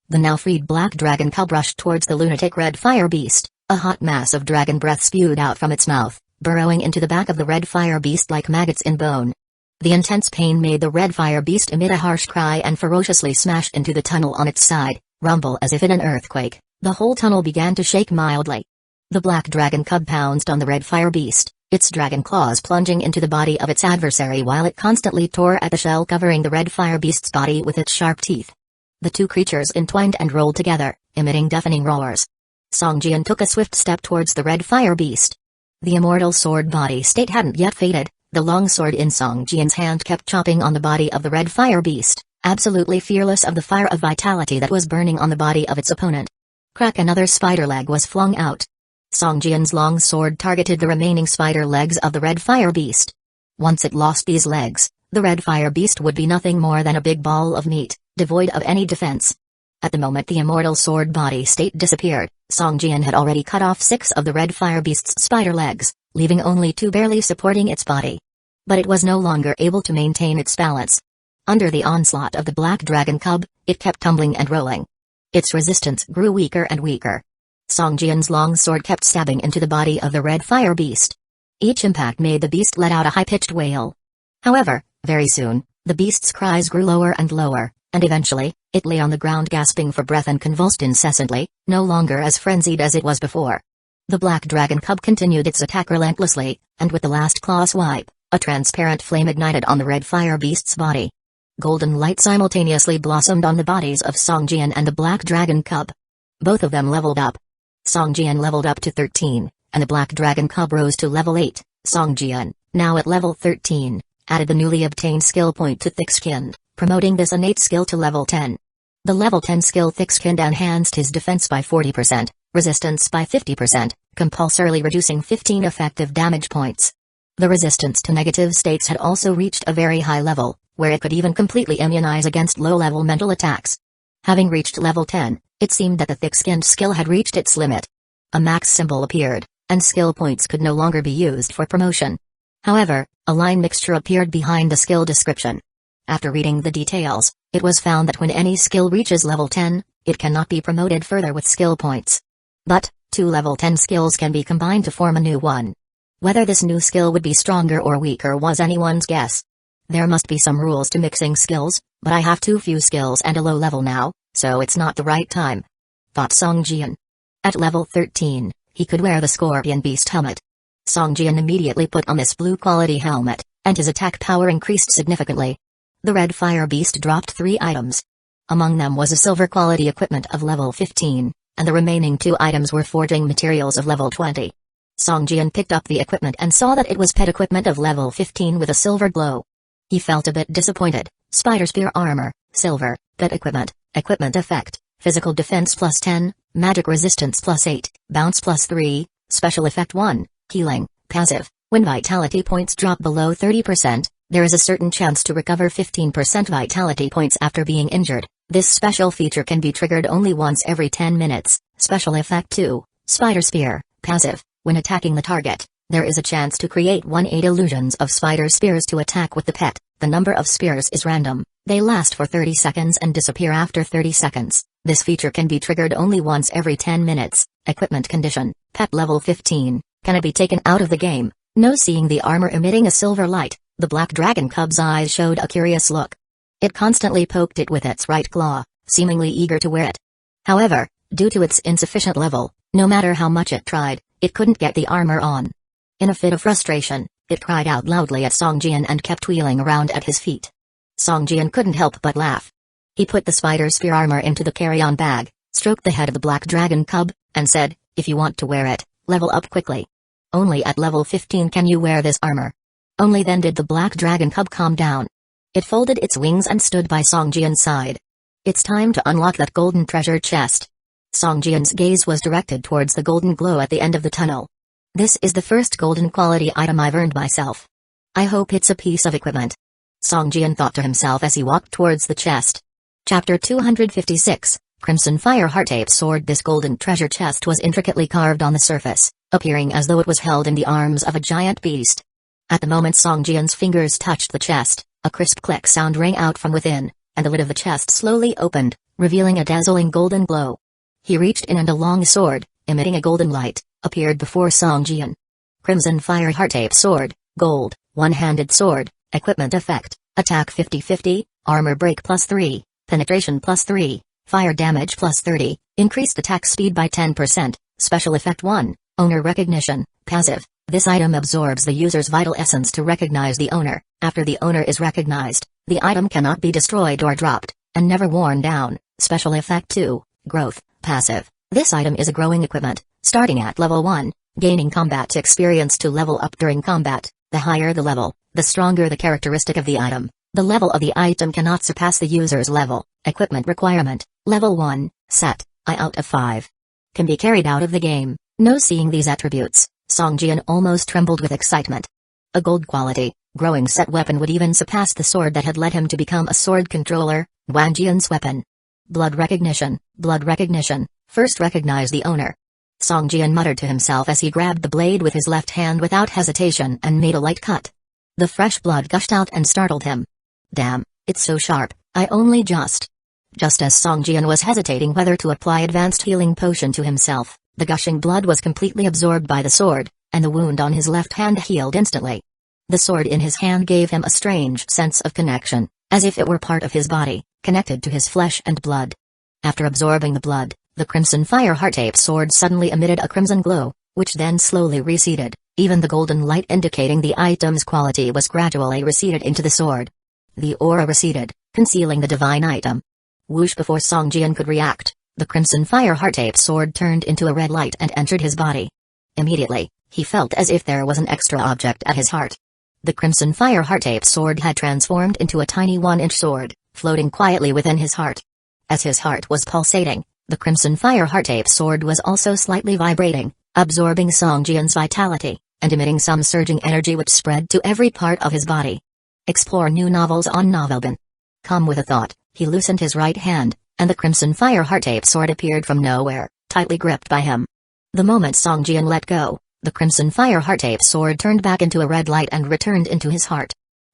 The now freed black dragon cub rushed towards the lunatic red fire beast. A hot mass of dragon breath spewed out from its mouth, burrowing into the back of the red fire beast like maggots in bone. The intense pain made the red fire beast emit a harsh cry and ferociously smash into the tunnel on its side, rumble as if in an earthquake. The whole tunnel began to shake mildly. The black dragon cub pounced on the red fire beast, its dragon claws plunging into the body of its adversary while it constantly tore at the shell covering the red fire beast's body with its sharp teeth. The two creatures entwined and rolled together, emitting deafening roars. Song Jian took a swift step towards the red fire beast. The immortal sword body state hadn't yet faded. The long sword in Song Jian's hand kept chopping on the body of the red fire beast, absolutely fearless of the fire of vitality that was burning on the body of its opponent. Crack! Another spider leg was flung out. Song Jian's long sword targeted the remaining spider legs of the red fire beast. Once it lost these legs, the red fire beast would be nothing more than a big ball of meat, devoid of any defense. At the moment the immortal sword body state disappeared, Song Jian had already cut off 6 of the red fire beast's spider legs, leaving only 2 barely supporting its body. But it was no longer able to maintain its balance. Under the onslaught of the black dragon cub, it kept tumbling and rolling. Its resistance grew weaker and weaker. Song Jian's long sword kept stabbing into the body of the red fire beast. Each impact made the beast let out a high-pitched wail. However, very soon, the beast's cries grew lower and lower, and eventually, it lay on the ground gasping for breath and convulsed incessantly, no longer as frenzied as it was before. The black dragon cub continued its attack relentlessly, and with the last claw swipe, a transparent flame ignited on the red fire beast's body. Golden light simultaneously blossomed on the bodies of Song Jian and the black dragon cub. Both of them leveled up. Song Jian leveled up to 13, and the black dragon cub rose to level 8. Song Jian, now at level 13, added the newly obtained skill point to Thick-Skinned, promoting this innate skill to level 10. The level 10 skill Thick-Skinned enhanced his defense by 40%, resistance by 50%, compulsorily reducing 15 effective damage points. The resistance to negative states had also reached a very high level, where it could even completely immunize against low-level mental attacks. Having reached level 10, it seemed that the Thick-Skinned skill had reached its limit. A max symbol appeared, and skill points could no longer be used for promotion. However, a line mixture appeared behind the skill description. After reading the details, it was found that when any skill reaches level 10, it cannot be promoted further with skill points. But, 2 level 10 skills can be combined to form a new one. Whether this new skill would be stronger or weaker was anyone's guess. There must be some rules to mixing skills, but I have too few skills and a low level now, so it's not the right time, thought Song Jian. At level 13, he could wear the Scorpion Beast helmet. Song Jian immediately put on this blue quality helmet, and his attack power increased significantly. The Red Fire Beast dropped 3 items. Among them was a silver quality equipment of level 15, and the remaining 2 items were forging materials of level 20. Song Jian picked up the equipment and saw that it was pet equipment of level 15 with a silver glow. He felt a bit disappointed. Spider Spear armor, silver, pet equipment effect, physical defense plus 10, magic resistance plus 8, bounce plus 3, special effect 1, healing, passive. When vitality points drop below 30%, there is a certain chance to recover 15% vitality points after being injured. This special feature can be triggered only once every 10 minutes. Special effect 2, Spider Spear, passive. When attacking the target, there is a chance to create 1/8 illusions of spider spears to attack with the pet. The number of spears is random. They last for 30 seconds and disappear after 30 seconds. This feature can be triggered only once every 10 minutes. Equipment condition, pet level 15. Can it be taken out of the game? No. Seeing the armor emitting a silver light, the black dragon cub's eyes showed a curious look. It constantly poked it with its right claw, seemingly eager to wear it. However, due to its insufficient level, no matter how much it tried, it couldn't get the armor on. In a fit of frustration, it cried out loudly at Song Jian and kept wheeling around at his feet. Song Jian couldn't help but laugh. He put the spider spear armor into the carry-on bag, stroked the head of the black dragon cub, and said, "If you want to wear it, level up quickly. Only at level 15 can you wear this armor." Only then did the black dragon cub calm down. It folded its wings and stood by Song Jian's side. "It's time to unlock that golden treasure chest." Song Jian's gaze was directed towards the golden glow at the end of the tunnel. "This is the first golden quality item I've earned myself. I hope it's a piece of equipment," Song Jian thought to himself as he walked towards the chest. Chapter 256, Crimson Fire Heart Ape Sword. This golden treasure chest was intricately carved on the surface, appearing as though it was held in the arms of a giant beast. At the moment Song Jian's fingers touched the chest, a crisp click sound rang out from within, and the lid of the chest slowly opened, revealing a dazzling golden glow. He reached in and a long sword, emitting a golden light, appeared before Song Jian. Crimson Fire Heart Ape Sword, gold, one-handed sword, equipment effect, attack 50-50, armor break plus 3, penetration plus 3, fire damage plus 30, increased attack speed by 10%, special effect 1, owner recognition, passive. This item absorbs the user's vital essence to recognize the owner. After the owner is recognized, the item cannot be destroyed or dropped, and never worn down. Special effect 2, growth, passive. This item is a growing equipment, starting at level 1, gaining combat experience to level up during combat. The higher the level, the stronger the characteristic of the item. The level of the item cannot surpass the user's level. Equipment requirement, level 1, set, I out of 5. Can be carried out of the game. No. Seeing these attributes, Song Jian almost trembled with excitement. A gold quality, growing set weapon would even surpass the sword that had led him to become a sword controller, Wang Jian's weapon. Blood recognition, first recognize the owner. Song Jian muttered to himself as he grabbed the blade with his left hand without hesitation and made a light cut. The fresh blood gushed out and startled him. Damn, it's so sharp, I only just as Song Jian was hesitating whether to apply advanced healing potion to himself, the gushing blood was completely absorbed by the sword, and the wound on his left hand healed instantly. The sword in his hand gave him a strange sense of connection, as if it were part of his body, connected to his flesh and blood. After absorbing the blood, the Crimson Fire Heart Ape Sword suddenly emitted a crimson glow, which then slowly receded. Even the golden light indicating the item's quality was gradually receded into the sword. The aura receded, concealing the divine item. Whoosh! Before Song Jian could react, the Crimson Fire Heart Ape Sword turned into a red light and entered his body. Immediately, he felt as if there was an extra object at his heart. The Crimson Fire Heart Ape Sword had transformed into a tiny 1-inch sword, floating quietly within his heart. As his heart was pulsating, the Crimson Fire Heart Ape Sword was also slightly vibrating, absorbing Song Jian's vitality, and emitting some surging energy which spread to every part of his body. Explore new novels on Novelbin. Come with a thought, he loosened his right hand, and the Crimson Fire Heart Ape Sword appeared from nowhere, tightly gripped by him. The moment Song Jian let go, The crimson fire heart-ape sword turned back into a red light and returned into his heart.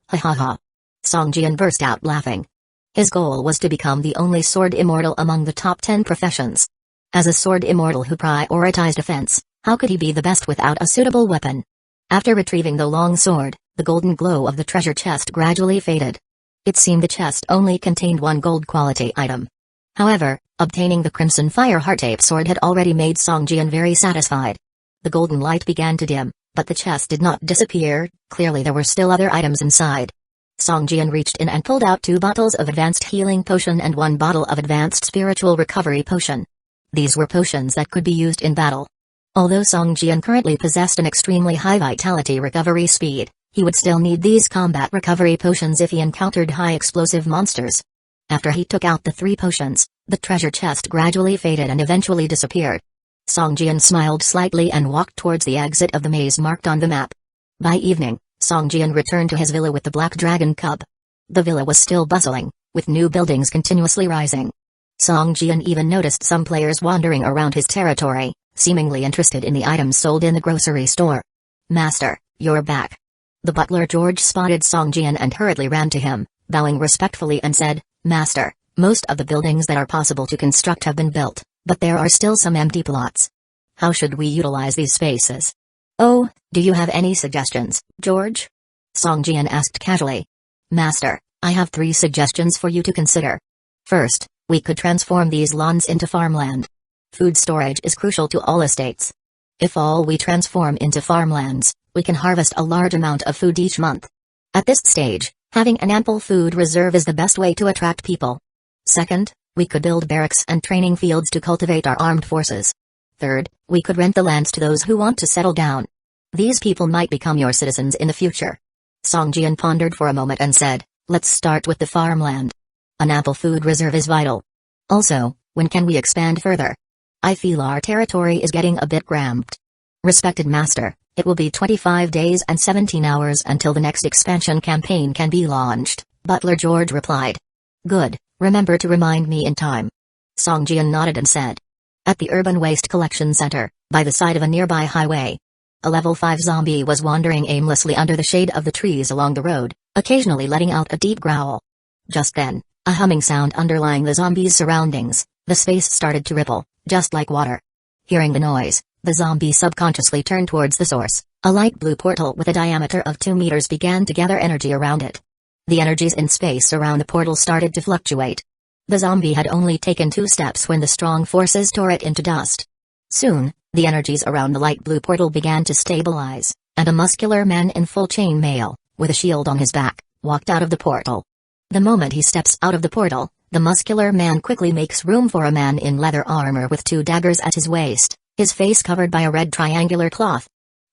Ha ha ha. Song Jian burst out laughing. His goal was to become the only sword immortal among the top 10 professions. As a sword immortal who prioritized defense, how could he be the best without a suitable weapon? After retrieving the long sword, the golden glow of the treasure chest gradually faded. It seemed the chest only contained one gold quality item. However, obtaining the crimson fire heart-ape sword had already made Song Jian very satisfied. The golden light began to dim, but the chest did not disappear. Clearly there were still other items inside. Song Jian reached in and pulled out 2 bottles of advanced healing potion and 1 bottle of advanced spiritual recovery potion. These were potions that could be used in battle. Although Song Jian currently possessed an extremely high vitality recovery speed, he would still need these combat recovery potions if he encountered high explosive monsters. After he took out the 3 potions, the treasure chest gradually faded and eventually disappeared. Song Jian smiled slightly and walked towards the exit of the maze marked on the map. By evening, Song Jian returned to his villa with the black dragon cub. The villa was still bustling, with new buildings continuously rising. Song Jian even noticed some players wandering around his territory, seemingly interested in the items sold in the grocery store. "Master, you're back." The butler George spotted Song Jian and hurriedly ran to him, bowing respectfully and said, "Master, most of the buildings that are possible to construct have been built, but there are still some empty plots. How should we utilize these spaces?" "Oh, do you have any suggestions, George?" Song Jian asked casually. "Master, I have 3 suggestions for you to consider. First, we could transform these lawns into farmland. Food storage is crucial to all estates. If all we transform into farmlands, we can harvest a large amount of food each month. At this stage, having an ample food reserve is the best way to attract people. Second, we could build barracks and training fields to cultivate our armed forces. Third, we could rent the lands to those who want to settle down. These people might become your citizens in the future." Song Jian pondered for a moment and said, "Let's start with the farmland. An ample food reserve is vital. Also, when can we expand further? I feel our territory is getting a bit cramped." "Respected master, it will be 25 days and 17 hours until the next expansion campaign can be launched," Butler George replied. "Good, remember to remind me in time." Song Jian nodded and said. At the Urban Waste Collection Center, by the side of a nearby highway, a level 5 zombie was wandering aimlessly under the shade of the trees along the road, occasionally letting out a deep growl. Just then, a humming sound underlying the zombie's surroundings, the space started to ripple, just like water. Hearing the noise, the zombie subconsciously turned towards the source. A light blue portal with a diameter of 2 meters began to gather energy around it. The energies in space around the portal started to fluctuate. The zombie had only taken 2 steps when the strong forces tore it into dust. Soon, the energies around the light blue portal began to stabilize, and a muscular man in full chain mail, with a shield on his back, walked out of the portal. The moment he steps out of the portal, the muscular man quickly makes room for a man in leather armor with 2 daggers at his waist, his face covered by a red triangular cloth.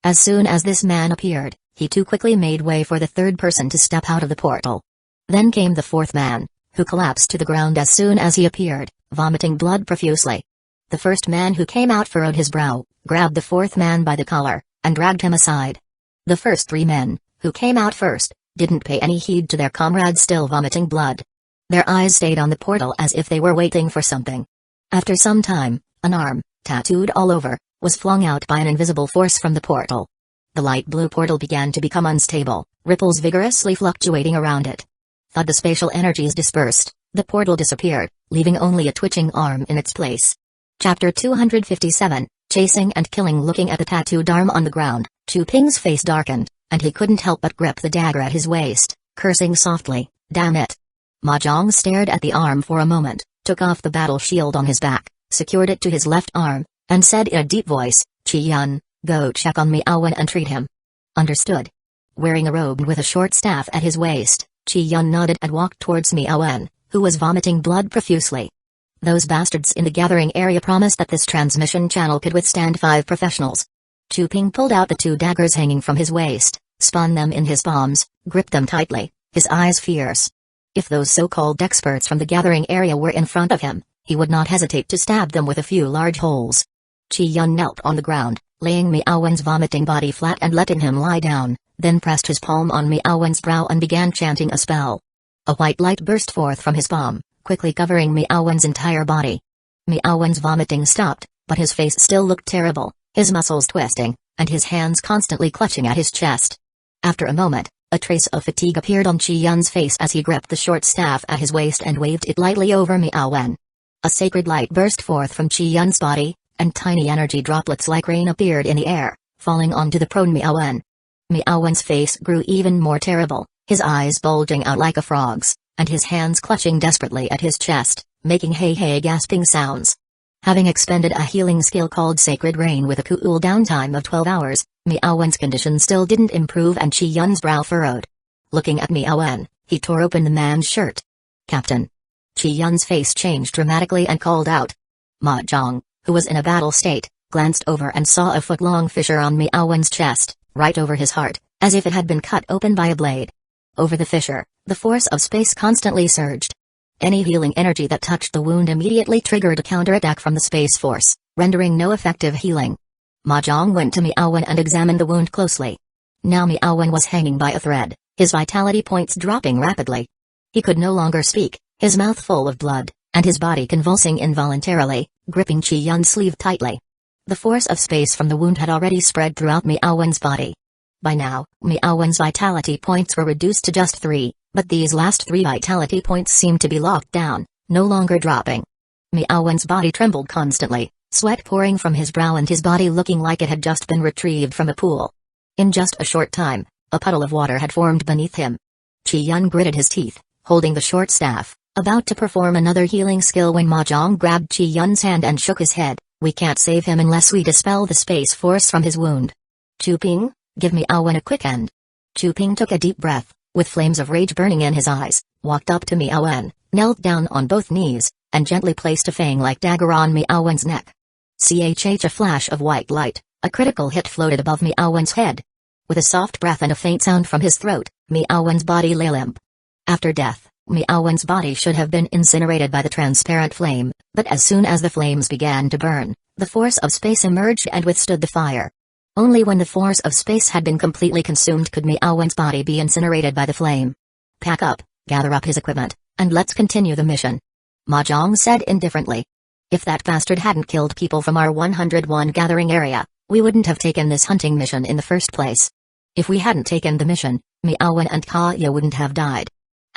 As soon as this man appeared, he too quickly made way for the 3rd person to step out of the portal. Then came the 4th man, who collapsed to the ground as soon as he appeared, vomiting blood profusely. The first man who came out furrowed his brow, grabbed the 4th man by the collar, and dragged him aside. The first 3 men, who came out first, didn't pay any heed to their comrades still vomiting blood. Their eyes stayed on the portal as if they were waiting for something. After some time, an arm, tattooed all over, was flung out by an invisible force from the portal. The light blue portal began to become unstable, ripples vigorously fluctuating around it. Thud, the spatial energies dispersed, the portal disappeared, leaving only a twitching arm in its place. Chapter 257, Chasing and Killing. Looking at the tattooed arm on the ground, Chu Ping's face darkened, and he couldn't help but grip the dagger at his waist, cursing softly, "Damn it." Ma Zhong stared at the arm for a moment, took off the battle shield on his back, secured it to his left arm, and said in a deep voice, "Qi Yun, go check on Miao Wen and treat him." "Understood." Wearing a robe with a short staff at his waist, Qi Yun nodded and walked towards Miao Wen, who was vomiting blood profusely. Those bastards in the gathering area promised that this transmission channel could withstand 5 professionals. Chu Ping pulled out the 2 daggers hanging from his waist, spun them in his palms, gripped them tightly, his eyes fierce. If those so-called experts from the gathering area were in front of him, he would not hesitate to stab them with a few large holes. Qi Yun knelt on the ground, laying Miao Wen's vomiting body flat and letting him lie down, then pressed his palm on Miao Wen's brow and began chanting a spell. A white light burst forth from his palm, quickly covering Miao Wen's entire body. Miao Wen's vomiting stopped, but his face still looked terrible, his muscles twisting, and his hands constantly clutching at his chest. After a moment, a trace of fatigue appeared on Qi Yun's face as he gripped the short staff at his waist and waved it lightly over Miao Wen. A sacred light burst forth from Qi Yun's body, and tiny energy droplets like rain appeared in the air, falling onto the prone Miao Wen. Miao Wen's face grew even more terrible, his eyes bulging out like a frog's, and his hands clutching desperately at his chest, making hey gasping sounds. Having expended a healing skill called Sacred Rain with a cool-down time of 12 hours, Miao Wen's condition still didn't improve and Qi Yun's brow furrowed. Looking at Miao Wen, he tore open the man's shirt. "Captain." Qi Yun's face changed dramatically and called out. Ma Zhang, who was in a battle state, glanced over and saw a foot-long fissure on Miao Wen's chest, right over his heart, as if it had been cut open by a blade. Over the fissure, the force of space constantly surged. Any healing energy that touched the wound immediately triggered a counterattack from the space force, rendering no effective healing. Ma Zhang went to Miao Wen and examined the wound closely. Now Miao Wen was hanging by a thread, his vitality points dropping rapidly. He could no longer speak, his mouth full of blood, and his body convulsing involuntarily, gripping Qi Yun's sleeve tightly. The force of space from the wound had already spread throughout Miao Wen's body. By now, Miao Wen's vitality points were reduced to just 3, but these last 3 vitality points seemed to be locked down, no longer dropping. Miao Wen's body trembled constantly, sweat pouring from his brow and his body looking like it had just been retrieved from a pool. In just a short time, a puddle of water had formed beneath him. Qi Yun gritted his teeth, holding the short staff, about to perform another healing skill when Ma Zhang grabbed Qi Yun's hand and shook his head. "We can't save him unless we dispel the space force from his wound. Chu Ping, give Miao Wen a quick end." Chu Ping took a deep breath, with flames of rage burning in his eyes, walked up to Miao Wen, knelt down on both knees, and gently placed a fang-like dagger on Miao Wen's neck. A flash of white light, a critical hit floated above Miao Wen's head. With a soft breath and a faint sound from his throat, Miao Wen's body lay limp. After death, Miao Wen's body should have been incinerated by the transparent flame, but as soon as the flames began to burn, the force of space emerged and withstood the fire. Only when the force of space had been completely consumed could Miao Wen's body be incinerated by the flame. "Pack up, gather up his equipment, and let's continue the mission," Ma Zhang said indifferently. "If that bastard hadn't killed people from our 101 gathering area, we wouldn't have taken this hunting mission in the first place. If we hadn't taken the mission, Miao Wen and Kaya wouldn't have died."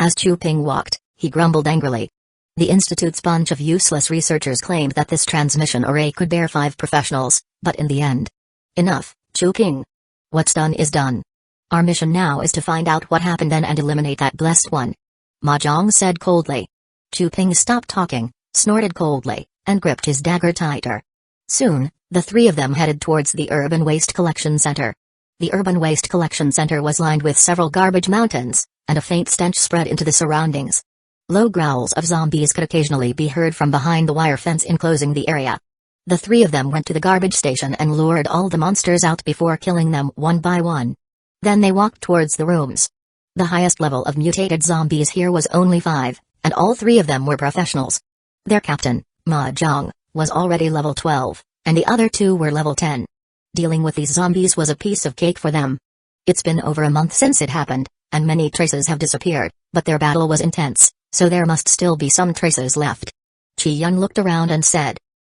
As Chu Ping walked, he grumbled angrily. The Institute's bunch of useless researchers claimed that this transmission array could bear 5 professionals, but in the end... "Enough, Chu Ping. What's done is done. Our mission now is to find out what happened then and eliminate that blessed one," Ma Zhang said coldly. Chu Ping stopped talking, snorted coldly, and gripped his dagger tighter. Soon, the 3 of them headed towards the Urban Waste Collection Center. The Urban Waste Collection Center was lined with several garbage mountains, and a faint stench spread into the surroundings. Low growls of zombies could occasionally be heard from behind the wire fence enclosing the area. The 3 of them went to the garbage station and lured all the monsters out before killing them one by one. Then they walked towards the rooms. The highest level of mutated zombies here was only 5, and all 3 of them were professionals. Their captain, Ma Zhang, was already level 12, and the other 2 were level 10. Dealing with these zombies was a piece of cake for them. It's been over a month since it happened, and many traces have disappeared, but their battle was intense, so there must still be some traces left. Qi Yun looked around and said,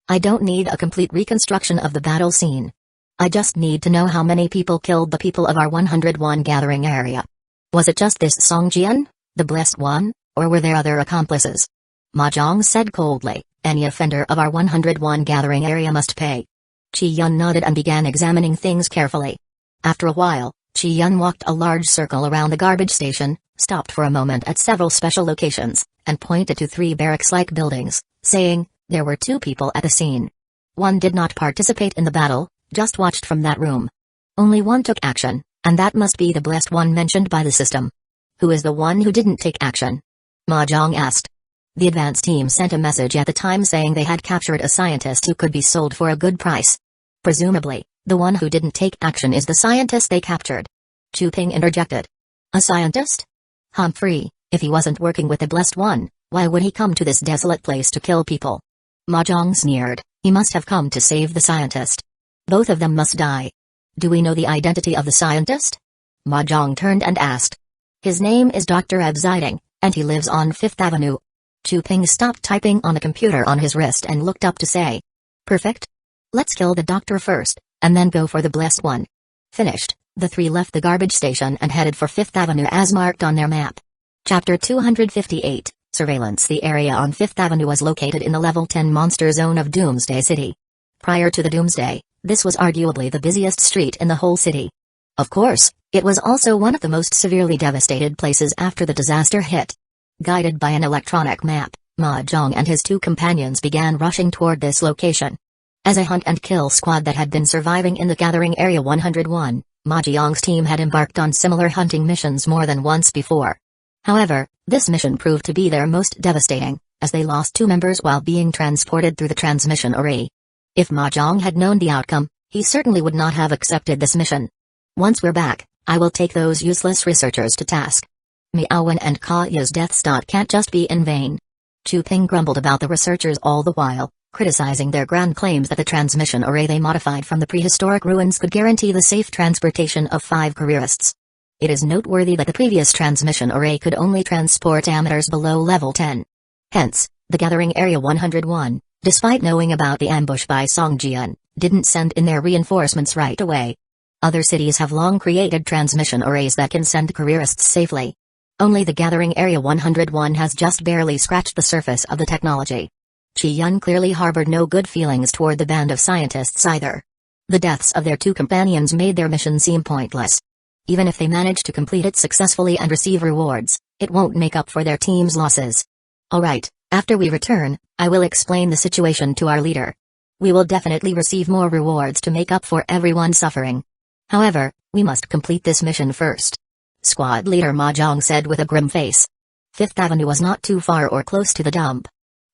"I don't need a complete reconstruction of the battle scene. I just need to know how many people killed the people of our 101 gathering area. Was it just this Songjian, the blessed one, or were there other accomplices?" Ma Zhang said coldly, "Any offender of our 101 gathering area must pay." Qi Yun nodded and began examining things carefully. After a while, Qi Yun walked a large circle around the garbage station, stopped for a moment at several special locations, and pointed to 3 barracks-like buildings, saying, "There were 2 people at the scene. One did not participate in the battle, just watched from that room. Only one took action, and that must be the blessed one mentioned by the system." "Who is the one who didn't take action?" Ma Zhang asked. The advance team sent a message at the time saying they had captured a scientist who could be sold for a good price. "Presumably, the one who didn't take action is the scientist they captured," Chu Ping interjected. "A scientist? Humphrey, if he wasn't working with the Blessed One, why would he come to this desolate place to kill people?" Ma Zhang sneered. "He must have come to save the scientist. Both of them must die. Do we know the identity of the scientist?" Ma Zhang turned and asked. "His name is Dr. Abziding, and he lives on 5th Avenue." Chu Ping stopped typing on the computer on his wrist and looked up to say, "Perfect. Let's kill the doctor first, and then go for the blessed one. Finished, the three left the garbage station and headed for Fifth Avenue as marked on their map. Chapter 258, Surveillance. The area on Fifth Avenue was located in the Level 10 monster zone of Doomsday City. Prior to the Doomsday, this was arguably the busiest street in the whole city. Of course, it was also one of the most severely devastated places after the disaster hit. Guided by an electronic map, Mahjong and his two companions began rushing toward this location. As a hunt-and-kill squad that had been surviving in the Gathering Area 101, Mahjong's team had embarked on similar hunting missions more than once before. However, this mission proved to be their most devastating, as they lost two members while being transported through the transmission array. If Mahjong had known the outcome, he certainly would not have accepted this mission. Once we're back, I will take those useless researchers to task. Miaowen and Kaya's deaths can't just be in vain. Chu Ping grumbled about the researchers all the while, criticizing their grand claims that the transmission array they modified from the prehistoric ruins could guarantee the safe transportation of 5 careerists. It is noteworthy that the previous transmission array could only transport amateurs below level 10. Hence, the Gathering Area 101, despite knowing about the ambush by Songjian, didn't send in their reinforcements right away. Other cities have long created transmission arrays that can send careerists safely. Only the Gathering Area 101 has just barely scratched the surface of the technology. Qi-yun clearly harbored no good feelings toward the band of scientists either. The deaths of their two companions made their mission seem pointless. Even if they manage to complete it successfully and receive rewards, it won't make up for their team's losses. Alright, after we return, I will explain the situation to our leader. We will definitely receive more rewards to make up for everyone's suffering. However, we must complete this mission first. Squad leader Mahjong said with a grim face. Fifth Avenue was not too far or close to the dump.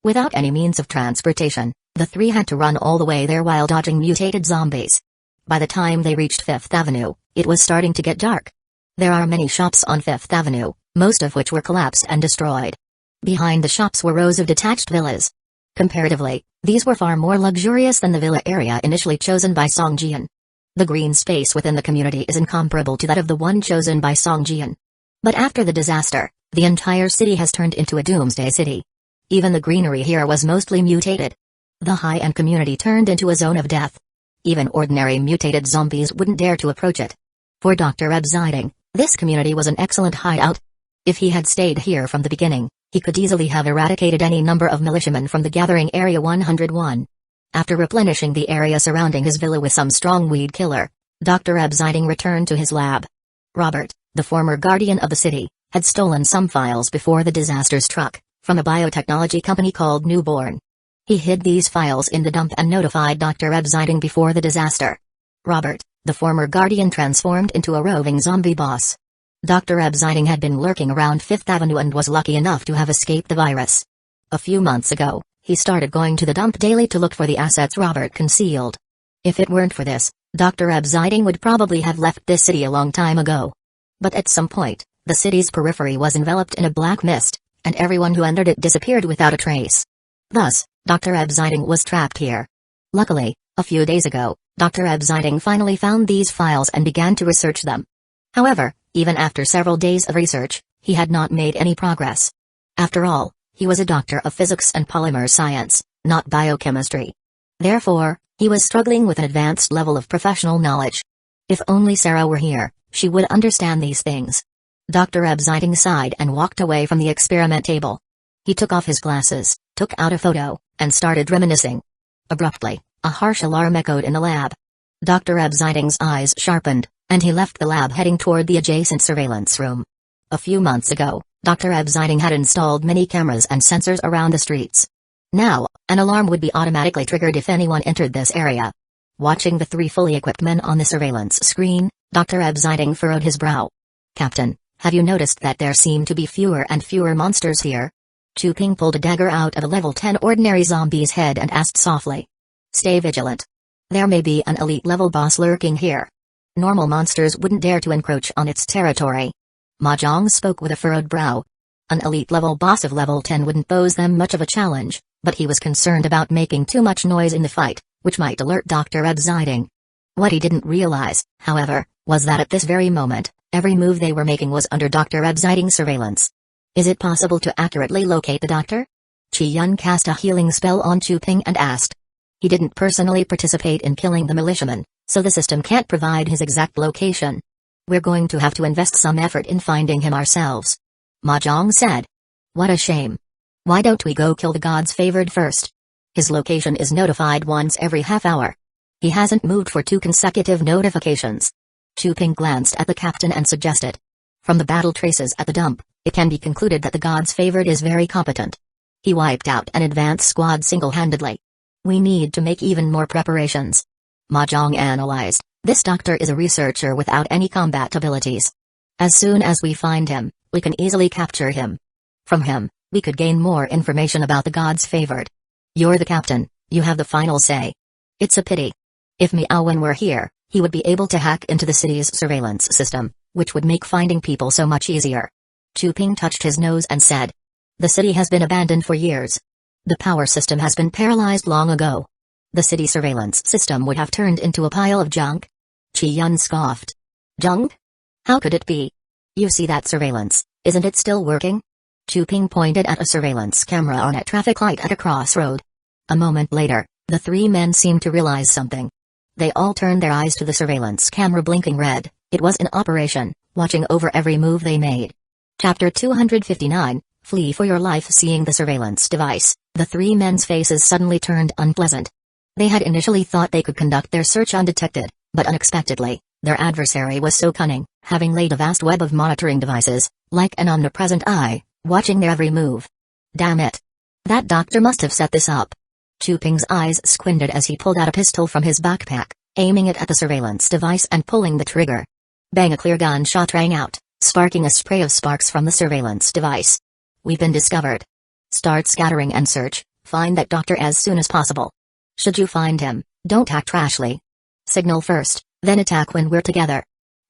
Without any means of transportation, the three had to run all the way there while dodging mutated zombies. By the time they reached Fifth Avenue, it was starting to get dark. There are many shops on Fifth Avenue, most of which were collapsed and destroyed. Behind the shops were rows of detached villas. Comparatively, these were far more luxurious than the villa area initially chosen by Songjian. The green space within the community is incomparable to that of the one chosen by Songjian. But after the disaster, the entire city has turned into a doomsday city. Even the greenery here was mostly mutated. The high-end community turned into a zone of death. Even ordinary mutated zombies wouldn't dare to approach it. For Dr. Absiding, this community was an excellent hideout. If he had stayed here from the beginning, he could easily have eradicated any number of militiamen from the Gathering Area 101. After replenishing the area surrounding his villa with some strong weed killer, Dr. Absiding returned to his lab. Robert, the former guardian of the city, had stolen some files before the disaster struck, from a biotechnology company called Newborn. He hid these files in the dump and notified Dr. Absiding before the disaster. Robert, the former guardian, transformed into a roving zombie boss. Dr. Absiding had been lurking around Fifth Avenue and was lucky enough to have escaped the virus. A few months ago, he started going to the dump daily to look for the assets Robert concealed. If it weren't for this, Dr. Absiding would probably have left this city a long time ago. But at some point, the city's periphery was enveloped in a black mist, and everyone who entered it disappeared without a trace. Thus, Dr. Absiding was trapped here. Luckily, a few days ago, Dr. Absiding finally found these files and began to research them. However, even after several days of research, he had not made any progress. After all, he was a doctor of physics and polymer science, not biochemistry. Therefore, he was struggling with an advanced level of professional knowledge. If only Sarah were here, she would understand these things. Dr. Absiding sighed and walked away from the experiment table. He took off his glasses, took out a photo, and started reminiscing. Abruptly, a harsh alarm echoed in the lab. Dr. Absiding's eyes sharpened, and he left the lab heading toward the adjacent surveillance room. A few months ago, Dr. Absiding had installed many cameras and sensors around the streets. Now, an alarm would be automatically triggered if anyone entered this area. Watching the three fully equipped men on the surveillance screen, Dr. Absiding furrowed his brow. Captain, have you noticed that there seem to be fewer and fewer monsters here? Chu Ping pulled a dagger out of a level 10 ordinary zombie's head and asked softly. Stay vigilant. There may be an elite level boss lurking here. Normal monsters wouldn't dare to encroach on its territory. Mahjong spoke with a furrowed brow. An elite level boss of level 10 wouldn't pose them much of a challenge, but he was concerned about making too much noise in the fight, which might alert Dr. Absiding. What he didn't realize, however, was that at this very moment, every move they were making was under Dr. Absiding's surveillance. Is it possible to accurately locate the doctor? Qi-yun cast a healing spell on Chu Ping and asked. He didn't personally participate in killing the militiamen, so the system can't provide his exact location. We're going to have to invest some effort in finding him ourselves. Mahjong said. What a shame. Why don't we go kill the god's favored first? His location is notified once every half hour. He hasn't moved for 2 consecutive notifications. Chu Ping glanced at the captain and suggested. From the battle traces at the dump, it can be concluded that the god's favored is very competent. He wiped out an advance squad single-handedly. We need to make even more preparations. Mahjong analyzed. This doctor is a researcher without any combat abilities. As soon as we find him, we can easily capture him. From him, we could gain more information about the god's favored. You're the captain, you have the final say. It's a pity. If Miaowen were here, he would be able to hack into the city's surveillance system, which would make finding people so much easier. Chu Ping touched his nose and said. The city has been abandoned for years. The power system has been paralyzed long ago. The city surveillance system would have turned into a pile of junk. Qi Yun scoffed. Junk? How could it be? You see that surveillance, isn't it still working? Chu Ping pointed at a surveillance camera on a traffic light at a crossroad. A moment later, the 3 men seemed to realize something. They all turned their eyes to the surveillance camera blinking red. It was in operation, watching over every move they made. Chapter 259, Flee for your life. Seeing the surveillance device, the 3 men's faces suddenly turned unpleasant. They had initially thought they could conduct their search undetected, but unexpectedly, their adversary was so cunning, having laid a vast web of monitoring devices, like an omnipresent eye, watching their every move. Damn it. That doctor must have set this up. Chu Ping's eyes squinted as he pulled out a pistol from his backpack, aiming it at the surveillance device and pulling the trigger. Bang! A clear gunshot rang out, sparking a spray of sparks from the surveillance device. We've been discovered. Start scattering and search, find that doctor as soon as possible. Should you find him, don't act rashly. Signal first, then attack when we're together.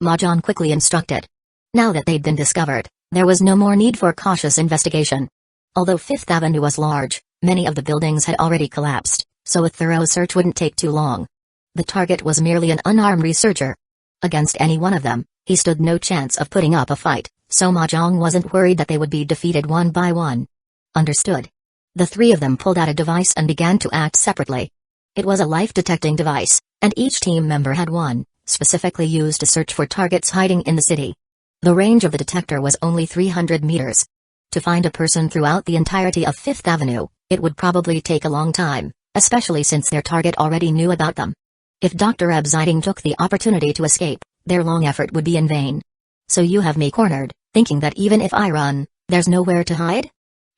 Mahjong quickly instructed. Now that they'd been discovered, there was no more need for cautious investigation. Although Fifth Avenue was large, many of the buildings had already collapsed, so a thorough search wouldn't take too long. The target was merely an unarmed researcher. Against any one of them, he stood no chance of putting up a fight, so Mahjong wasn't worried that they would be defeated one by one. Understood. The 3 of them pulled out a device and began to act separately. It was a life-detecting device, and each team member had one, specifically used to search for targets hiding in the city. The range of the detector was only 300 meters. To find a person throughout the entirety of Fifth Avenue, it would probably take a long time, especially since their target already knew about them. If Dr. Absiding took the opportunity to escape, their long effort would be in vain. So you have me cornered, thinking that even if I run, there's nowhere to hide?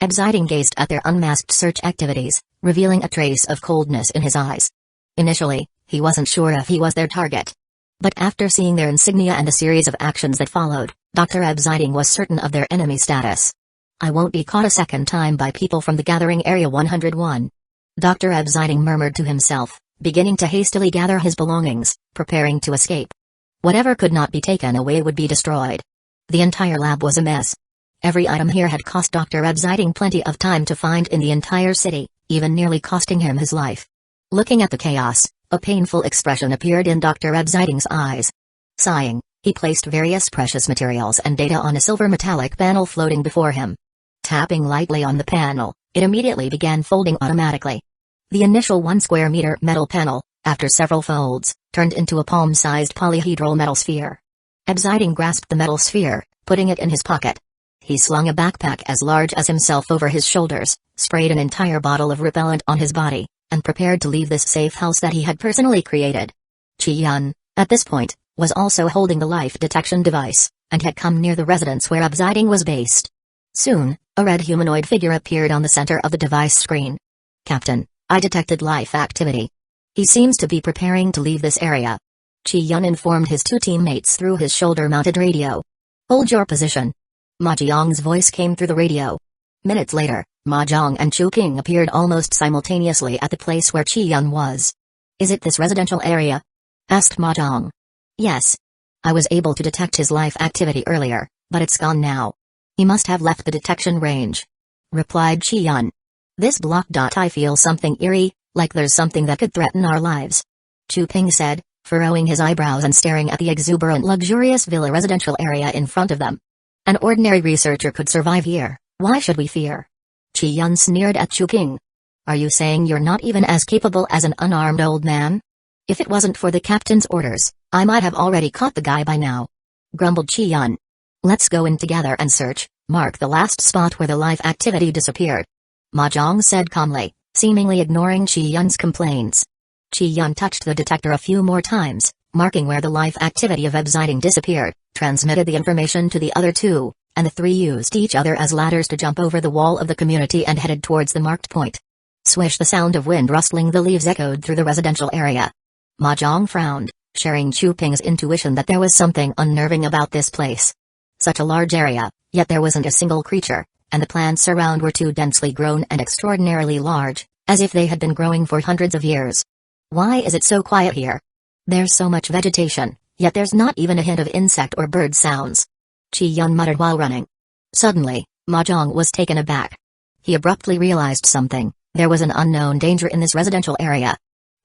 Absiding gazed at their unmasked search activities, revealing a trace of coldness in his eyes. Initially, he wasn't sure if he was their target. But after seeing their insignia and the series of actions that followed, Dr. Absiding was certain of their enemy status. I won't be caught a second time by people from the gathering area 101. Dr. Absiding murmured to himself, beginning to hastily gather his belongings, preparing to escape. Whatever could not be taken away would be destroyed. The entire lab was a mess. Every item here had cost Dr. Absiding plenty of time to find in the entire city, even nearly costing him his life. Looking at the chaos, a painful expression appeared in Dr. Absiding's eyes. Sighing, he placed various precious materials and data on a silver metallic panel floating before him. Tapping lightly on the panel, it immediately began folding automatically. The initial 1 square meter metal panel, after several folds, turned into a palm-sized polyhedral metal sphere. Absiding grasped the metal sphere, putting it in his pocket. He slung a backpack as large as himself over his shoulders, sprayed an entire bottle of repellent on his body, and prepared to leave this safe house that he had personally created. Qi Yun, at this point, was also holding the life detection device, and had come near the residence where Absiding was based. Soon, a red humanoid figure appeared on the center of the device screen. Captain, I detected life activity. He seems to be preparing to leave this area. Qi Yun informed his 2 teammates through his shoulder-mounted radio. Hold your position. Mahjong's voice came through the radio. Minutes later, Mahjong and Chu Ping appeared almost simultaneously at the place where Qi Yun was. Is it this residential area? Asked Mahjong. Yes. I was able to detect his life activity earlier, but it's gone now. He must have left the detection range. Replied Qi Yun. This block. I feel something eerie, like there's something that could threaten our lives. Chu Ping said, furrowing his eyebrows and staring at the exuberant luxurious villa residential area in front of them. An ordinary researcher could survive here, why should we fear? Qi Yun sneered at Chu Ping. Are you saying you're not even as capable as an unarmed old man? If it wasn't for the captain's orders, I might have already caught the guy by now. Grumbled Chi-yun. Let's go in together and search, mark the last spot where the life activity disappeared. Mahjong said calmly, seemingly ignoring Chi-yun's complaints. Chi-yun touched the detector a few more times, marking where the life activity of Absiding disappeared, transmitted the information to the other two, and the three used each other as ladders to jump over the wall of the community and headed towards the marked point. Swish! The sound of wind rustling the leaves echoed through the residential area. Mahjong frowned, sharing Chu Ping's intuition that there was something unnerving about this place. Such a large area, yet there wasn't a single creature, and the plants around were too densely grown and extraordinarily large, as if they had been growing for hundreds of years. Why is it so quiet here? There's so much vegetation, yet there's not even a hint of insect or bird sounds. Chi-yun muttered while running. Suddenly, Mahjong was taken aback. He abruptly realized something. There was an unknown danger in this residential area.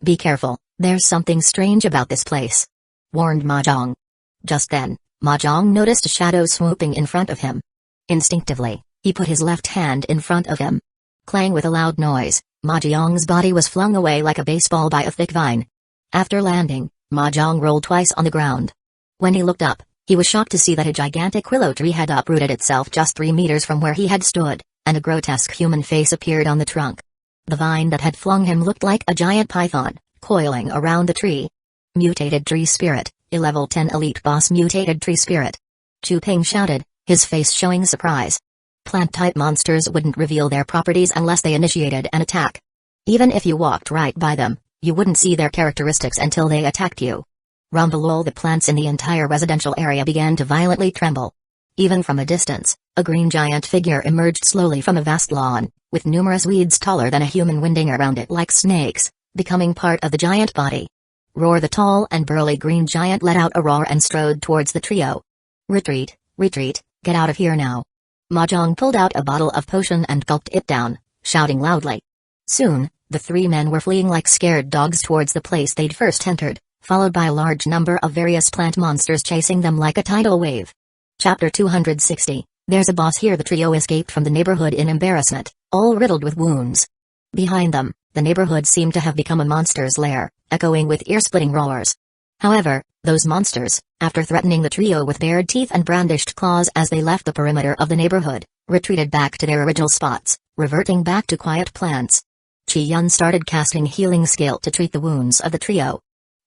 Be careful, there's something strange about this place, warned Mahjong. Just then, Mahjong noticed a shadow swooping in front of him. Instinctively, he put his left hand in front of him. Clang! With a loud noise, Mahjong's body was flung away like a baseball by a thick vine. After landing, Mahjong rolled twice on the ground. When he looked up, he was shocked to see that a gigantic willow tree had uprooted itself just 3 meters from where he had stood, and a grotesque human face appeared on the trunk. The vine that had flung him looked like a giant python, coiling around the tree. Mutated Tree Spirit, a level 10 elite boss. Mutated Tree Spirit. Chu Ping shouted, his face showing surprise. Plant-type monsters wouldn't reveal their properties unless they initiated an attack. Even if you walked right by them, you wouldn't see their characteristics until they attacked you. Rumble! All the plants in the entire residential area began to violently tremble. Even from a distance, a green giant figure emerged slowly from a vast lawn, with numerous weeds taller than a human winding around it like snakes, becoming part of the giant body. Roar! The tall and burly green giant let out a roar and strode towards the trio. Retreat, retreat, get out of here now. Mahjong pulled out a bottle of potion and gulped it down, shouting loudly. Soon, the 3 men were fleeing like scared dogs towards the place they'd first entered, followed by a large number of various plant monsters chasing them like a tidal wave. Chapter 260, There's a boss here. The trio escaped from the neighborhood in embarrassment, all riddled with wounds. Behind them, the neighborhood seemed to have become a monster's lair, echoing with ear-splitting roars. However, those monsters, after threatening the trio with bared teeth and brandished claws as they left the perimeter of the neighborhood, retreated back to their original spots, reverting back to quiet plants. Chi-yun started casting healing skill to treat the wounds of the trio.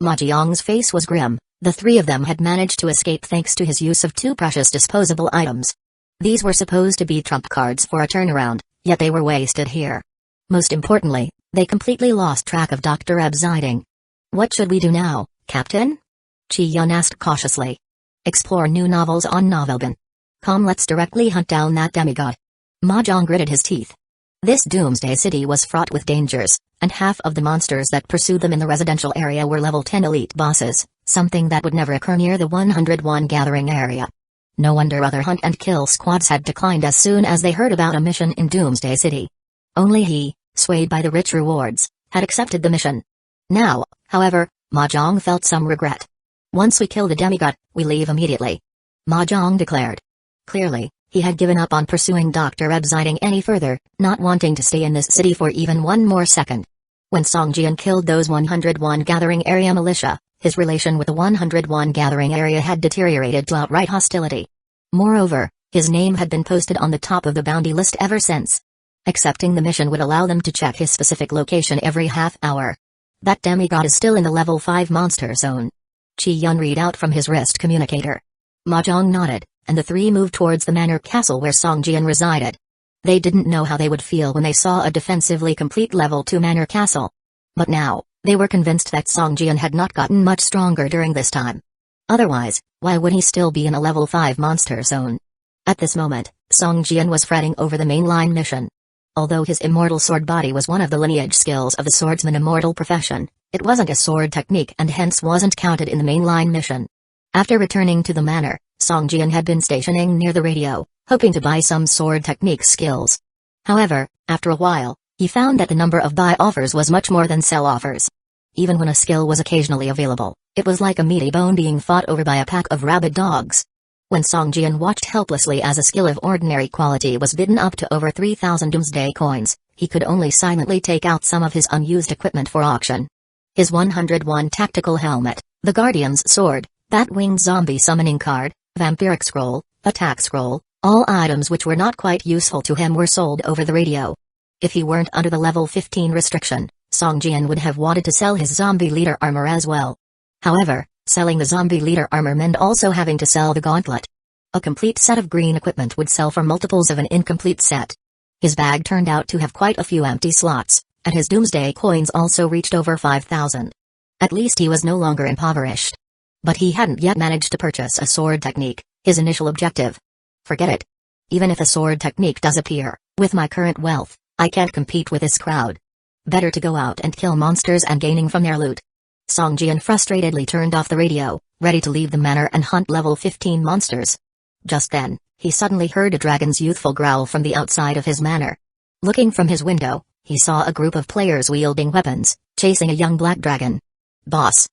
Mahjong's face was grim. The 3 of them had managed to escape thanks to his use of 2 precious disposable items. These were supposed to be trump cards for a turnaround, yet they were wasted here. Most importantly, they completely lost track of Dr. Absiding. What should we do now, Captain? Chi-yun asked cautiously. Explore new novels on Novelbin. Come, let's directly hunt down that demigod. Mahjong gritted his teeth. This doomsday city was fraught with dangers, and half of the monsters that pursued them in the residential area were level 10 elite bosses, something that would never occur near the 101 gathering area. No wonder other hunt and kill squads had declined as soon as they heard about a mission in Doomsday City. Only he, swayed by the rich rewards, had accepted the mission. Now, however, Mahjong felt some regret. Once we kill the demigod, we leave immediately, Mahjong declared. Clearly, he had given up on pursuing Dr. Absiding any further, not wanting to stay in this city for even one more second. When Song Jian killed those 101 gathering area militia, his relation with the 101 gathering area had deteriorated to outright hostility. Moreover, his name had been posted on the top of the bounty list ever since. Accepting the mission would allow them to check his specific location every half hour. That demigod is still in the level 5 monster zone. Chi-yun read out from his wrist communicator. Mahjong nodded, and the 3 moved towards the manor castle where Song Jian resided. They didn't know how they would feel when they saw a defensively complete level 2 manor castle. But now, they were convinced that Song Jian had not gotten much stronger during this time. Otherwise, why would he still be in a level 5 monster zone? At this moment, Song Jian was fretting over the mainline mission. Although his immortal sword body was one of the lineage skills of the swordsman immortal profession, it wasn't a sword technique and hence wasn't counted in the mainline mission. After returning to the manor, Song Jian had been stationing near the radio, hoping to buy some sword technique skills. However, after a while, he found that the number of buy offers was much more than sell offers. Even when a skill was occasionally available, it was like a meaty bone being fought over by a pack of rabid dogs. When Song Jian watched helplessly as a skill of ordinary quality was bidden up to over 3,000 doomsday coins, he could only silently take out some of his unused equipment for auction. his 101 tactical helmet, the Guardian's sword, bat-winged zombie summoning card, vampiric scroll, attack scroll, all items which were not quite useful to him were sold over the radio. If he weren't under the level 15 restriction, Songjian would have wanted to sell his zombie leader armor as well. However, selling the zombie leader armor meant also having to sell the gauntlet. A complete set of green equipment would sell for multiples of an incomplete set. His bag turned out to have quite a few empty slots, and his doomsday coins also reached over 5,000. At least he was no longer impoverished. But he hadn't yet managed to purchase a sword technique, his initial objective. Forget it. Even if a sword technique does appear, with my current wealth, I can't compete with this crowd. Better to go out and kill monsters and gaining from their loot. Songjian frustratedly turned off the radio, ready to leave the manor and hunt level 15 monsters. Just then, he suddenly heard a dragon's youthful growl from the outside of his manor. Looking from his window, he saw a group of players wielding weapons, chasing a young black dragon. Boss,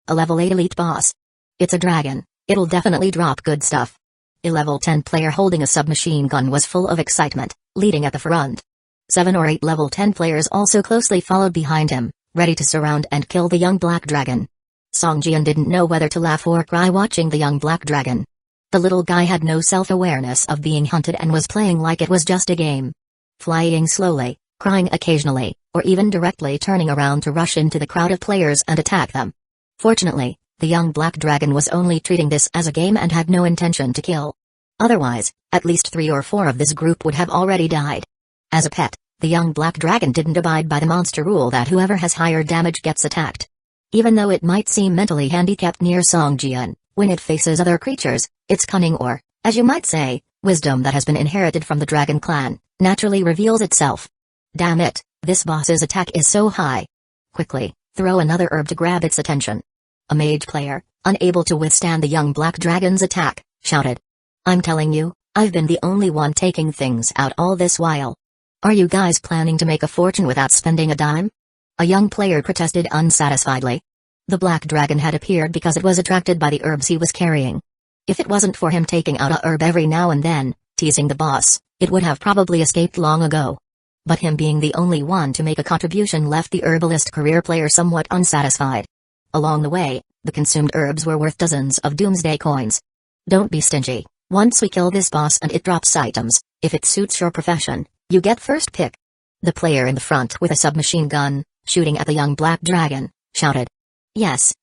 a level 8 elite boss. It's a dragon, it'll definitely drop good stuff. A level 10 player holding a submachine gun was full of excitement, leading at the front. 7 or 8 level 10 players also closely followed behind him, ready to surround and kill the young black dragon. Songjian didn't know whether to laugh or cry watching the young black dragon. The little guy had no self-awareness of being hunted and was playing like it was just a game. Flying slowly, crying occasionally, or even directly turning around to rush into the crowd of players and attack them. Fortunately, the young black dragon was only treating this as a game and had no intention to kill. Otherwise, at least 3 or 4 of this group would have already died. As a pet, the young black dragon didn't abide by the monster rule that whoever has higher damage gets attacked. Even though it might seem mentally handicapped near Songjian, when it faces other creatures, its cunning or, as you might say, wisdom that has been inherited from the dragon clan, naturally reveals itself. Damn it, this boss's attack is so high. Quickly, throw another herb to grab its attention. A mage player, unable to withstand the young black dragon's attack, shouted. I'm telling you, I've been the only one taking things out all this while. Are you guys planning to make a fortune without spending a dime? A young player protested unsatisfiedly. The black dragon had appeared because it was attracted by the herbs he was carrying. If it wasn't for him taking out a herb every now and then, teasing the boss, it would have probably escaped long ago. But him being the only one to make a contribution left the herbalist career player somewhat unsatisfied. Along the way, the consumed herbs were worth dozens of doomsday coins. Don't be stingy. Once we kill this boss and it drops items, if it suits your profession, you get first pick. The player in the front with a submachine gun, shooting at the young black dragon, shouted. Yes,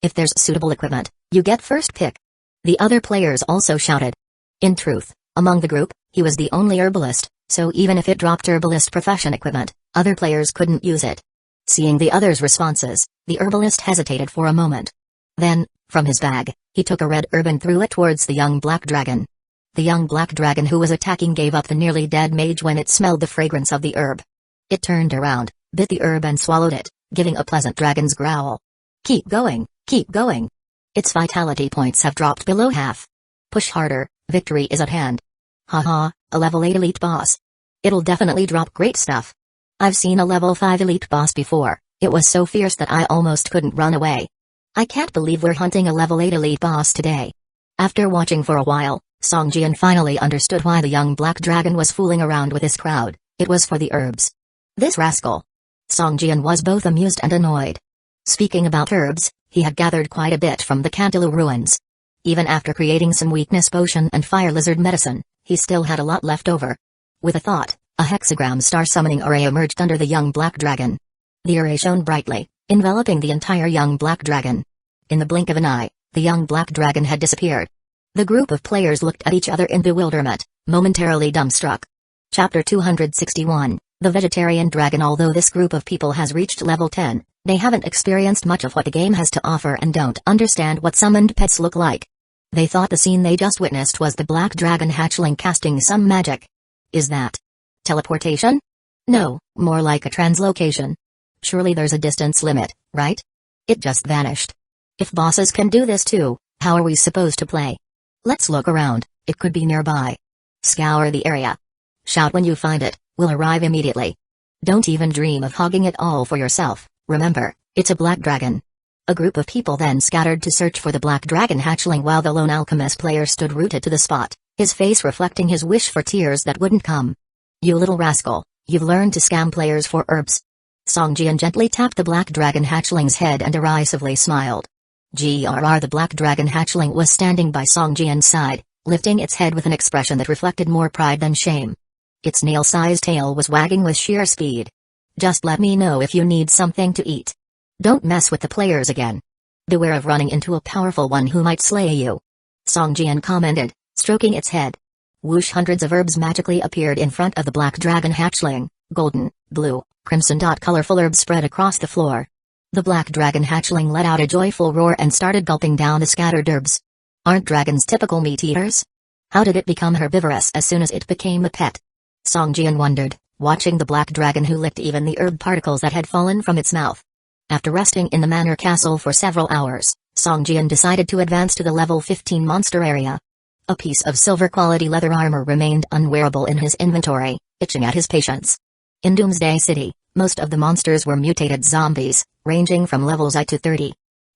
if there's suitable equipment, you get first pick. The other players also shouted. In truth, among the group, he was the only herbalist, so even if it dropped herbalist profession equipment, other players couldn't use it. Seeing the others' responses, the herbalist hesitated for a moment. Then, from his bag, he took a red herb and threw it towards the young black dragon. The young black dragon who was attacking gave up the nearly dead mage when it smelled the fragrance of the herb. It turned around, bit the herb and swallowed it, giving a pleasant dragon's growl. Keep going, keep going. Its vitality points have dropped below half. Push harder, victory is at hand. Haha, a level 8 elite boss. It'll definitely drop great stuff. I've seen a level 5 elite boss before, it was so fierce that I almost couldn't run away. I can't believe we're hunting a level 8 elite boss today. After watching for a while, Songjian finally understood why the young black dragon was fooling around with his crowd. It was for the herbs. This rascal. Songjian was both amused and annoyed. Speaking about herbs, he had gathered quite a bit from the Cantaloupe ruins. Even after creating some weakness potion and fire lizard medicine, he still had a lot left over. With a thought, a hexagram star summoning array emerged under the young black dragon. The array shone brightly, enveloping the entire young black dragon. In the blink of an eye, the young black dragon had disappeared. The group of players looked at each other in bewilderment, momentarily dumbstruck. Chapter 261, The Vegetarian Dragon. Although this group of people has reached level 10, they haven't experienced much of what the game has to offer and don't understand what summoned pets look like. They thought the scene they just witnessed was the black dragon hatchling casting some magic. Is that teleportation? No, more like a translocation. Surely there's a distance limit, right? It just vanished. If bosses can do this too, how are we supposed to play? Let's look around, it could be nearby. Scour the area. Shout when you find it, we'll arrive immediately. Don't even dream of hogging it all for yourself, remember, it's a black dragon. A group of people then scattered to search for the black dragon hatchling while the lone alchemist player stood rooted to the spot, his face reflecting his wish for tears that wouldn't come. You little rascal, you've learned to scam players for herbs. Songjian gently tapped the black dragon hatchling's head and derisively smiled. GRR. The black dragon hatchling was standing by Songjian's side, lifting its head with an expression that reflected more pride than shame. Its nail-sized tail was wagging with sheer speed. Just let me know if you need something to eat. Don't mess with the players again. Beware of running into a powerful one who might slay you. Songjian commented, stroking its head. Whoosh! Hundreds of herbs magically appeared in front of the black dragon hatchling. Golden, blue, crimson. Colorful herbs spread across the floor. The black dragon hatchling let out a joyful roar and started gulping down the scattered herbs. Aren't dragons typical meat eaters? How did it become herbivorous as soon as it became a pet? Songjian wondered, watching the black dragon who licked even the herb particles that had fallen from its mouth. After resting in the manor castle for several hours, Songjian decided to advance to the level 15 monster area. A piece of silver-quality leather armor remained unwearable in his inventory, itching at his patience. In Doomsday City, most of the monsters were mutated zombies, ranging from levels I to 30.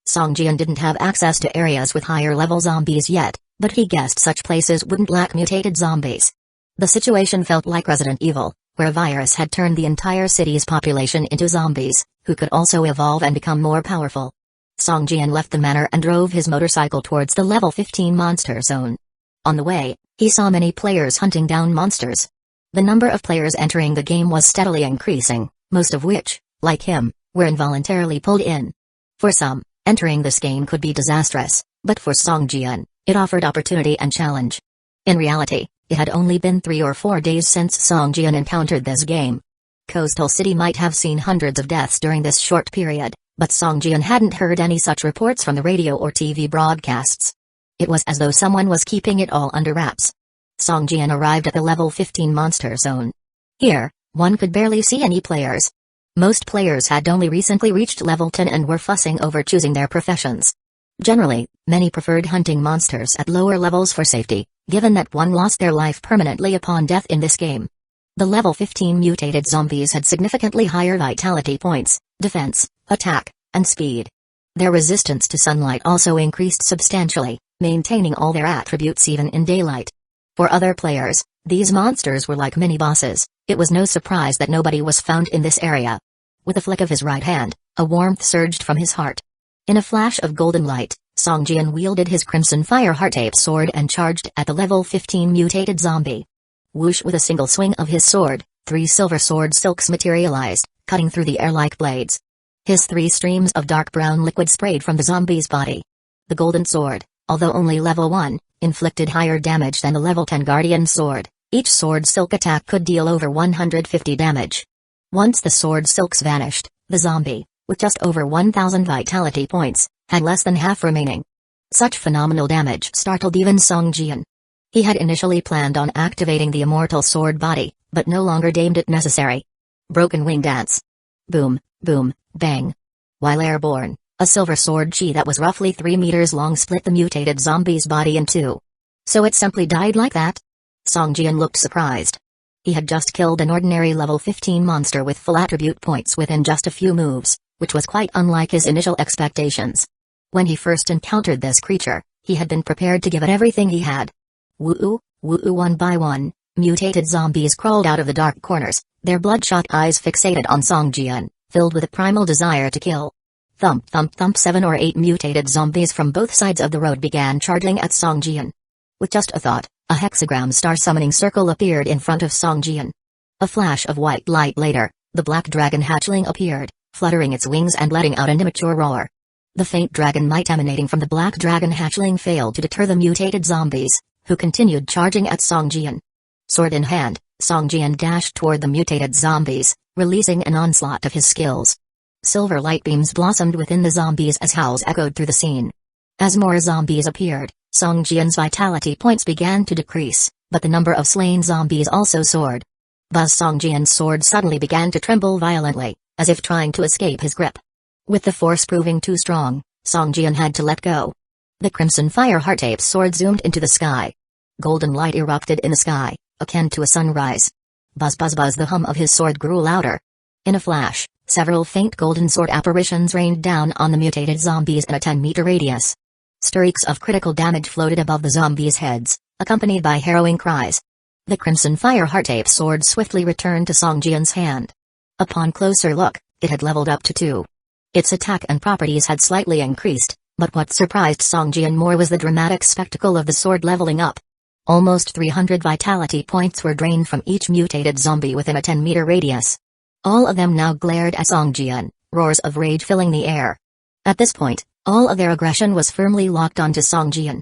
Songjian didn't have access to areas with higher-level zombies yet, but he guessed such places wouldn't lack mutated zombies. The situation felt like Resident Evil, where a virus had turned the entire city's population into zombies, who could also evolve and become more powerful. Songjian left the manor and drove his motorcycle towards the level 15 monster zone. On the way, he saw many players hunting down monsters. The number of players entering the game was steadily increasing, most of which, like him, were involuntarily pulled in. For some, entering this game could be disastrous, but for Songjian, it offered opportunity and challenge. In reality, it had only been 3 or 4 days since Songjian encountered this game. Coastal City might have seen hundreds of deaths during this short period, but Songjian hadn't heard any such reports from the radio or TV broadcasts. It was as though someone was keeping it all under wraps. Songjian arrived at the level 15 monster zone. Here, one could barely see any players. Most players had only recently reached level 10 and were fussing over choosing their professions. Generally, many preferred hunting monsters at lower levels for safety, given that one lost their life permanently upon death in this game. The level 15 mutated zombies had significantly higher vitality points, defense, attack, and speed. Their resistance to sunlight also increased substantially, maintaining all their attributes even in daylight. For other players, these monsters were like mini-bosses. It was no surprise that nobody was found in this area. With a flick of his right hand, a warmth surged from his heart. In a flash of golden light, Songjian wielded his crimson fire heart-ape sword and charged at the level 15 mutated zombie. Whoosh! With a single swing of his sword, 3 silver sword silks materialized, cutting through the air like blades. His 3 streams of dark brown liquid sprayed from the zombie's body. The golden sword, although only level 1, inflicted higher damage than the level 10 guardian sword. Each sword silk attack could deal over 150 damage. Once the sword silks vanished, the zombie, with just over 1,000 vitality points, had less than half remaining. Such phenomenal damage startled even Songjian. He had initially planned on activating the immortal sword body, but no longer deemed it necessary. Broken wing dance. Boom, boom, bang. While airborne, a silver sword chi that was roughly 3 meters long split the mutated zombie's body in 2. So it simply died like that? Songjian looked surprised. He had just killed an ordinary level 15 monster with full attribute points within just a few moves, which was quite unlike his initial expectations. When he first encountered this creature, he had been prepared to give it everything he had. Woo-oo, woo-oo. One by one, mutated zombies crawled out of the dark corners, their bloodshot eyes fixated on Songjian, filled with a primal desire to kill. Thump thump thump. 7 or 8 mutated zombies from both sides of the road began charging at Songjian. With just a thought, a hexagram star summoning circle appeared in front of Songjian. A flash of white light later, the black dragon hatchling appeared, fluttering its wings and letting out an immature roar. The faint dragon might emanating from the black dragon hatchling failed to deter the mutated zombies, who continued charging at Songjian. Sword in hand, Songjian dashed toward the mutated zombies, releasing an onslaught of his skills. Silver light beams blossomed within the zombies as howls echoed through the scene. As more zombies appeared, Songjian's vitality points began to decrease, but the number of slain zombies also soared. Buzz! Songjian's sword suddenly began to tremble violently, as if trying to escape his grip. With the force proving too strong, Songjian had to let go. The crimson fire heart-ape sword zoomed into the sky. Golden light erupted in the sky, akin to a sunrise. Buzz buzz buzz! The hum of his sword grew louder. In a flash, several faint golden sword apparitions rained down on the mutated zombies in a 10-meter radius. Streaks of critical damage floated above the zombies' heads, accompanied by harrowing cries. The crimson fire heart-ape sword swiftly returned to Songjian's hand. Upon closer look, It had leveled up to 2. Its attack and properties had slightly increased, but what surprised Song Jian more was the dramatic spectacle of the sword leveling up. Almost 300 vitality points were drained from each mutated zombie within a 10-meter radius. All of them now glared at Song Jian, roars of rage filling the air. At this point, all of their aggression was firmly locked onto Song Jian.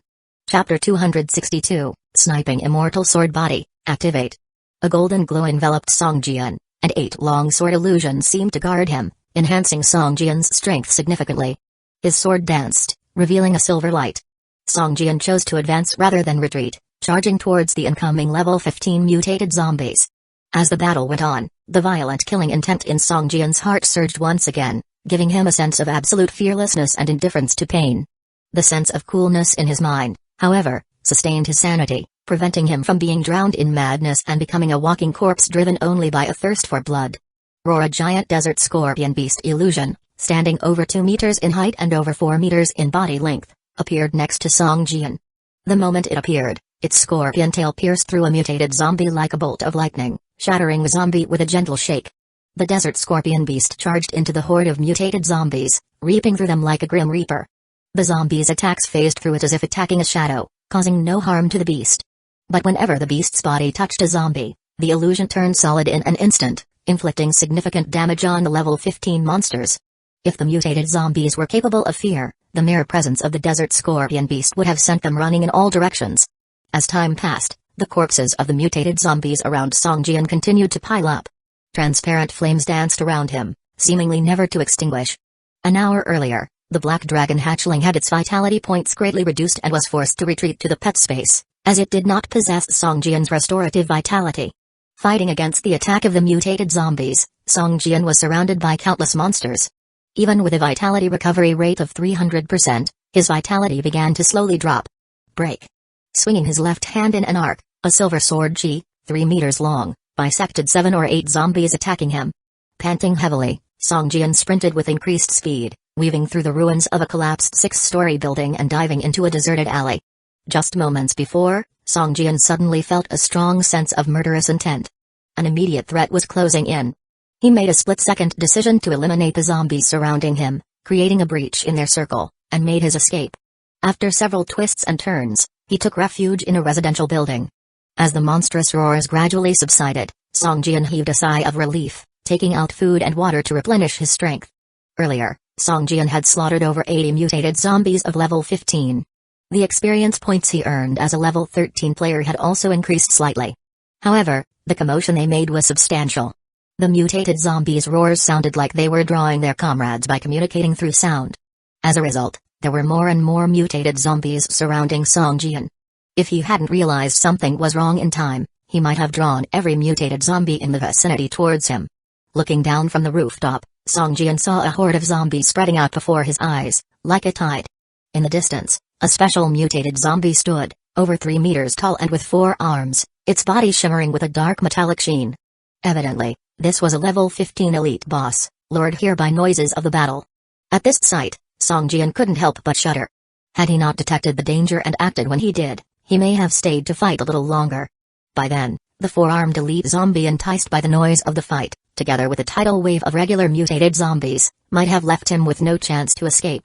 Chapter 262, Sniping Immortal Sword Body, Activate. A golden glow enveloped Song Jian, and 8 long sword illusions seemed to guard him, enhancing Song Jian's strength significantly. His sword danced, revealing a silver light. Song Jian chose to advance rather than retreat, charging towards the incoming level 15 mutated zombies. As the battle went on, the violent killing intent in Song Jian's heart surged once again, giving him a sense of absolute fearlessness and indifference to pain. The sense of coolness in his mind, however, sustained his sanity, preventing him from being drowned in madness and becoming a walking corpse driven only by a thirst for blood. Roar. A giant desert scorpion beast illusion, standing over 2 meters in height and over 4 meters in body length, appeared next to Song Jian. The moment it appeared, its scorpion tail pierced through a mutated zombie like a bolt of lightning, shattering the zombie with a gentle shake. The desert scorpion beast charged into the horde of mutated zombies, reaping through them like a grim reaper. The zombies' attacks phased through it as if attacking a shadow, causing no harm to the beast. But whenever the beast's body touched a zombie, the illusion turned solid in an instant, inflicting significant damage on the level 15 monsters. If the mutated zombies were capable of fear, the mere presence of the desert scorpion beast would have sent them running in all directions. As time passed, the corpses of the mutated zombies around Song Jian continued to pile up. Transparent flames danced around him, seemingly never to extinguish. An hour earlier, the black dragon hatchling had its vitality points greatly reduced and was forced to retreat to the pet space, as it did not possess Song Jian's restorative vitality. Fighting against the attack of the mutated zombies, Song Jian was surrounded by countless monsters. Even with a vitality recovery rate of 300%, his vitality began to slowly drop. Break. Swinging his left hand in an arc, a silver sword chi, 3 meters long, bisected 7 or 8 zombies attacking him. Panting heavily, Song Jian sprinted with increased speed, weaving through the ruins of a collapsed 6-story building and diving into a deserted alley. Just moments before, Song Jian suddenly felt a strong sense of murderous intent. An immediate threat was closing in. He made a split-second decision to eliminate the zombies surrounding him, creating a breach in their circle, and made his escape. After several twists and turns, he took refuge in a residential building. As the monstrous roars gradually subsided, Song Jian heaved a sigh of relief, taking out food and water to replenish his strength. Earlier, Song Jian had slaughtered over 80 mutated zombies of level 15. The experience points he earned as a level 13 player had also increased slightly. However, the commotion they made was substantial. The mutated zombies' roars sounded like they were drawing their comrades by communicating through sound. As a result, there were more and more mutated zombies surrounding Song Jian. If he hadn't realized something was wrong in time, he might have drawn every mutated zombie in the vicinity towards him. Looking down from the rooftop, Song Jian saw a horde of zombies spreading out before his eyes, like a tide. In the distance, a special mutated zombie stood, over 3 meters tall and with 4 arms, its body shimmering with a dark metallic sheen. Evidently, this was a level 15 elite boss, lured here by noises of the battle. At this sight, Song Jian couldn't help but shudder. Had he not detected the danger and acted when he did, he may have stayed to fight a little longer. By then, the 4-armed elite zombie, enticed by the noise of the fight, together with a tidal wave of regular mutated zombies, might have left him with no chance to escape.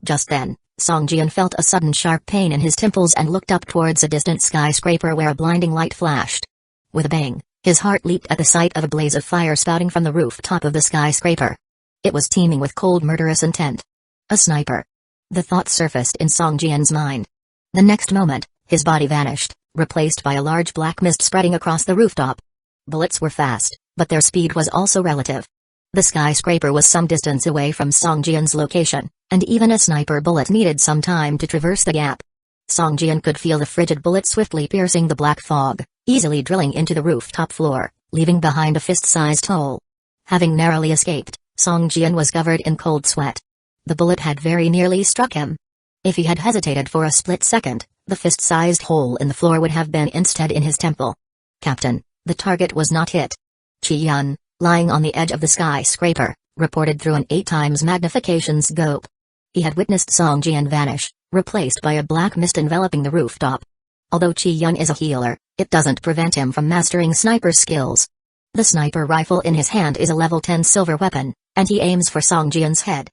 Just then, Song Jian felt a sudden sharp pain in his temples and looked up towards a distant skyscraper where a blinding light flashed. With a bang, his heart leaped at the sight of a blaze of fire spouting from the rooftop of the skyscraper. It was teeming with cold murderous intent. A sniper. The thought surfaced in Song Jian's mind. The next moment, his body vanished, replaced by a large black mist spreading across the rooftop. Bullets were fast, but their speed was also relative. The skyscraper was some distance away from Song Jian's location, and even a sniper bullet needed some time to traverse the gap. Song Jian could feel the frigid bullet swiftly piercing the black fog, easily drilling into the rooftop floor, leaving behind a fist-sized hole. Having narrowly escaped, Song Jian was covered in cold sweat. The bullet had very nearly struck him. If he had hesitated for a split second, the fist-sized hole in the floor would have been instead in his temple. Captain, the target was not hit. Chi Yun, lying on the edge of the skyscraper, reported through an 8 times magnification scope. He had witnessed Song Jian vanish, replaced by a black mist enveloping the rooftop. Although Chi Yun is a healer, it doesn't prevent him from mastering sniper skills. The sniper rifle in his hand is a level 10 silver weapon, and he aims for Song Jian's head.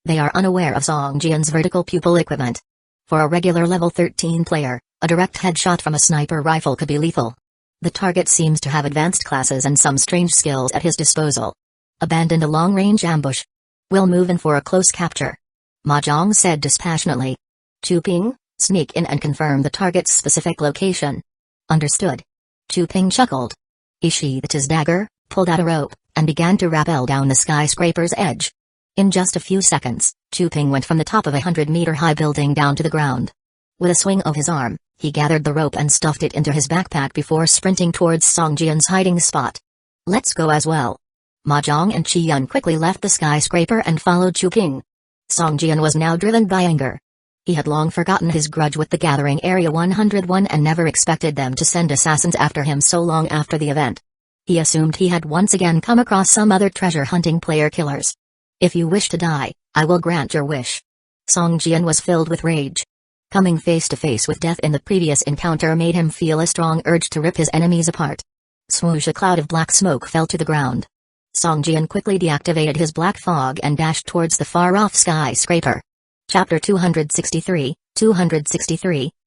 They are unaware of Song Jian's vertical pupil equipment. For a regular level 13 player, a direct headshot from a sniper rifle could be lethal. The target seems to have advanced classes and some strange skills at his disposal. Abandoned a long-range ambush. We'll move in for a close capture. Ma Zhang said dispassionately. Chu Ping, sneak in and confirm the target's specific location. Understood. Chu Ping chuckled. He sheathed his dagger, pulled out a rope, and began to rappel down the skyscraper's edge. In just a few seconds, Chu Ping went from the top of a 100-meter-high building down to the ground. With a swing of his arm, he gathered the rope and stuffed it into his backpack before sprinting towards Song Jian's hiding spot. Let's go as well. Ma Zhang and Qi Yun quickly left the skyscraper and followed Chu Ping. Song Jian was now driven by anger. He had long forgotten his grudge with the gathering Area 101 and never expected them to send assassins after him so long after the event. He assumed he had once again come across some other treasure-hunting player killers. If you wish to die, I will grant your wish. Song Jian was filled with rage. Coming face to face with death in the previous encounter made him feel a strong urge to rip his enemies apart. Swoosh, a cloud of black smoke fell to the ground. Song Jian quickly deactivated his black fog and dashed towards the far-off skyscraper. Chapter 263,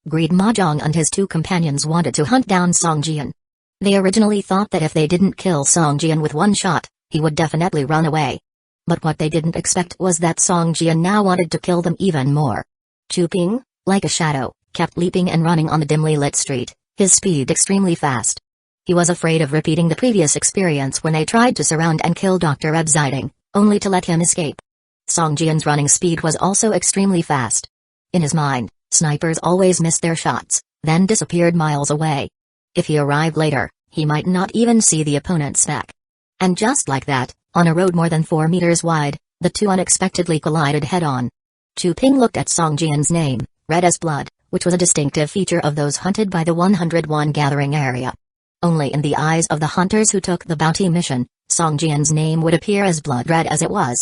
Greed. Ma Zhang and his two companions wanted to hunt down Song Jian. They originally thought that if they didn't kill Song Jian with one shot, he would definitely run away. But what they didn't expect was that Song Jian now wanted to kill them even more. Chu Ping, like a shadow, kept leaping and running on the dimly lit street, his speed extremely fast. He was afraid of repeating the previous experience when they tried to surround and kill Dr. Ebziding, only to let him escape. Song Jian's running speed was also extremely fast. In his mind, snipers always missed their shots, then disappeared miles away. If he arrived later, he might not even see the opponent's back. And just like that, on a road more than 4 meters wide, the two unexpectedly collided head-on. Chu Ping looked at Song Jian's name, red as blood, which was a distinctive feature of those hunted by the 101 gathering area. Only in the eyes of the hunters who took the bounty mission, Song Jian's name would appear as blood-red as it was.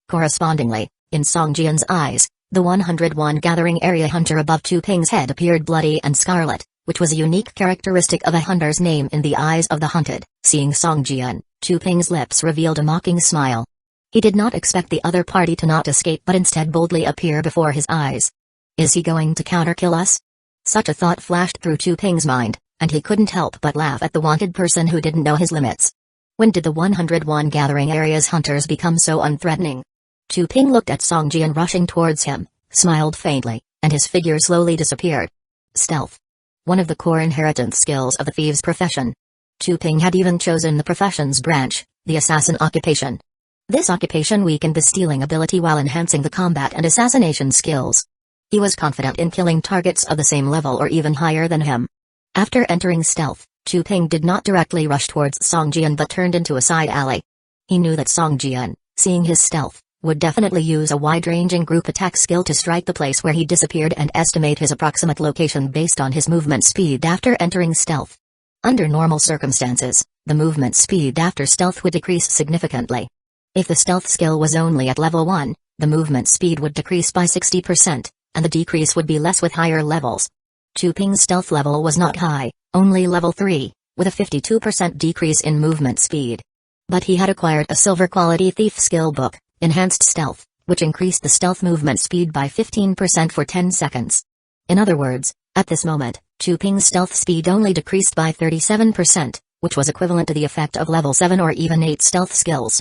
Correspondingly, in Song Jian's eyes, the 101 gathering area hunter above Chu Ping's head appeared bloody and scarlet, which was a unique characteristic of a hunter's name in the eyes of the hunted. Seeing Song Jian, Chu Ping's lips revealed a mocking smile. He did not expect the other party to not escape but instead boldly appear before his eyes. Is he going to counter-kill us? Such a thought flashed through Chu Ping's mind, and he couldn't help but laugh at the wanted person who didn't know his limits. When did the 101 gathering area's hunters become so unthreatening? Chu Ping looked at Song Jian rushing towards him, smiled faintly, and his figure slowly disappeared. Stealth. One of the core inheritance skills of the thieves' profession. Chu Ping had even chosen the profession's branch, the assassin occupation. This occupation weakened the stealing ability while enhancing the combat and assassination skills. He was confident in killing targets of the same level or even higher than him. After entering stealth, Chu Ping did not directly rush towards Song Jian but turned into a side alley. He knew that Song Jian, seeing his stealth, would definitely use a wide-ranging group attack skill to strike the place where he disappeared and estimate his approximate location based on his movement speed after entering stealth. Under normal circumstances, the movement speed after stealth would decrease significantly. If the stealth skill was only at level 1, the movement speed would decrease by 60%, and the decrease would be less with higher levels. Chu Ping's stealth level was not high, only level 3, with a 52% decrease in movement speed. But he had acquired a silver quality thief skill book, Enhanced Stealth, which increased the stealth movement speed by 15% for 10 seconds. In other words, at this moment, Chu Ping's stealth speed only decreased by 37%, which was equivalent to the effect of level 7 or even 8 stealth skills.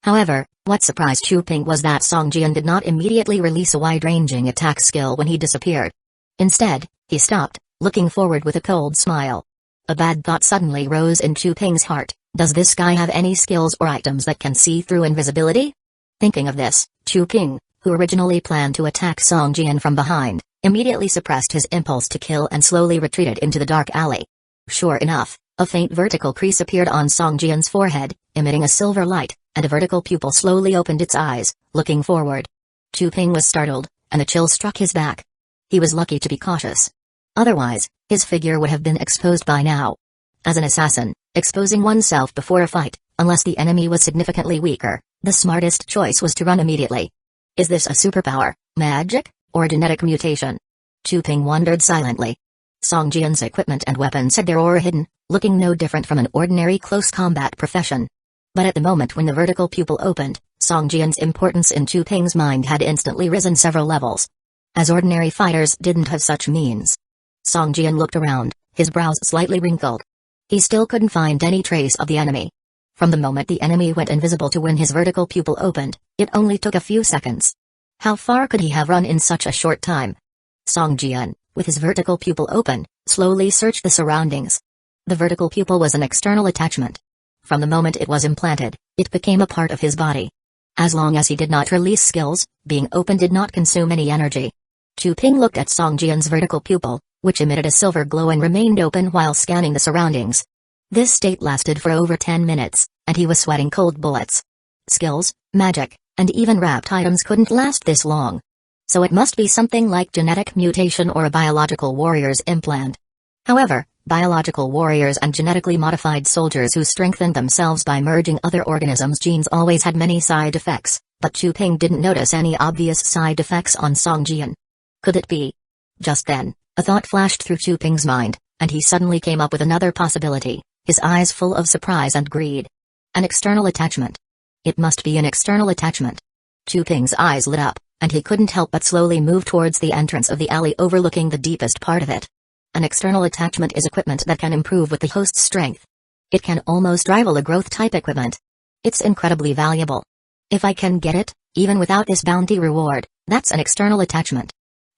However, what surprised Chu Ping was that Song Jian did not immediately release a wide-ranging attack skill when he disappeared. Instead, he stopped, looking forward with a cold smile. A bad thought suddenly rose in Chu Ping's heart. Does this guy have any skills or items that can see through invisibility? Thinking of this, Chu Ping, who originally planned to attack Song Jian from behind, immediately suppressed his impulse to kill and slowly retreated into the dark alley. Sure enough, a faint vertical crease appeared on Song Jian's forehead, emitting a silver light, and a vertical pupil slowly opened its eyes, looking forward. Chu Ping was startled, and a chill struck his back. He was lucky to be cautious. Otherwise, his figure would have been exposed by now. As an assassin, exposing oneself before a fight, unless the enemy was significantly weaker, the smartest choice was to run immediately. Is this a superpower, magic, or genetic mutation? Chu Ping wondered silently. Song Jian's equipment and weapons had their aura hidden, looking no different from an ordinary close combat profession. But at the moment when the vertical pupil opened, Song Jian's importance in Chu Ping's mind had instantly risen several levels. As ordinary fighters didn't have such means. Song Jian looked around, his brows slightly wrinkled. He still couldn't find any trace of the enemy. From the moment the enemy went invisible to when his vertical pupil opened, it only took a few seconds. How far could he have run in such a short time? Song Jian, with his vertical pupil open, slowly searched the surroundings. The vertical pupil was an external attachment. From the moment it was implanted, it became a part of his body. As long as he did not release skills, being open did not consume any energy. Chu Ping looked at Song Jian's vertical pupil, which emitted a silver glow and remained open while scanning the surroundings. This state lasted for over 10 minutes, and he was sweating cold bullets. Skills, magic, and even wrapped items couldn't last this long. So it must be something like genetic mutation or a biological warrior's implant. However, biological warriors and genetically modified soldiers who strengthened themselves by merging other organisms' genes always had many side effects, but Chu Ping didn't notice any obvious side effects on Song Jian. Could it be? Just then, a thought flashed through Chu Ping's mind, and he suddenly came up with another possibility, his eyes full of surprise and greed. An external attachment. It must be an external attachment. Chu Ping's eyes lit up, and he couldn't help but slowly move towards the entrance of the alley overlooking the deepest part of it. An external attachment is equipment that can improve with the host's strength. It can almost rival a growth-type equipment. It's incredibly valuable. If I can get it, even without this bounty reward, that's an external attachment.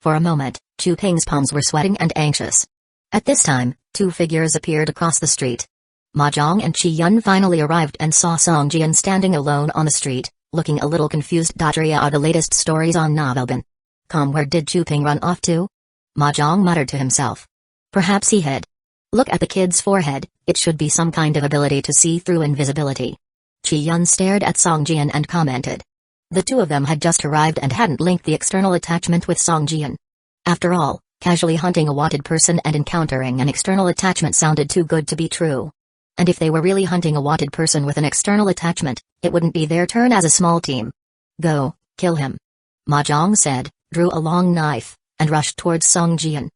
For a moment, Chu Ping's palms were sweating and anxious. At this time, two figures appeared across the street. Ma Zhong and Qi Yun finally arrived and saw Song Jian standing alone on the street, looking a little confused. Read the latest stories on Novelbin. Where did Chu Ping run off to? Ma Zhong muttered to himself. Perhaps he hid. Look at the kid's forehead, it should be some kind of ability to see through invisibility. Qi Yun stared at Song Jian and commented. The two of them had just arrived and hadn't linked the external attachment with Song Jian. After all, casually hunting a wanted person and encountering an external attachment sounded too good to be true. And if they were really hunting a wanted person with an external attachment, it wouldn't be their turn as a small team. Go, kill him. Ma Zhong said, drew a long knife, and rushed towards Song Jian.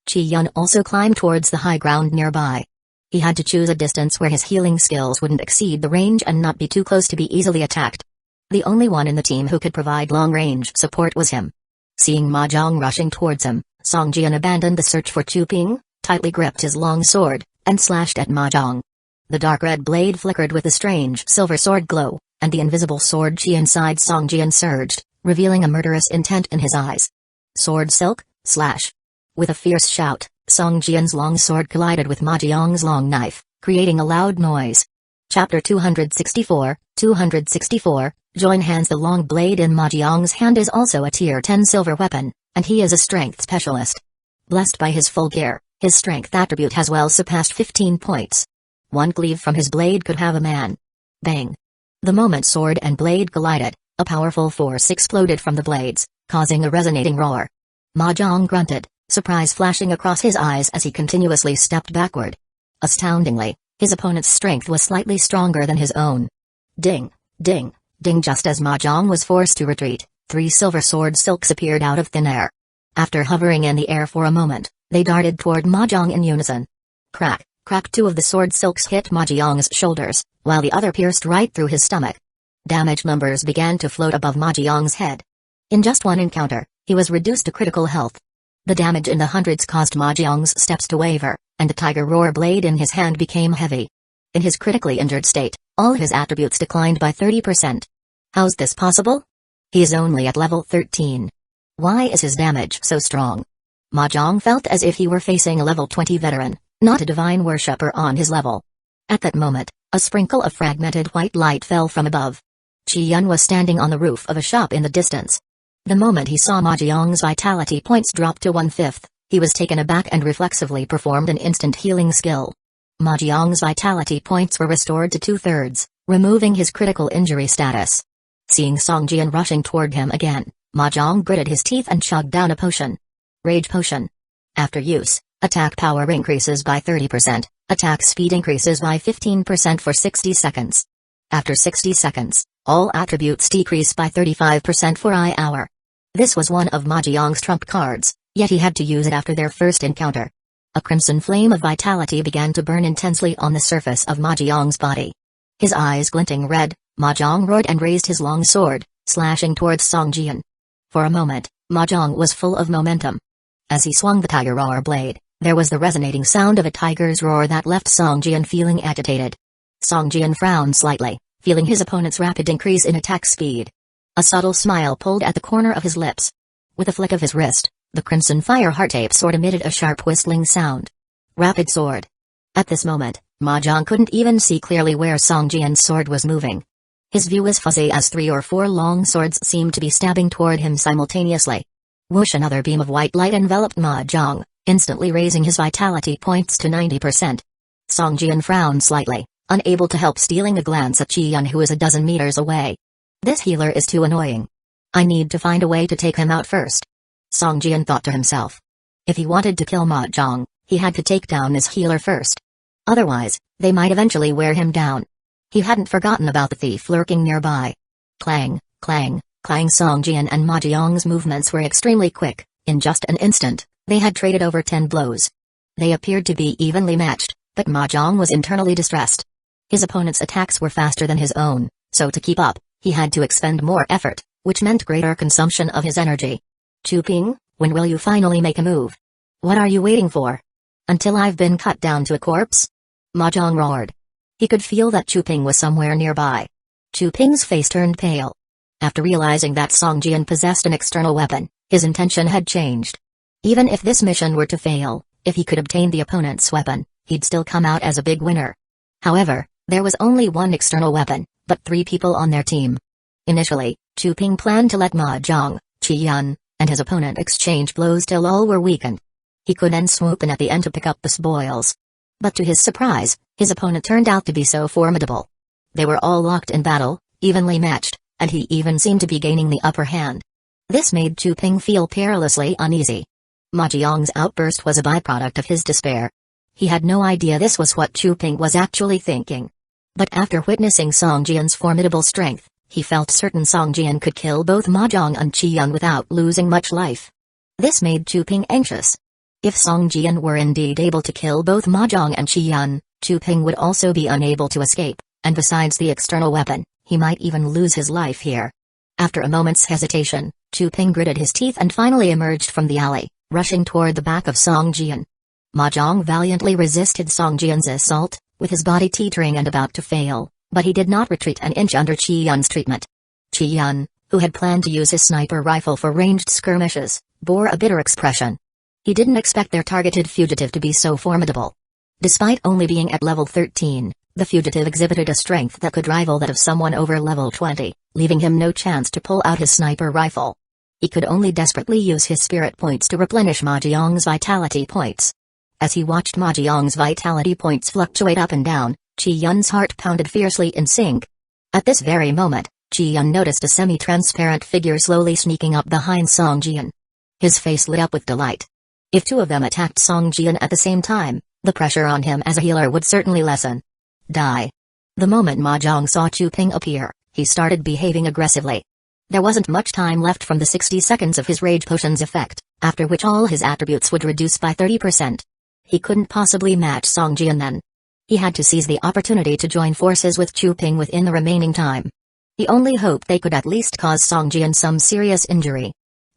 Qi Yun also climbed towards the high ground nearby. He had to choose a distance where his healing skills wouldn't exceed the range and not be too close to be easily attacked. The only one in the team who could provide long-range support was him. Seeing Ma Zhong rushing towards him, Song Jian abandoned the search for Chu Ping, tightly gripped his long sword, and slashed at Ma Zhong. The dark red blade flickered with a strange silver sword glow, and the invisible sword chi inside Song Jian surged, revealing a murderous intent in his eyes. Sword silk, slash. With a fierce shout, Song Jian's long sword collided with Ma Zhong's long knife, creating a loud noise. Chapter 264, Join hands. The long blade in Ma Zhong's hand is also a tier 10 silver weapon, and he is a strength specialist. Blessed by his full gear, his strength attribute has well surpassed 15 points. One cleave from his blade could have a man. Bang! The moment sword and blade collided, a powerful force exploded from the blades, causing a resonating roar. Ma Zhong grunted, surprise flashing across his eyes as he continuously stepped backward. Astoundingly, his opponent's strength was slightly stronger than his own. Ding, ding, ding. Just as Ma Zhong was forced to retreat, 3 silver sword silks appeared out of thin air. After hovering in the air for a moment, they darted toward Ma Zhong in unison. Crack, crack. 2 of the sword silks hit Ma Zhong's shoulders, while the other pierced right through his stomach. Damage numbers began to float above Ma Zhong's head. In just one encounter, he was reduced to critical health. The damage in the hundreds caused Ma Zhong's steps to waver, and the tiger roar blade in his hand became heavy. In his critically injured state, all his attributes declined by 30%. How's this possible? He is only at level 13. Why is his damage so strong? Ma Zhong felt as if he were facing a level 20 veteran, not a divine worshipper on his level. At that moment, a sprinkle of fragmented white light fell from above. Qi Yun was standing on the roof of a shop in the distance. The moment he saw Ma Zhong's vitality points drop to 1/5, he was taken aback and reflexively performed an instant healing skill. Ma Zhong's vitality points were restored to 2/3, removing his critical injury status. Seeing Song Jian rushing toward him again, Ma Zhong gritted his teeth and chugged down a potion. Rage potion. After use, attack power increases by 30%, attack speed increases by 15% for 60 seconds. After 60 seconds, all attributes decrease by 35% for an hour. This was one of Ma Zhong's trump cards, yet he had to use it after their first encounter. A crimson flame of vitality began to burn intensely on the surface of Ma Zhong's body. His eyes glinting red, Mahjong roared and raised his long sword, slashing towards Song Jian. For a moment, Mahjong was full of momentum. As he swung the tiger roar blade, there was the resonating sound of a tiger's roar that left Song Jian feeling agitated. Song Jian frowned slightly, feeling his opponent's rapid increase in attack speed. A subtle smile pulled at the corner of his lips. With a flick of his wrist, the crimson fire heart-ape sword emitted a sharp whistling sound. Rapid sword. At this moment, Mahjong couldn't even see clearly where Song Jian's sword was moving. His view was fuzzy as 3 or 4 long swords seemed to be stabbing toward him simultaneously. Whoosh! Another beam of white light enveloped Mahjong, instantly raising his vitality points to 90%. Song Jian frowned slightly, unable to help stealing a glance at Qian, who is a dozen meters away. This healer is too annoying. I need to find a way to take him out first. Song Jian thought to himself. If he wanted to kill Mahjong, he had to take down this healer first. Otherwise, they might eventually wear him down. He hadn't forgotten about the thief lurking nearby. Clang, clang, clang. Song Jian and Mahjong's movements were extremely quick. In just an instant, they had traded over 10 blows. They appeared to be evenly matched, but Mahjong was internally distressed. His opponent's attacks were faster than his own, so to keep up, he had to expend more effort, which meant greater consumption of his energy. Chu Ping, when will you finally make a move? What are you waiting for? Until I've been cut down to a corpse? Mahjong roared. He could feel that Chu Ping was somewhere nearby. Chu Ping's face turned pale. After realizing that Song Jian possessed an external weapon, his intention had changed. Even if this mission were to fail, if he could obtain the opponent's weapon, he'd still come out as a big winner. However, there was only one external weapon, but 3 people on their team. Initially, Chu Ping planned to let Mahjong, Qian, and his opponent exchange blows till all were weakened. He could then swoop in at the end to pick up the spoils. But to his surprise, his opponent turned out to be so formidable. They were all locked in battle, evenly matched, and he even seemed to be gaining the upper hand. This made Chu Ping feel perilously uneasy. Mahjong's outburst was a byproduct of his despair. He had no idea this was what Chu Ping was actually thinking. But after witnessing Song Jian's formidable strength, he felt certain Song Jian could kill both Mahjong and Qian without losing much life. This made Chu Ping anxious. If Song Jian were indeed able to kill both Mahjong and Qian, Chu Ping would also be unable to escape, and besides the external weapon, he might even lose his life here. After a moment's hesitation, Chu Ping gritted his teeth and finally emerged from the alley, rushing toward the back of Song Jian. Mahjong valiantly resisted Song Jian's assault, with his body teetering and about to fail, but he did not retreat an inch under Qian's treatment. Qian, who had planned to use his sniper rifle for ranged skirmishes, bore a bitter expression. He didn't expect their targeted fugitive to be so formidable. Despite only being at level 13, the fugitive exhibited a strength that could rival that of someone over level 20, leaving him no chance to pull out his sniper rifle. He could only desperately use his spirit points to replenish Mahjong's vitality points. As he watched Mahjong's vitality points fluctuate up and down, Qian's heart pounded fiercely in sync. At this very moment, Qian noticed a semi-transparent figure slowly sneaking up behind Song Jian. His face lit up with delight. If 2 of them attacked Song Jian at the same time, the pressure on him as a healer would certainly lessen. Die. The moment Mahjong saw Chu Ping appear, he started behaving aggressively. There wasn't much time left from the 60 seconds of his rage potion's effect, after which all his attributes would reduce by 30%. He couldn't possibly match Song Jian then. He had to seize the opportunity to join forces with Chu Ping within the remaining time. He only hoped they could at least cause Song Jian some serious injury.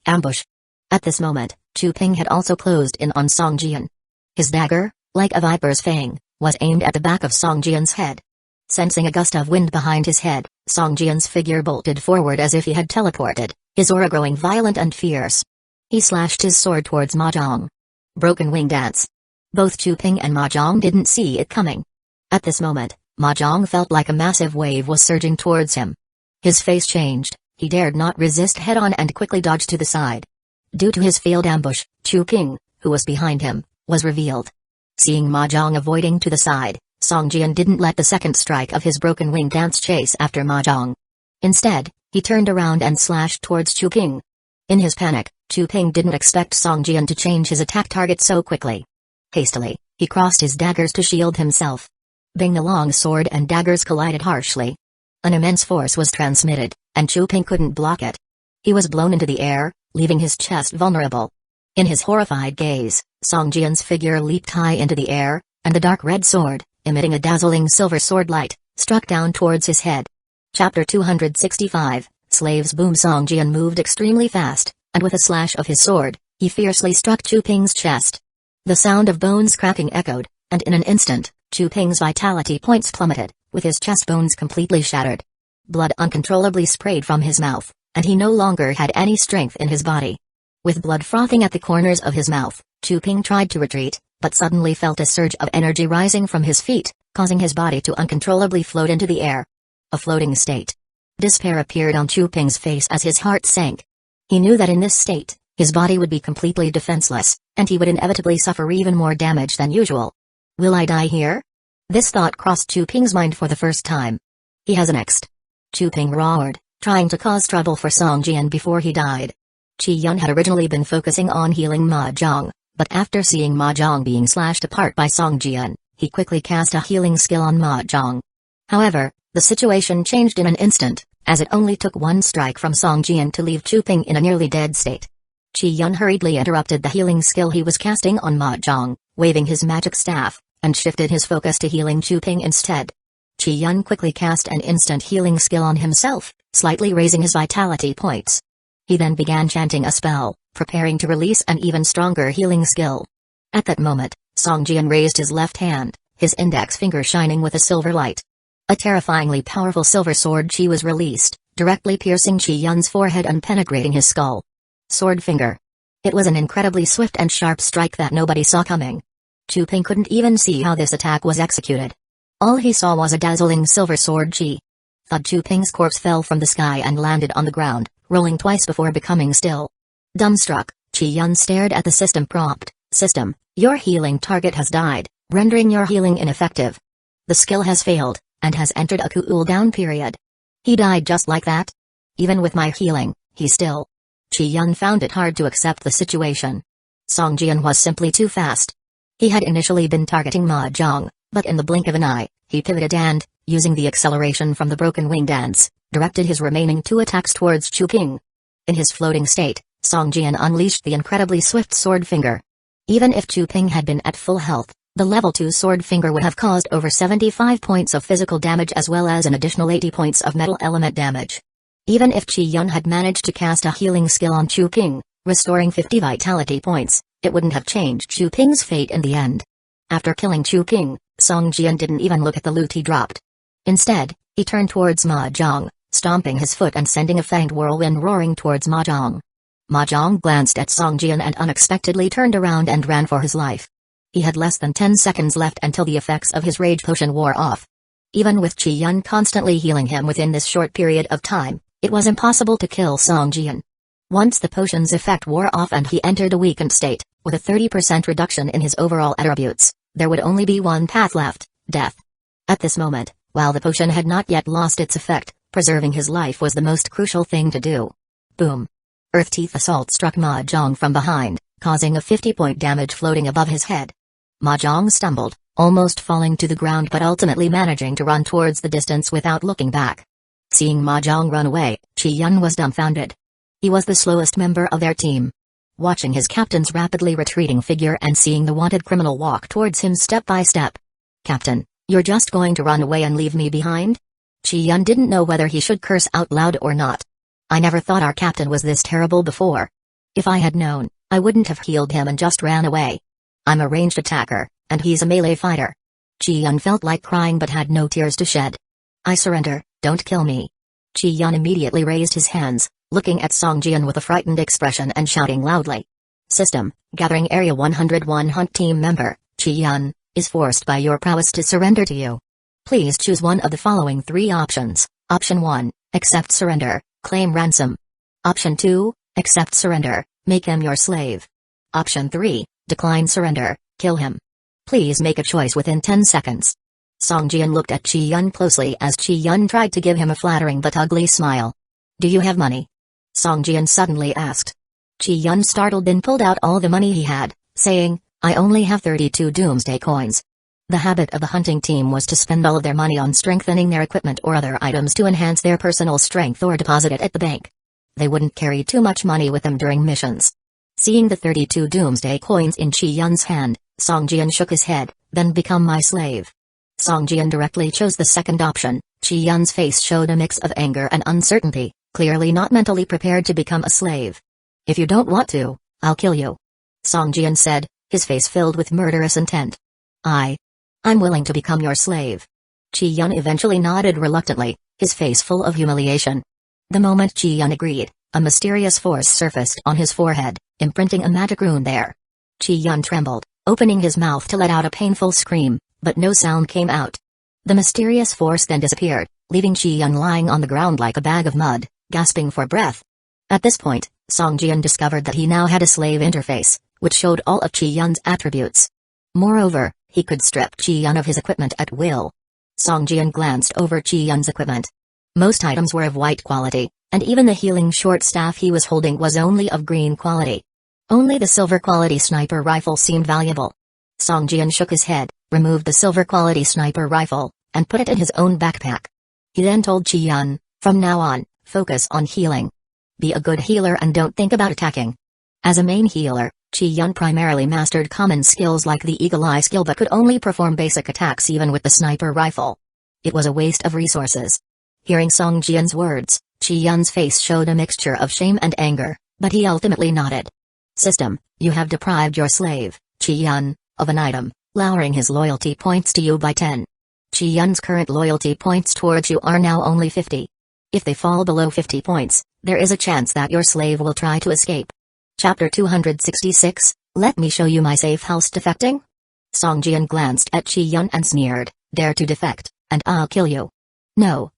Ambush. At this moment, Chu Ping had also closed in on Song Jian. His dagger, like a viper's fang, was aimed at the back of Song Jian's head. Sensing a gust of wind behind his head, Song Jian's figure bolted forward as if he had teleported, his aura growing violent and fierce. He slashed his sword towards Mahjong. Broken wing dance. Both Chu Ping and Mahjong didn't see it coming. At this moment, Mahjong felt like a massive wave was surging towards him. His face changed, he dared not resist head-on and quickly dodged to the side. Due to his failed ambush, Chu Ping, who was behind him, was revealed. Seeing Mahjong avoiding to the side, Song Jian didn't let the second strike of his broken wing dance chase after Mahjong. Instead, he turned around and slashed towards Chu Ping. In his panic, Chu Ping didn't expect Song Jian to change his attack target so quickly. Hastily, he crossed his daggers to shield himself. Bing! The long sword and daggers collided harshly. An immense force was transmitted, and Chu Ping couldn't block it. He was blown into the air, leaving his chest vulnerable. In his horrified gaze, Song Jian's figure leaped high into the air, and the dark red sword, emitting a dazzling silver sword light, struck down towards his head. Chapter 265, Slaves. Boom. Song Jian moved extremely fast, and with a slash of his sword, he fiercely struck Chu Ping's chest. The sound of bones cracking echoed, and in an instant, Chu Ping's vitality points plummeted, with his chest bones completely shattered. Blood uncontrollably sprayed from his mouth, and he no longer had any strength in his body. With blood frothing at the corners of his mouth, Chu Ping tried to retreat, but suddenly felt a surge of energy rising from his feet, causing his body to uncontrollably float into the air. A floating state. Despair appeared on Chu Ping's face as his heart sank. He knew that in this state, his body would be completely defenseless, and he would inevitably suffer even more damage than usual. Will I die here? This thought crossed Chu Ping's mind for the first time. He has next. Chu Ping roared, trying to cause trouble for Song Jian before he died. Qi Yun had originally been focusing on healing Ma Zhang, but after seeing Ma Zhang being slashed apart by Song Jian, he quickly cast a healing skill on Ma Zhang. However, the situation changed in an instant, as it only took one strike from Song Jian to leave Chu Ping in a nearly dead state. Qi Yun hurriedly interrupted the healing skill he was casting on Ma Zhang, waving his magic staff, and shifted his focus to healing Chu Ping instead. Qi Yun quickly cast an instant healing skill on himself, slightly raising his vitality points. He then began chanting a spell, preparing to release an even stronger healing skill. At that moment, Song Jian raised his left hand, his index finger shining with a silver light. A terrifyingly powerful silver sword chi was released, directly piercing Qi Yun's forehead and penetrating his skull. Sword finger. It was an incredibly swift and sharp strike that nobody saw coming. Chu Ping couldn't even see how this attack was executed. All he saw was a dazzling silver sword chi. Thud. Chu Ping's corpse fell from the sky and landed on the ground, rolling twice before becoming still. Dumbstruck, Qi Yun stared at the system prompt. System, your healing target has died, rendering your healing ineffective. The skill has failed, and has entered a cooldown period. He died just like that? Even with my healing, he still... Qi Yun found it hard to accept the situation. Song Jian was simply too fast. He had initially been targeting Ma Zhang, but in the blink of an eye, he pivoted and, using the acceleration from the broken wing dance, directed his remaining two attacks towards Chu Ping. In his floating state, Song Jian unleashed the incredibly swift sword finger. Even if Chu Ping had been at full health, the level 2 sword finger would have caused over 75 points of physical damage as well as an additional 80 points of metal element damage. Even if Qi Yun had managed to cast a healing skill on Chu Ping, restoring 50 vitality points, it wouldn't have changed Chu Ping's fate in the end. After killing Chu Ping, Song Jian didn't even look at the loot he dropped. Instead, he turned towards Ma Zhang, stomping his foot and sending a fanged whirlwind roaring towards Ma Zhang. Ma Zhang glanced at Song Jian and unexpectedly turned around and ran for his life. He had less than 10 seconds left until the effects of his rage potion wore off. Even with Qi Yun constantly healing him within this short period of time, it was impossible to kill Song Jian. Once the potion's effect wore off and he entered a weakened state, with a 30% reduction in his overall attributes, there would only be one path left, death. At this moment, while the potion had not yet lost its effect, preserving his life was the most crucial thing to do. Boom. Earth Teeth Assault struck Ma Zhang from behind, causing a 50-point damage floating above his head. Ma Zhang stumbled, almost falling to the ground but ultimately managing to run towards the distance without looking back. Seeing Ma Zhang run away, Qi Yun was dumbfounded. He was the slowest member of their team. Watching his captain's rapidly retreating figure and seeing the wanted criminal walk towards him step by step. Captain, you're just going to run away and leave me behind? Qi Yun didn't know whether he should curse out loud or not. I never thought our captain was this terrible before. If I had known, I wouldn't have healed him and just ran away. I'm a ranged attacker, and he's a melee fighter. Qi Yun felt like crying but had no tears to shed. I surrender, don't kill me. Qi Yun immediately raised his hands, looking at Song Jian with a frightened expression and shouting loudly. System, gathering Area 101 Hunt Team member, Qi Yun, is forced by your prowess to surrender to you. Please choose one of the following 3 options. Option 1, accept surrender, claim ransom. Option 2, accept surrender, make him your slave. Option 3, decline surrender, kill him. Please make a choice within 10 seconds. Song Jian looked at Qi Yun closely as Qi Yun tried to give him a flattering but ugly smile. Do you have money? Song Jian suddenly asked. Qi Yun startled then pulled out all the money he had, saying, I only have 32 doomsday coins. The habit of the hunting team was to spend all of their money on strengthening their equipment or other items to enhance their personal strength or deposit it at the bank. They wouldn't carry too much money with them during missions. Seeing the 32 doomsday coins in Qi Yun's hand, Song Jian shook his head, then become my slave. Song Jian directly chose the second option. Chi Yun's face showed a mix of anger and uncertainty, clearly not mentally prepared to become a slave. If you don't want to, I'll kill you. Song Jian said, his face filled with murderous intent. I'm willing to become your slave. Chi Yun eventually nodded reluctantly, his face full of humiliation. The moment Chi Yun agreed, a mysterious force surfaced on his forehead, imprinting a magic rune there. Chi Yun trembled, opening his mouth to let out a painful scream, but no sound came out. The mysterious force then disappeared, leaving Chi Yun lying on the ground like a bag of mud, gasping for breath. At this point, Song Jian discovered that he now had a slave interface, which showed all of Chi Yun's attributes. Moreover, he could strip Chi Yun of his equipment at will. Song Jian glanced over Chi Yun's equipment. Most items were of white quality, and even the healing short staff he was holding was only of green quality. Only the silver quality sniper rifle seemed valuable. Song Jian shook his head, removed the silver quality sniper rifle, and put it in his own backpack. He then told Chi Yun, from now on, focus on healing. Be a good healer and don't think about attacking. As a main healer, Chi Yun primarily mastered common skills like the Eagle Eye skill but could only perform basic attacks even with the sniper rifle. It was a waste of resources. Hearing Song Jian's words, Chi Yun's face showed a mixture of shame and anger, but he ultimately nodded. System, you have deprived your slave, Chi Yun, of an item, lowering his loyalty points to you by 10. Chi Yun's current loyalty points towards you are now only 50. If they fall below 50 points, there is a chance that your slave will try to escape. Chapter 266, Let me show you my safe house defecting? Song Jian glanced at Chi Yun and sneered, dare to defect, and I'll kill you. No,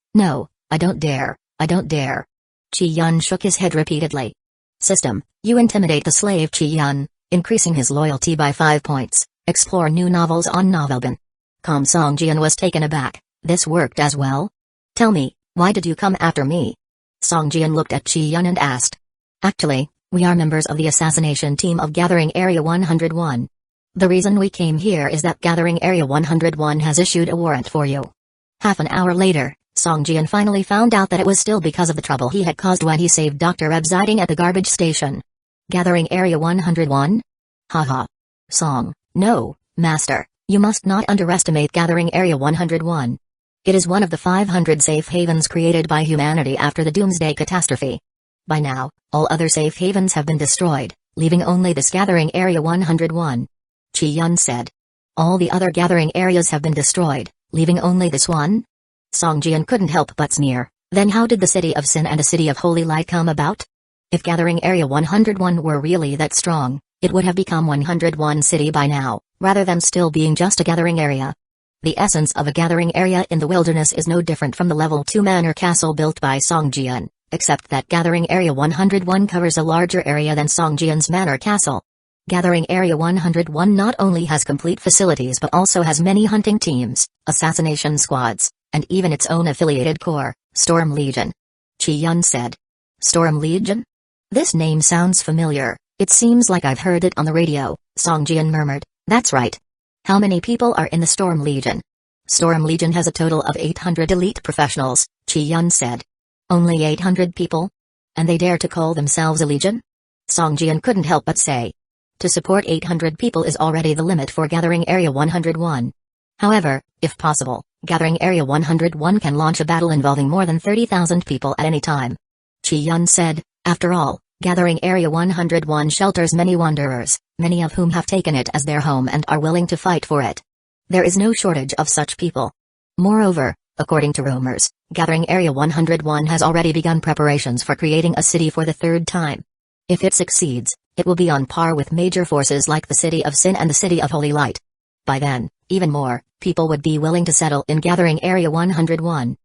I don't dare. Chi Yun shook his head repeatedly. System, you intimidate the slave Chi Yun, increasing his loyalty by 5 points. Explore new novels on Novelbin. Song Jian was taken aback. This worked as well? Tell me, why did you come after me? Song Jian looked at Chi Yun and asked. Actually, we are members of the assassination team of Gathering Area 101. The reason we came here is that Gathering Area 101 has issued a warrant for you. Half an hour later, Song Jian finally found out that it was still because of the trouble he had caused when he saved Dr. Ebsiding at the garbage station. Gathering Area 101? Haha. Song, no, Master, you must not underestimate Gathering Area 101. It is one of the 500 safe havens created by humanity after the Doomsday Catastrophe. By now, all other safe havens have been destroyed, leaving only this Gathering Area 101. Chi Yun said. All the other gathering areas have been destroyed, leaving only this one? Song Jian couldn't help but sneer. Then how did the City of Sin and the City of Holy Light come about? If Gathering Area 101 were really that strong, it would have become 101 City by now, rather than still being just a gathering area. The essence of a gathering area in the wilderness is no different from the level 2 manor castle built by Song Jian, except that Gathering Area 101 covers a larger area than Song Jian's manor castle. Gathering Area 101 not only has complete facilities but also has many hunting teams, assassination squads, and even its own affiliated corps, Storm Legion. Chi Yun said. Storm Legion? This name sounds familiar, it seems like I've heard it on the radio, Song Jian murmured. That's right. How many people are in the Storm Legion? Storm Legion has a total of 800 elite professionals, Chi Yun said. Only 800 people? And they dare to call themselves a legion? Song Jian couldn't help but say. To support 800 people is already the limit for Gathering Area 101. However, if possible, Gathering Area 101 can launch a battle involving more than 30,000 people at any time. Chi Yun said, after all, Gathering Area 101 shelters many wanderers, many of whom have taken it as their home and are willing to fight for it. There is no shortage of such people. Moreover, according to rumors, Gathering Area 101 has already begun preparations for creating a city for the third time. If it succeeds, it will be on par with major forces like the City of Sin and the City of Holy Light. By then, even more people would be willing to settle in Gathering Area 101.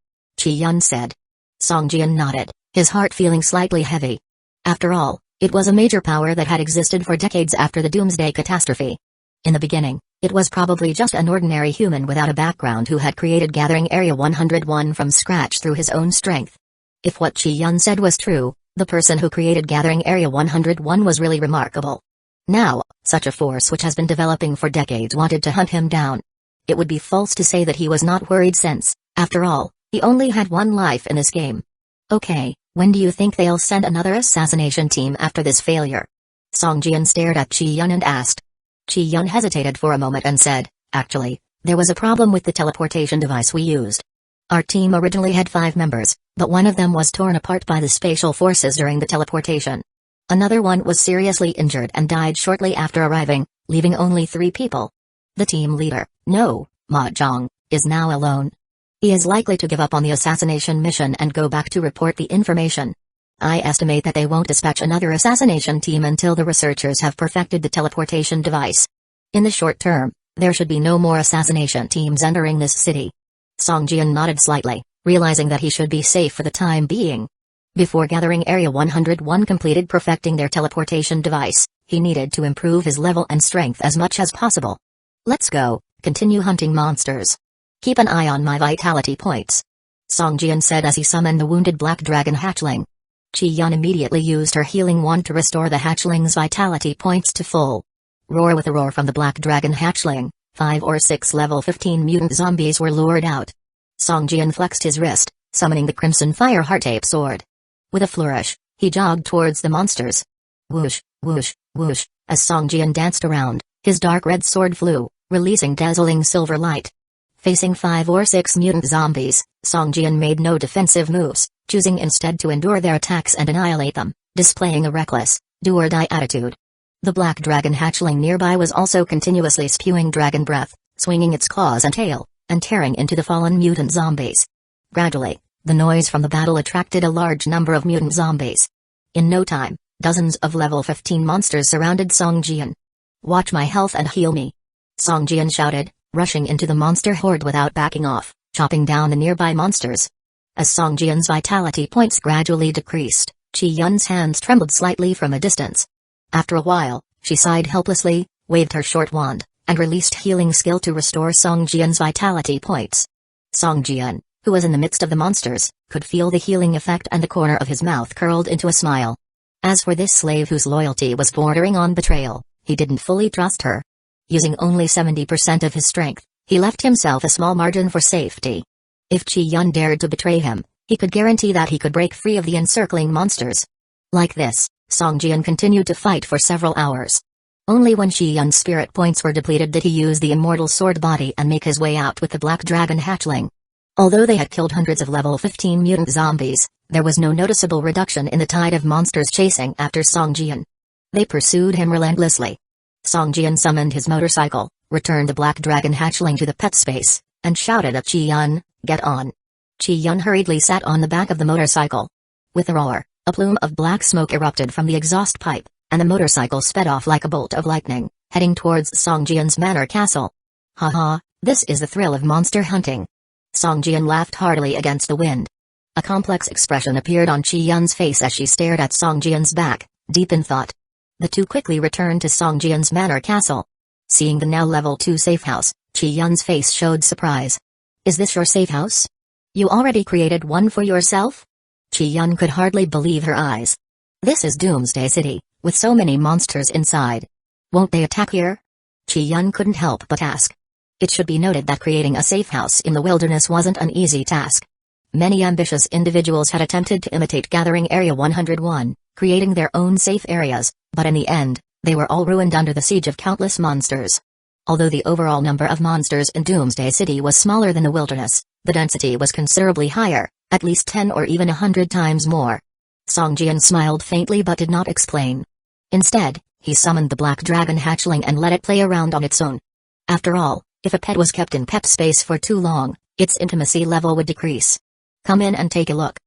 Chi Yun said. Song Jian nodded, his heart feeling slightly heavy. After all, it was a major power that had existed for decades after the Doomsday Catastrophe. In the beginning, it was probably just an ordinary human without a background who had created Gathering Area 101 from scratch through his own strength. If what Chi Yun said was true, the person who created Gathering Area 101 was really remarkable. Now, such a force which has been developing for decades wanted to hunt him down. It would be false to say that he was not worried since, after all, he only had one life in this game. Okay, when do you think they'll send another assassination team after this failure? Song Jian stared at Chi Yun and asked. Chi Yun hesitated for a moment and said, actually, There was a problem with the teleportation device we used. Our team originally had 5 members, but one of them was torn apart by the spatial forces during the teleportation. Another one was seriously injured and died shortly after arriving, leaving only 3 people. The team leader, No, Mahjong, is now alone. He is likely to give up on the assassination mission and go back to report the information. I estimate that they won't dispatch another assassination team until the researchers have perfected the teleportation device. In the short term, there should be no more assassination teams entering this city. Song Jian nodded slightly, realizing that he should be safe for the time being. Before gathering Area 101 completed perfecting their teleportation device, he needed to improve his level and strength as much as possible. Let's go, continue hunting monsters. Keep an eye on my vitality points. Song Jian said as he summoned the wounded black dragon hatchling. Chi Yun immediately used her healing wand to restore the hatchling's vitality points to full. Roar with a roar from the black dragon hatchling, 5 or 6 level 15 mutant zombies were lured out. Song Jian flexed his wrist, summoning the crimson fire heart-ape sword. With a flourish, he jogged towards the monsters. Whoosh, whoosh, whoosh, as Song Jian danced around, his dark red sword flew, releasing dazzling silver light. Facing 5 or 6 mutant zombies, Song Jian made no defensive moves, choosing instead to endure their attacks and annihilate them, displaying a reckless, do-or-die attitude. The black dragon hatchling nearby was also continuously spewing dragon breath, swinging its claws and tail, and tearing into the fallen mutant zombies. Gradually, the noise from the battle attracted a large number of mutant zombies. In no time, dozens of level 15 monsters surrounded Song Jian. "Watch my health and heal me," Song Jian shouted, rushing into the monster horde without backing off, chopping down the nearby monsters. As Song Jian's vitality points gradually decreased, Chi Yun's hands trembled slightly from a distance. After a while, she sighed helplessly, waved her short wand, and released healing skill to restore Song Jian's vitality points. Song Jian, who was in the midst of the monsters, could feel the healing effect and the corner of his mouth curled into a smile. As for this slave whose loyalty was bordering on betrayal, he didn't fully trust her. Using only 70% of his strength, he left himself a small margin for safety. If Chi Yun dared to betray him, he could guarantee that he could break free of the encircling monsters. Like this, Song Jian continued to fight for several hours. Only when Chi Yun's spirit points were depleted did he use the immortal sword body and make his way out with the black dragon hatchling. Although they had killed hundreds of level 15 mutant zombies, there was no noticeable reduction in the tide of monsters chasing after Song Jian. They pursued him relentlessly. Song Jian summoned his motorcycle, returned the black dragon hatchling to the pet space, and shouted at Chi Yun, "Get on." Chi Yun hurriedly sat on the back of the motorcycle. With a roar, a plume of black smoke erupted from the exhaust pipe, and the motorcycle sped off like a bolt of lightning, heading towards Song Jian's manor castle. "Ha, this is the thrill of monster hunting." Song Jian laughed heartily against the wind. A complex expression appeared on Chi Yun's face as she stared at Song Jian's back, deep in thought. The two quickly returned to Song Jian's manor castle. Seeing the now level 2 safe house, Chi Yun's face showed surprise. "Is this your safe house? You already created one for yourself?" Chi Yun could hardly believe her eyes. "This is Doomsday City, with so many monsters inside. Won't they attack here?" Chi Yun couldn't help but ask. It should be noted that creating a safe house in the wilderness wasn't an easy task. Many ambitious individuals had attempted to imitate Gathering Area 101, creating their own safe areas, but in the end, they were all ruined under the siege of countless monsters. Although the overall number of monsters in Doomsday City was smaller than the wilderness, the density was considerably higher, at least 10 or even 100 times more. Song Jian smiled faintly but did not explain. Instead, he summoned the black dragon hatchling and let it play around on its own. After all, if a pet was kept in pet space for too long, its intimacy level would decrease. "Come in and take a look.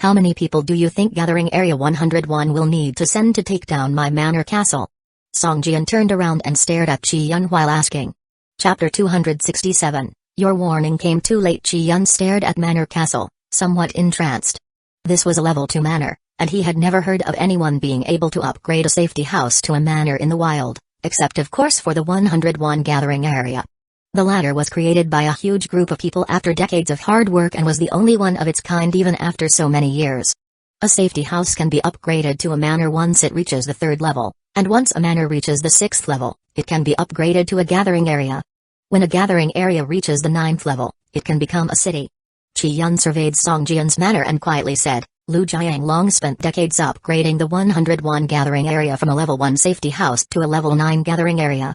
How many people do you think Gathering Area 101 will need to send to take down my manor castle?" Song Jian turned around and stared at Chi Yun while asking. Chapter 267, Your warning came too late. Chi Yun stared at manor castle, somewhat entranced. This was a level 2 manor, and he had never heard of anyone being able to upgrade a safety house to a manor in the wild, except of course for the 101 Gathering Area. The latter was created by a huge group of people after decades of hard work and was the only one of its kind even after so many years. A safety house can be upgraded to a manor once it reaches the 3rd level, and once a manor reaches the 6th level, it can be upgraded to a gathering area. When a gathering area reaches the 9th level, it can become a city. Chi Yun surveyed Song Jian's manor and quietly said, "Lu Jiang long spent decades upgrading the 101 gathering area from a level 1 safety house to a level 9 gathering area.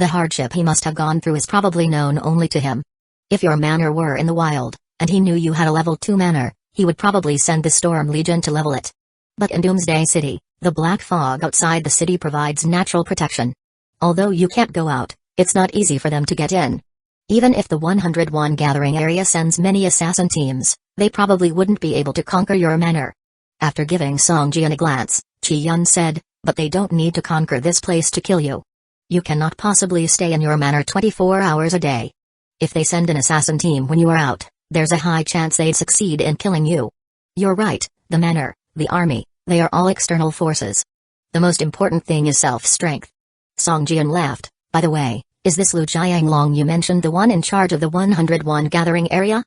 The hardship he must have gone through is probably known only to him. If your manor were in the wild, and he knew you had a level 2 manor, he would probably send the Storm Legion to level it. But in Doomsday City, the black fog outside the city provides natural protection. Although you can't go out, it's not easy for them to get in. Even if the 101 gathering area sends many assassin teams, they probably wouldn't be able to conquer your manor. After giving Song Jian a glance, Chi Yun said, but they don't need to conquer this place to kill you. You cannot possibly stay in your manor 24 hours a day. If they send an assassin team when you are out, there's a high chance they'd succeed in killing you. You're right, the manor, the army, they are all external forces. The most important thing is self-strength. Song Jian laughed. By the way, is this Lu Jianglong you mentioned the one in charge of the 101 gathering area?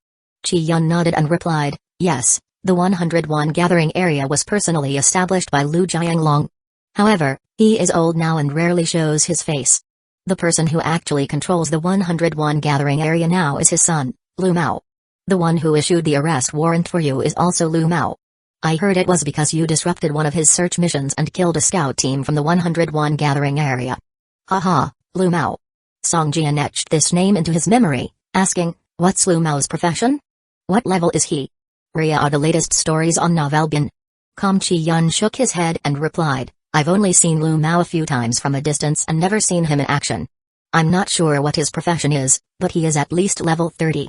Chi Yun nodded and replied, yes, the 101 gathering area was personally established by Lu Jianglong. However, he is old now and rarely shows his face. The person who actually controls the 101 gathering area now is his son, Lu Mao. The one who issued the arrest warrant for you is also Lu Mao. I heard it was because you disrupted one of his search missions and killed a scout team from the 101 gathering area. Haha, Lu Mao. Song Jian etched this name into his memory, asking, what's Lu Mao's profession? What level is he? Ria are the latest stories on Novelbin. Chi Yun shook his head and replied, I've only seen Lu Mao a few times from a distance and never seen him in action. I'm not sure what his profession is, but he is at least level 30.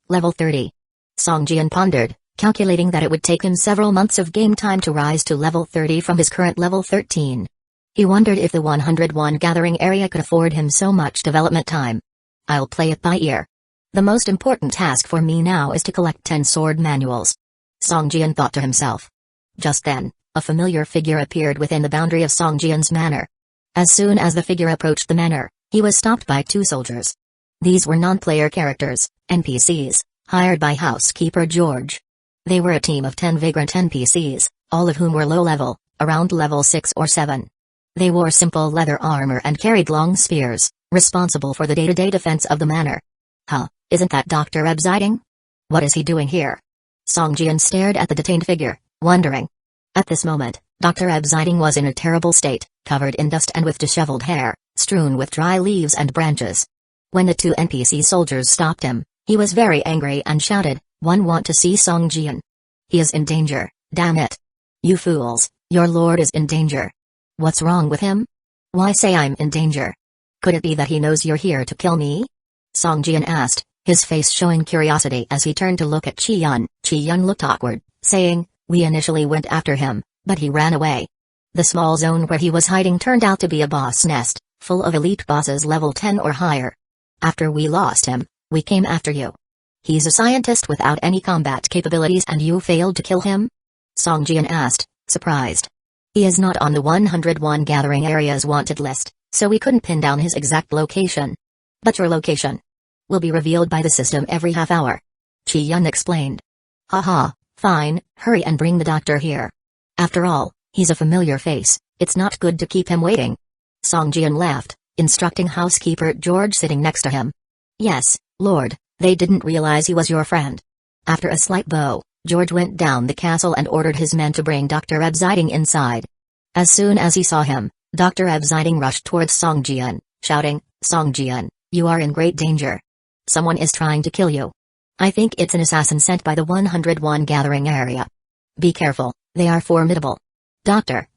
Level 30. Song Jian pondered, calculating that it would take him several months of game time to rise to level 30 from his current level 13. He wondered if the 101 gathering area could afford him so much development time. I'll play it by ear. The most important task for me now is to collect 10 sword manuals. Song Jian thought to himself. Just then, a familiar figure appeared within the boundary of Song Jian's manor. As soon as the figure approached the manor, he was stopped by 2 soldiers. These were non-player characters, NPCs, hired by housekeeper George. They were a team of 10 vagrant NPCs, all of whom were low level, around level 6 or 7. They wore simple leather armor and carried long spears, responsible for the day-to-day defense of the manor. Huh, isn't that Dr. Ebsiding? What is he doing here? Song Jian stared at the detained figure, wondering. At this moment, Dr. Ebsiding was in a terrible state, covered in dust and with disheveled hair, strewn with dry leaves and branches. When the 2 NPC soldiers stopped him, he was very angry and shouted, want to see Song Jian. He is in danger, damn it. You fools, your lord is in danger. What's wrong with him? Why say I'm in danger? Could it be that he knows you're here to kill me? Song Jian asked, his face showing curiosity as he turned to look at Chi Yun. Chi Yun looked awkward, saying, we initially went after him, but he ran away. The small zone where he was hiding turned out to be a boss nest, full of elite bosses level 10 or higher. After we lost him, we came after you. He's a scientist without any combat capabilities and you failed to kill him? Song Jian asked, surprised. He is not on the 101 gathering area's wanted list, so we couldn't pin down his exact location. But your location will be revealed by the system every half hour. Chi Yun explained. Haha, fine, hurry and bring the doctor here. After all, he's a familiar face, it's not good to keep him waiting. Song Jian laughed, instructing housekeeper George sitting next to him. Yes, Lord, they didn't realize he was your friend. After a slight bow, George went down the castle and ordered his men to bring Dr. Ebsiding inside. As soon as he saw him, Dr. Ebsiding rushed towards Song Jian, shouting, Song Jian, you are in great danger. Someone is trying to kill you. I think it's an assassin sent by the 101 gathering area. Be careful, they are formidable. Doctor,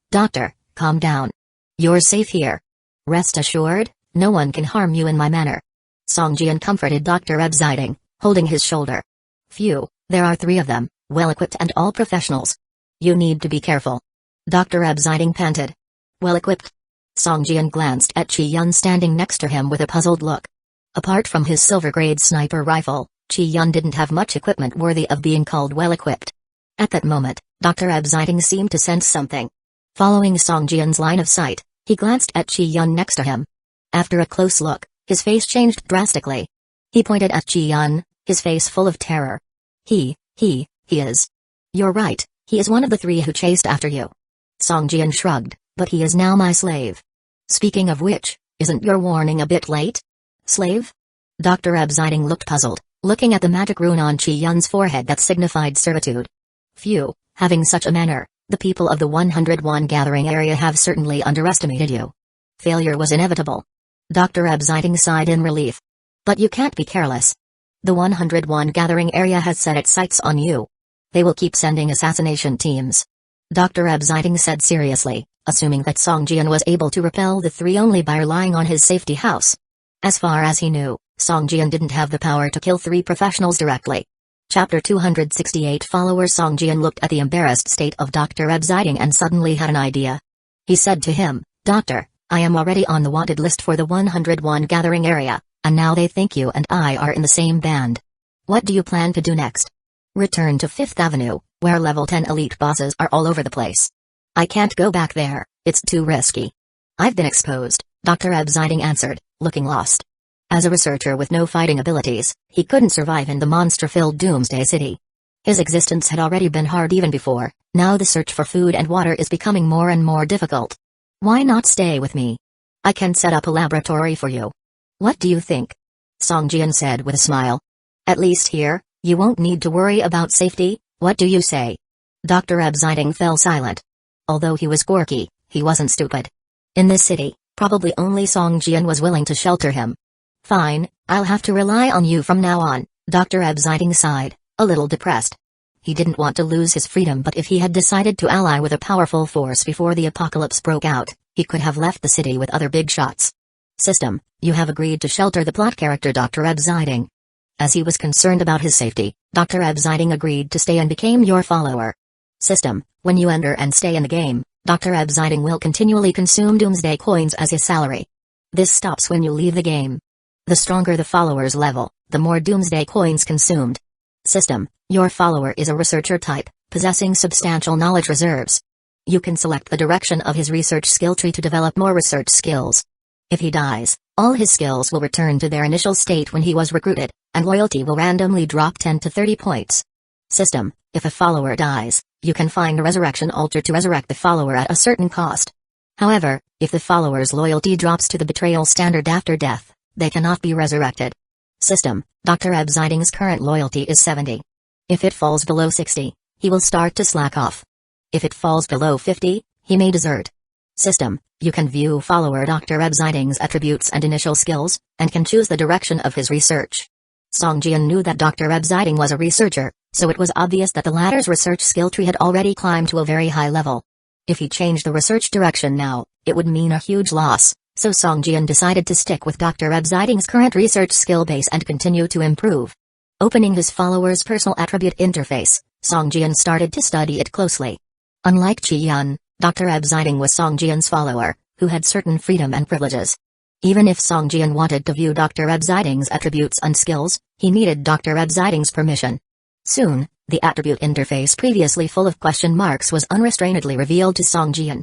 calm down. You're safe here. Rest assured, no one can harm you in my manor. Song Jian comforted Dr. Ebsiding, holding his shoulder. Phew, there are 3 of them, well-equipped and all professionals. You need to be careful. Dr. Ebsiding panted. Well-equipped? Song Jian glanced at Chi Yun standing next to him with a puzzled look. Apart from his silver-grade sniper rifle, Chi Yun didn't have much equipment worthy of being called well-equipped. At that moment, Dr. Ebsiding seemed to sense something. Following Song Jian's line of sight, he glanced at Chi Yun next to him. After a close look, his face changed drastically. He pointed at Chi Yun, his face full of terror. He is. You're right, he is one of the 3 who chased after you. Song Jian shrugged, but he is now my slave. Speaking of which, isn't your warning a bit late? Slave? Dr. Ebsiding looked puzzled, looking at the magic rune on Chi Yun's forehead that signified servitude. Phew, having such a manner, the people of the 101 gathering area have certainly underestimated you. Failure was inevitable. Dr. Absiding sighed in relief. But you can't be careless. The 101 gathering area has set its sights on you. They will keep sending assassination teams. Dr. Absiding said seriously, assuming that Song Jian was able to repel the three only by relying on his safety house. As far as he knew, Song Jian didn't have the power to kill three professionals directly. Chapter 268 Follower Song Jian looked at the embarrassed state of Dr. Absiding and suddenly had an idea. He said to him, Doctor, I am already on the wanted list for the 101 gathering area, and now they think you and I are in the same band. What do you plan to do next? Return to Fifth Avenue, where level 10 elite bosses are all over the place. I can't go back there, it's too risky. I've been exposed, Dr. Absiding answered, looking lost. As a researcher with no fighting abilities, he couldn't survive in the monster-filled Doomsday City. His existence had already been hard even before, now the search for food and water is becoming more and more difficult. Why not stay with me? I can set up a laboratory for you. What do you think? Song Jian said with a smile. At least here, you won't need to worry about safety, what do you say? Dr. Absiding fell silent. Although he was quirky, he wasn't stupid. In this city, probably only Song Jian was willing to shelter him. Fine, I'll have to rely on you from now on, Dr. Absiding sighed, a little depressed. He didn't want to lose his freedom, but if he had decided to ally with a powerful force before the apocalypse broke out, he could have left the city with other big shots. System, you have agreed to shelter the plot character Dr. Absiding. As he was concerned about his safety, Dr. Absiding agreed to stay and became your follower. System, when you enter and stay in the game, Dr. Absiding will continually consume Doomsday coins as his salary. This stops when you leave the game. The stronger the follower's level, the more Doomsday coins consumed. System, your follower is a researcher type, possessing substantial knowledge reserves. You can select the direction of his research skill tree to develop more research skills. If he dies, all his skills will return to their initial state when he was recruited, and loyalty will randomly drop 10 to 30 points. System, if a follower dies, you can find a resurrection altar to resurrect the follower at a certain cost. However, if the follower's loyalty drops to the betrayal standard after death, they cannot be resurrected. System, Dr. Absiding's current loyalty is 70. If it falls below 60, he will start to slack off. If it falls below 50, he may desert. System, you can view follower Dr. Absiding's attributes and initial skills, and can choose the direction of his research. Song Jian knew that Dr. Absiding was a researcher, so it was obvious that the latter's research skill tree had already climbed to a very high level. If he changed the research direction now, it would mean a huge loss. So Song Jian decided to stick with Dr. Absiding's current research skill base and continue to improve. Opening his follower's personal attribute interface, Song Jian started to study it closely. Unlike Qi Yun, Dr. Absiding was Song Jian's follower, who had certain freedom and privileges. Even if Song Jian wanted to view Dr. Absiding's attributes and skills, he needed Dr. Absiding's permission. Soon, the attribute interface previously full of question marks was unrestrainedly revealed to Song Jian.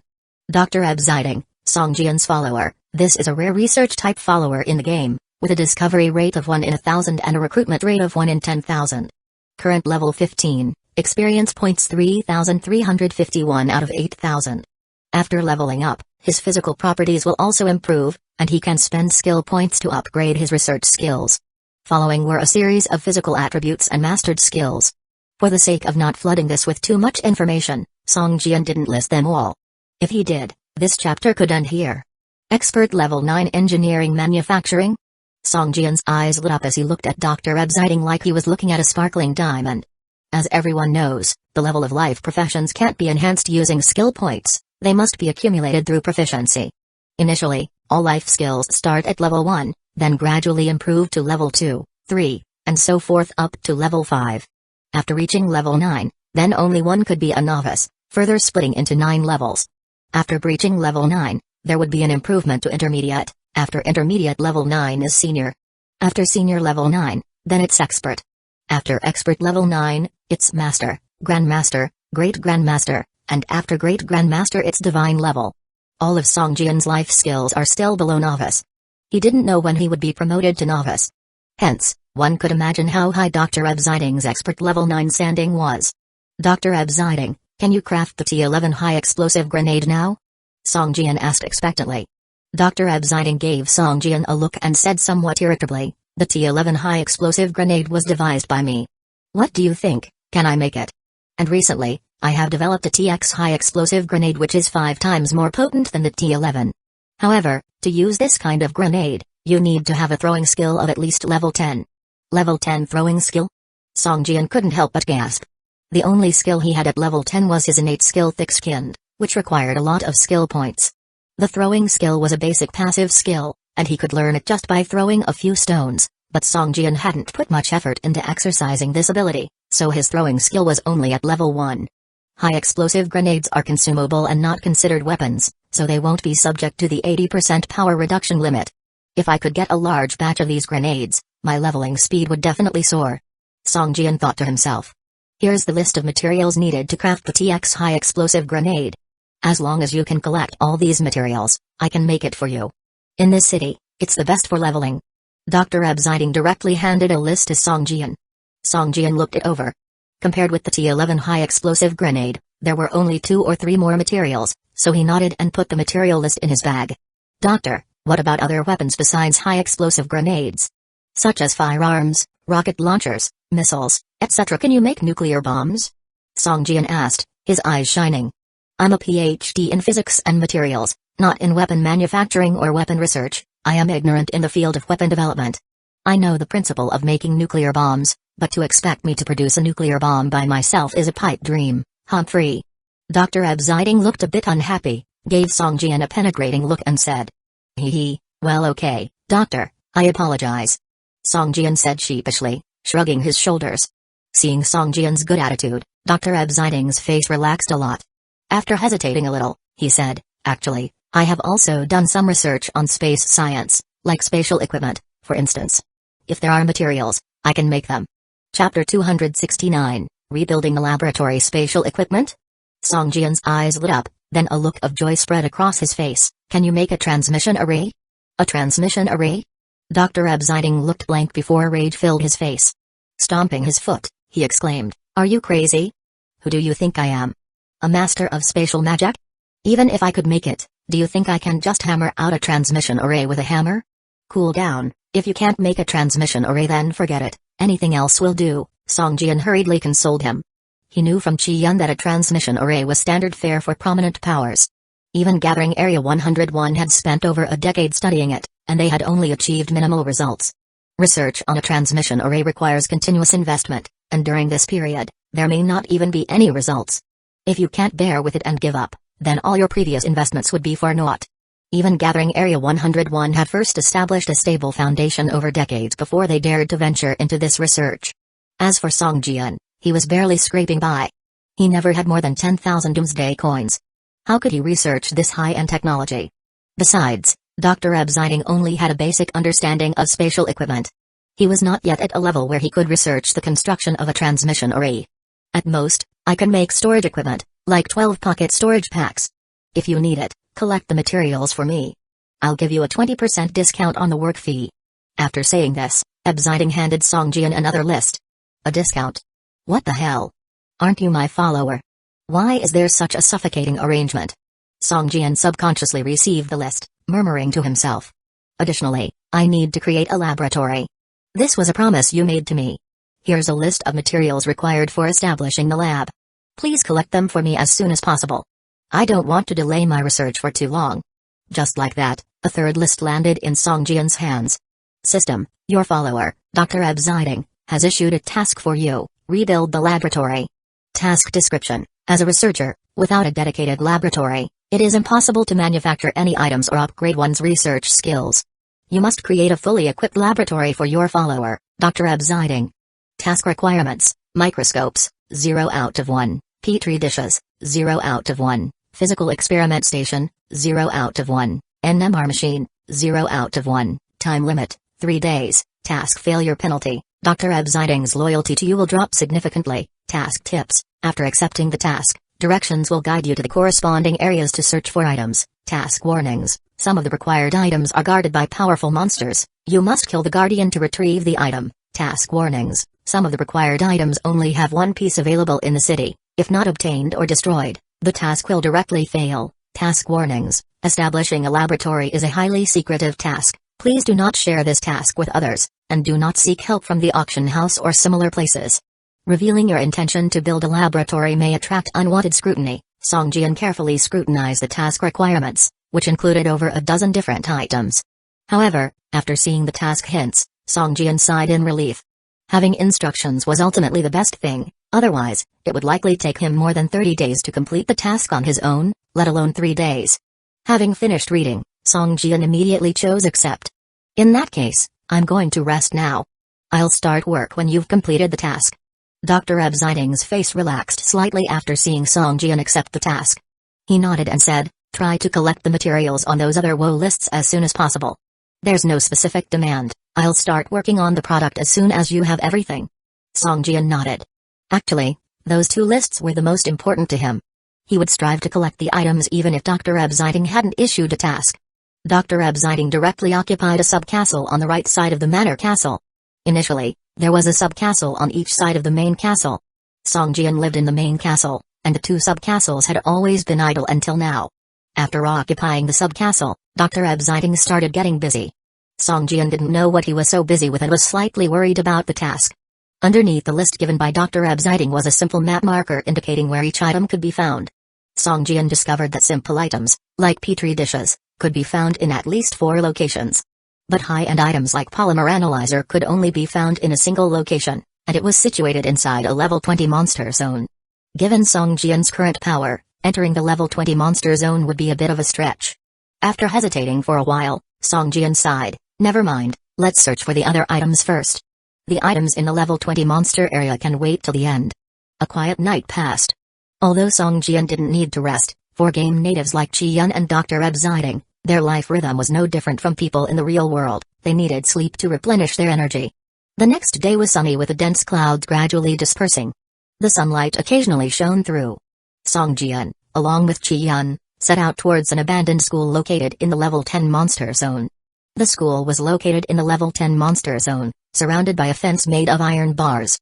Dr. Absiding, Song Jian's follower. This is a rare research-type follower in the game, with a discovery rate of 1 in 1,000 and a recruitment rate of 1 in 10,000. Current level 15, experience points 3,351 out of 8,000. After leveling up, his physical properties will also improve, and he can spend skill points to upgrade his research skills. Following were a series of physical attributes and mastered skills. For the sake of not flooding this with too much information, Song Jian didn't list them all. If he did, this chapter could end here. Expert Level 9 Engineering Manufacturing? Song Jian's eyes lit up as he looked at Dr. Absiding like he was looking at a sparkling diamond. As everyone knows, the level of life professions can't be enhanced using skill points, they must be accumulated through proficiency. Initially, all life skills start at level 1, then gradually improve to level 2, 3, and so forth up to level 5. After reaching level 9, then only one could be a novice, further splitting into 9 levels. After breaching level 9, there would be an improvement to intermediate. After intermediate level 9 is senior. After senior level 9, then it's expert. After expert level 9, it's master, grandmaster, great grandmaster, and after great grandmaster it's divine level. All of Song Jian's life skills are still below novice. He didn't know when he would be promoted to novice. Hence, one could imagine how high Dr. Absiding's expert level 9 standing was. Dr. Absiding, can you craft the T11 high explosive grenade now? Song Jian asked expectantly. Dr. Absiding gave Song Jian a look and said somewhat irritably, the T11 high explosive grenade was devised by me. What do you think, can I make it? And recently, I have developed a TX high explosive grenade which is 5 times more potent than the T11. However, to use this kind of grenade, you need to have a throwing skill of at least level 10. Level 10 throwing skill? Song Jian couldn't help but gasp. The only skill he had at level 10 was his innate skill thick-skinned, which required a lot of skill points. The throwing skill was a basic passive skill, and he could learn it just by throwing a few stones, but Song Jian hadn't put much effort into exercising this ability, so his throwing skill was only at level 1. High explosive grenades are consumable and not considered weapons, so they won't be subject to the 80% power reduction limit. If I could get a large batch of these grenades, my leveling speed would definitely soar. Song Jian thought to himself. Here's the list of materials needed to craft the TX high explosive grenade. As long as you can collect all these materials, I can make it for you. In this city, it's the best for leveling. Dr. Absiding directly handed a list to Song Jian. Song Jian looked it over. Compared with the T11 high explosive grenade, there were only 2 or 3 more materials, so he nodded and put the material list in his bag. Doctor, what about other weapons besides high explosive grenades? Such as firearms, rocket launchers, missiles, etc. Can you make nuclear bombs? Song Jian asked, his eyes shining. I'm a PhD in physics and materials, not in weapon manufacturing or weapon research. I am ignorant in the field of weapon development. I know the principle of making nuclear bombs, but to expect me to produce a nuclear bomb by myself is a pipe dream, Humphrey. Dr. Absiding looked a bit unhappy, gave Song Jian a penetrating look and said. Well okay, doctor, I apologize. Song Jian said sheepishly, shrugging his shoulders. Seeing Song Jian's good attitude, Dr. Absiding's face relaxed a lot. After hesitating a little, he said, actually, I have also done some research on space science, like spatial equipment, for instance. If there are materials, I can make them. Chapter 269, Rebuilding the Laboratory Spatial Equipment? Song Jian's eyes lit up, then a look of joy spread across his face. Can you make a transmission array? A transmission array? Dr. Absiding looked blank before rage filled his face. Stomping his foot, he exclaimed, Are you crazy? Who do you think I am? A master of spatial magic? Even if I could make it, do you think I can just hammer out a transmission array with a hammer? Cool down, if you can't make a transmission array then forget it, anything else will do, Song Jian hurriedly consoled him. He knew from Chi Yun that a transmission array was standard fare for prominent powers. Even Gathering Area 101 had spent over a decade studying it, and they had only achieved minimal results. Research on a transmission array requires continuous investment, and during this period, there may not even be any results. If you can't bear with it and give up, then all your previous investments would be for naught. Even Gathering Area 101 had first established a stable foundation over decades before they dared to venture into this research. As for Song Jian, he was barely scraping by. He never had more than 10,000 Doomsday coins. How could he research this high-end technology? Besides, Dr. Absiding only had a basic understanding of spatial equipment. He was not yet at a level where he could research the construction of a transmission array. At most, I can make storage equipment, like 12 pocket storage packs. If you need it, collect the materials for me. I'll give you a 20% discount on the work fee. After saying this, Absiding handed Song Jian another list. A discount? What the hell? Aren't you my follower? Why is there such a suffocating arrangement? Song Jian subconsciously received the list, murmuring to himself. Additionally, I need to create a laboratory. This was a promise you made to me. Here's a list of materials required for establishing the lab. Please collect them for me as soon as possible. I don't want to delay my research for too long. Just like that, a third list landed in Song Jian's hands. System, your follower, Dr. Absiding, has issued a task for you, rebuild the laboratory. Task description, as a researcher, without a dedicated laboratory, it is impossible to manufacture any items or upgrade one's research skills. You must create a fully equipped laboratory for your follower, Dr. Absiding. Task requirements, microscopes, 0 out of 1, petri dishes, 0 out of 1, physical experiment station, 0 out of 1, NMR machine, 0 out of 1, time limit, 3 days, task failure penalty, Dr. Absiding's loyalty to you will drop significantly. Task tips, after accepting the task, directions will guide you to the corresponding areas to search for items. Task warnings, some of the required items are guarded by powerful monsters, you must kill the guardian to retrieve the item. Task warnings, some of the required items only have one piece available in the city, if not obtained or destroyed, the task will directly fail. Task warnings, establishing a laboratory is a highly secretive task, please do not share this task with others, and do not seek help from the auction house or similar places. Revealing your intention to build a laboratory may attract unwanted scrutiny. Song Jian carefully scrutinized the task requirements, which included over a dozen different items. However, after seeing the task hints, Song Jian sighed in relief. Having instructions was ultimately the best thing, otherwise, it would likely take him more than 30 days to complete the task on his own, let alone 3 days. Having finished reading, Song Jian immediately chose accept. In that case, I'm going to rest now. I'll start work when you've completed the task. Dr. Abziding's face relaxed slightly after seeing Song Jian accept the task. He nodded and said, try to collect the materials on those other woe lists as soon as possible. There's no specific demand, I'll start working on the product as soon as you have everything. Song Jian nodded. Actually, those 2 lists were the most important to him. He would strive to collect the items even if Dr. Abziding hadn't issued a task. Dr. Abziding directly occupied a sub-castle on the right side of the manor castle. Initially, there was a sub-castle on each side of the main castle. Song Jian lived in the main castle, and the 2 sub-castles had always been idle until now. After occupying the sub-castle, Dr. Abziding started getting busy. Song Jian didn't know what he was so busy with and was slightly worried about the task. Underneath the list given by Dr. Abziding was a simple map marker indicating where each item could be found. Song Jian discovered that simple items, like petri dishes, could be found in at least 4 locations. But high-end items like polymer analyzer could only be found in a single location, and it was situated inside a level 20 monster zone. Given Song Jian's current power, entering the level 20 monster zone would be a bit of a stretch. After hesitating for a while, Song Jian sighed, never mind, let's search for the other items first. The items in the level 20 monster area can wait till the end. A quiet night passed. Although Song Jian didn't need to rest, for game natives like Chi-Yun and Dr. Abziding, their life rhythm was no different from people in the real world, they needed sleep to replenish their energy. The next day was sunny with the dense clouds gradually dispersing. The sunlight occasionally shone through. Song Jian, along with Chi-Yun, set out towards an abandoned school located in the level 10 monster zone. The school was located in the level 10 monster zone, surrounded by a fence made of iron bars.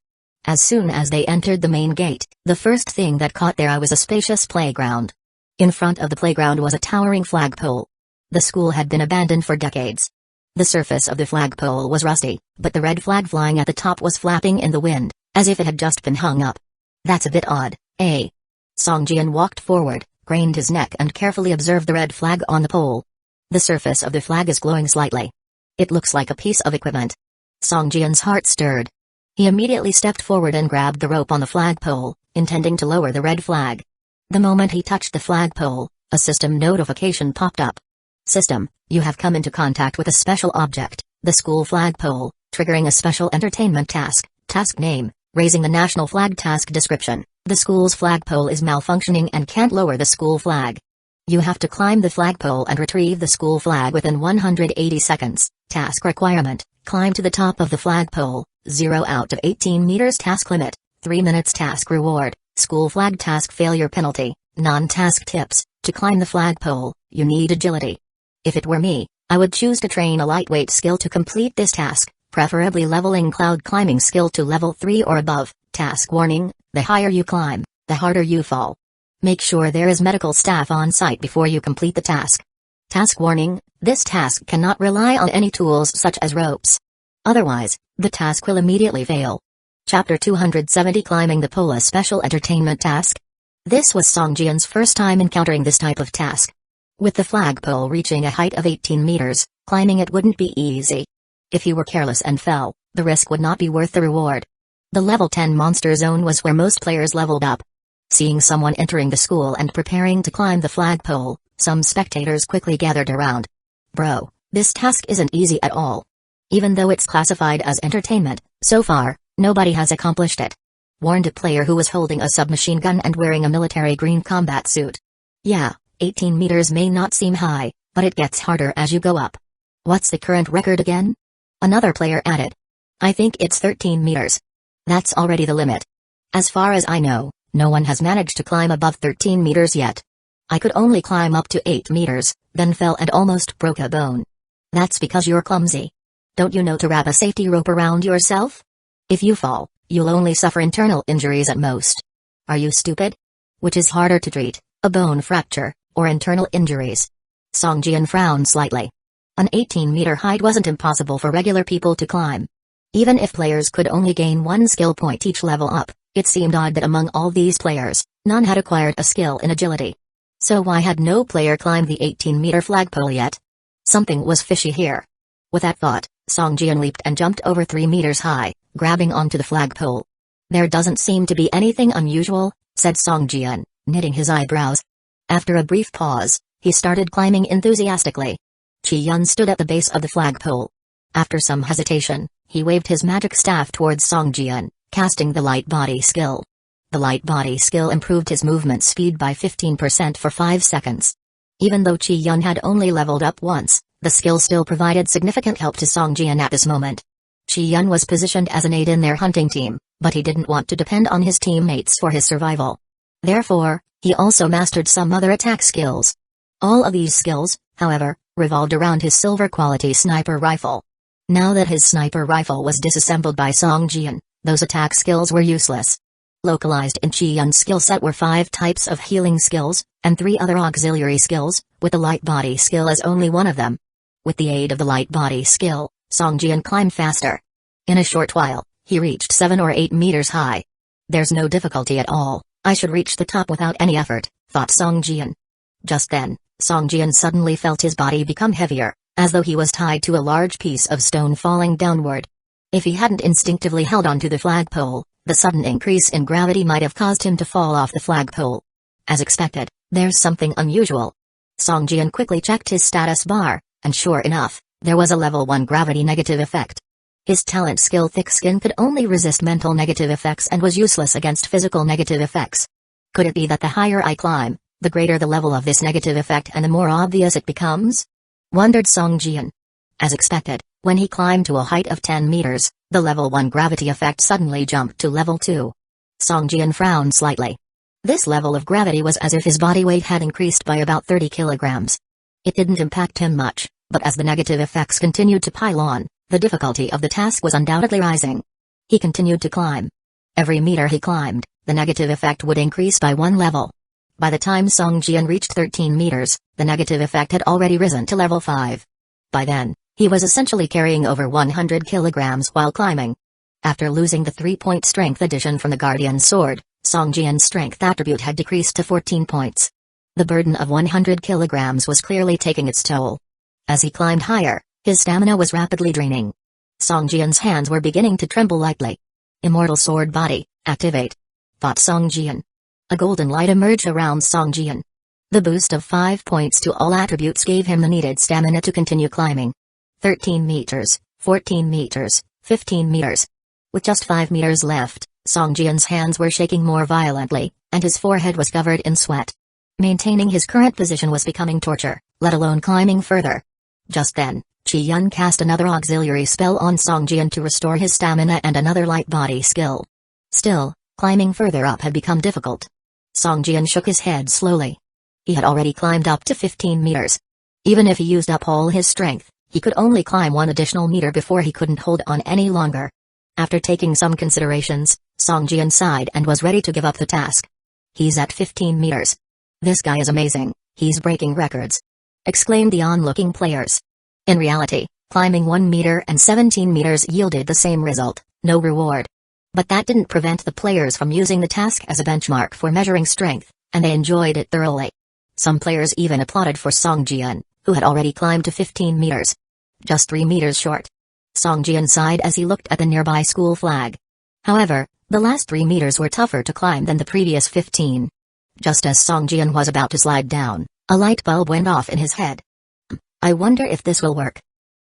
As soon as they entered the main gate, the first thing that caught their eye was a spacious playground. In front of the playground was a towering flagpole. The school had been abandoned for decades. The surface of the flagpole was rusty, but the red flag flying at the top was flapping in the wind, as if it had just been hung up. That's a bit odd, eh? Song Jian walked forward, craned his neck and carefully observed the red flag on the pole. The surface of the flag is glowing slightly. It looks like a piece of equipment. Song Jian's heart stirred. He immediately stepped forward and grabbed the rope on the flagpole, intending to lower the red flag. The moment he touched the flagpole, a system notification popped up. System, you have come into contact with a special object, the school flagpole, triggering a special entertainment task. Task name, raising the national flag. Task description, the school's flagpole is malfunctioning and can't lower the school flag. You have to climb the flagpole and retrieve the school flag within 180 seconds. Task requirement, climb to the top of the flagpole, 0 out of 18 meters. Task limit, 3 minutes. Task reward, school flag. Task failure penalty, non-task tips, to climb the flagpole, you need agility. If it were me, I would choose to train a lightweight skill to complete this task, preferably leveling cloud climbing skill to level 3 or above. Task warning, the higher you climb, the harder you fall. Make sure there is medical staff on site before you complete the task. Task warning, this task cannot rely on any tools such as ropes. Otherwise, the task will immediately fail. Chapter 270 Climbing the Pole, a special entertainment task. This was Song Jian's first time encountering this type of task. With the flagpole reaching a height of 18 meters, climbing it wouldn't be easy. If he were careless and fell, the risk would not be worth the reward. The level 10 monster zone was where most players leveled up. Seeing someone entering the school and preparing to climb the flagpole, some spectators quickly gathered around. Bro, this task isn't easy at all. Even though it's classified as entertainment, so far, nobody has accomplished it. Warned a player who was holding a submachine gun and wearing a military green combat suit. Yeah, 18 meters may not seem high, but it gets harder as you go up. What's the current record again? Another player added. I think it's 13 meters. That's already the limit. As far as I know, no one has managed to climb above 13 meters yet. I could only climb up to 8 meters, then fell and almost broke a bone. That's because you're clumsy. Don't you know to wrap a safety rope around yourself? If you fall, you'll only suffer internal injuries at most. Are you stupid? Which is harder to treat, a bone fracture, or internal injuries? Song Jian frowned slightly. An 18-meter height wasn't impossible for regular people to climb. Even if players could only gain 1 skill point each level up, it seemed odd that among all these players, none had acquired a skill in agility. So why had no player climbed the 18-meter flagpole yet? Something was fishy here. With that thought, Song Jian leaped and jumped over 3 meters high, grabbing onto the flagpole. There doesn't seem to be anything unusual, said Song Jian, knitting his eyebrows. After a brief pause, he started climbing enthusiastically. Chi Yun stood at the base of the flagpole. After some hesitation, he waved his magic staff towards Song Jian, casting the light body skill. The light body skill improved his movement speed by 15% for 5 seconds. Even though Chi Yun had only leveled up once, the skill still provided significant help to Song Jian at this moment. Chi Yun was positioned as an aide in their hunting team, but he didn't want to depend on his teammates for his survival. Therefore, he also mastered some other attack skills. All of these skills, however, revolved around his silver quality sniper rifle. Now that his sniper rifle was disassembled by Song Jian, those attack skills were useless. Localized in Chi Yun's skill set were 5 types of healing skills, and 3 other auxiliary skills, with the light body skill as only one of them. With the aid of the light body skill, Song Jian climbed faster. In a short while, he reached 7 or 8 meters high. There's no difficulty at all, I should reach the top without any effort, thought Song Jian. Just then, Song Jian suddenly felt his body become heavier, as though he was tied to a large piece of stone falling downward. If he hadn't instinctively held onto the flagpole, the sudden increase in gravity might have caused him to fall off the flagpole. As expected, there's something unusual. Song Jian quickly checked his status bar, and sure enough, there was a level 1 gravity negative effect. His talent skill Thick Skin could only resist mental negative effects and was useless against physical negative effects. Could it be that the higher I climb, the greater the level of this negative effect and the more obvious it becomes? Wondered Song Jian. As expected, when he climbed to a height of 10 meters, the level 1 gravity effect suddenly jumped to level 2. Song Jian frowned slightly. This level of gravity was as if his body weight had increased by about 30 kilograms. It didn't impact him much, but as the negative effects continued to pile on, the difficulty of the task was undoubtedly rising. He continued to climb. Every meter he climbed, the negative effect would increase by 1 level. By the time Song Jian reached 13 meters, the negative effect had already risen to level 5. By then, he was essentially carrying over 100 kilograms while climbing. After losing the 3-point strength addition from the Guardian Sword, Song Jian's strength attribute had decreased to 14 points. The burden of 100 kilograms was clearly taking its toll. As he climbed higher, his stamina was rapidly draining. Song Jian's hands were beginning to tremble lightly. Immortal Sword Body, activate, thought Song Jian. A golden light emerged around Song Jian. The boost of 5 points to all attributes gave him the needed stamina to continue climbing. 13 meters, 14 meters, 15 meters. With just 5 meters left, Song Jian's hands were shaking more violently, and his forehead was covered in sweat. Maintaining his current position was becoming torture, let alone climbing further. Just then, Chi Yun cast another auxiliary spell on Song Jian to restore his stamina and another light body skill. Still, climbing further up had become difficult. Song Jian shook his head slowly. He had already climbed up to 15 meters. Even if he used up all his strength, he could only climb 1 additional meter before he couldn't hold on any longer. After taking some considerations, Song Jian sighed and was ready to give up the task. He's at 15 meters. This guy is amazing, he's breaking records, exclaimed the onlooking players. In reality, climbing 1 meter and 17 meters yielded the same result, no reward. But that didn't prevent the players from using the task as a benchmark for measuring strength, and they enjoyed it thoroughly. Some players even applauded for Song Jian, who had already climbed to 15 meters. Just 3 meters short. Song Jian sighed as he looked at the nearby school flag. However, the last 3 meters were tougher to climb than the previous 15. Just as Song Jian was about to slide down, a light bulb went off in his head. I wonder if this will work.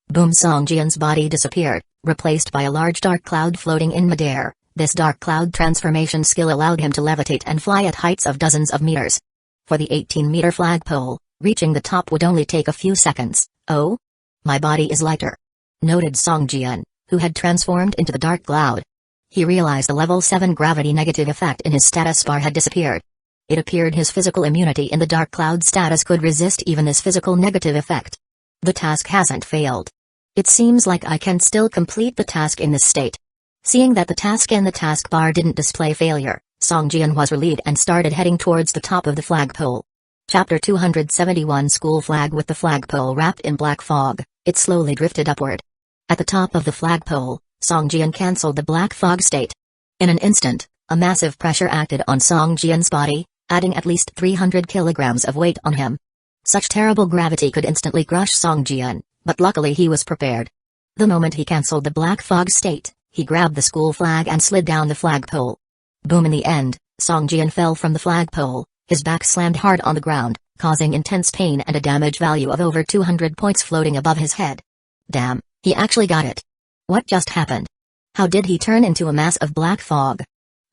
Boom! Song Jian's body disappeared, replaced by a large dark cloud floating in midair. This dark cloud transformation skill allowed him to levitate and fly at heights of dozens of meters. For the 18-meter flagpole, reaching the top would only take a few seconds. Oh? My body is lighter, noted Song Jian, who had transformed into the dark cloud. He realized the level 7 gravity negative effect in his status bar had disappeared. It appeared his physical immunity in the dark cloud status could resist even this physical negative effect. The task hasn't failed. It seems like I can still complete the task in this state. Seeing that the task in the taskbar didn't display failure, Song Jian was relieved and started heading towards the top of the flagpole. Chapter 271 School flag. With the flagpole wrapped in black fog, it slowly drifted upward. At the top of the flagpole, Song Jian cancelled the black fog state. In an instant, a massive pressure acted on Song Jian's body, adding at least 300 kilograms of weight on him. Such terrible gravity could instantly crush Song Jian, but luckily he was prepared. The moment he cancelled the black fog state, he grabbed the school flag and slid down the flagpole. Boom! In the end, Song Jian fell from the flagpole, his back slammed hard on the ground, causing intense pain and a damage value of over 200 points floating above his head. Damn, he actually got it. What just happened? How did he turn into a mass of black fog?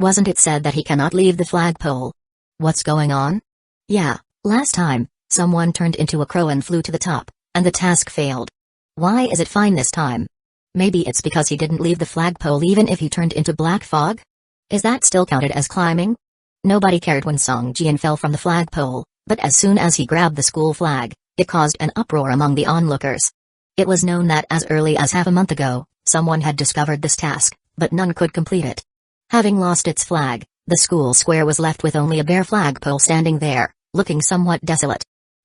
Wasn't it said that he cannot leave the flagpole? What's going on? Yeah, last time, someone turned into a crow and flew to the top, and the task failed. Why is it fine this time? Maybe it's because he didn't leave the flagpole even if he turned into black fog? Is that still counted as climbing? Nobody cared when Song Jian fell from the flagpole, but as soon as he grabbed the school flag, it caused an uproar among the onlookers. It was known that as early as half a month ago, someone had discovered this task, but none could complete it. Having lost its flag, the school square was left with only a bare flagpole standing there, looking somewhat desolate.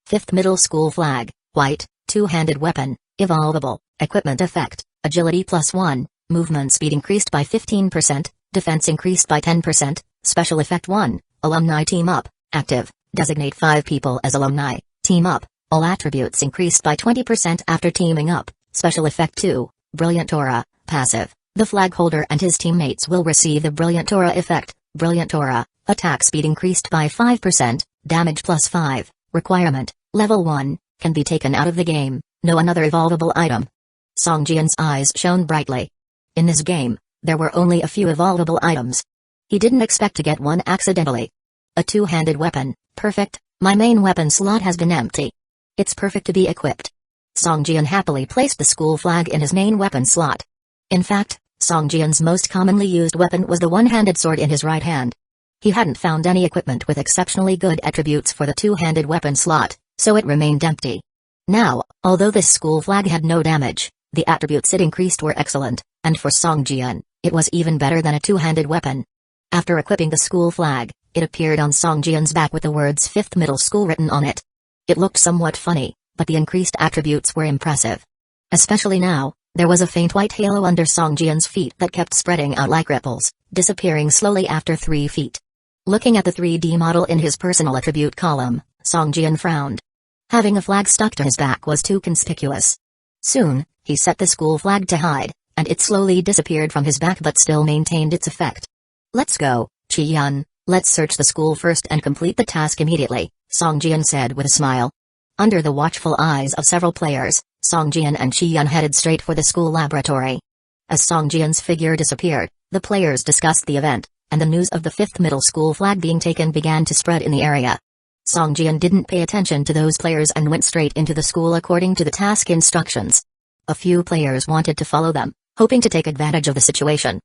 5th middle school flag, white, two-handed weapon, evolvable, equipment effect, agility +1, movement speed increased by 15%, defense increased by 10%, special effect 1, alumni team up, active, designate 5 people as alumni, team up, all attributes increased by 20% after teaming up, special effect 2, brilliant aura, passive, the flag holder and his teammates will receive the brilliant aura effect, brilliant aura, attack speed increased by 5%, damage +5, requirement, level 1, can be taken out of the game, no another evolvable item. Song Jian's eyes shone brightly. In this game, there were only a few evolvable items. He didn't expect to get one accidentally. A two-handed weapon, perfect, my main weapon slot has been empty. It's perfect to be equipped. Song Jian happily placed the school flag in his main weapon slot. In fact, Song Jian's most commonly used weapon was the one-handed sword in his right hand. He hadn't found any equipment with exceptionally good attributes for the two-handed weapon slot, so it remained empty. Now, although this school flag had no damage, the attributes it increased were excellent, and for Song Jian, it was even better than a two-handed weapon. After equipping the school flag, it appeared on Song Jian's back with the words 5th middle school written on it. It looked somewhat funny, but the increased attributes were impressive. Especially now, there was a faint white halo under Song Jian's feet that kept spreading out like ripples, disappearing slowly after 3 feet. Looking at the 3D model in his personal attribute column, Song Jian frowned. Having a flag stuck to his back was too conspicuous. Soon, he set the school flag to hide, and it slowly disappeared from his back but still maintained its effect. Let's go, Chi-yun, let's search the school first and complete the task immediately, Song Jian said with a smile. Under the watchful eyes of several players, Song Jian and Chi-yun headed straight for the school laboratory. As Song Jian's figure disappeared, the players discussed the event, and the news of the 5th middle school flag being taken began to spread in the area. Song Jian didn't pay attention to those players and went straight into the school according to the task instructions. A few players wanted to follow them, hoping to take advantage of the situation.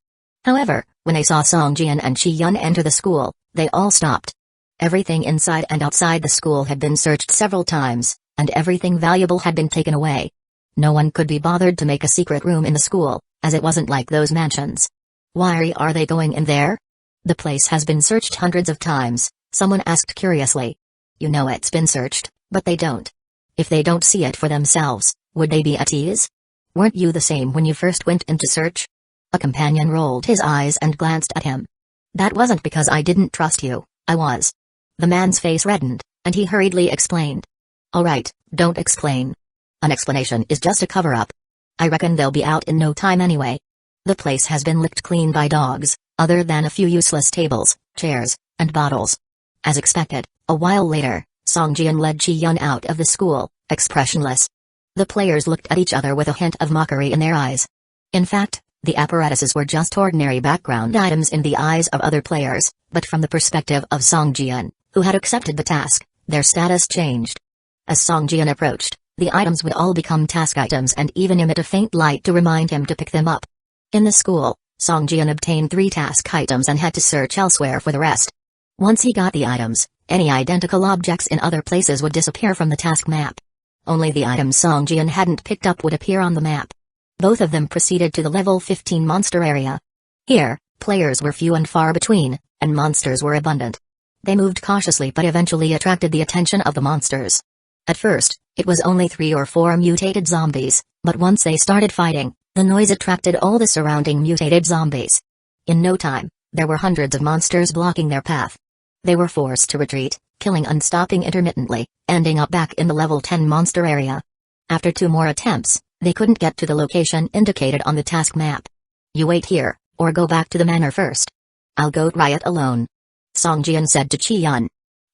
However, when they saw Song Jian and Chi-yun enter the school, they all stopped. Everything inside and outside the school had been searched several times, and everything valuable had been taken away. No one could be bothered to make a secret room in the school, as it wasn't like those mansions. Why are they going in there? The place has been searched hundreds of times, someone asked curiously. You know it's been searched, but they don't. If they don't see it for themselves, would they be at ease? Weren't you the same when you first went into search? A companion rolled his eyes and glanced at him. That wasn't because I didn't trust you, I was. The man's face reddened, and he hurriedly explained. Alright, don't explain. An explanation is just a cover-up. I reckon they'll be out in no time anyway. The place has been licked clean by dogs, other than a few useless tables, chairs, and bottles. As expected, a while later, Song Jian led Chi-yun out of the school, expressionless. The players looked at each other with a hint of mockery in their eyes. In fact, the apparatuses were just ordinary background items in the eyes of other players, but from the perspective of Song Jian, who had accepted the task, their status changed. As Song Jian approached, the items would all become task items and even emit a faint light to remind him to pick them up. In the school, Song Jian obtained 3 task items and had to search elsewhere for the rest. Once he got the items, any identical objects in other places would disappear from the task map. Only the items Song Jian hadn't picked up would appear on the map. Both of them proceeded to the level 15 monster area. Here, players were few and far between, and monsters were abundant. They moved cautiously but eventually attracted the attention of the monsters. At first, it was only 3 or 4 mutated zombies, but once they started fighting, the noise attracted all the surrounding mutated zombies. In no time, there were hundreds of monsters blocking their path. They were forced to retreat, killing and stopping intermittently, ending up back in the level 10 monster area. After 2 more attempts, they couldn't get to the location indicated on the task map. You wait here, or go back to the manor first. I'll go try it alone, Song Jian said to Chi-yun.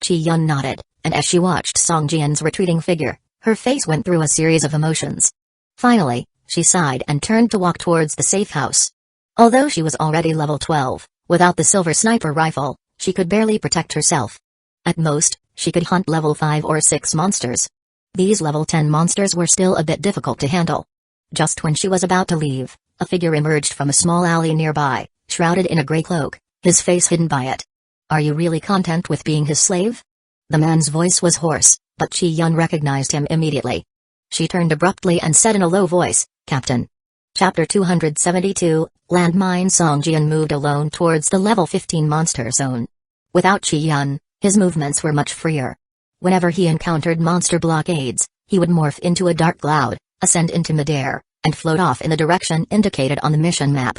Chi-yun nodded, and as she watched Song Jian's retreating figure, her face went through a series of emotions. Finally, she sighed and turned to walk towards the safe house. Although she was already level 12, without the silver sniper rifle, she could barely protect herself. At most, she could hunt level 5 or 6 monsters. These level 10 monsters were still a bit difficult to handle. Just when she was about to leave, a figure emerged from a small alley nearby, shrouded in a gray cloak, his face hidden by it. Are you really content with being his slave? The man's voice was hoarse, but Chi-yun recognized him immediately. She turned abruptly and said in a low voice, Captain. Chapter 272, Landmine. Song Jian moved alone towards the level 15 monster zone. Without Chi-yun, his movements were much freer. Whenever he encountered monster blockades, he would morph into a dark cloud, ascend into midair, and float off in the direction indicated on the mission map.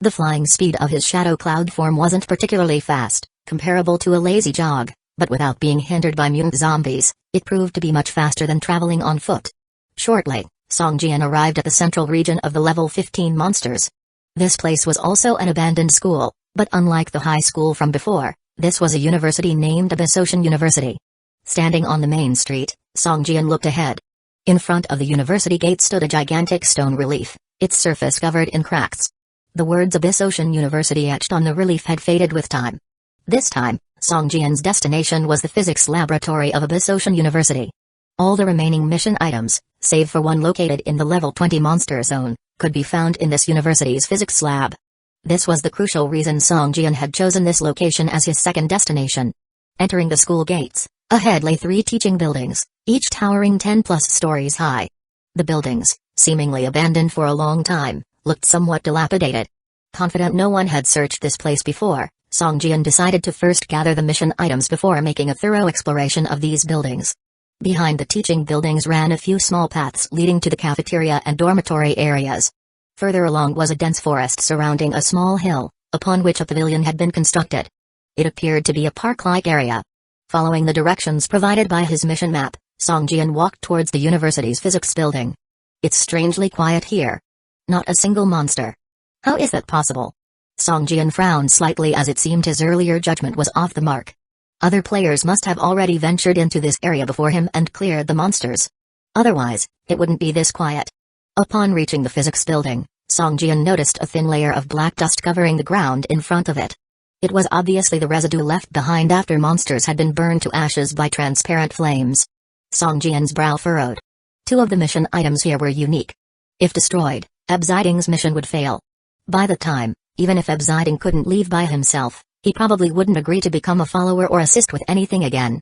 The flying speed of his shadow cloud form wasn't particularly fast, comparable to a lazy jog, but without being hindered by mutant zombies, it proved to be much faster than traveling on foot. Shortly, Song Jian arrived at the central region of the level 15 monsters. This place was also an abandoned school, but unlike the high school from before, this was a university named Abyss Ocean University. Standing on the main street, Song Jian looked ahead. In front of the university gate stood a gigantic stone relief, its surface covered in cracks. The words Abyss Ocean University etched on the relief had faded with time. This time, Song Jian's destination was the physics laboratory of Abyss Ocean University. All the remaining mission items, save for one located in the level 20 monster zone, could be found in this university's physics lab. This was the crucial reason Song Jian had chosen this location as his second destination. Entering the school gates, ahead lay 3 teaching buildings, each towering 10+ stories high. The buildings, seemingly abandoned for a long time, looked somewhat dilapidated. Confident no one had searched this place before, Song Jian decided to first gather the mission items before making a thorough exploration of these buildings. Behind the teaching buildings ran a few small paths leading to the cafeteria and dormitory areas. Further along was a dense forest surrounding a small hill, upon which a pavilion had been constructed. It appeared to be a park-like area. Following the directions provided by his mission map, Song Jian walked towards the university's physics building. It's strangely quiet here. Not a single monster. How is that possible? Song Jian frowned slightly as it seemed his earlier judgment was off the mark. Other players must have already ventured into this area before him and cleared the monsters. Otherwise, it wouldn't be this quiet. Upon reaching the physics building, Song Jian noticed a thin layer of black dust covering the ground in front of it. It was obviously the residue left behind after monsters had been burned to ashes by transparent flames. Song Jian's brow furrowed. 2 of the mission items here were unique. If destroyed, Abziding's mission would fail. By the time, even if Abziding couldn't leave by himself, he probably wouldn't agree to become a follower or assist with anything again.